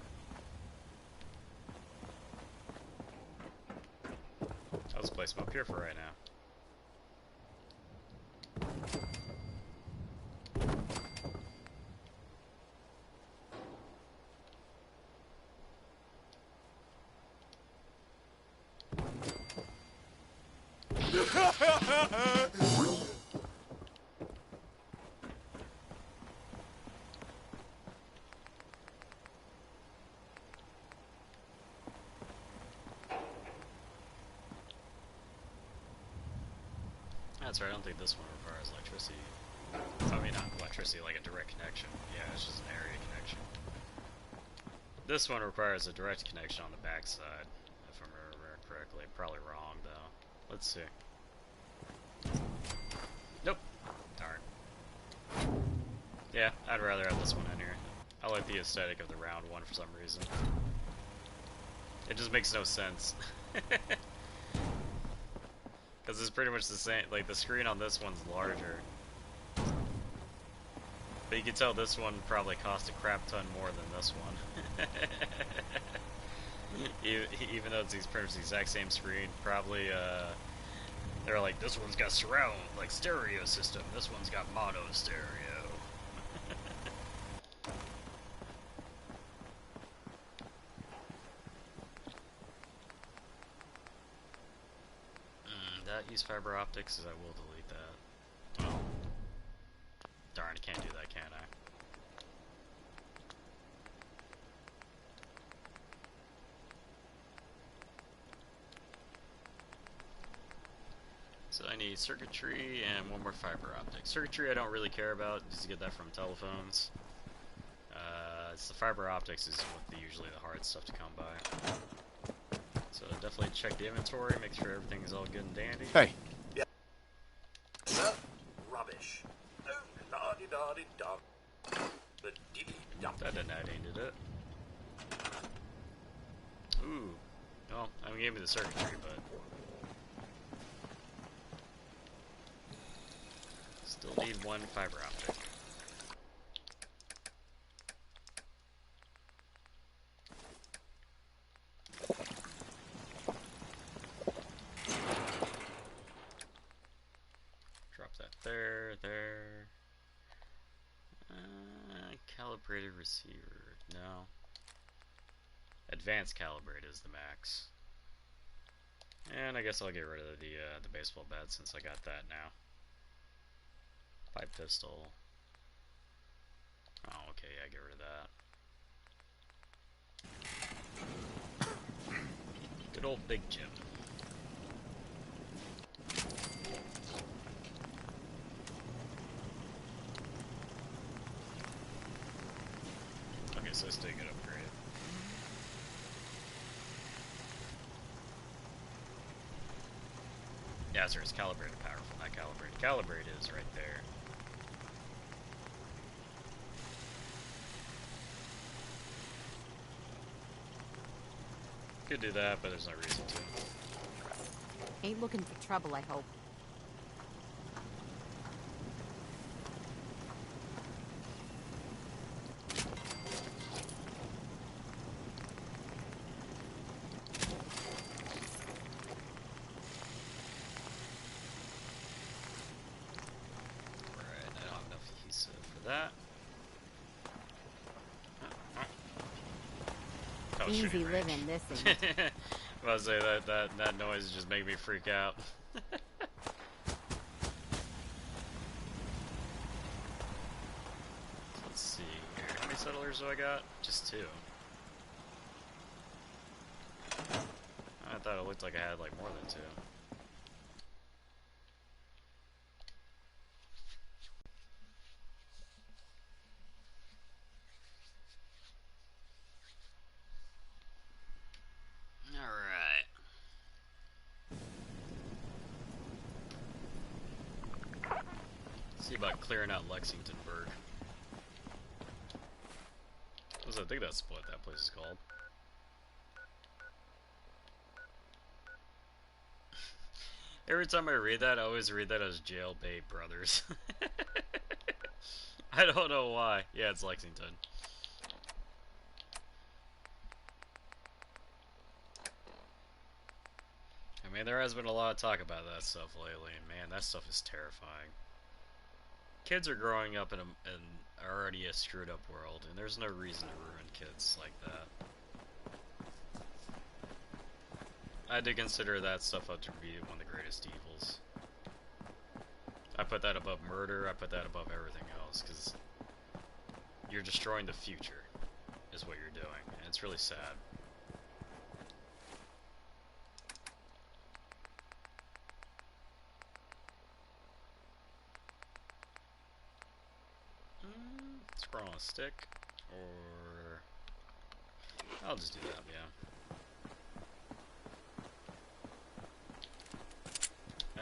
I'll just place them up here for right now. That's right, I don't think this one requires electricity. I mean, not electricity, like a direct connection. Yeah, it's just an area connection. This one requires a direct connection on the back side, if I remember correctly. Probably wrong, though. Let's see. Nope. Darn. Yeah, I'd rather have this one in here. I like the aesthetic of the round one for some reason. It just makes no sense. Because it's pretty much the same, like the screen on this one's larger. But you can tell this one probably cost a crap ton more than this one. Even though it's pretty much the exact same screen, probably they're like, this one's got surround, like stereo system, this one's got mono stereo. Use fiber optics, as I will delete that. Oh. Darn, I can't do that, can I? So I need circuitry and one more fiber optic. Circuitry I don't really care about, just to get that from telephones. It's the fiber optics is usually the hard stuff to come by. So definitely check the inventory, make sure everything's all good and dandy. Hey. Yeah. Rubbish. Oh, la-di-da-di-da. That didn't add any, did it? Ooh. Well, I mean, gave me the circuitry, but still need one fiber optic. There. Calibrated receiver. No. Advanced calibrate is the max. And I guess I'll get rid of the baseball bat since I got that now. Pipe pistol. Oh, okay, yeah, get rid of that. Good old Big Jim. Okay, so I still get upgraded. Yeah, sir, it's calibrated powerful, not calibrated. Calibrated is right there. Could do that, but there's no reason to. Ain't looking for trouble, I hope. Right, I don't have enough adhesive for that. Oh, Easy living, this isn't. I was about to say that noise just made me freak out. Let's see here. How many settlers do I got? Just 2. I thought it looked like I had like more than 2. Alright. See about clearing out Lexingtonburg. I think that's what that place is called. Every time I read that, I always read that as Jail Bay Brothers. I don't know why. Yeah, it's Lexington. I mean, there has been a lot of talk about that stuff lately, and man, that stuff is terrifying. Kids are growing up in already a screwed up world, and there's no reason to ruin kids like that. I do consider that stuff up to be one of the greatest evils. I put that above murder, I put that above everything else, because you're destroying the future, is what you're doing, and it's really sad. Scroll on a stick, or I'll just do that, yeah.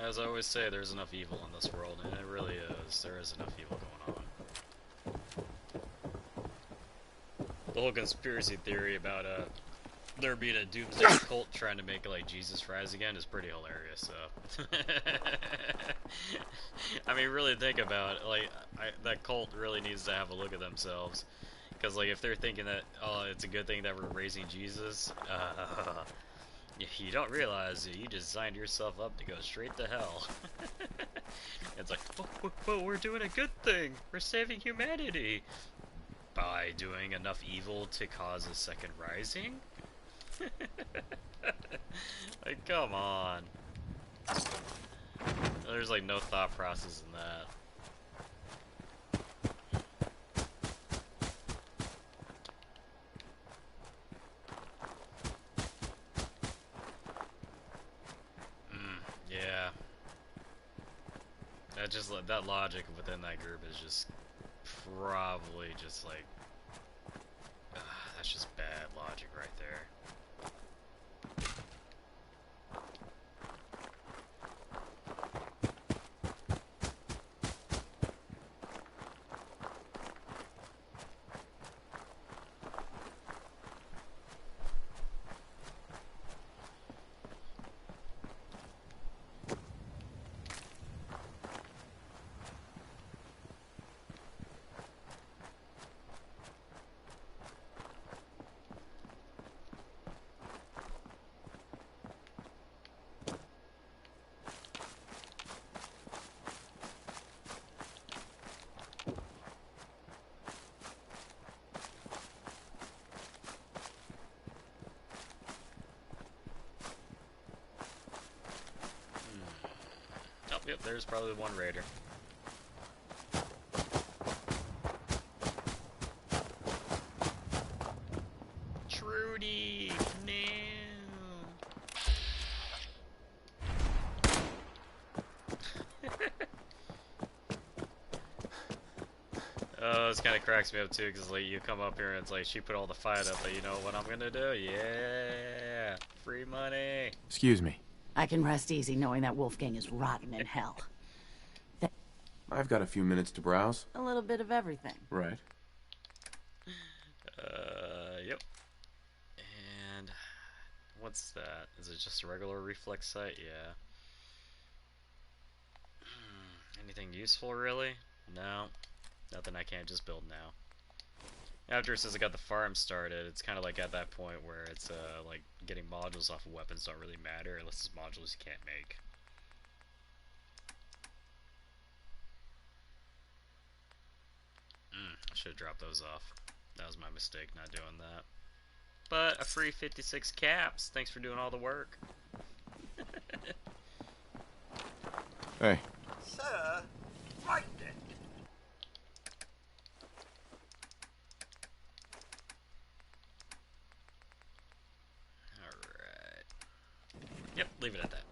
As I always say, there's enough evil in this world, and it really is. There is enough evil going on. The whole conspiracy theory about there being a doomsday cult trying to make like Jesus rise again is pretty hilarious. So, I mean, really think about it. Like, that cult really needs to have a look at themselves, because like if they're thinking that it's a good thing that we're raising Jesus, you don't realize that you just signed yourself up to go straight to hell. It's like, oh, we're doing a good thing. We're saving humanity by doing enough evil to cause a second rising. Like, come on. There's like no thought process in that. Yeah. That logic within that group is just probably just like that's just bad logic right there. Yep, there's probably one raider. True. this kind of cracks me up too, because like you come up here and it's like she put all the fight up, but you know what I'm gonna do? Yeah, free money. Excuse me. I can rest easy knowing that Wolfgang is rotten in hell. I've got a few minutes to browse. A little bit of everything. Right. Yep. And what's that? Is it just a regular reflex sight? Yeah. Anything useful, really? No. Nothing I can't just build now. After since I got the farm started, it's kind of like at that point where it's like getting modules off of weapons don't really matter unless it's modules you can't make. I should have dropped those off. That was my mistake not doing that. But a free 56 caps. Thanks for doing all the work. Hey. Sir, right then. Alright. Yep, leave it at that.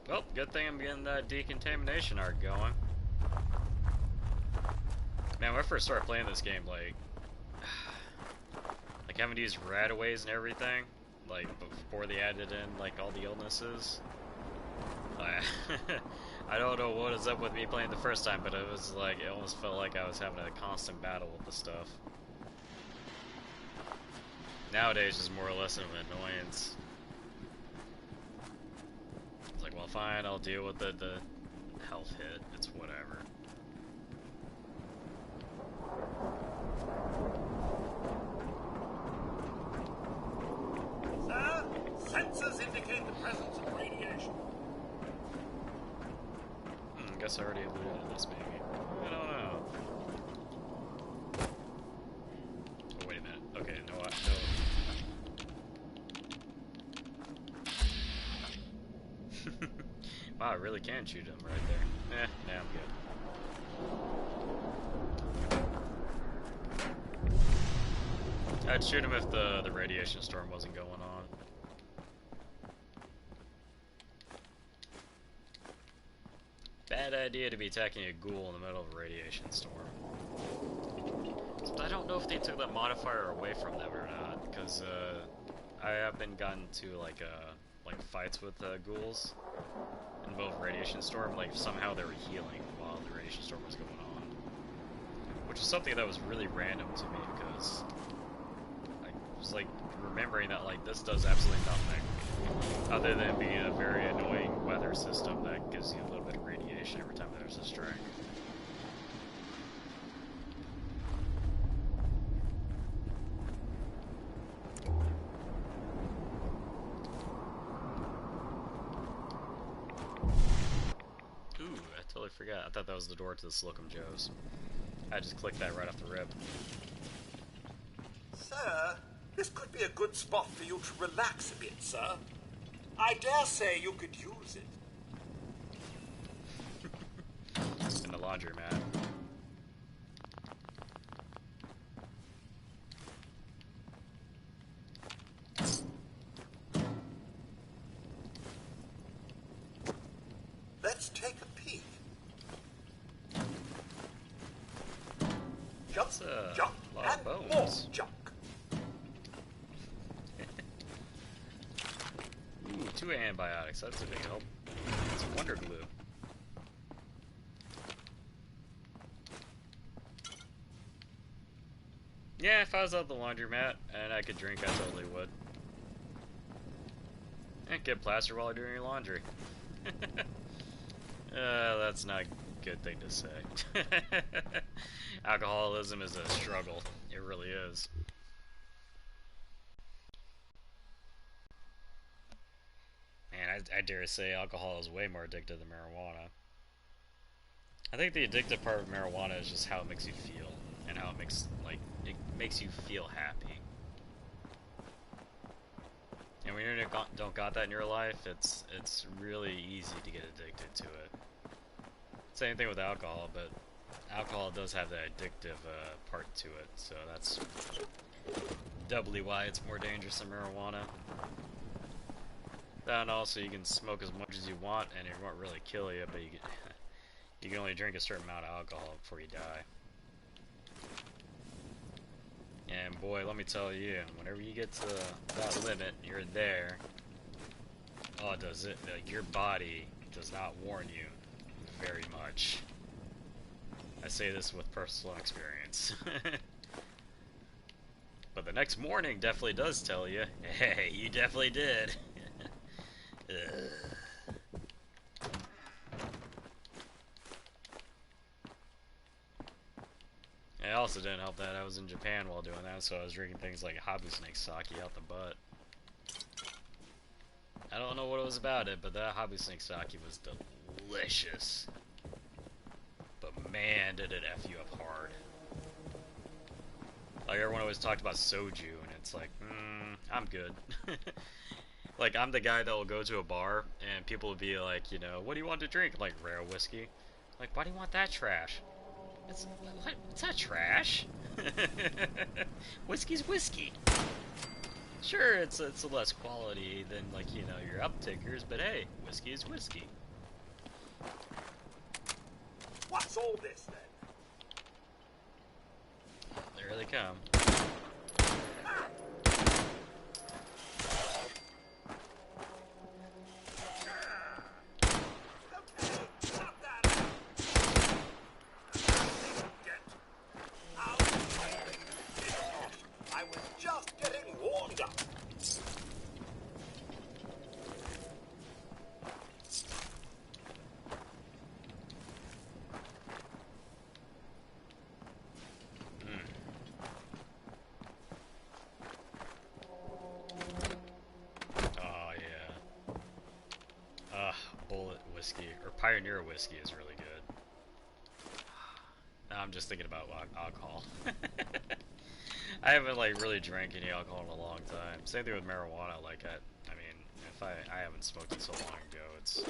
Well, good thing I'm getting that decontamination arc going. Man, when I first started playing this game, like having to use rataways and everything, like before they added in like all the illnesses. I don't know what is up with me playing the first time, but it was like it almost felt like I was having a constant battle with the stuff. Nowadays, it's more or less of an annoyance. It's like, well, fine, I'll deal with the health hit. It's whatever. Sir, sensors indicate the presence of radiation. I guess I already alluded to this, maybe. I don't know. Oh, wait a minute. Okay, no, no. Wow, I really can shoot him right there. Nah, I'm good. I'd shoot him if the radiation storm wasn't going on. Bad idea to be attacking a ghoul in the middle of a radiation storm. But I don't know if they took that modifier away from them or not, because I have been gotten to like fights with ghouls in both radiation storm. Like somehow they were healing while the radiation storm was going on, which is something that was really random to me because I was like remembering that like this does absolutely nothing other than being a very annoying weather system that gives you a little bit of radiation every time there's a strike. Ooh, I totally forgot. I thought that was the door to the Slocum Joe's. I just clicked that right off the rip. Sir, this could be a good spot for you to relax a bit, sir. I dare say you could use it. In the laundromat. Let's take a peek. Jump, jump, and more junk. Ooh, 2 antibiotics. That's a big help. It's Wonder Glue. Yeah, if I was at the laundromat and I could drink, I totally would. And get plastered while doing your laundry. That's not a good thing to say. Alcoholism is a struggle. It really is. Man, I dare say alcohol is way more addictive than marijuana. I think the addictive part of marijuana is just how it makes you feel, and how it makes you feel happy. And when you don't got that in your life, it's really easy to get addicted to it. Same thing with alcohol, but alcohol does have that addictive part to it, so that's doubly why it's more dangerous than marijuana. And also, you can smoke as much as you want, and it won't really kill you, but you can only drink a certain amount of alcohol before you die. And boy, let me tell you, whenever you get to that limit, you're there. Oh, does it? Like, your body does not warn you very much. I say this with personal experience. But the next morning definitely does tell you, hey, you definitely did. It also didn't help that I was in Japan while doing that, so I was drinking things like habu snake sake out the butt. I don't know what it was about it, but that habu snake sake was delicious. But man, did it F you up hard. Like, everyone always talked about soju, and it's like, I'm good. Like, I'm the guy that will go to a bar, and people will be like, you know, what do you want to drink? Like, rare whiskey. Like, why do you want that trash? What? It's not trash. Whiskey's whiskey. Sure, it's a less quality than, like, you know, your uptickers, but hey, whiskey is whiskey. What's all this then? There they come. I was just getting warmed up. Oh yeah. Bullet whiskey or Pioneer whiskey is really good. Now I'm just thinking about alcohol. I haven't like really drank any alcohol in a long time. Same thing with marijuana. Like I mean, if I haven't smoked it so long ago, it's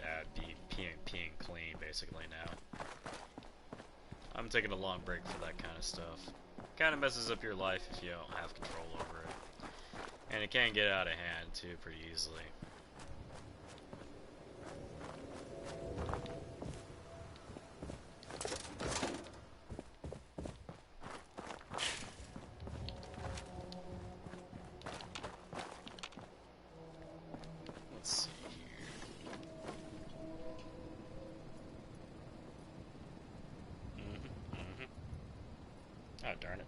I'd be peeing clean basically now. I'm taking a long break for that kind of stuff. Kind of messes up your life if you don't have control over it, and it can get out of hand too pretty easily. Oh, darn it.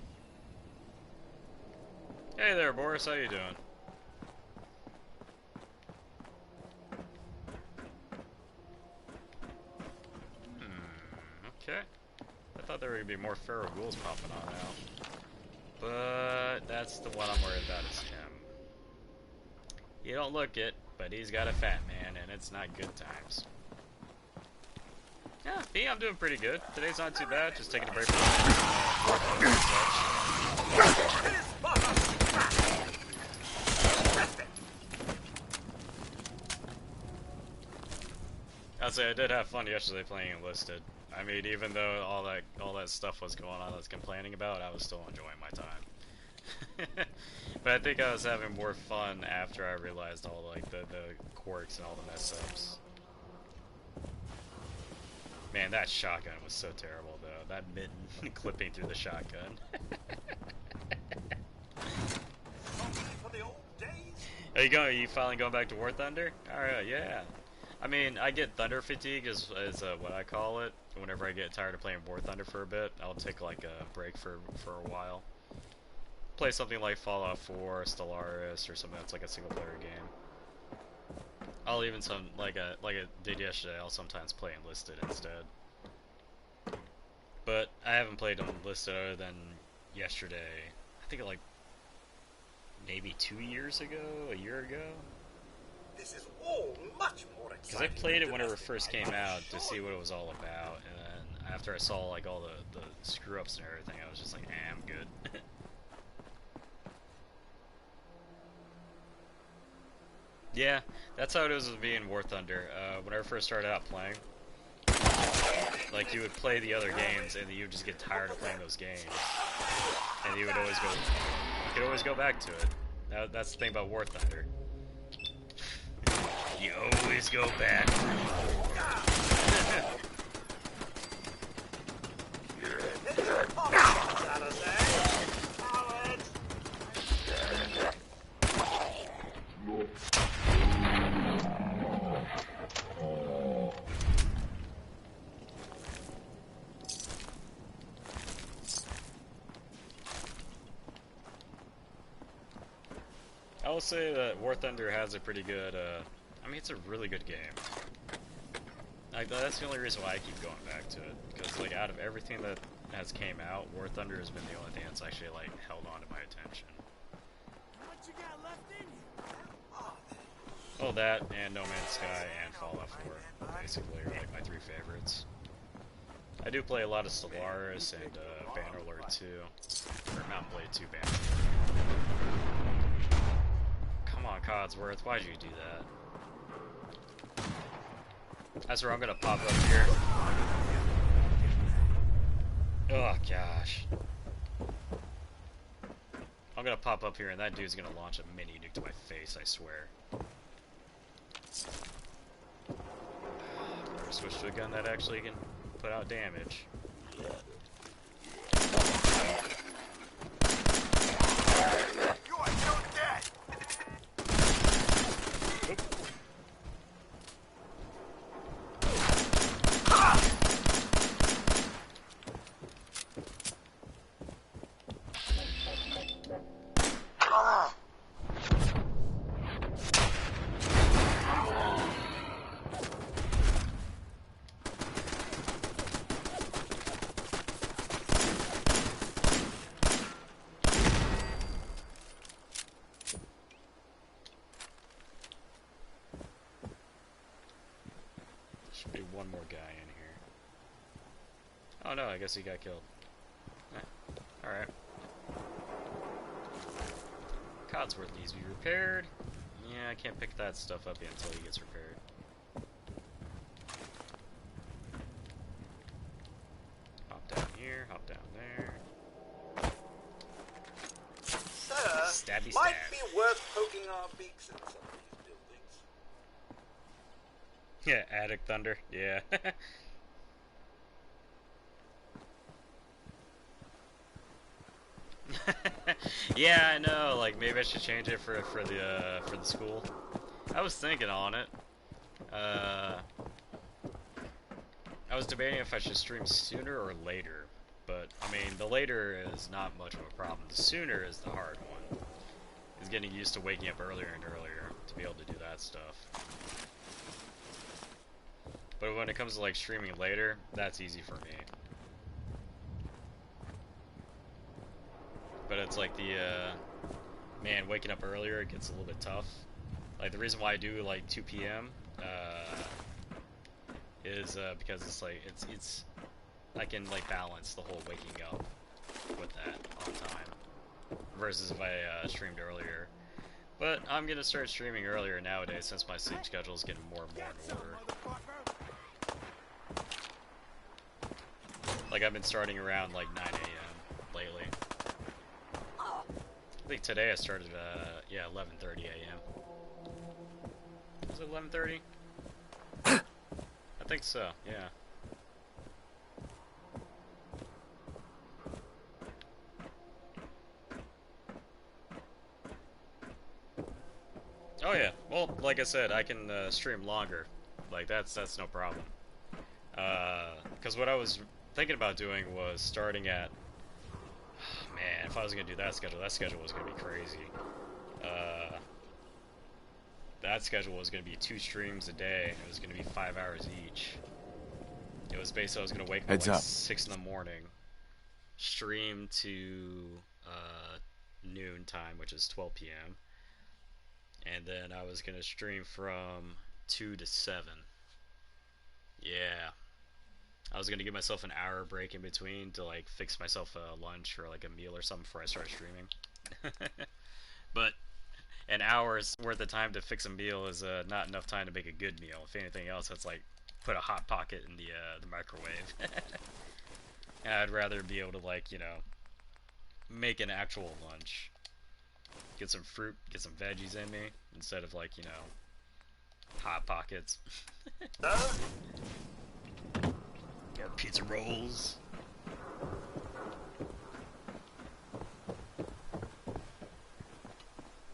Hey there, Boris, how you doing? Okay. I thought there were going to be more feral ghouls popping on now. But that's the one I'm worried about is him. You don't look it, but he's got a fat man, and it's not good times. Yeah, me, I'm doing pretty good. Today's not too bad, just taking a break from work and such. I'd say I did have fun yesterday playing Enlisted. I mean, even though all that stuff was going on I was complaining about, I was still enjoying my time. But I think I was having more fun after I realized all like the quirks and all the mess ups. Man, that shotgun was so terrible though. That mitten clipping through the shotgun. Are you finally going back to War Thunder? Alright, yeah. I mean, I get Thunder fatigue is what I call it. Whenever I get tired of playing War Thunder for a bit, I'll take like a break for a while. Play something like Fallout 4, Stellaris, or something that's like a single player game. I'll even like I did yesterday, I'll sometimes play Enlisted instead. But I haven't played Enlisted other than yesterday. I think like maybe 2 years ago, a year ago. This is all much more exciting. Because I played it whenever it first came out to see what it was all about, and then after I saw like all the screw ups and everything, I was just like, I'm good. Yeah, that's how it was with me in War Thunder. When I first started out playing, Like, you would play the other games, and you would just get tired of playing those games. And you could always go back to it. That's the thing about War Thunder. You always go back. I will say that War Thunder has a pretty good, I mean, it's a really good game. Like, that's the only reason why I keep going back to it, because, like, out of everything that has came out, War Thunder has been the only thing that's actually, like, held on to my attention. What you got left in you? Oh, that, and No Man's Sky, and Fallout 4, basically, are, like, my three favorites. I do play a lot of Stellaris and, Bannerlord 2, or Mount Blade 2 Bannerlord. Come on, Codsworth, why'd you do that? That's where I'm gonna pop up here. Oh gosh. I'm gonna pop up here and that dude's gonna launch a mini nuke to my face, I swear. Better switch to a gun that actually can put out damage. Should be one more guy in here. Oh no, I guess he got killed. Eh, alright. Codsworth needs to be repaired. Yeah, I can't pick that stuff up yet until he gets repaired. Hop down here, hop down there. Sir, Stabby stab. might be worth poking our beaks in some of these buildings. Yeah, Attic Thunder, yeah. Yeah, I know, like, maybe I should change it for the school. I was thinking on it. I was debating if I should stream sooner or later, but, I mean, the later is not much of a problem. The sooner is the hard one. Is getting used to waking up earlier and earlier to be able to do that stuff. But when it comes to, like, streaming later, that's easy for me. But it's like the, man, waking up earlier, it gets a little bit tough. Like, the reason why I do, like, 2 p.m., is, because it's, like, it's, I can, like, balance the whole waking up with that on time. Versus if I, streamed earlier. But I'm gonna start streaming earlier nowadays since my sleep schedule is getting more and more in order. Like, I've been starting around, like, 9 a.m. lately. I think today I started, yeah, 11:30 a.m. Was it 11:30? I think so, yeah. Oh yeah, well, like I said, I can stream longer. Like, that's no problem. Because what I was thinking about doing was starting at... Man, if I was going to do that schedule was going to be crazy. That schedule was going to be 2 streams a day, and it was going to be 5 hours each. It was basically, I was going to wake up at like 6 in the morning, stream to noon time, which is 12 p.m., and then I was going to stream from 2 to 7. Yeah. I was going to give myself an hour break in between to, like, fix myself a lunch or, like, a meal or something before I start streaming. But an hour's worth of time to fix a meal is not enough time to make a good meal. If anything else, that's like put a hot pocket in the microwave. I'd rather be able to, like, you know, make an actual lunch. Get some fruit, get some veggies in me, instead of, like, you know, hot pockets. Or pizza rolls.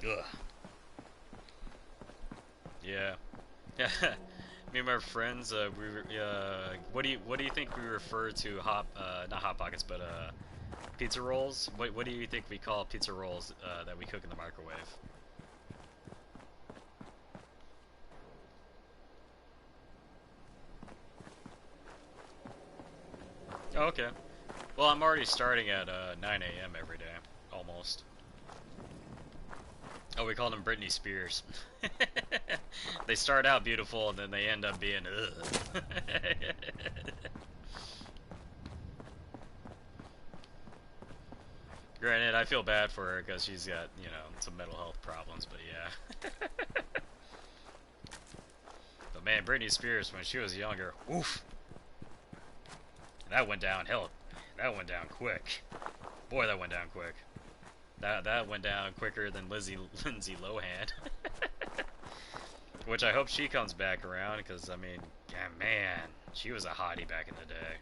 Ugh. Yeah. Me and my friends, what do you think we refer to not hot pockets, but pizza rolls? What do you think we call pizza rolls that we cook in the microwave? Oh, okay. Well, I'm already starting at 9 a.m. every day, almost. Oh, we call them Britney Spears. They start out beautiful and then they end up being ugh. Granted, I feel bad for her because she's got, you know, some mental health problems, but yeah. But man, Britney Spears, when she was younger, oof. That went downhill. That went down quick. Boy, that went down quick. That went down quicker than Lindsay Lohan. Which I hope she comes back around, because, I mean, yeah, man, she was a hottie back in the day.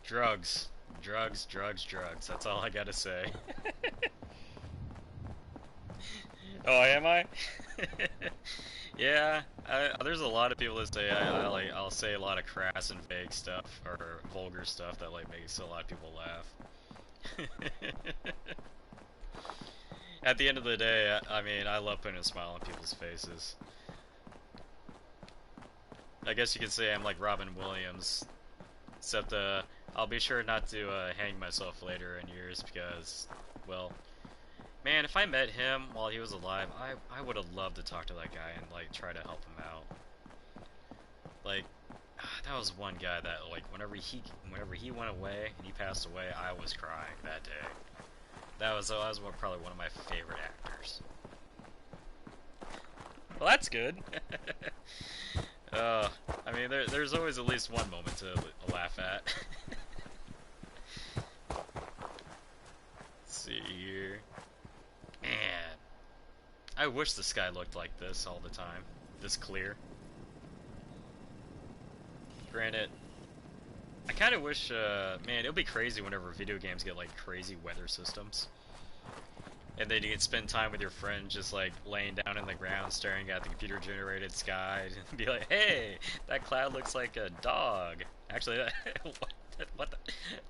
Drugs. Drugs, drugs, drugs. That's all I gotta say. Oh, am I? Yeah, there's a lot of people that say I'll say a lot of crass and vague stuff, or vulgar stuff that, like, makes a lot of people laugh. At the end of the day, I mean, I love putting a smile on people's faces. I guess you could say I'm like Robin Williams, except I'll be sure not to hang myself later in years because, well, man, if I met him while he was alive, I would have loved to talk to that guy and, like, try to help him out. Like, that was one guy that, like, whenever he went away and he passed away, I was crying that day. That was probably one of my favorite actors. Well, that's good. I mean, there's always at least one moment to laugh at. Let's see here. Man, I wish the sky looked like this all the time. This clear. Granted, I kind of wish, man, it would be crazy whenever video games get, like, crazy weather systems. And then you can spend time with your friend just, like, laying down in the ground staring at the computer-generated sky and be like, hey, that cloud looks like a dog. Actually,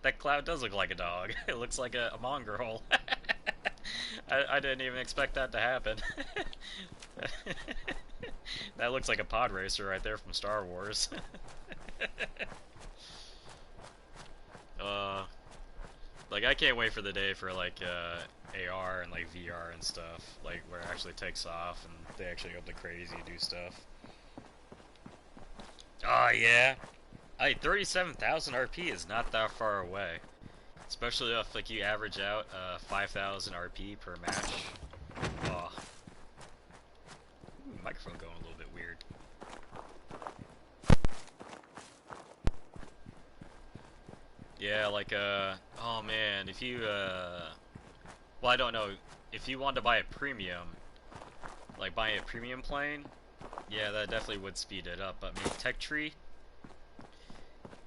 that cloud does look like a dog. It looks like a mongrel. I didn't even expect that to happen. That looks like a pod racer right there from Star Wars. Like, I can't wait for the day for, like, AR and, like, VR and stuff, like, where it actually takes off and they actually go up the crazy do stuff. Oh, yeah. 37,000 RP is not that far away. Especially if, like, you average out 5,000 RP per match. Oh. Ooh, microphone going a little bit weird. Yeah, like, oh man, if you, well, I don't know, if you wanted to buy a premium, like buying a premium plane, yeah, that definitely would speed it up. But I mean, Tech Tree,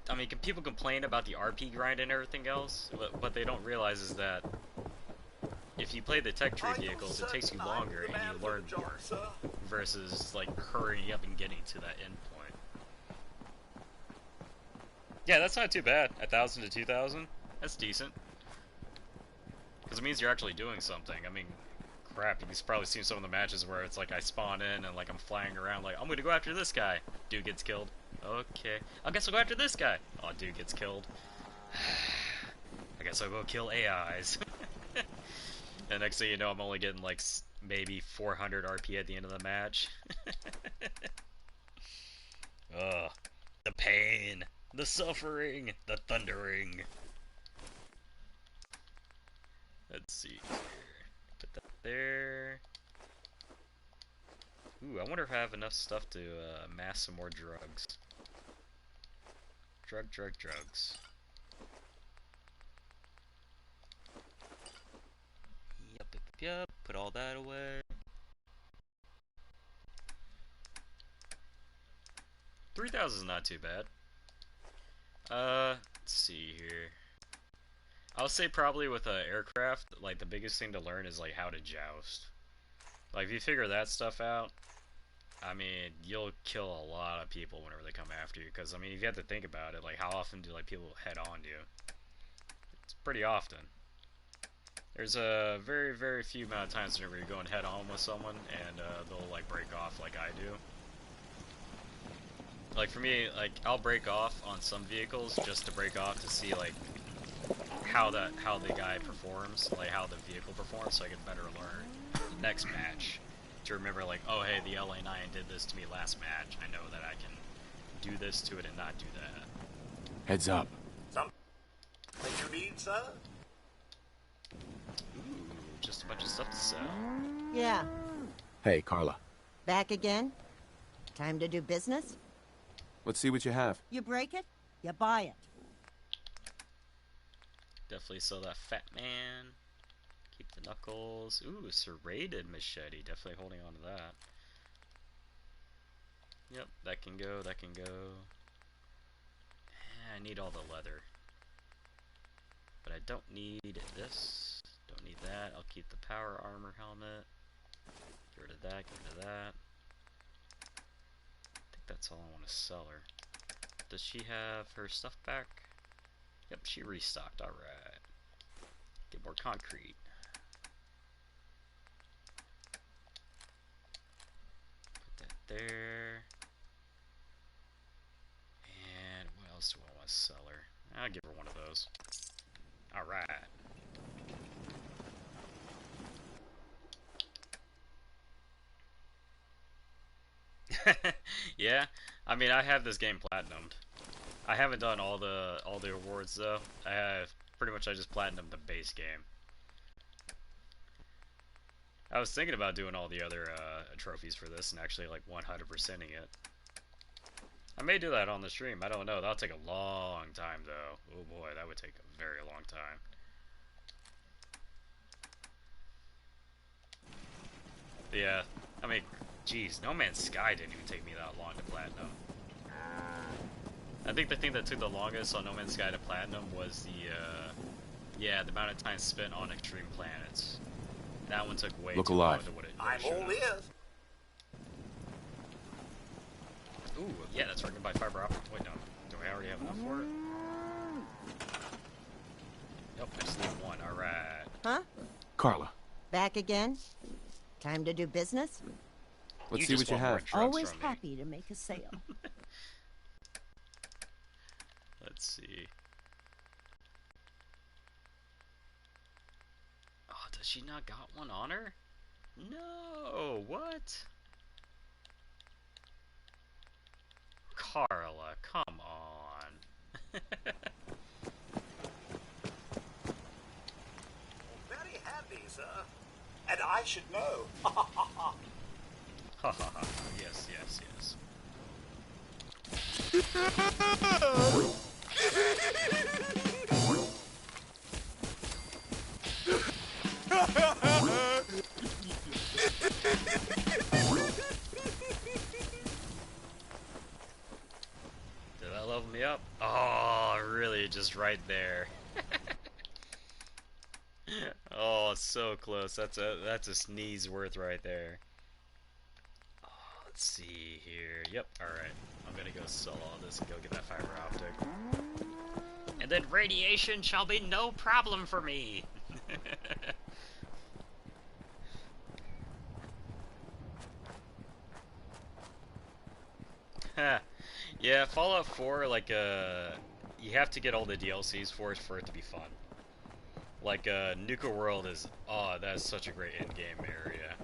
I mean, people complain about the RP grind and everything else, but what they don't realize is that if you play the Tech Tree vehicles, it takes you longer and you learn more, versus, like, hurrying up and getting to that end point. Yeah, that's not too bad. 1,000 to 2,000, that's decent. Because it means you're actually doing something. I mean, crap, you've probably seen some of the matches where it's like I spawn in and, like, I'm flying around like, I'm gonna go after this guy. Dude gets killed. Okay. I guess I'll go after this guy. Oh, dude gets killed. I guess I'll go kill AIs. And next thing you know, I'm only getting, like, maybe 400 RP at the end of the match. Ugh. The pain. The suffering. The thundering. Let's see here. Put that there. Ooh, I wonder if I have enough stuff to amass some more drugs. Drugs. Yep. Put all that away. 3,000 is not too bad. Let's see here. I'll say probably with aircraft, like the biggest thing to learn is like how to joust. Like if you figure that stuff out, I mean, you'll kill a lot of people whenever they come after you. Because I mean, if you have to think about it, like how often do like people head on you? It's pretty often. There's a very few amount of times whenever you're going head on with someone and they'll like break off like I do. Like for me, like I'll break off on some vehicles just to break off to see like how the guy performs, like how the vehicle performs, so I can better learn next match. To remember like, oh hey, the LA9 did this to me last match. I know that I can do this to it and not do that. Heads up. Something you need, sir? Ooh, just a bunch of stuff to sell. Yeah. Hey, Carla. Back again? Time to do business? Let's see what you have. You break it, you buy it. Definitely sell that fat man. Keep the knuckles. Ooh, serrated machete. Definitely holding on to that. Yep, that can go, that can go. I need all the leather. But I don't need this. Don't need that. I'll keep the power armor helmet. Get rid of that, get rid of that. I think that's all I want to sell her. Does she have her stuff back? Yep, she restocked. Alright. Get more concrete. Put that there. And what else do I want to sell her? I'll give her one of those. Alright. Yeah, I mean I have this game platinumed. I haven't done all the awards though. I just platinumed the base game. I was thinking about doing all the other trophies for this and actually like 100%ing it. I may do that on the stream. I don't know. That'll take a long time though. Oh boy, that would take a very long time. But yeah, I mean, geez, No Man's Sky didn't even take me that long to platinum. I think the thing that took the longest on No Man's Sky to platinum was the amount of time spent on extreme planets. That one took way too long to what it should have. I'm all ears. Ooh, yeah, that's working by fiber optic. Wait, no. Do I already have enough for it? Nope, I just need one. Alright. Huh? Carla. Back again? Time to do business? Let's see what you have. Always happy to make a sale. Let's see. Oh, does she not got one on her? No, what? Carla, come on. Very handy, sir. And I should know. Ha ha ha. Yes, yes, yes. Did that level me up? Oh, really? Just right there. Oh, so close. That's a sneeze worth right there. Oh, let's see here. Yep. All right. I'm gonna go sell all this and go get that fiber optic. And then radiation shall be no problem for me. Yeah, Fallout 4, like, you have to get all the DLCs for it to be fun. Like, Nuka World is, oh, that's such a great in-game area.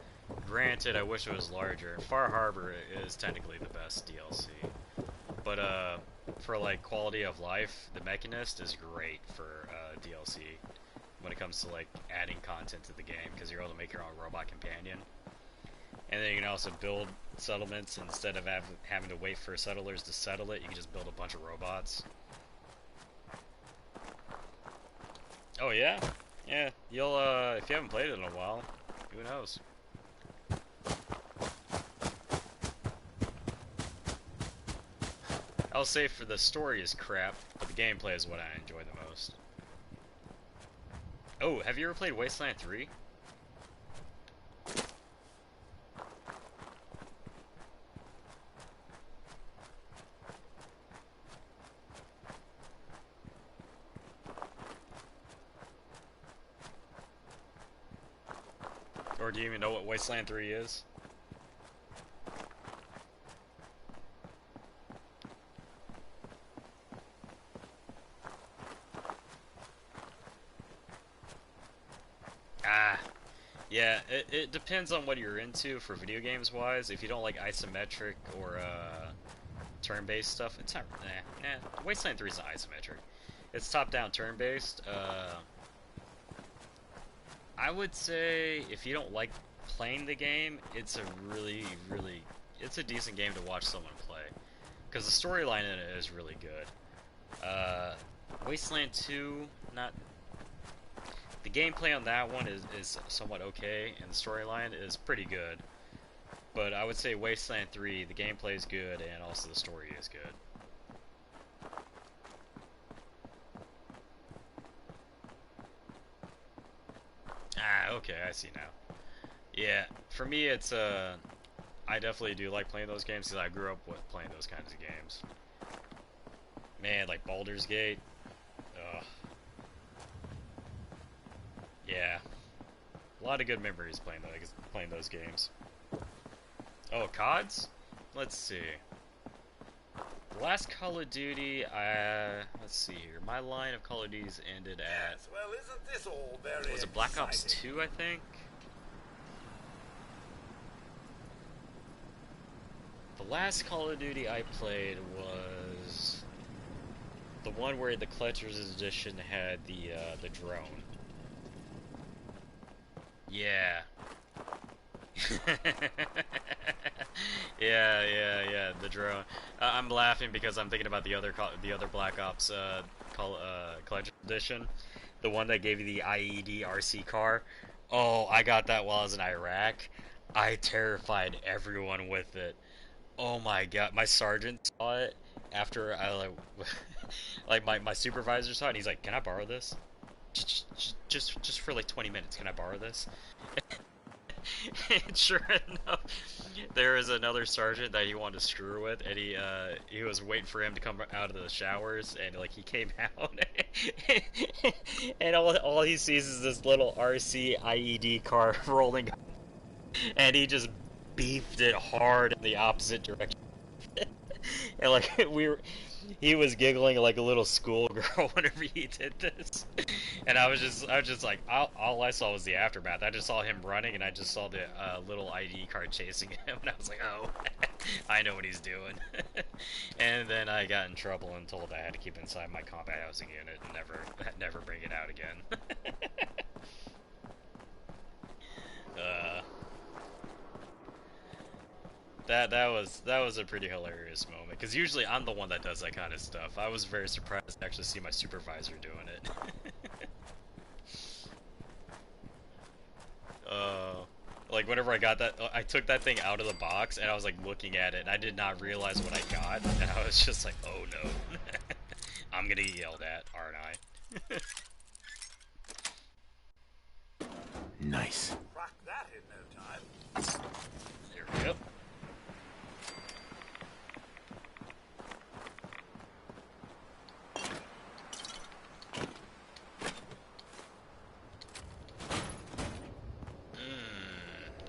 Granted, I wish it was larger. Far Harbor is technically the best DLC. But, for, like, quality of life, the Mechanist is great for, DLC. When it comes to, like, adding content to the game, because you're able to make your own robot companion. And then you can also build settlements instead of having to wait for settlers to settle it. You can just build a bunch of robots. Oh yeah? Yeah, you'll, if you haven't played it in a while, who knows? I'll say for the story is crap, but the gameplay is what I enjoy the most. Oh, have you ever played Wasteland 3? Or do you even know what Wasteland 3 is? Ah, yeah, it depends on what you're into for video games wise. If you don't like isometric or turn-based stuff, it's not, Wasteland 3 is not isometric. It's top-down turn-based. I would say if you don't like playing the game, it's a really, it's a decent game to watch someone play. Because the storyline in it is really good. Wasteland 2, not... The gameplay on that one is somewhat okay, and the storyline is pretty good. But I would say Wasteland 3, the gameplay is good, and also the story is good. Ah, okay, I see now. Yeah, for me it's, I definitely do like playing those games because I grew up with playing those kinds of games. Man, like Baldur's Gate. Ugh. Yeah. A lot of good memories playing those games. Oh, CODs? Let's see. The last Call of Duty, let's see here. My line of Call of Duties ended at... Yes, well, isn't this all very was it Black Ops exciting? 2, I think? The last Call of Duty I played was... the one where the Collector's Edition had the drone. Yeah. yeah, the drone. I'm laughing because I'm thinking about the other Black Ops Collector's Edition, the one that gave you the IED RC car. Oh, I got that while I was in Iraq. I terrified everyone with it. Oh my god, my sergeant saw it after I like my supervisor saw it. And he's like, "Can I borrow this? Just for like 20 minutes? Can I borrow this?" And sure enough, there is another sergeant that he wanted to screw with, and he was waiting for him to come out of the showers, and like he came out, and all he sees is this little RC IED car rolling, and he just beefed it hard in the opposite direction, and like he was giggling like a little schoolgirl whenever he did this, and I was just like, all I saw was the aftermath. I just saw him running, and I just saw the little ID card chasing him, and I was like, oh, I know what he's doing. And then I got in trouble and told I had to keep it inside my combat housing unit and never bring it out again. That was a pretty hilarious moment, because usually I'm the one that does that kind of stuff. I was very surprised to actually see my supervisor doing it. Like whenever I got that, I took that thing out of the box and I was like looking at it, and I did not realize what I got, and I was just like, oh no. I'm gonna get yelled at, aren't I? Nice. Crack that in no time. There we go.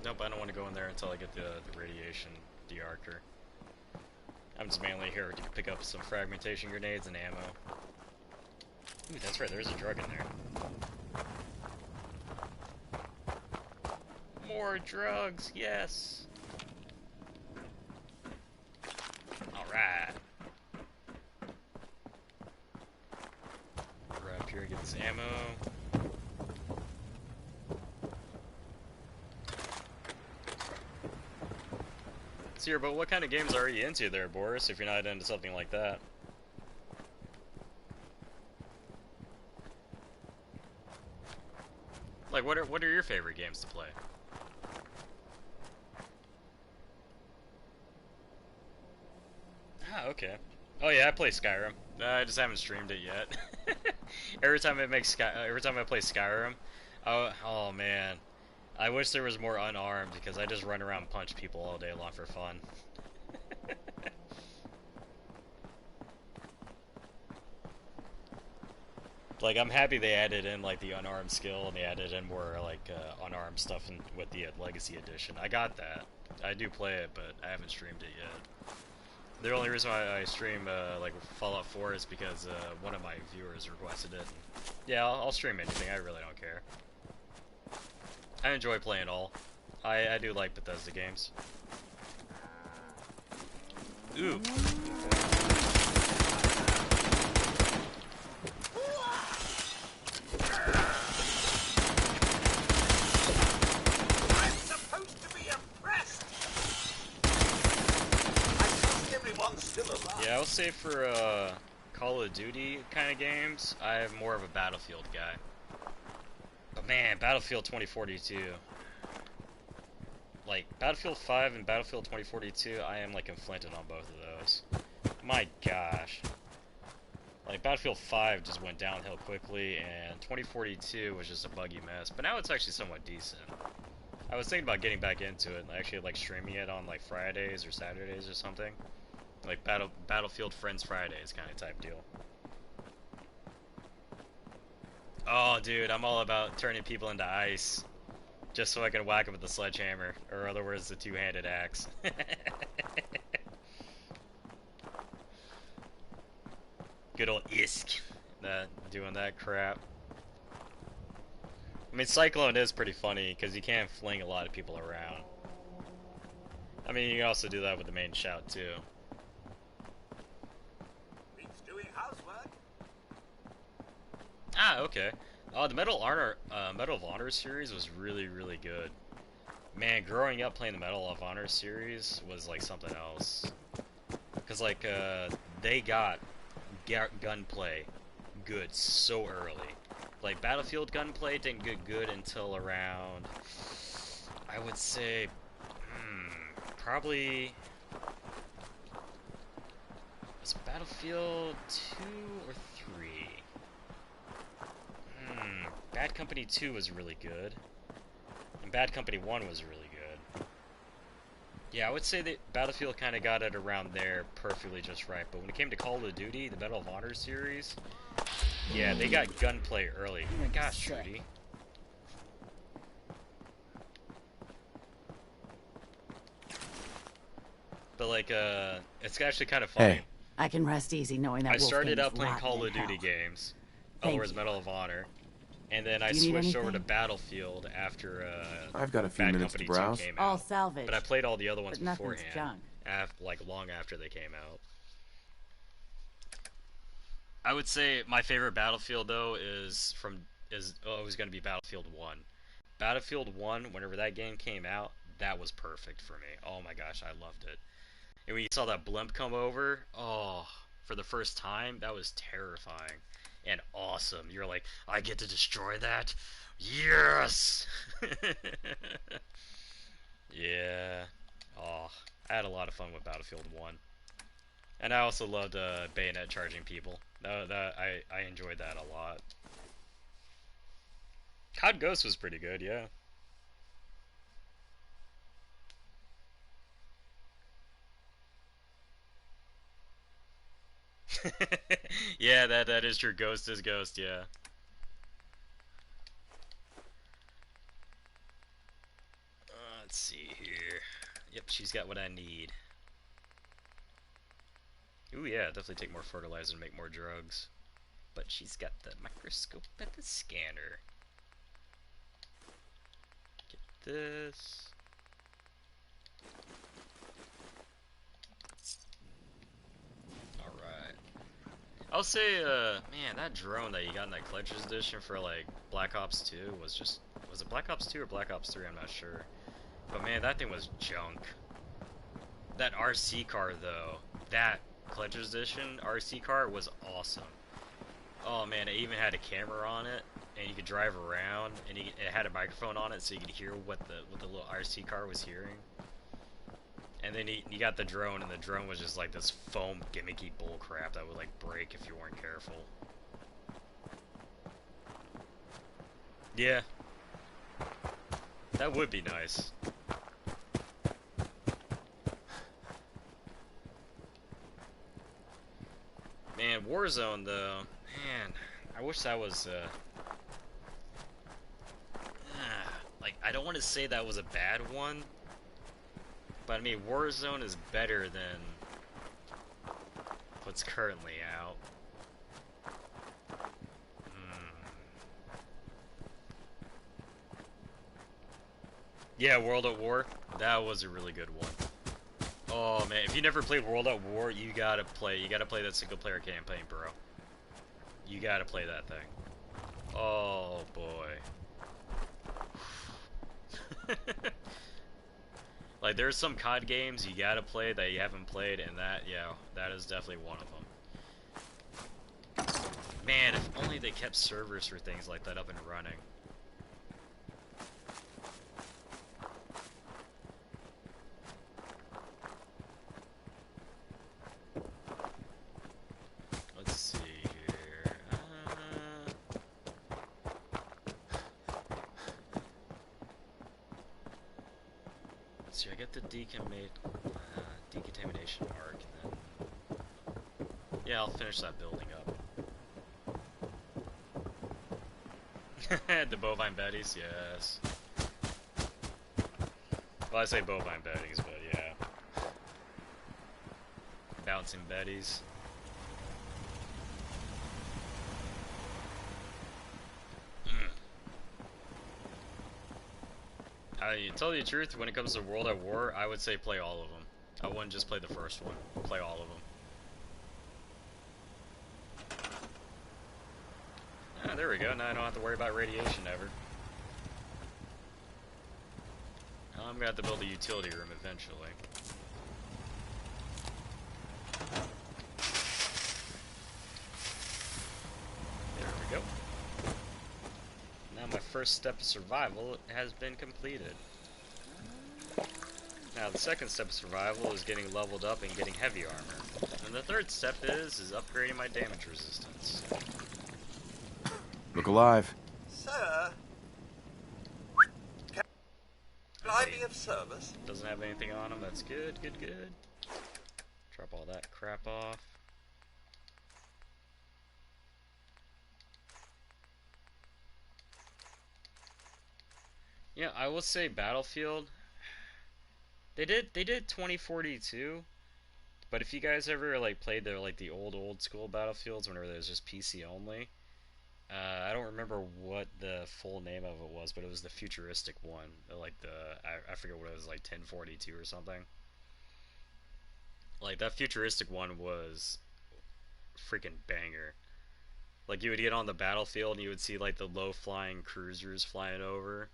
Nope, I don't want to go in there until I get the radiation dearcer. I'm just mainly here to pick up some fragmentation grenades and ammo. Ooh, that's right, there's a drug in there. More drugs, yes! Alright. Right up here and get this ammo. Let's hear about what kind of games are you into there, Boris, if you're not into something like that. Like, what are your favorite games to play? Ah, okay. Oh yeah, I play Skyrim. I just haven't streamed it yet. Every time I play Skyrim, oh man, I wish there was more unarmed because I just run around and punch people all day long for fun. Like, I'm happy they added in like the unarmed skill and they added in more like unarmed stuff with the Legacy Edition. I got that. I do play it, but I haven't streamed it yet. The only reason why I stream like Fallout 4 is because one of my viewers requested it. Yeah, I'll stream anything. I really don't care. I enjoy playing all. I do like Bethesda games. Ooh. Yeah, I would say for Call of Duty kind of games, I'm more of a Battlefield guy. But man, Battlefield 2042. Like, Battlefield 5 and Battlefield 2042, I am like inflated on both of those. My gosh. Like, Battlefield 5 just went downhill quickly, and 2042 was just a buggy mess. But now it's actually somewhat decent. I was thinking about getting back into it and actually like streaming it on like Fridays or Saturdays or something. Like Battlefield Friends Fridays kind of type deal. Oh, dude, I'm all about turning people into ice. Just so I can whack them with the sledgehammer. Or in other words, the two-handed axe. Good old Isk. Doing that crap. I mean, Cyclone is pretty funny, because you can fling a lot of people around. I mean, you can also do that with the main shout, too. Ah, okay. The Medal of Honor series was really, really good. Man, growing up playing the Medal of Honor series was like something else. Cause like they got gunplay good so early. Like Battlefield gunplay didn't get good until around, I would say, probably. Was it Battlefield 2 or 3? Bad Company 2 was really good. And Bad Company 1 was really good. Yeah, I would say that Battlefield kind of got it around there perfectly just right. But when it came to Call of Duty, the Medal of Honor series, yeah, they got gunplay early. Oh my gosh, Trudy. But like, it's actually kind of funny. Hey. I can rest easy knowing that I started out playing Call of Duty games. Otherwise, Medal of Honor. And then I switched over to Battlefield after I've got a few minutes to browse. Came all out. salvage. But I played all the other ones but beforehand, like long after they came out. I would say my favorite Battlefield though is always going to be Battlefield 1. Battlefield 1, whenever that game came out, that was perfect for me. Oh my gosh, I loved it. And when you saw that blimp come over, oh, for the first time, that was terrifying. And awesome. You're like, I get to destroy that? Yes! Yeah. Oh, I had a lot of fun with Battlefield 1. And I also loved bayonet charging people. I enjoyed that a lot. COD Ghost was pretty good, yeah. Yeah, that is true. Ghost is Ghost, yeah. Let's see here. Yep, she's got what I need. Ooh, yeah, definitely take more fertilizer and make more drugs. But she's got the microscope and the scanner. Get this. I'll say, man, that drone that you got in that collector's edition for, like, Black Ops 2 was it Black Ops 2 or Black Ops 3? I'm not sure. But, man, that thing was junk. That RC car though, that collector's edition RC car was awesome. Oh man, it even had a camera on it, and you could drive around, and it had a microphone on it, so you could hear what the little RC car was hearing. And then you got the drone, and the drone was just like this foam gimmicky bullcrap that would like break if you weren't careful. Yeah, that would be nice. Man, Warzone though, man, I wish that was like, I don't want to say that was a bad one, but I mean, Warzone is better than what's currently out. Yeah, World at War, that was a really good one. Oh man, if you never played World at War, you gotta play that single player campaign, bro. You gotta play that thing. Oh boy. Like, there's some COD games you gotta play that you haven't played, and that is definitely one of them. Man, if only they kept servers for things like that up and running. Let's see here. Let's see, I get the decontamination arc, then. Yeah, I'll finish that building up. The bovine betties, yes. Well, I say bovine betties, but yeah. Bouncing betties. I tell you the truth, when it comes to World at War, I would say play all of them. I wouldn't just play the first one. Play all of them. Ah, there we go. Now I don't have to worry about radiation ever. I'm gonna have to build a utility room eventually. There we go. Now my first step of survival has been completed. Now the second step of survival is getting leveled up and getting heavy armor. And the third step is upgrading my damage resistance. Look alive. Sir? Can I be of service? Doesn't have anything on him, that's good, good, good. Drop all that crap off. Yeah, I will say Battlefield. They did 2042, but if you guys ever like played the old school Battlefields whenever there was just PC only, I don't remember what the full name of it was, but it was the futuristic one. Like I forget what it was, like 1042 or something. Like that futuristic one was freaking banger. Like you would get on the battlefield and you would see like the low flying cruisers flying over.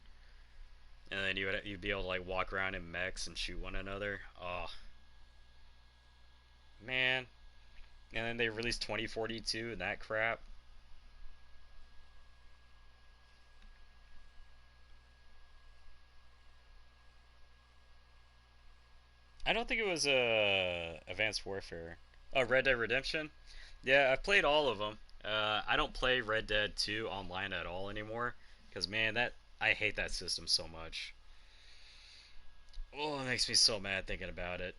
And then you'd be able to like walk around in mechs and shoot one another. Oh man. And then they released 2042 and that crap. I don't think it was Advanced Warfare. Oh, Red Dead Redemption? Yeah, I've played all of them. I don't play Red Dead 2 online at all anymore. Because man, I hate that system so much. Oh, it makes me so mad thinking about it.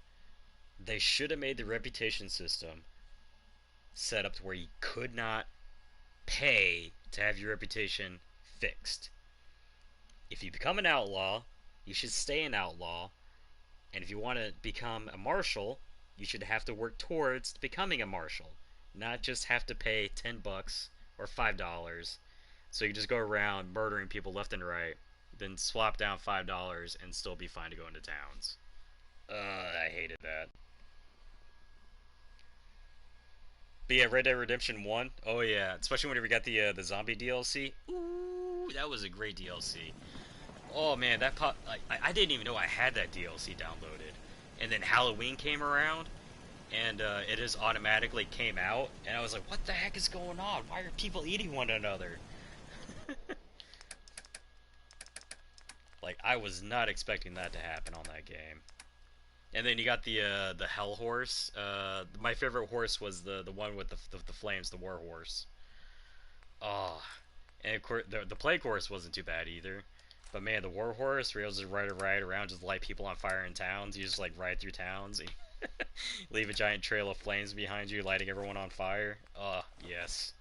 They should have made the reputation system set up to where you could not pay to have your reputation fixed. If you become an outlaw, you should stay an outlaw. And if you want to become a marshal, you should have to work towards becoming a marshal. Not just have to pay $10 or $5. So you just go around murdering people left and right, then swap down $5 and still be fine to go into towns. I hated that. But yeah, Red Dead Redemption 1, oh yeah, especially whenever we got the zombie DLC. Ooh, that was a great DLC. Oh man, that I didn't even know I had that DLC downloaded. and then Halloween came around, and it just automatically came out, and I was like, what the heck is going on? Why are people eating one another? Like, I was not expecting that to happen on that game. And then you got the Hell Horse. My favorite horse was the one with the flames, the War Horse. Oh, and of course the Plague Horse wasn't too bad either. But man, the War Horse, where you just ride around, just light people on fire in towns. You just like ride through towns, leave a giant trail of flames behind you, lighting everyone on fire. Oh, yes.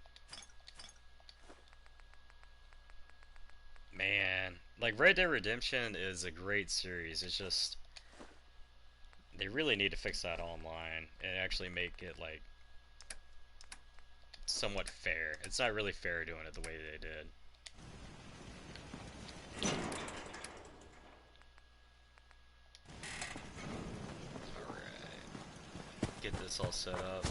Man, like Red Dead Redemption is a great series. It's just they really need to fix that online and actually make it like somewhat fair. It's not really fair doing it the way they did. Alright. Get this all set up.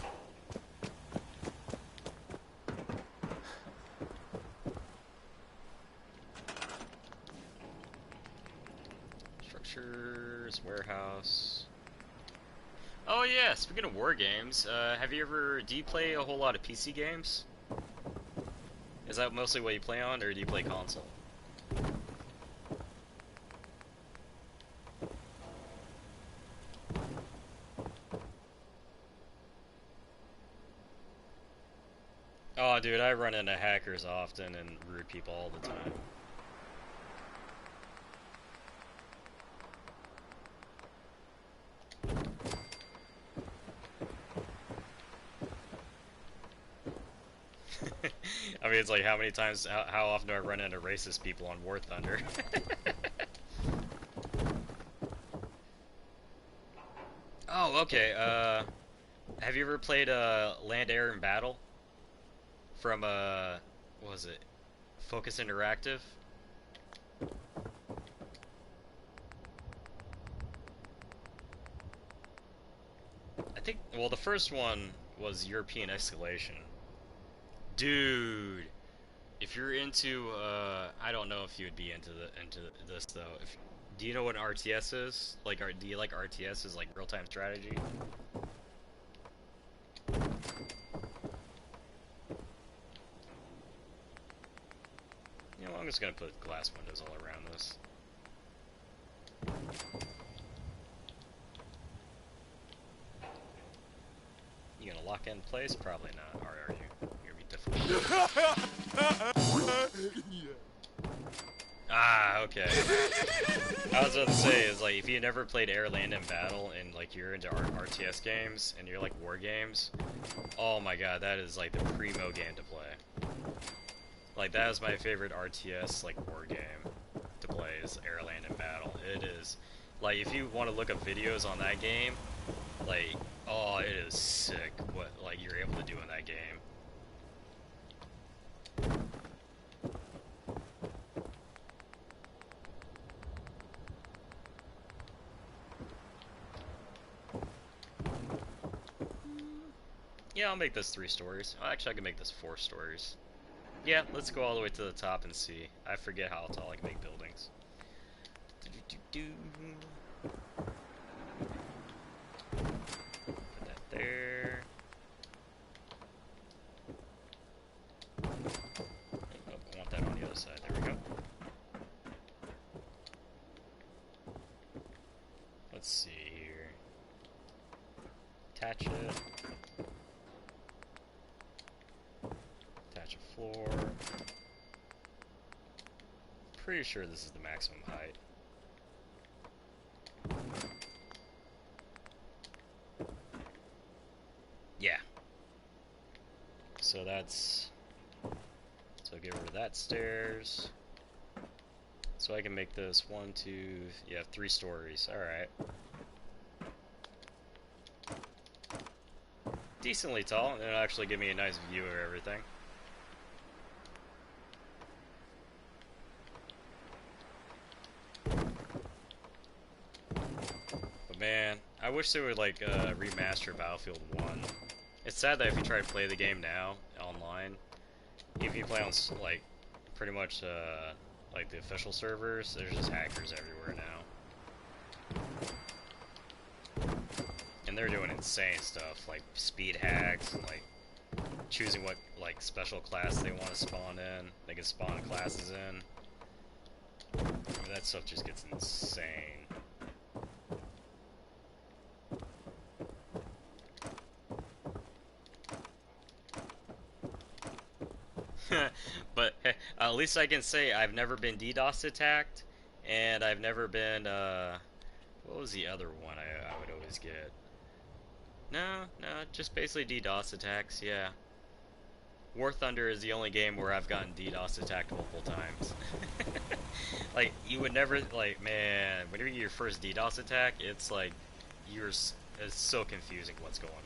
Structures, warehouse. Oh yeah, speaking of war games, do you play a whole lot of PC games? Is that mostly what you play on, or do you play console? Oh dude, I run into hackers often and rude people all the time. I mean, it's like how many times, how often do I run into racist people on War Thunder? Oh, okay, have you ever played, Land, Air, and Battle? From, what was it? Focus Interactive? I think, well, the first one was European Escalation. Dude, if you're into, I don't know if you would be into this though. Do you know what an RTS is? Like, do you like RTSs, like real-time strategy? You know, I'm just gonna put glass windows all around this. You gonna lock it in place? Probably not. Or are you? You're gonna be difficult. Ah, okay. I was about to say, is like, if you never played Air, Land, and Battle, and like you're into RTS games, and you're like war games, oh my god, that is like the primo game to play. Like, that is my favorite RTS, like, war game to play, is Air, Land, and Battle. It is, like, if you want to look up videos on that game, like, oh, it is sick what, like, you're able to do in that game. Yeah, I'll make this 3 stories. Oh, actually, I can make this 4 stories. Yeah, let's go all the way to the top and see. I forget how tall I can make buildings. Put that there. Oh, I want that on the other side. There we go. Let's see here. Attach it. Attach a floor. Pretty sure this is the maximum height. Yeah. So that's... So get rid of that stairs. So I can make this 1, 2... Yeah, 3 stories. Alright. Decently tall, and it'll actually give me a nice view of everything. But man, I wish they would like remaster Battlefield 1. It's sad that if you try to play the game now online, if you play on like pretty much like the official servers, there's just hackers everywhere now. they're doing insane stuff, like speed hacks, and like choosing what like special class they want to spawn in. They can spawn classes in. I mean, that stuff just gets insane. But at least I can say I've never been DDoS attacked, and I've never been, what was the other one I would always get? No, just basically DDoS attacks, yeah. War Thunder is the only game where I've gotten DDoS attacked multiple times. Like, you would never, like, man, whenever you get your first DDoS attack, it's like, it's so confusing what's going on.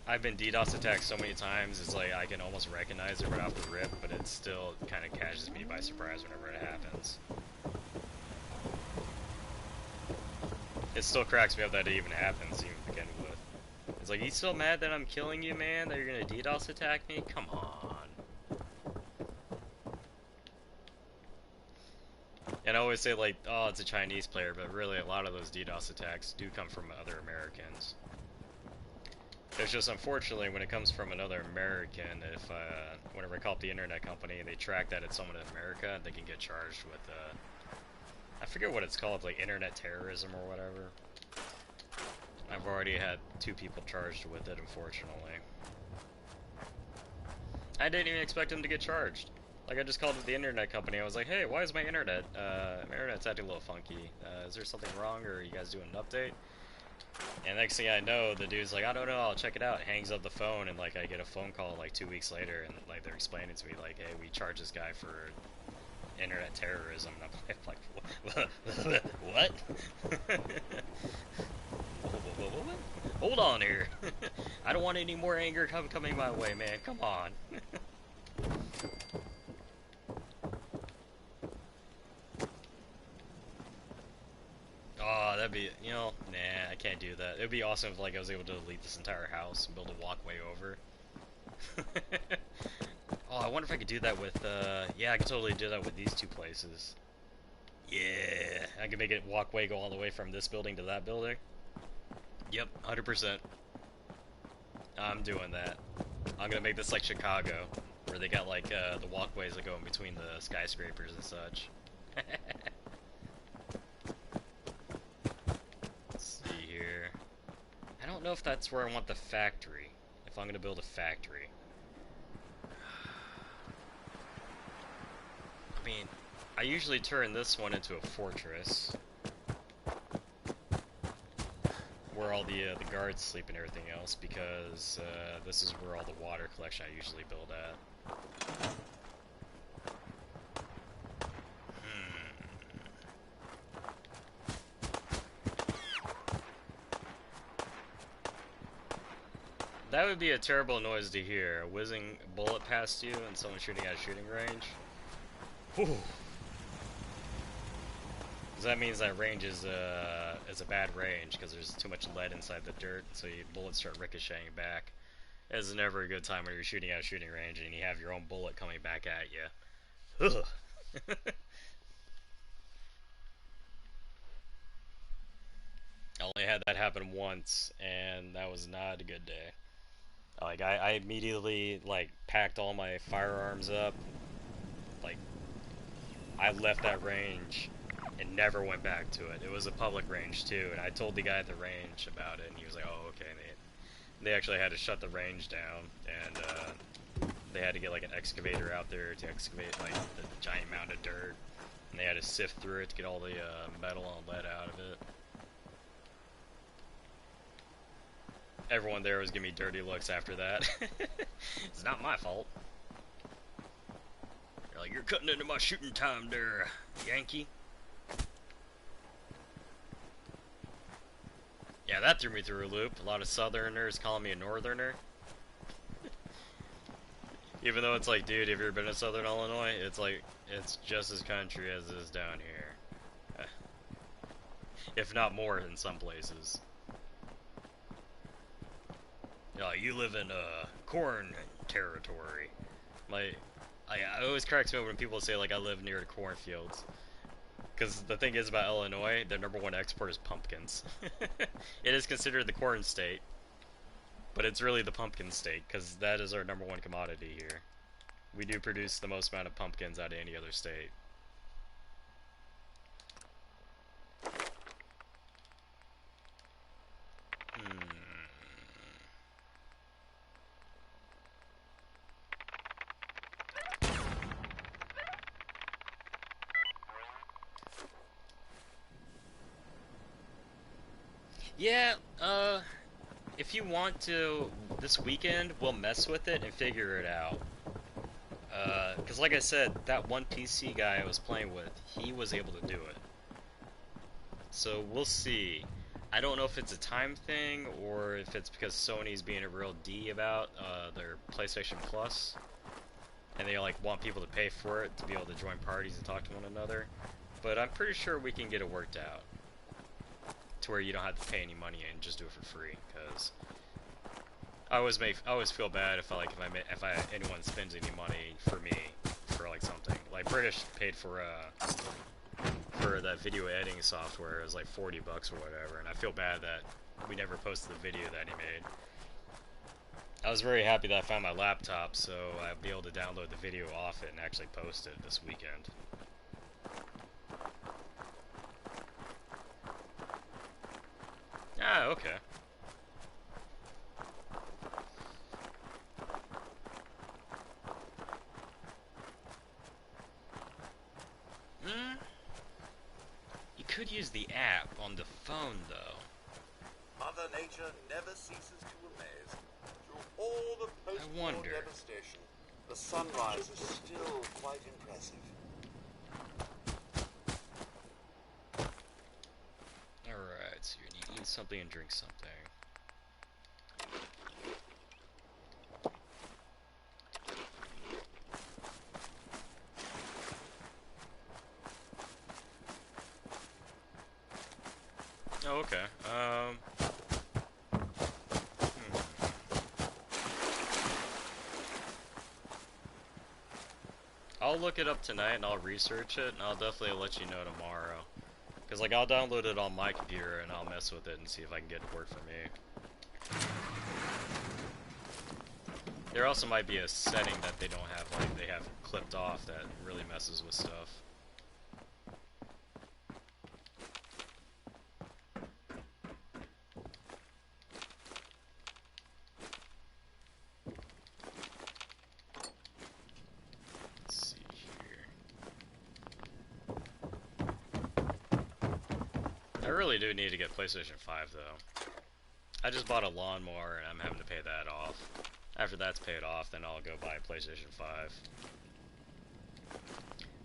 I've been DDoS attacked so many times, it's like I can almost recognize it right off the rip, but it still kind of catches me by surprise whenever it happens. It still cracks me up that it even happens, even to begin with. It's like, you still mad that I'm killing you, man? That you're gonna DDoS attack me? Come on. And I always say, like, oh, it's a Chinese player, but really a lot of those DDoS attacks do come from other Americans. It's just, unfortunately, when it comes from another American, if, whenever I call up the internet company, they track that it's someone in America, they can get charged with, I forget what it's called, like internet terrorism or whatever. I've already had 2 people charged with it, unfortunately. I didn't even expect them to get charged. Like, I just called up the internet company, I was like, hey, why is my internet's acting a little funky. Is there something wrong, or are you guys doing an update? And next thing I know, the dude's like, I don't know, I'll check it out. Hangs up the phone, and like I get a phone call like 2 weeks later, and like they're explaining to me like, hey, we charge this guy for internet terrorism. And I'm like, what? Hold on here. I don't want any more anger coming my way, man. Come on. Oh, that'd be, you know, nah, I can't do that. It'd be awesome if, like, I was able to delete this entire house and build a walkway over. Oh, I wonder if I could do that with, yeah, I could totally do that with these 2 places. Yeah, I could make it walkway go all the way from this building to that building. Yep, 100%. I'm doing that. I'm gonna make this like Chicago, where they got, like, the walkways that go in between the skyscrapers and such. I don't know if that's where I want the factory, if I'm gonna build a factory. I mean, I usually turn this one into a fortress, where all the guards sleep and everything else, because this is where all the water collection I usually build at. That would be a terrible noise to hear. A whizzing bullet past you and someone shooting at a shooting range. Whew. Because that means that range is a bad range, because there's too much lead inside the dirt, so bullets start ricocheting back. It's never a good time when you're shooting at a shooting range and you have your own bullet coming back at you. Ugh. I only had that happen once, and that was not a good day. Like, I immediately, like, packed all my firearms up. Like, I left that range and never went back to it. It was a public range, too, and I told the guy at the range about it, and he was like, oh, okay. And they actually had to shut the range down, and they had to get, like, an excavator out there to excavate, like, the giant mound of dirt. And they had to sift through it to get all the metal and lead out of it. Everyone there was giving me dirty looks after that. It's not my fault. They're like, you're cutting into my shooting time there, Yankee. Yeah, that threw me through a loop. A lot of Southerners calling me a Northerner. Even though it's like, dude, have you ever been to Southern Illinois? It's like, it's just as country as it is down here. If not more in some places. You live in corn territory. I always cracks me up when people say like I live near the cornfields, Because the thing is about Illinois, their #1 export is pumpkins. It is considered the corn state, but it's really the pumpkin state, because that is our #1 commodity here. We do produce the most amount of pumpkins out of any other state. Yeah, if you want to, this weekend, we'll mess with it and figure it out. Because like I said, that one PC guy I was playing with, he was able to do it. So we'll see. I don't know if it's a time thing, or if it's because Sony's being a real D about their PlayStation Plus. And they like want people to pay for it to be able to join parties and talk to one another. But I'm pretty sure we can get it worked out to where you don't have to pay any money and just do it for free. Because I always feel bad if anyone spends any money for me for like something. Like British paid for that video editing software. It was like $40 or whatever, and I feel bad that we never posted the video that he made. I was very happy that I found my laptop, so I'd be able to download the video off it and actually post it this weekend. Ah, okay. You could use the app on the phone, though. Mother Nature never ceases to amaze. Through all the post-war devastation, the sunrise is still quite impressive. Alright, so you need to eat something and drink something. Oh, okay. I'll look it up tonight and I'll research it, and I'll definitely let you know tomorrow. Because, like, I'll download it on my computer and I'll mess with it and see if I can get it to work for me. There also might be a setting that they don't have, like, they have clipped off that really messes with stuff. I really do need to get PlayStation 5 though. I just bought a lawnmower and I'm having to pay that off. After that's paid off, then I'll go buy a PlayStation 5.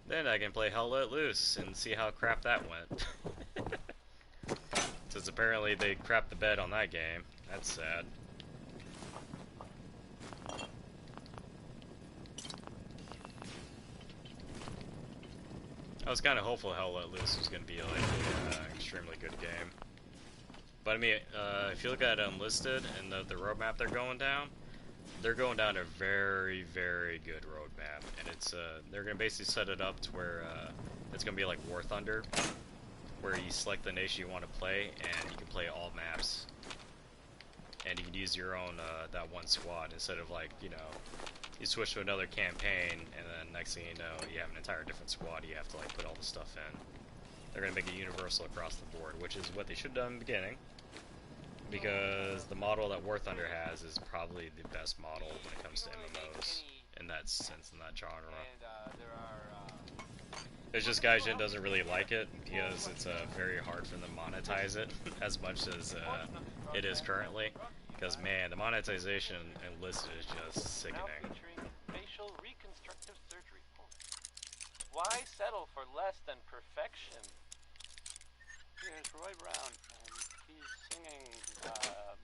Then I can play Hell Let Loose and see how crap that went. Since apparently they crapped the bed on that game. That's sad. I was kind of hopeful Hell Let Loose was going to be like an extremely good game. But I mean, if you look at Unlisted and the roadmap they're going down a very, very good roadmap. And it's they're going to basically set it up to where it's going to be like War Thunder, where you select the nation you want to play and you can play all maps. And you can use your own, that one squad instead of like, you know, you switch to another campaign, and then next thing you know, you have an entire different squad you have to like put all the stuff in. They're going to make it universal across the board, which is what they should have done in the beginning. Because the model that War Thunder has is probably the best model when it comes to MMOs in that sense, in that genre. It's just Gaijin doesn't really like it because it's very hard for them to monetize it as much as it is currently. Because man, the monetization in Listed is just sickening. Facial reconstructive surgery. Why settle for less than perfection? Here's Roy Brown, and he's singing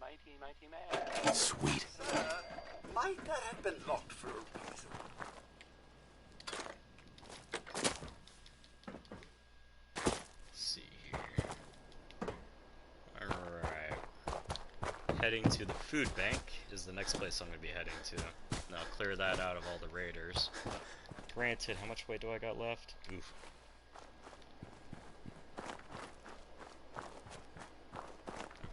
Mighty Mighty Man. Sweet. Might that have been locked for a reason? Heading to the food bank is the next place I'm going to be heading to. And I'll clear that out of all the raiders. Granted, how much weight do I got left? Oof.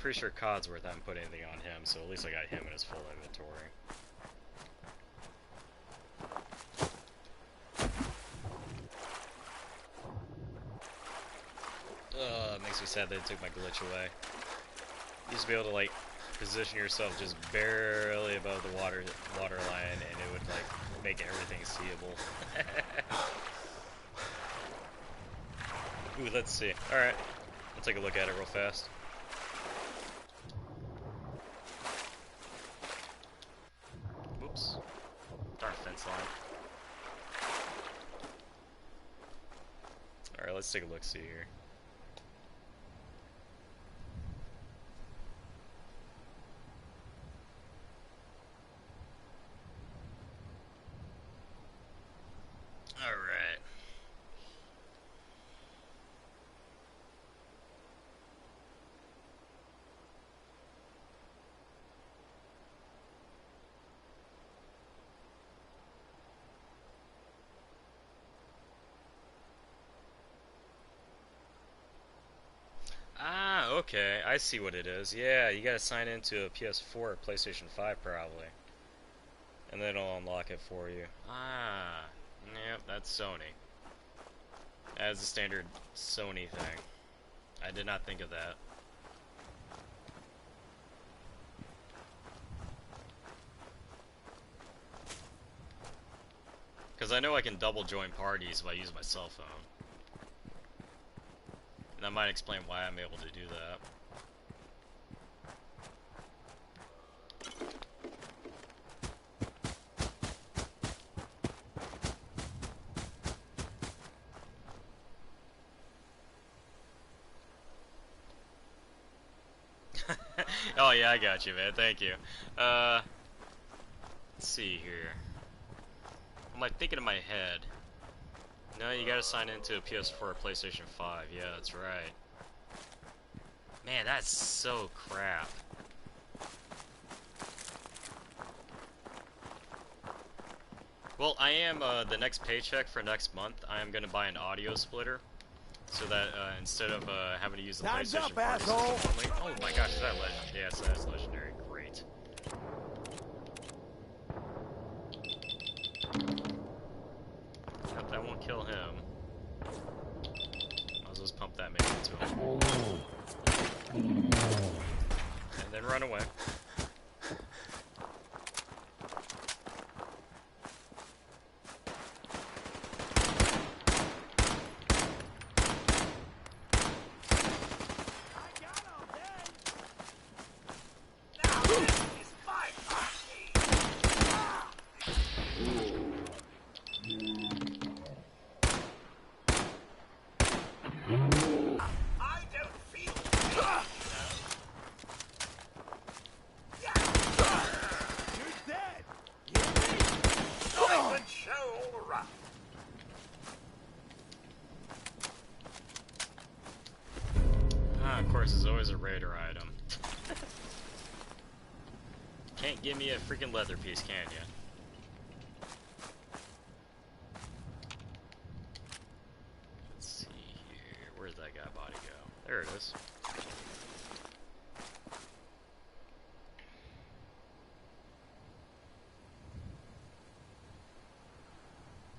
pretty sure Codsworth I haven't put anything on him, so at least I got him in his full inventory. It makes me sad they took my glitch away. You used to be able to like position yourself just barely above the water line, and it would like make everything seeable. Ooh, let's see. All right, I'll take a look at it real fast. Whoops. Darn fence line. All right, let's take a look. See here. Alright. Ah, okay. I see what it is. Yeah, you gotta sign into a PS4 or PlayStation 5 probably. And then it'll unlock it for you. Ah. Yep, that's Sony. That's a standard Sony thing. I did not think of that. Because I know I can double join parties if I use my cell phone. And that might explain why I'm able to do that. Oh yeah, I got you, man. Thank you. Let's see here. Am I thinking in my head? No, you gotta sign into a PS4 or PlayStation 5. Yeah, that's right. Man, that's so crap. Well, I am, the next paycheck for next month, I am gonna buy an audio splitter. So that, instead of, having to use the Time's PlayStation up, asshole! Oh my gosh, is that legendary? Yes, that's legendary. Great. Yep, that won't kill him. I'll just pump that maybe into him. And then run away. Of course, there's always a raider item. Can't give me a freaking leather piece, can ya? Let's see here. Where's that guy body go? There it is.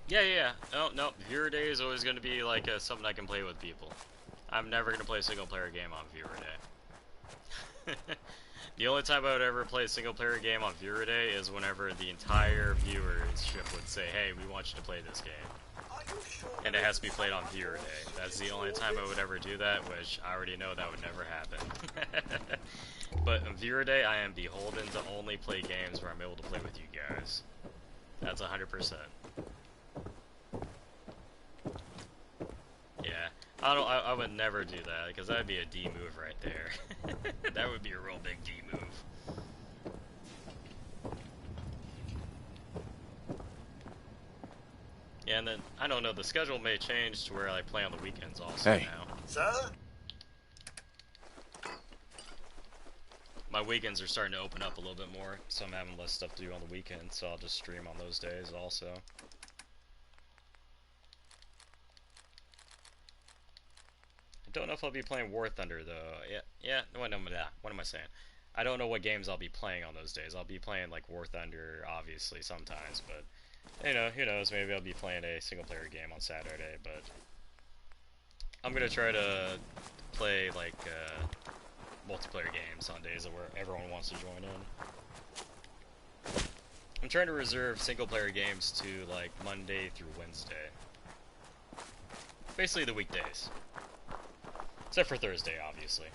Yeah. Oh, no. Viewer Day is always going to be like something I can play with people. I'm never going to play a single player game on Viewer Day. The only time I would ever play a single player game on Viewer Day is whenever the entire viewership would say, hey, we want you to play this game. And it has to be played on Viewer Day. That's the only time I would ever do that, which I already know that would never happen. But on Viewer Day, I am beholden to only play games where I'm able to play with you guys. That's 100%. Yeah. I would never do that, because that would be a D move right there. That would be a real big D move. Yeah, and then, I don't know, the schedule may change to where I play on the weekends also now. Sir? My weekends are starting to open up a little bit more, so I'm having less stuff to do on the weekends, so I'll just stream on those days also. I don't know if I'll be playing War Thunder though. Yeah. What am I saying? I don't know what games I'll be playing on those days. I'll be playing like War Thunder, obviously sometimes, but you know, who knows? Maybe I'll be playing a single-player game on Saturday. But I'm gonna try to play like multiplayer games on days where everyone wants to join in. I'm trying to reserve single-player games to like Monday through Wednesday. Basically the weekdays. Except for Thursday, obviously.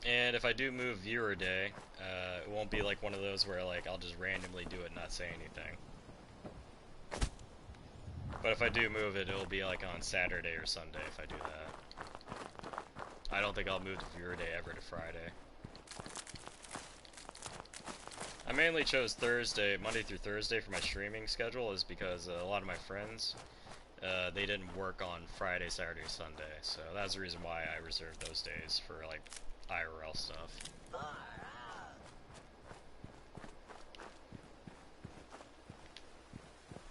And if I do move viewer day, it won't be like one of those where like I'll just randomly do it and not say anything. But if I do move it, it'll be like on Saturday or Sunday if I do that. I don't think I'll move the viewer day ever to Friday. I mainly chose Thursday, Monday through Thursday for my streaming schedule is because a lot of my friends, they didn't work on Friday, Saturday, or Sunday. So that's the reason why I reserved those days for like IRL stuff.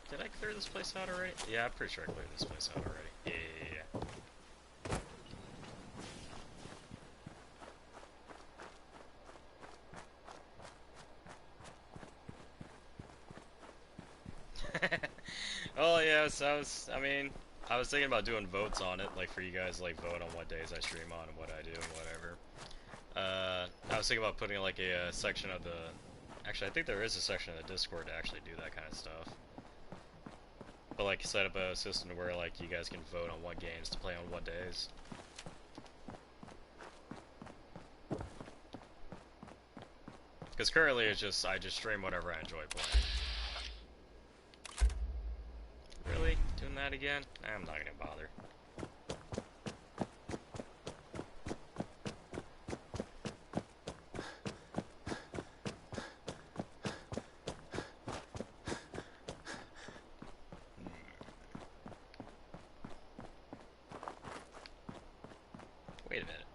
Did I clear this place out already? Yeah, I'm pretty sure I cleared this place out already. Yeah. Oh yeah, so I was thinking about doing votes on it, like for you guys, like vote on what days I stream on and what I do and whatever. I was thinking about putting like a section of the, actually I think there is a section of the Discord to actually do that kind of stuff. But like set up a system where like you guys can vote on what games to play on what days. Because currently it's just, I just stream whatever I enjoy playing. Really? Doing that again? I'm not gonna bother. Wait a minute.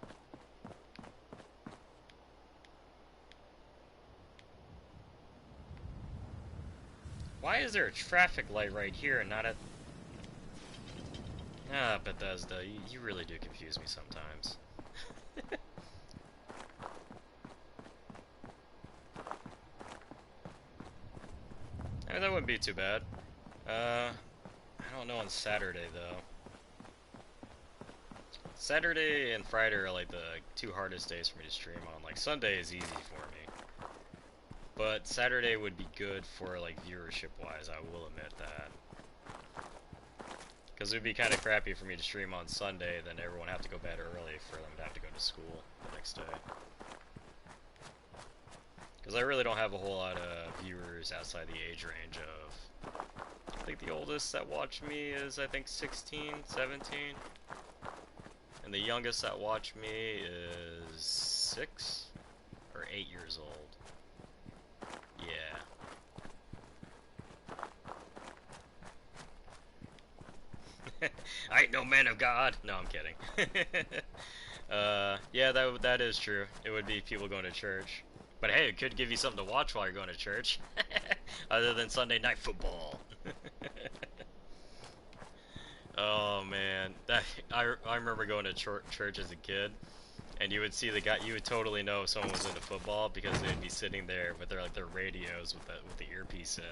Why is there a traffic light right here and not at... Ah, Bethesda, you really do confuse me sometimes. I mean, that wouldn't be too bad. I don't know on Saturday, though. Saturday and Friday are like the two hardest days for me to stream on. Like, Sunday is easy for me. But Saturday would be good for, like, viewership-wise, I will admit that. Because it would be kind of crappy for me to stream on Sunday, then everyone have to go bed early for them to have to go to school the next day. Because I really don't have a whole lot of viewers outside the age range of... I think the oldest that watch me is, I think, 16, 17. And the youngest that watch me is 6 or 8 years old. Yeah. I ain't no man of God. No, I'm kidding. Yeah, that is true. It would be people going to church. But hey, it could give you something to watch while you're going to church. Other than Sunday night football. Oh man, I remember going to church as a kid, and you would see the guy. You would totally know if someone was into football because they'd be sitting there with their radios with the earpiece in.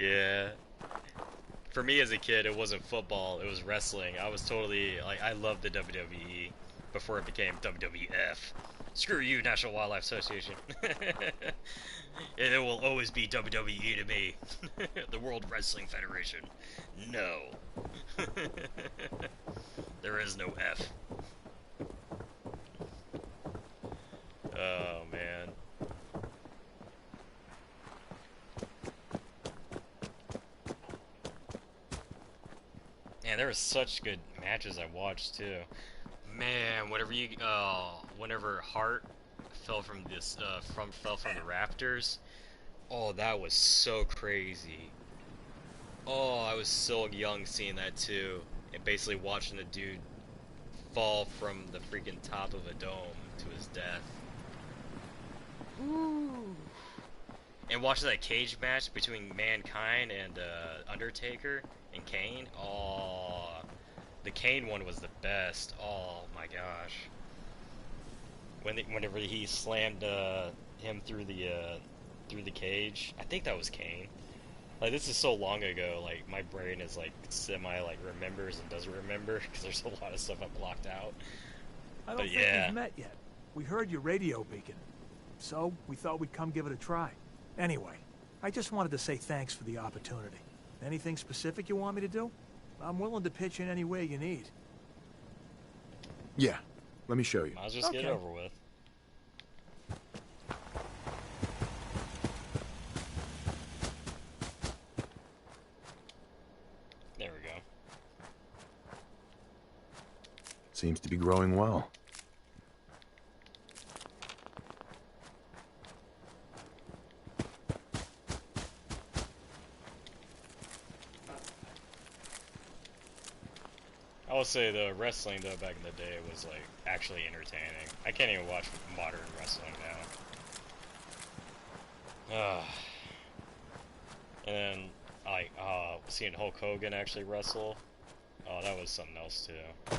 Yeah. For me as a kid, it wasn't football, it was wrestling. I was totally, like, I loved the WWE before it became WWF. Screw you, National Wildlife Association. It will always be WWE to me. The World Wrestling Federation. No. There is no F. Oh, man. Man, there were such good matches I watched too. Man, whenever Hart fell from the rafters, oh, that was so crazy. Oh, I was so young seeing that too, and basically watching the dude fall from the freaking top of a dome to his death. Ooh. And watching that cage match between Mankind and Undertaker and Kane. Oh, the Kane one was the best. Oh my gosh. Whenever he slammed him through the cage, I think that was Kane. Like, this is so long ago. Like, my brain is like semi like remembers and doesn't remember because there's a lot of stuff I blocked out. I don't think we've met yet. We heard your radio beacon, so we thought we'd come give it a try. Anyway, I just wanted to say thanks for the opportunity. Anything specific you want me to do? I'm willing to pitch in any way you need. Yeah, let me show you. I'll just get it over with. There we go. Seems to be growing well. I will say the wrestling though back in the day was like actually entertaining. I can't even watch modern wrestling now. And then like seeing Hulk Hogan actually wrestle, oh, that was something else too.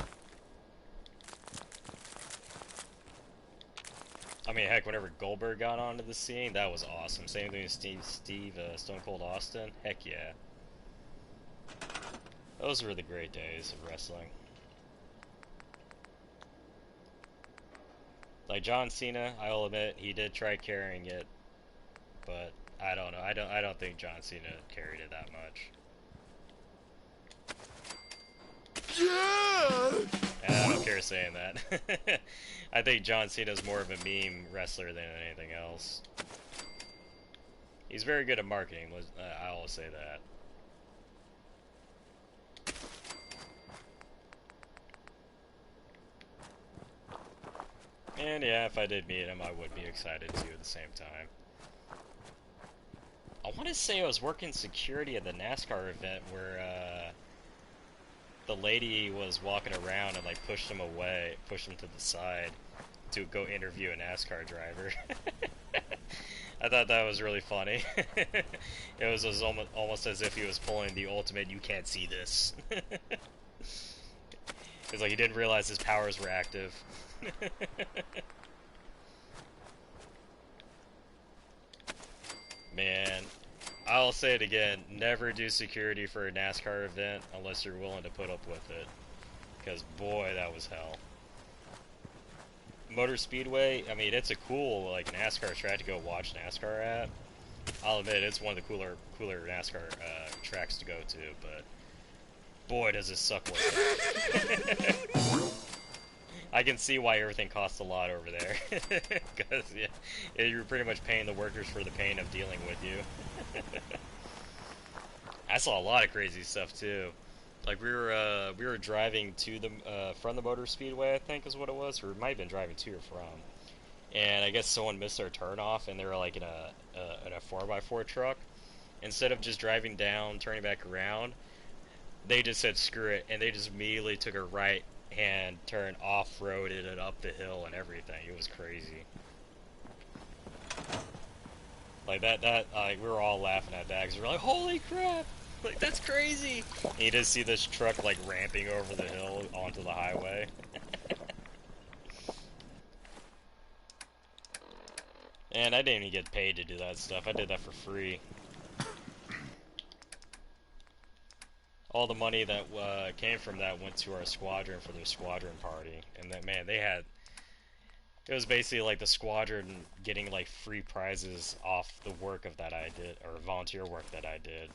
I mean, heck, whenever Goldberg got onto the scene, that was awesome. Same thing with Steve Stone Cold Austin. Heck yeah. Those were the great days of wrestling. Like John Cena, I'll admit he did try carrying it, but I don't know. I don't think John Cena carried it that much. Yeah! And I don't care saying that. I think John Cena's more of a meme wrestler than anything else. He's very good at marketing. I will say that. And yeah, if I did meet him, I would be excited too at the same time. I want to say I was working security at the NASCAR event where the lady was walking around and like pushed him away, pushed him to the side to go interview a NASCAR driver. I thought that was really funny. It was almost as if he was pulling the ultimate "you can't see this." It's like he didn't realize his powers were active. Man, I'll say it again, never do security for a NASCAR event unless you're willing to put up with it. Because boy, that was hell. Motor Speedway, I mean, it's a cool like NASCAR track to go watch NASCAR at. I'll admit it's one of the cooler NASCAR tracks to go to, but boy, does it suck with it. I can see why everything costs a lot over there, because yeah, you're pretty much paying the workers for the pain of dealing with you. I saw a lot of crazy stuff too. Like we were driving to the from the Motor Speedway, I think is what it was, or we might have been driving to or from. And I guess someone missed their turnoff, and they were like in a 4x4 truck. Instead of just driving down, turning back around, they just said screw it, and they just immediately took a right hand turn, off-roaded it up the hill and everything. It was crazy. Like that like we were all laughing at that because we were like, holy crap, like that's crazy. And you just see this truck like ramping over the hill onto the highway. And I didn't even get paid to do that stuff. I did that for free. All the money that came from that went to our squadron for their squadron party. And that, man, it was basically like the squadron getting like free prizes off the work of that I did, or volunteer work that I did.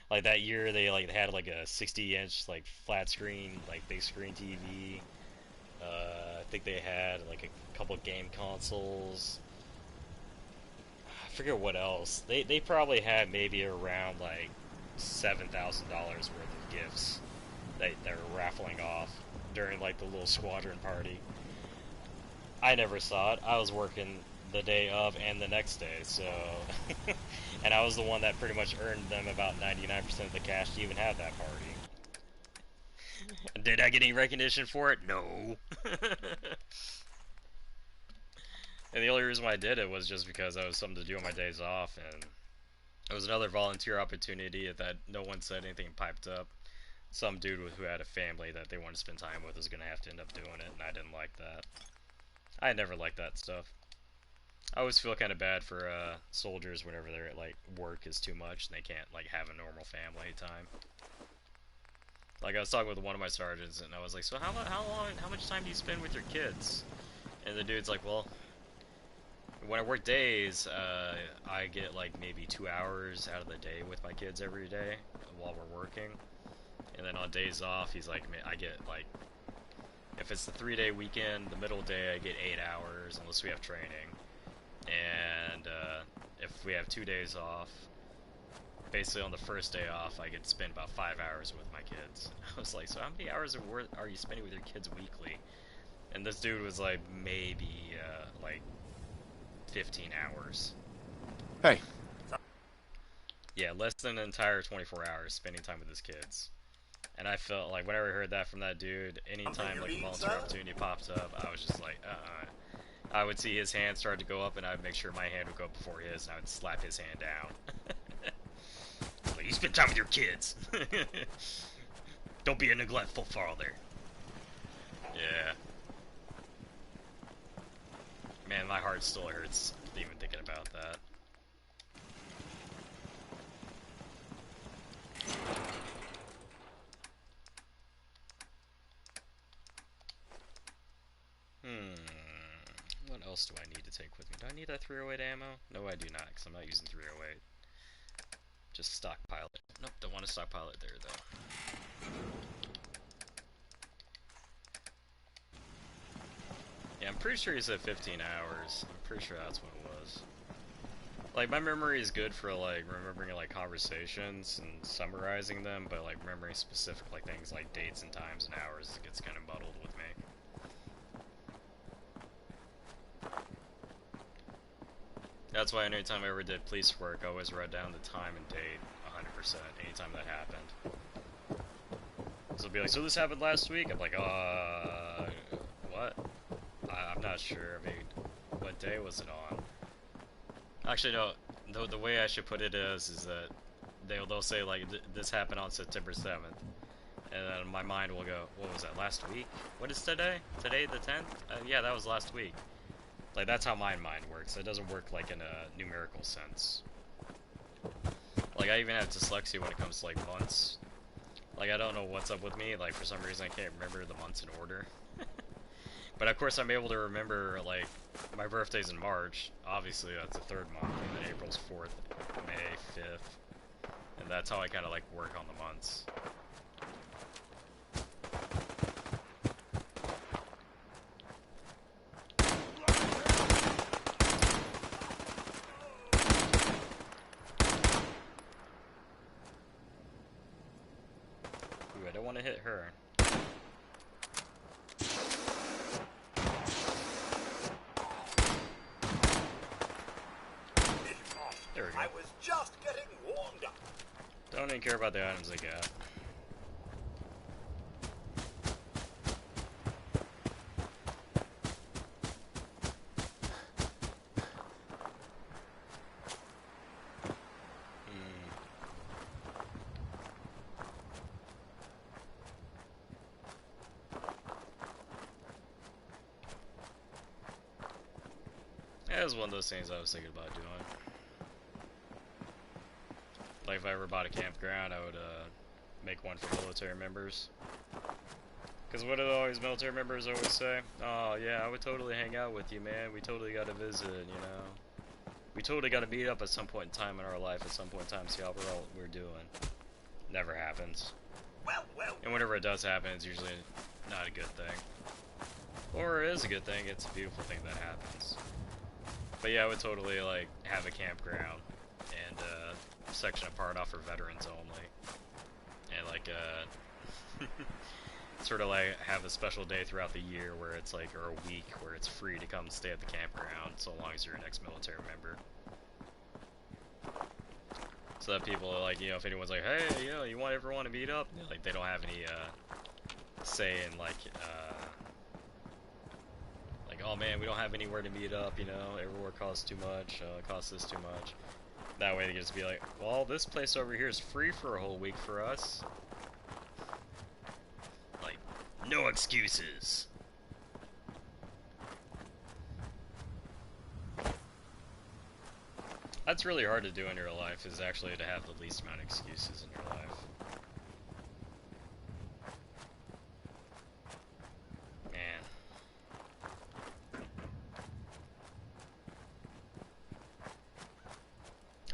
Like that year they like had like a 60-inch like flat screen, like big screen TV. I think they had like a couple game consoles. I forget what else. They probably had maybe around like $7,000 worth of gifts that they were raffling off during like the little squadron party. I never saw it. I was working the day of and the next day, so and I was the one that pretty much earned them about 99% of the cash to even have that party. Did I get any recognition for it? No. And the only reason why I did it was just because I was something to do on my days off, and it was another volunteer opportunity that no one said anything piped up. Some dude who had a family that they wanted to spend time with was going to have to end up doing it, and I didn't like that. I never liked that stuff. I always feel kind of bad for soldiers whenever their like work is too much and they can't like have a normal family time. Like I was talking with one of my sergeants and I was like, so how much time do you spend with your kids? And the dude's like, well, when I work days, I get like maybe 2 hours out of the day with my kids every day while we're working. And then on days off, he's like, I get like, if it's the 3-day weekend, the middle day I get 8 hours unless we have training. And if we have 2 days off, basically on the first day off, I get to spend about 5 hours with my kids. I was like, so how many hours are you spending with your kids weekly? And this dude was like, maybe like 15 hours. Hey. Yeah, less than an entire 24 hours spending time with his kids. And I felt like whenever I heard that from that dude, anytime like a volunteer opportunity pops up, I was just like, I would see his hand start to go up, and I would make sure my hand would go up before his, and I would slap his hand down. Like, you spend time with your kids. Don't be a neglectful father. Yeah. Man, my heart still hurts even thinking about that. What else do I need to take with me? Do I need that 308 ammo? No, I do not, because I'm not using 308. Just stockpile it. Nope, don't want to stockpile it there, though. Yeah, I'm pretty sure he said 15 hours. I'm pretty sure that's what it was. Like, my memory is good for, like, remembering, like, conversations and summarizing them, but, like, remembering specific, like, things like dates and times and hours, it gets kind of muddled with me. That's why anytime I ever did police work, I always wrote down the time and date 100%, anytime that happened. So it'll be like, so this happened last week? I'm like, what? I'm not sure. I mean, what day was it on? Actually, no, the way I should put it is that they'll say, like, this happened on September 7th. And then my mind will go, what was that, last week? What is today? Today the 10th? Yeah, that was last week. Like, that's how my mind works. It doesn't work, like, in a numerical sense. Like, I even have dyslexia when it comes to, like, months. Like, I don't know what's up with me. Like, for some reason, I can't remember the months in order. But, of course, I'm able to remember, like, my birthday's in March. Obviously, that's the 3rd month. And then April's 4th, May 5th. And that's how I kind of, like, work on the months. I don't want to hit her. There we go. I was just getting warmed up. Don't even care about the items they got. That was one of those things I was thinking about doing. Like, if I ever bought a campground, I would make one for military members. Because what do always military members always say? Oh, yeah, I would totally hang out with you, man. We totally got to visit, you know. We totally got to meet up at some point in time in our life, at some point in time, see how we're doing. Never happens. And whenever it does happen, it's usually not a good thing. Or it is a good thing, it's a beautiful thing that happens. But yeah, I would totally, like, have a campground and section apart off for veterans only. And, like, sort of, like, have a special day throughout the year where it's, like, or a week where it's free to come stay at the campground so long as you're an ex-military member. So that people, like, you know, if anyone's like, hey, you know, you want everyone to meet up? Like, they don't have any, say in, like, oh man, we don't have anywhere to meet up, you know, everywhere costs too much, costs this too much. That way they can just be like, well, this place over here is free for a whole week for us. Like, no excuses. That's really hard to do in your life, is actually to have the least amount of excuses in your life. Man.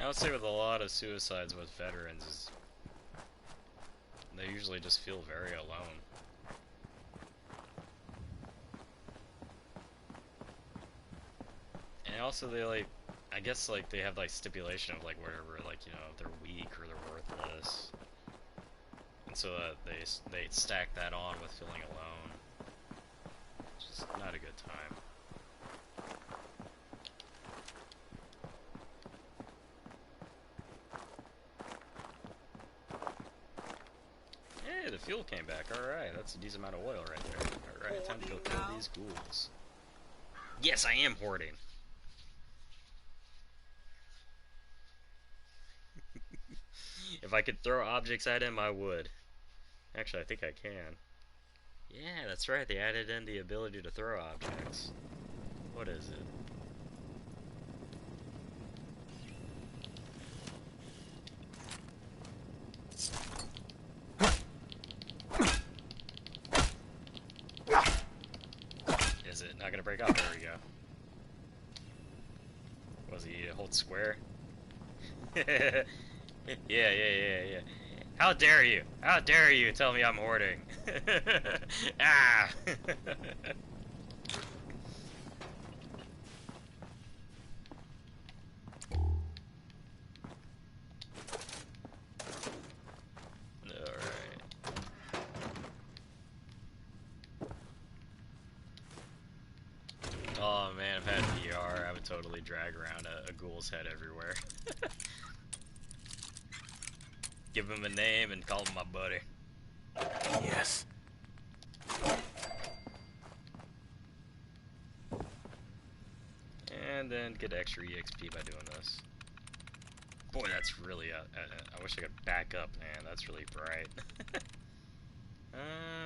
I would say with a lot of suicides with veterans is they usually just feel very alone. And also they like, I guess like they have like stipulation of like whatever, like, you know, they're weak or they're worthless. And so they stack that on with feeling alone. Just not a good time. Hey, the fuel came back. Alright, that's a decent amount of oil right there. Alright, time to go kill these ghouls. Yes, I am hoarding. If I could throw objects at him, I would. Actually, I think I can. Yeah, that's right. They added in the ability to throw objects. What is it? Is it not gonna break off? There we go. Was he hold square? Yeah. How dare you? How dare you tell me I'm hoarding? Ah! Oh man, if I had VR, I would totally drag around a ghoul's head everywhere. Give him a name and call him my buddy. Yes. And then get extra EXP by doing this. Boy, that's really, I wish I could back up, man. That's really bright.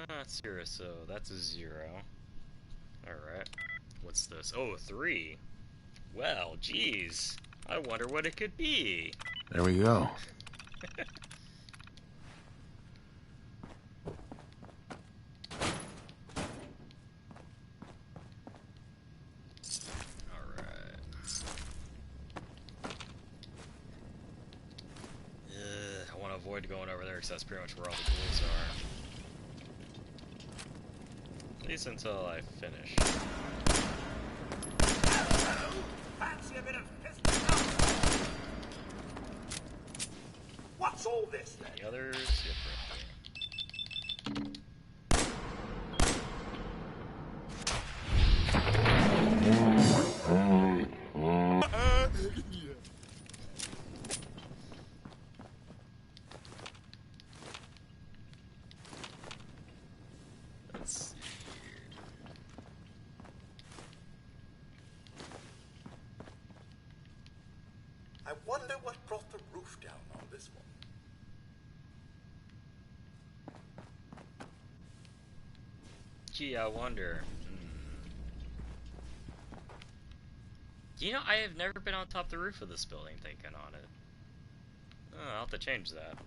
That's 0, so that's a 0. Alright. What's this? Oh, 3. Well, geez. I wonder what it could be. There we go. I want to avoid going over there because that's pretty much where all the ghouls are. At least until I finish. Fancy a bit of pistol? What's all this then? The others different. That's weird. I wonder what brought the roof down on this one. Gee, I wonder. You know, I have never been on top of the roof of this building thinking on it. Oh, I'll have to change that.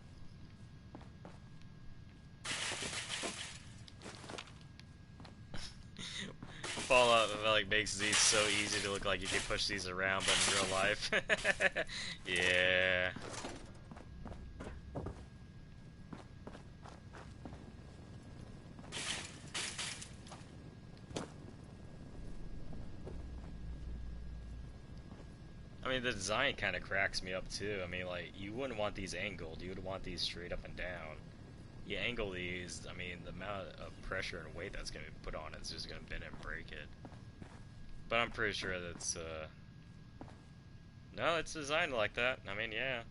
Fallout like makes these so easy to look like you can push these around, but in real life, yeah. I mean, the design kind of cracks me up too. I mean, like, you wouldn't want these angled. You would want these straight up and down. You angle these, I mean, the amount of pressure and weight that's going to be put on it is just going to bend and break it. But I'm pretty sure that's, no, it's designed like that. I mean, yeah.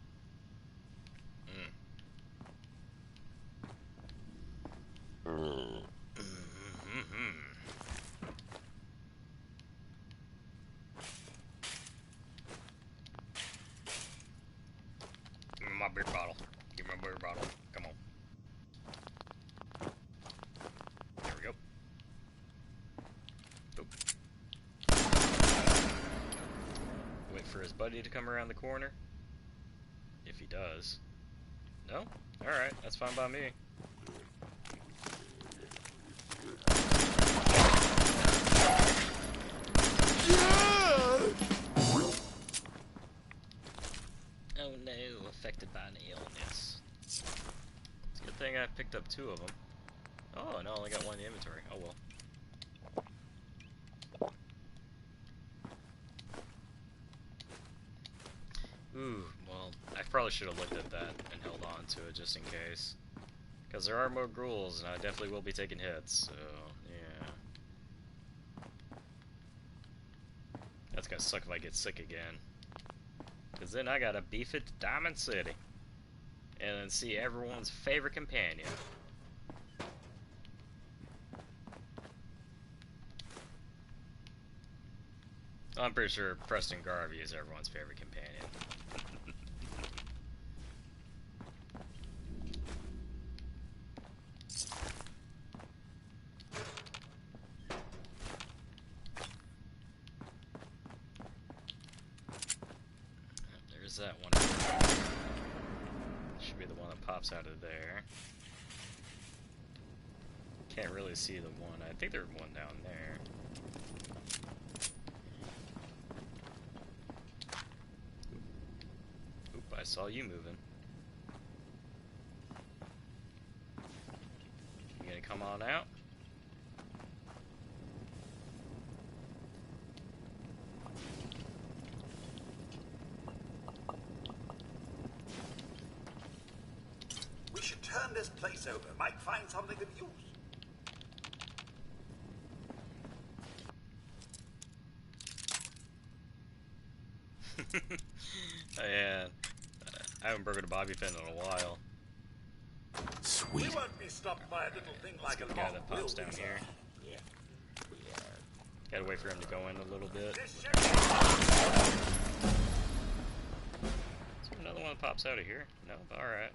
beer bottle. Give me my beer bottle. Come on. There we go. Oop. Wait for his buddy to come around the corner. If he does. No? Alright, that's fine by me. Oh no, affected by an illness. It's a good thing I picked up 2 of them. Oh, and I only got 1 in the inventory. Oh well. Ooh, well, I probably should have looked at that and held on to it just in case. Because there are more ghouls, and I definitely will be taking hits, so, yeah. That's gonna suck if I get sick again. Because then I gotta beef it to Diamond City. And then see everyone's favorite companion. I'm pretty sure Preston Garvey is everyone's favorite companion. There's that one. Should be the one that pops out of there. Can't really see the one. I think there's one down there. Oop, I saw you moving. You gonna come on out? We should turn this place over. Might find something of use. Yeah, I haven't broken a bobby pin in a while. Sweet. We won't be stopped by a little thing like a guy that pops down here. Gotta wait for him to go in a little bit. Is there another one that pops out of here? No? Alright.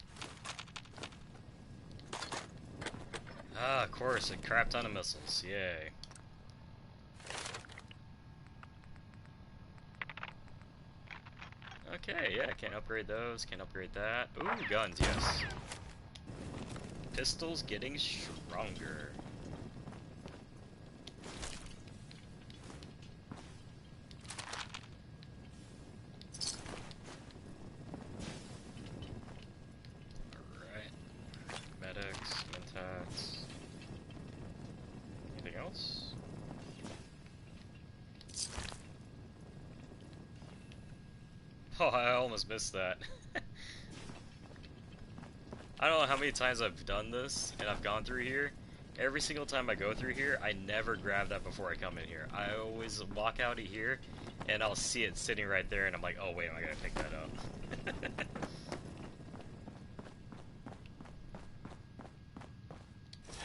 Ah, of course, a crap ton of missiles. Yay. Okay, yeah, can't upgrade those, can't upgrade that. Ooh, guns, yes. Pistols getting stronger. Alright. Medics, Mentats. Anything else? Oh, I almost missed that. I don't know how many times I've done this, and I've gone through here. Every single time I go through here, I never grab that before I come in here. I always walk out of here, and I'll see it sitting right there, and I'm like, oh wait, I gotta pick that up.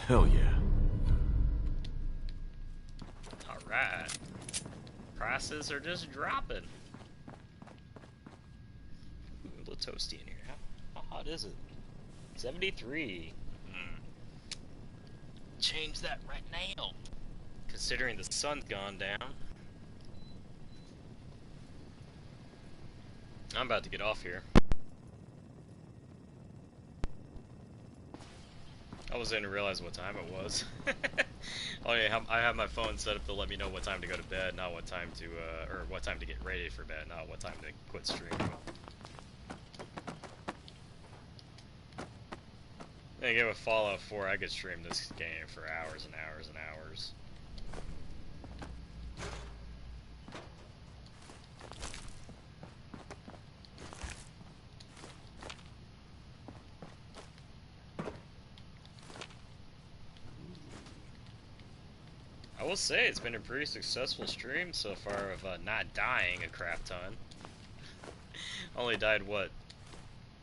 Hell yeah. Alright. Prices are just dropping. Ooh, a little toasty in here. How hot is it? 73. Change that right now. Considering the sun's gone down. I'm about to get off here. I wasn't even realize what time it was. Oh yeah, I have my phone set up to let me know what time to go to bed, not what time to, or what time to get ready for bed, not what time to quit streaming. I think with Fallout 4, I could stream this game for hours and hours and hours. I will say it's been a pretty successful stream so far of not dying a crap ton. Only died, what,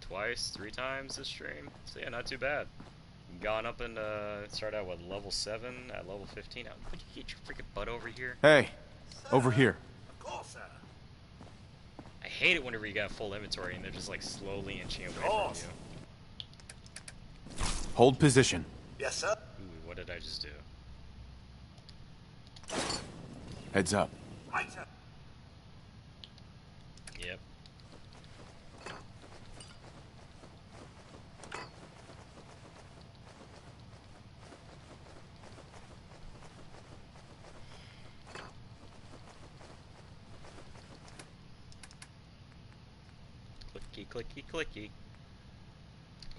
twice, 3 times this stream? So yeah, not too bad. Gone up and started out with level 7 at level 15. Would you get your freaking butt over here? Hey, over here. Of course, sir. I hate it whenever you got full inventory and they're just like slowly inching away from you. Hold position. Yes, sir. Ooh, what did I just do? Heads up. Right, sir. Yep. Clicky, clicky, clicky.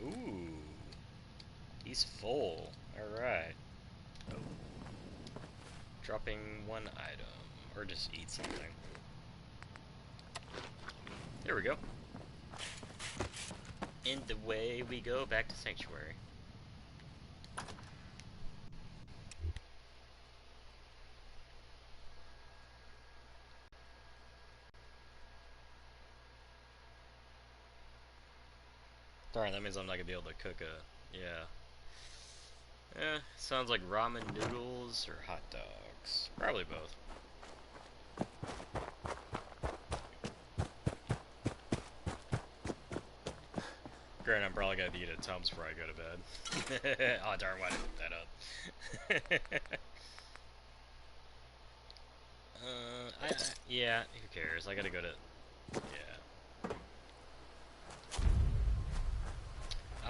Ooh. He's full. Alright. Dropping one item. Or just eat something. There we go. And away we go back to Sanctuary. Darn, that means I'm not gonna be able to cook a... yeah. Sounds like ramen noodles or hot dogs. Probably both. Granted, I'm probably gonna eat at Tums before I go to bed. Oh darn, why did I put that up? Yeah, who cares? I gotta go to... yeah.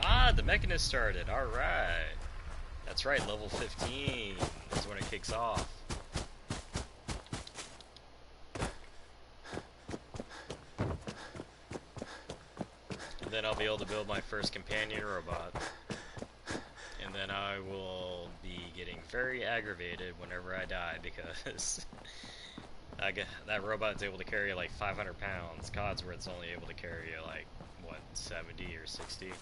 Ah, the Mechanist started, alright. That's right, level 15 is when it kicks off. And then I'll be able to build my first companion robot. And then I will be getting very aggravated whenever I die because that robot's able to carry like 500 pounds. COD's where it's only able to carry like, what, 70 or 60?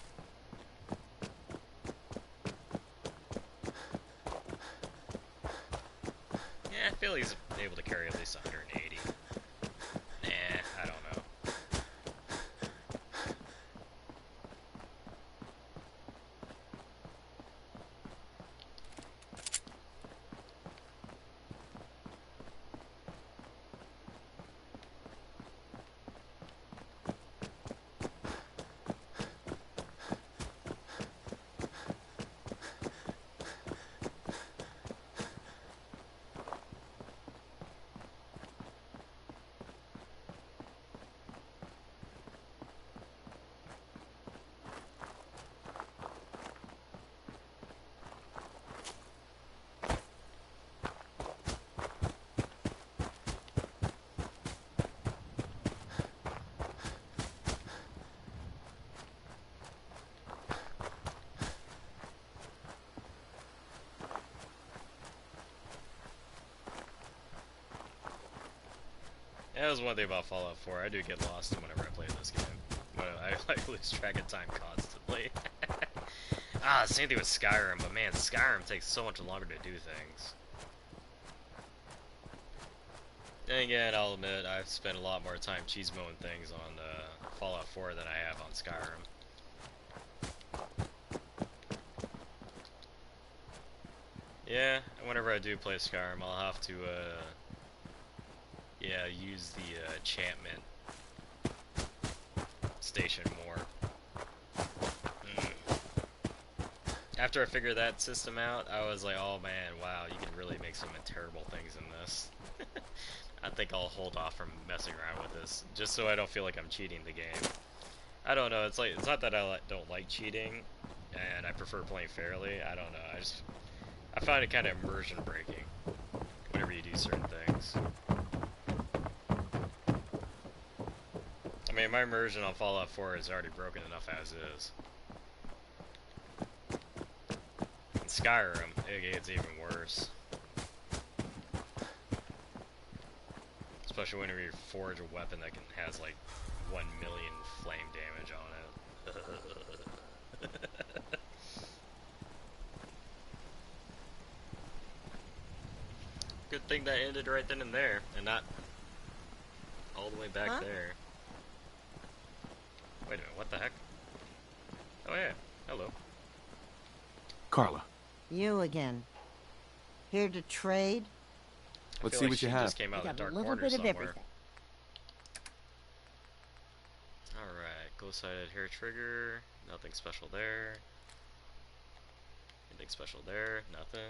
I feel he's able to carry at least 180. I don't know. That was one thing about Fallout 4. I do get lost whenever I play this game. I like lose track of time constantly. Same thing with Skyrim, but man, Skyrim takes so much longer to do things. Then again, I'll admit, I've spent a lot more time cheese-mowing things on Fallout 4 than I have on Skyrim. Yeah, whenever I do play Skyrim, I'll have to, yeah, use the enchantment station more. After I figured that system out, I was like, oh man, wow, you can really make some terrible things in this. I think I'll hold off from messing around with this, just so I don't feel like I'm cheating the game. I don't know, it's not that I don't like cheating, and I prefer playing fairly, I don't know, I find it kind of immersion breaking, whenever you do certain things. I mean, my immersion on Fallout 4 is already broken enough as is. In Skyrim, it gets even worse. Especially whenever you forge a weapon that has like 1 million flame damage on it. Good thing that ended right then and there, and not all the way back there. Wait a minute, what the heck? Oh yeah, hello. Carla. You again. Here to trade? Let's see what you have. Just came out of the dark a little corner bit of somewhere. everything. Glow-sided hair trigger. Nothing special there. Anything special there? Nothing.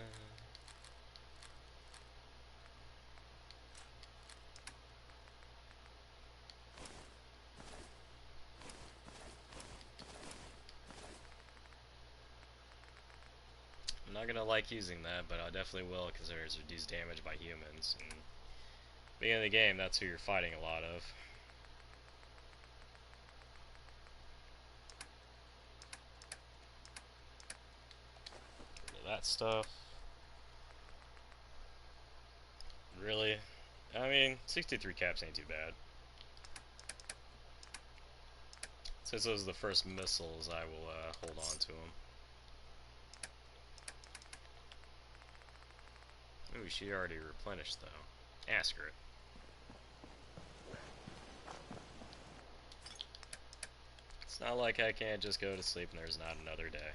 I'm not gonna like using that, but I definitely will because there's reduced damage by humans. And beginning of the game, that's who you're fighting a lot of. That stuff. Really? I mean, 63 caps ain't too bad. Since those are the first missiles, I will hold on to them. Ooh, she already replenished though. Ask her. It's not like I can't just go to sleep and there's not another day.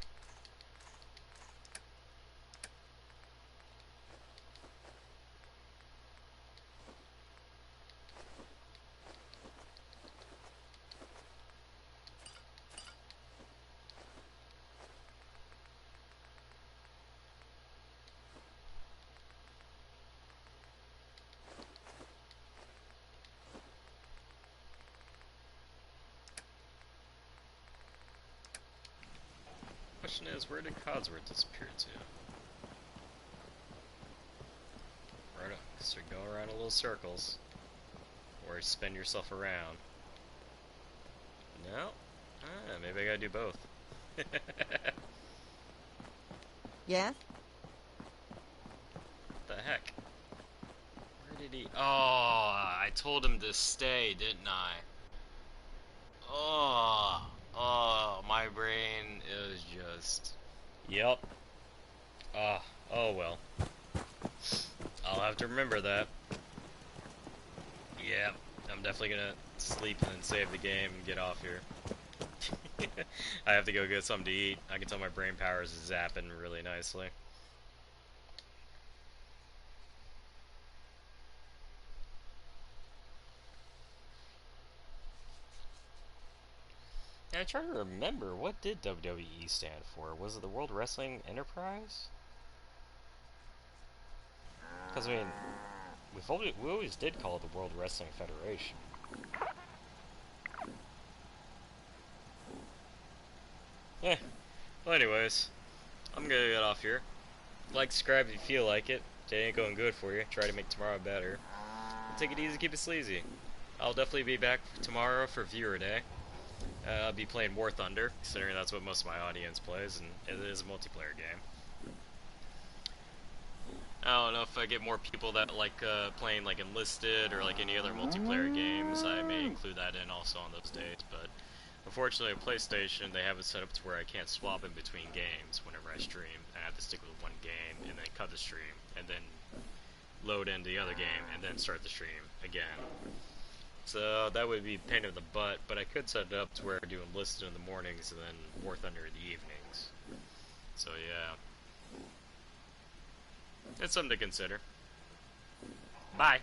Question is, where did Codsworth disappear to? Right, so go around in little circles, or spin yourself around. No? Ah, maybe I gotta do both. Yes? What the heck? Where did he... Oh, I told him to stay, didn't I? Oh, my brain is just... Yep. Oh well. I'll have to remember that. Yeah, I'm definitely gonna sleep and then save the game and get off here. I have to go get something to eat. I can tell my brain power is zapping really nicely. Yeah, I try to remember, what did WWE stand for? Was it the World Wrestling Enterprise? Because, I mean, we always did call it the World Wrestling Federation. Yeah. Well, anyways, I'm gonna get off here. Like, subscribe if you feel like it. Today ain't going good for you. Try to make tomorrow better. And take it easy, keep it sleazy. I'll definitely be back tomorrow for Viewer Day. I'll be playing War Thunder, considering that's what most of my audience plays, and it is a multiplayer game. I don't know if I get more people that like playing like Enlisted or like any other multiplayer games, I may include that in also on those days, but unfortunately on PlayStation they have it set up to where I can't swap in between games whenever I stream. I have to stick with one game and then cut the stream and then load into the other game and then start the stream again. So that would be a pain in the butt, but I could set it up to where I do Enlisted in the mornings and then War Thunder in the evenings. So yeah. It's something to consider. Bye.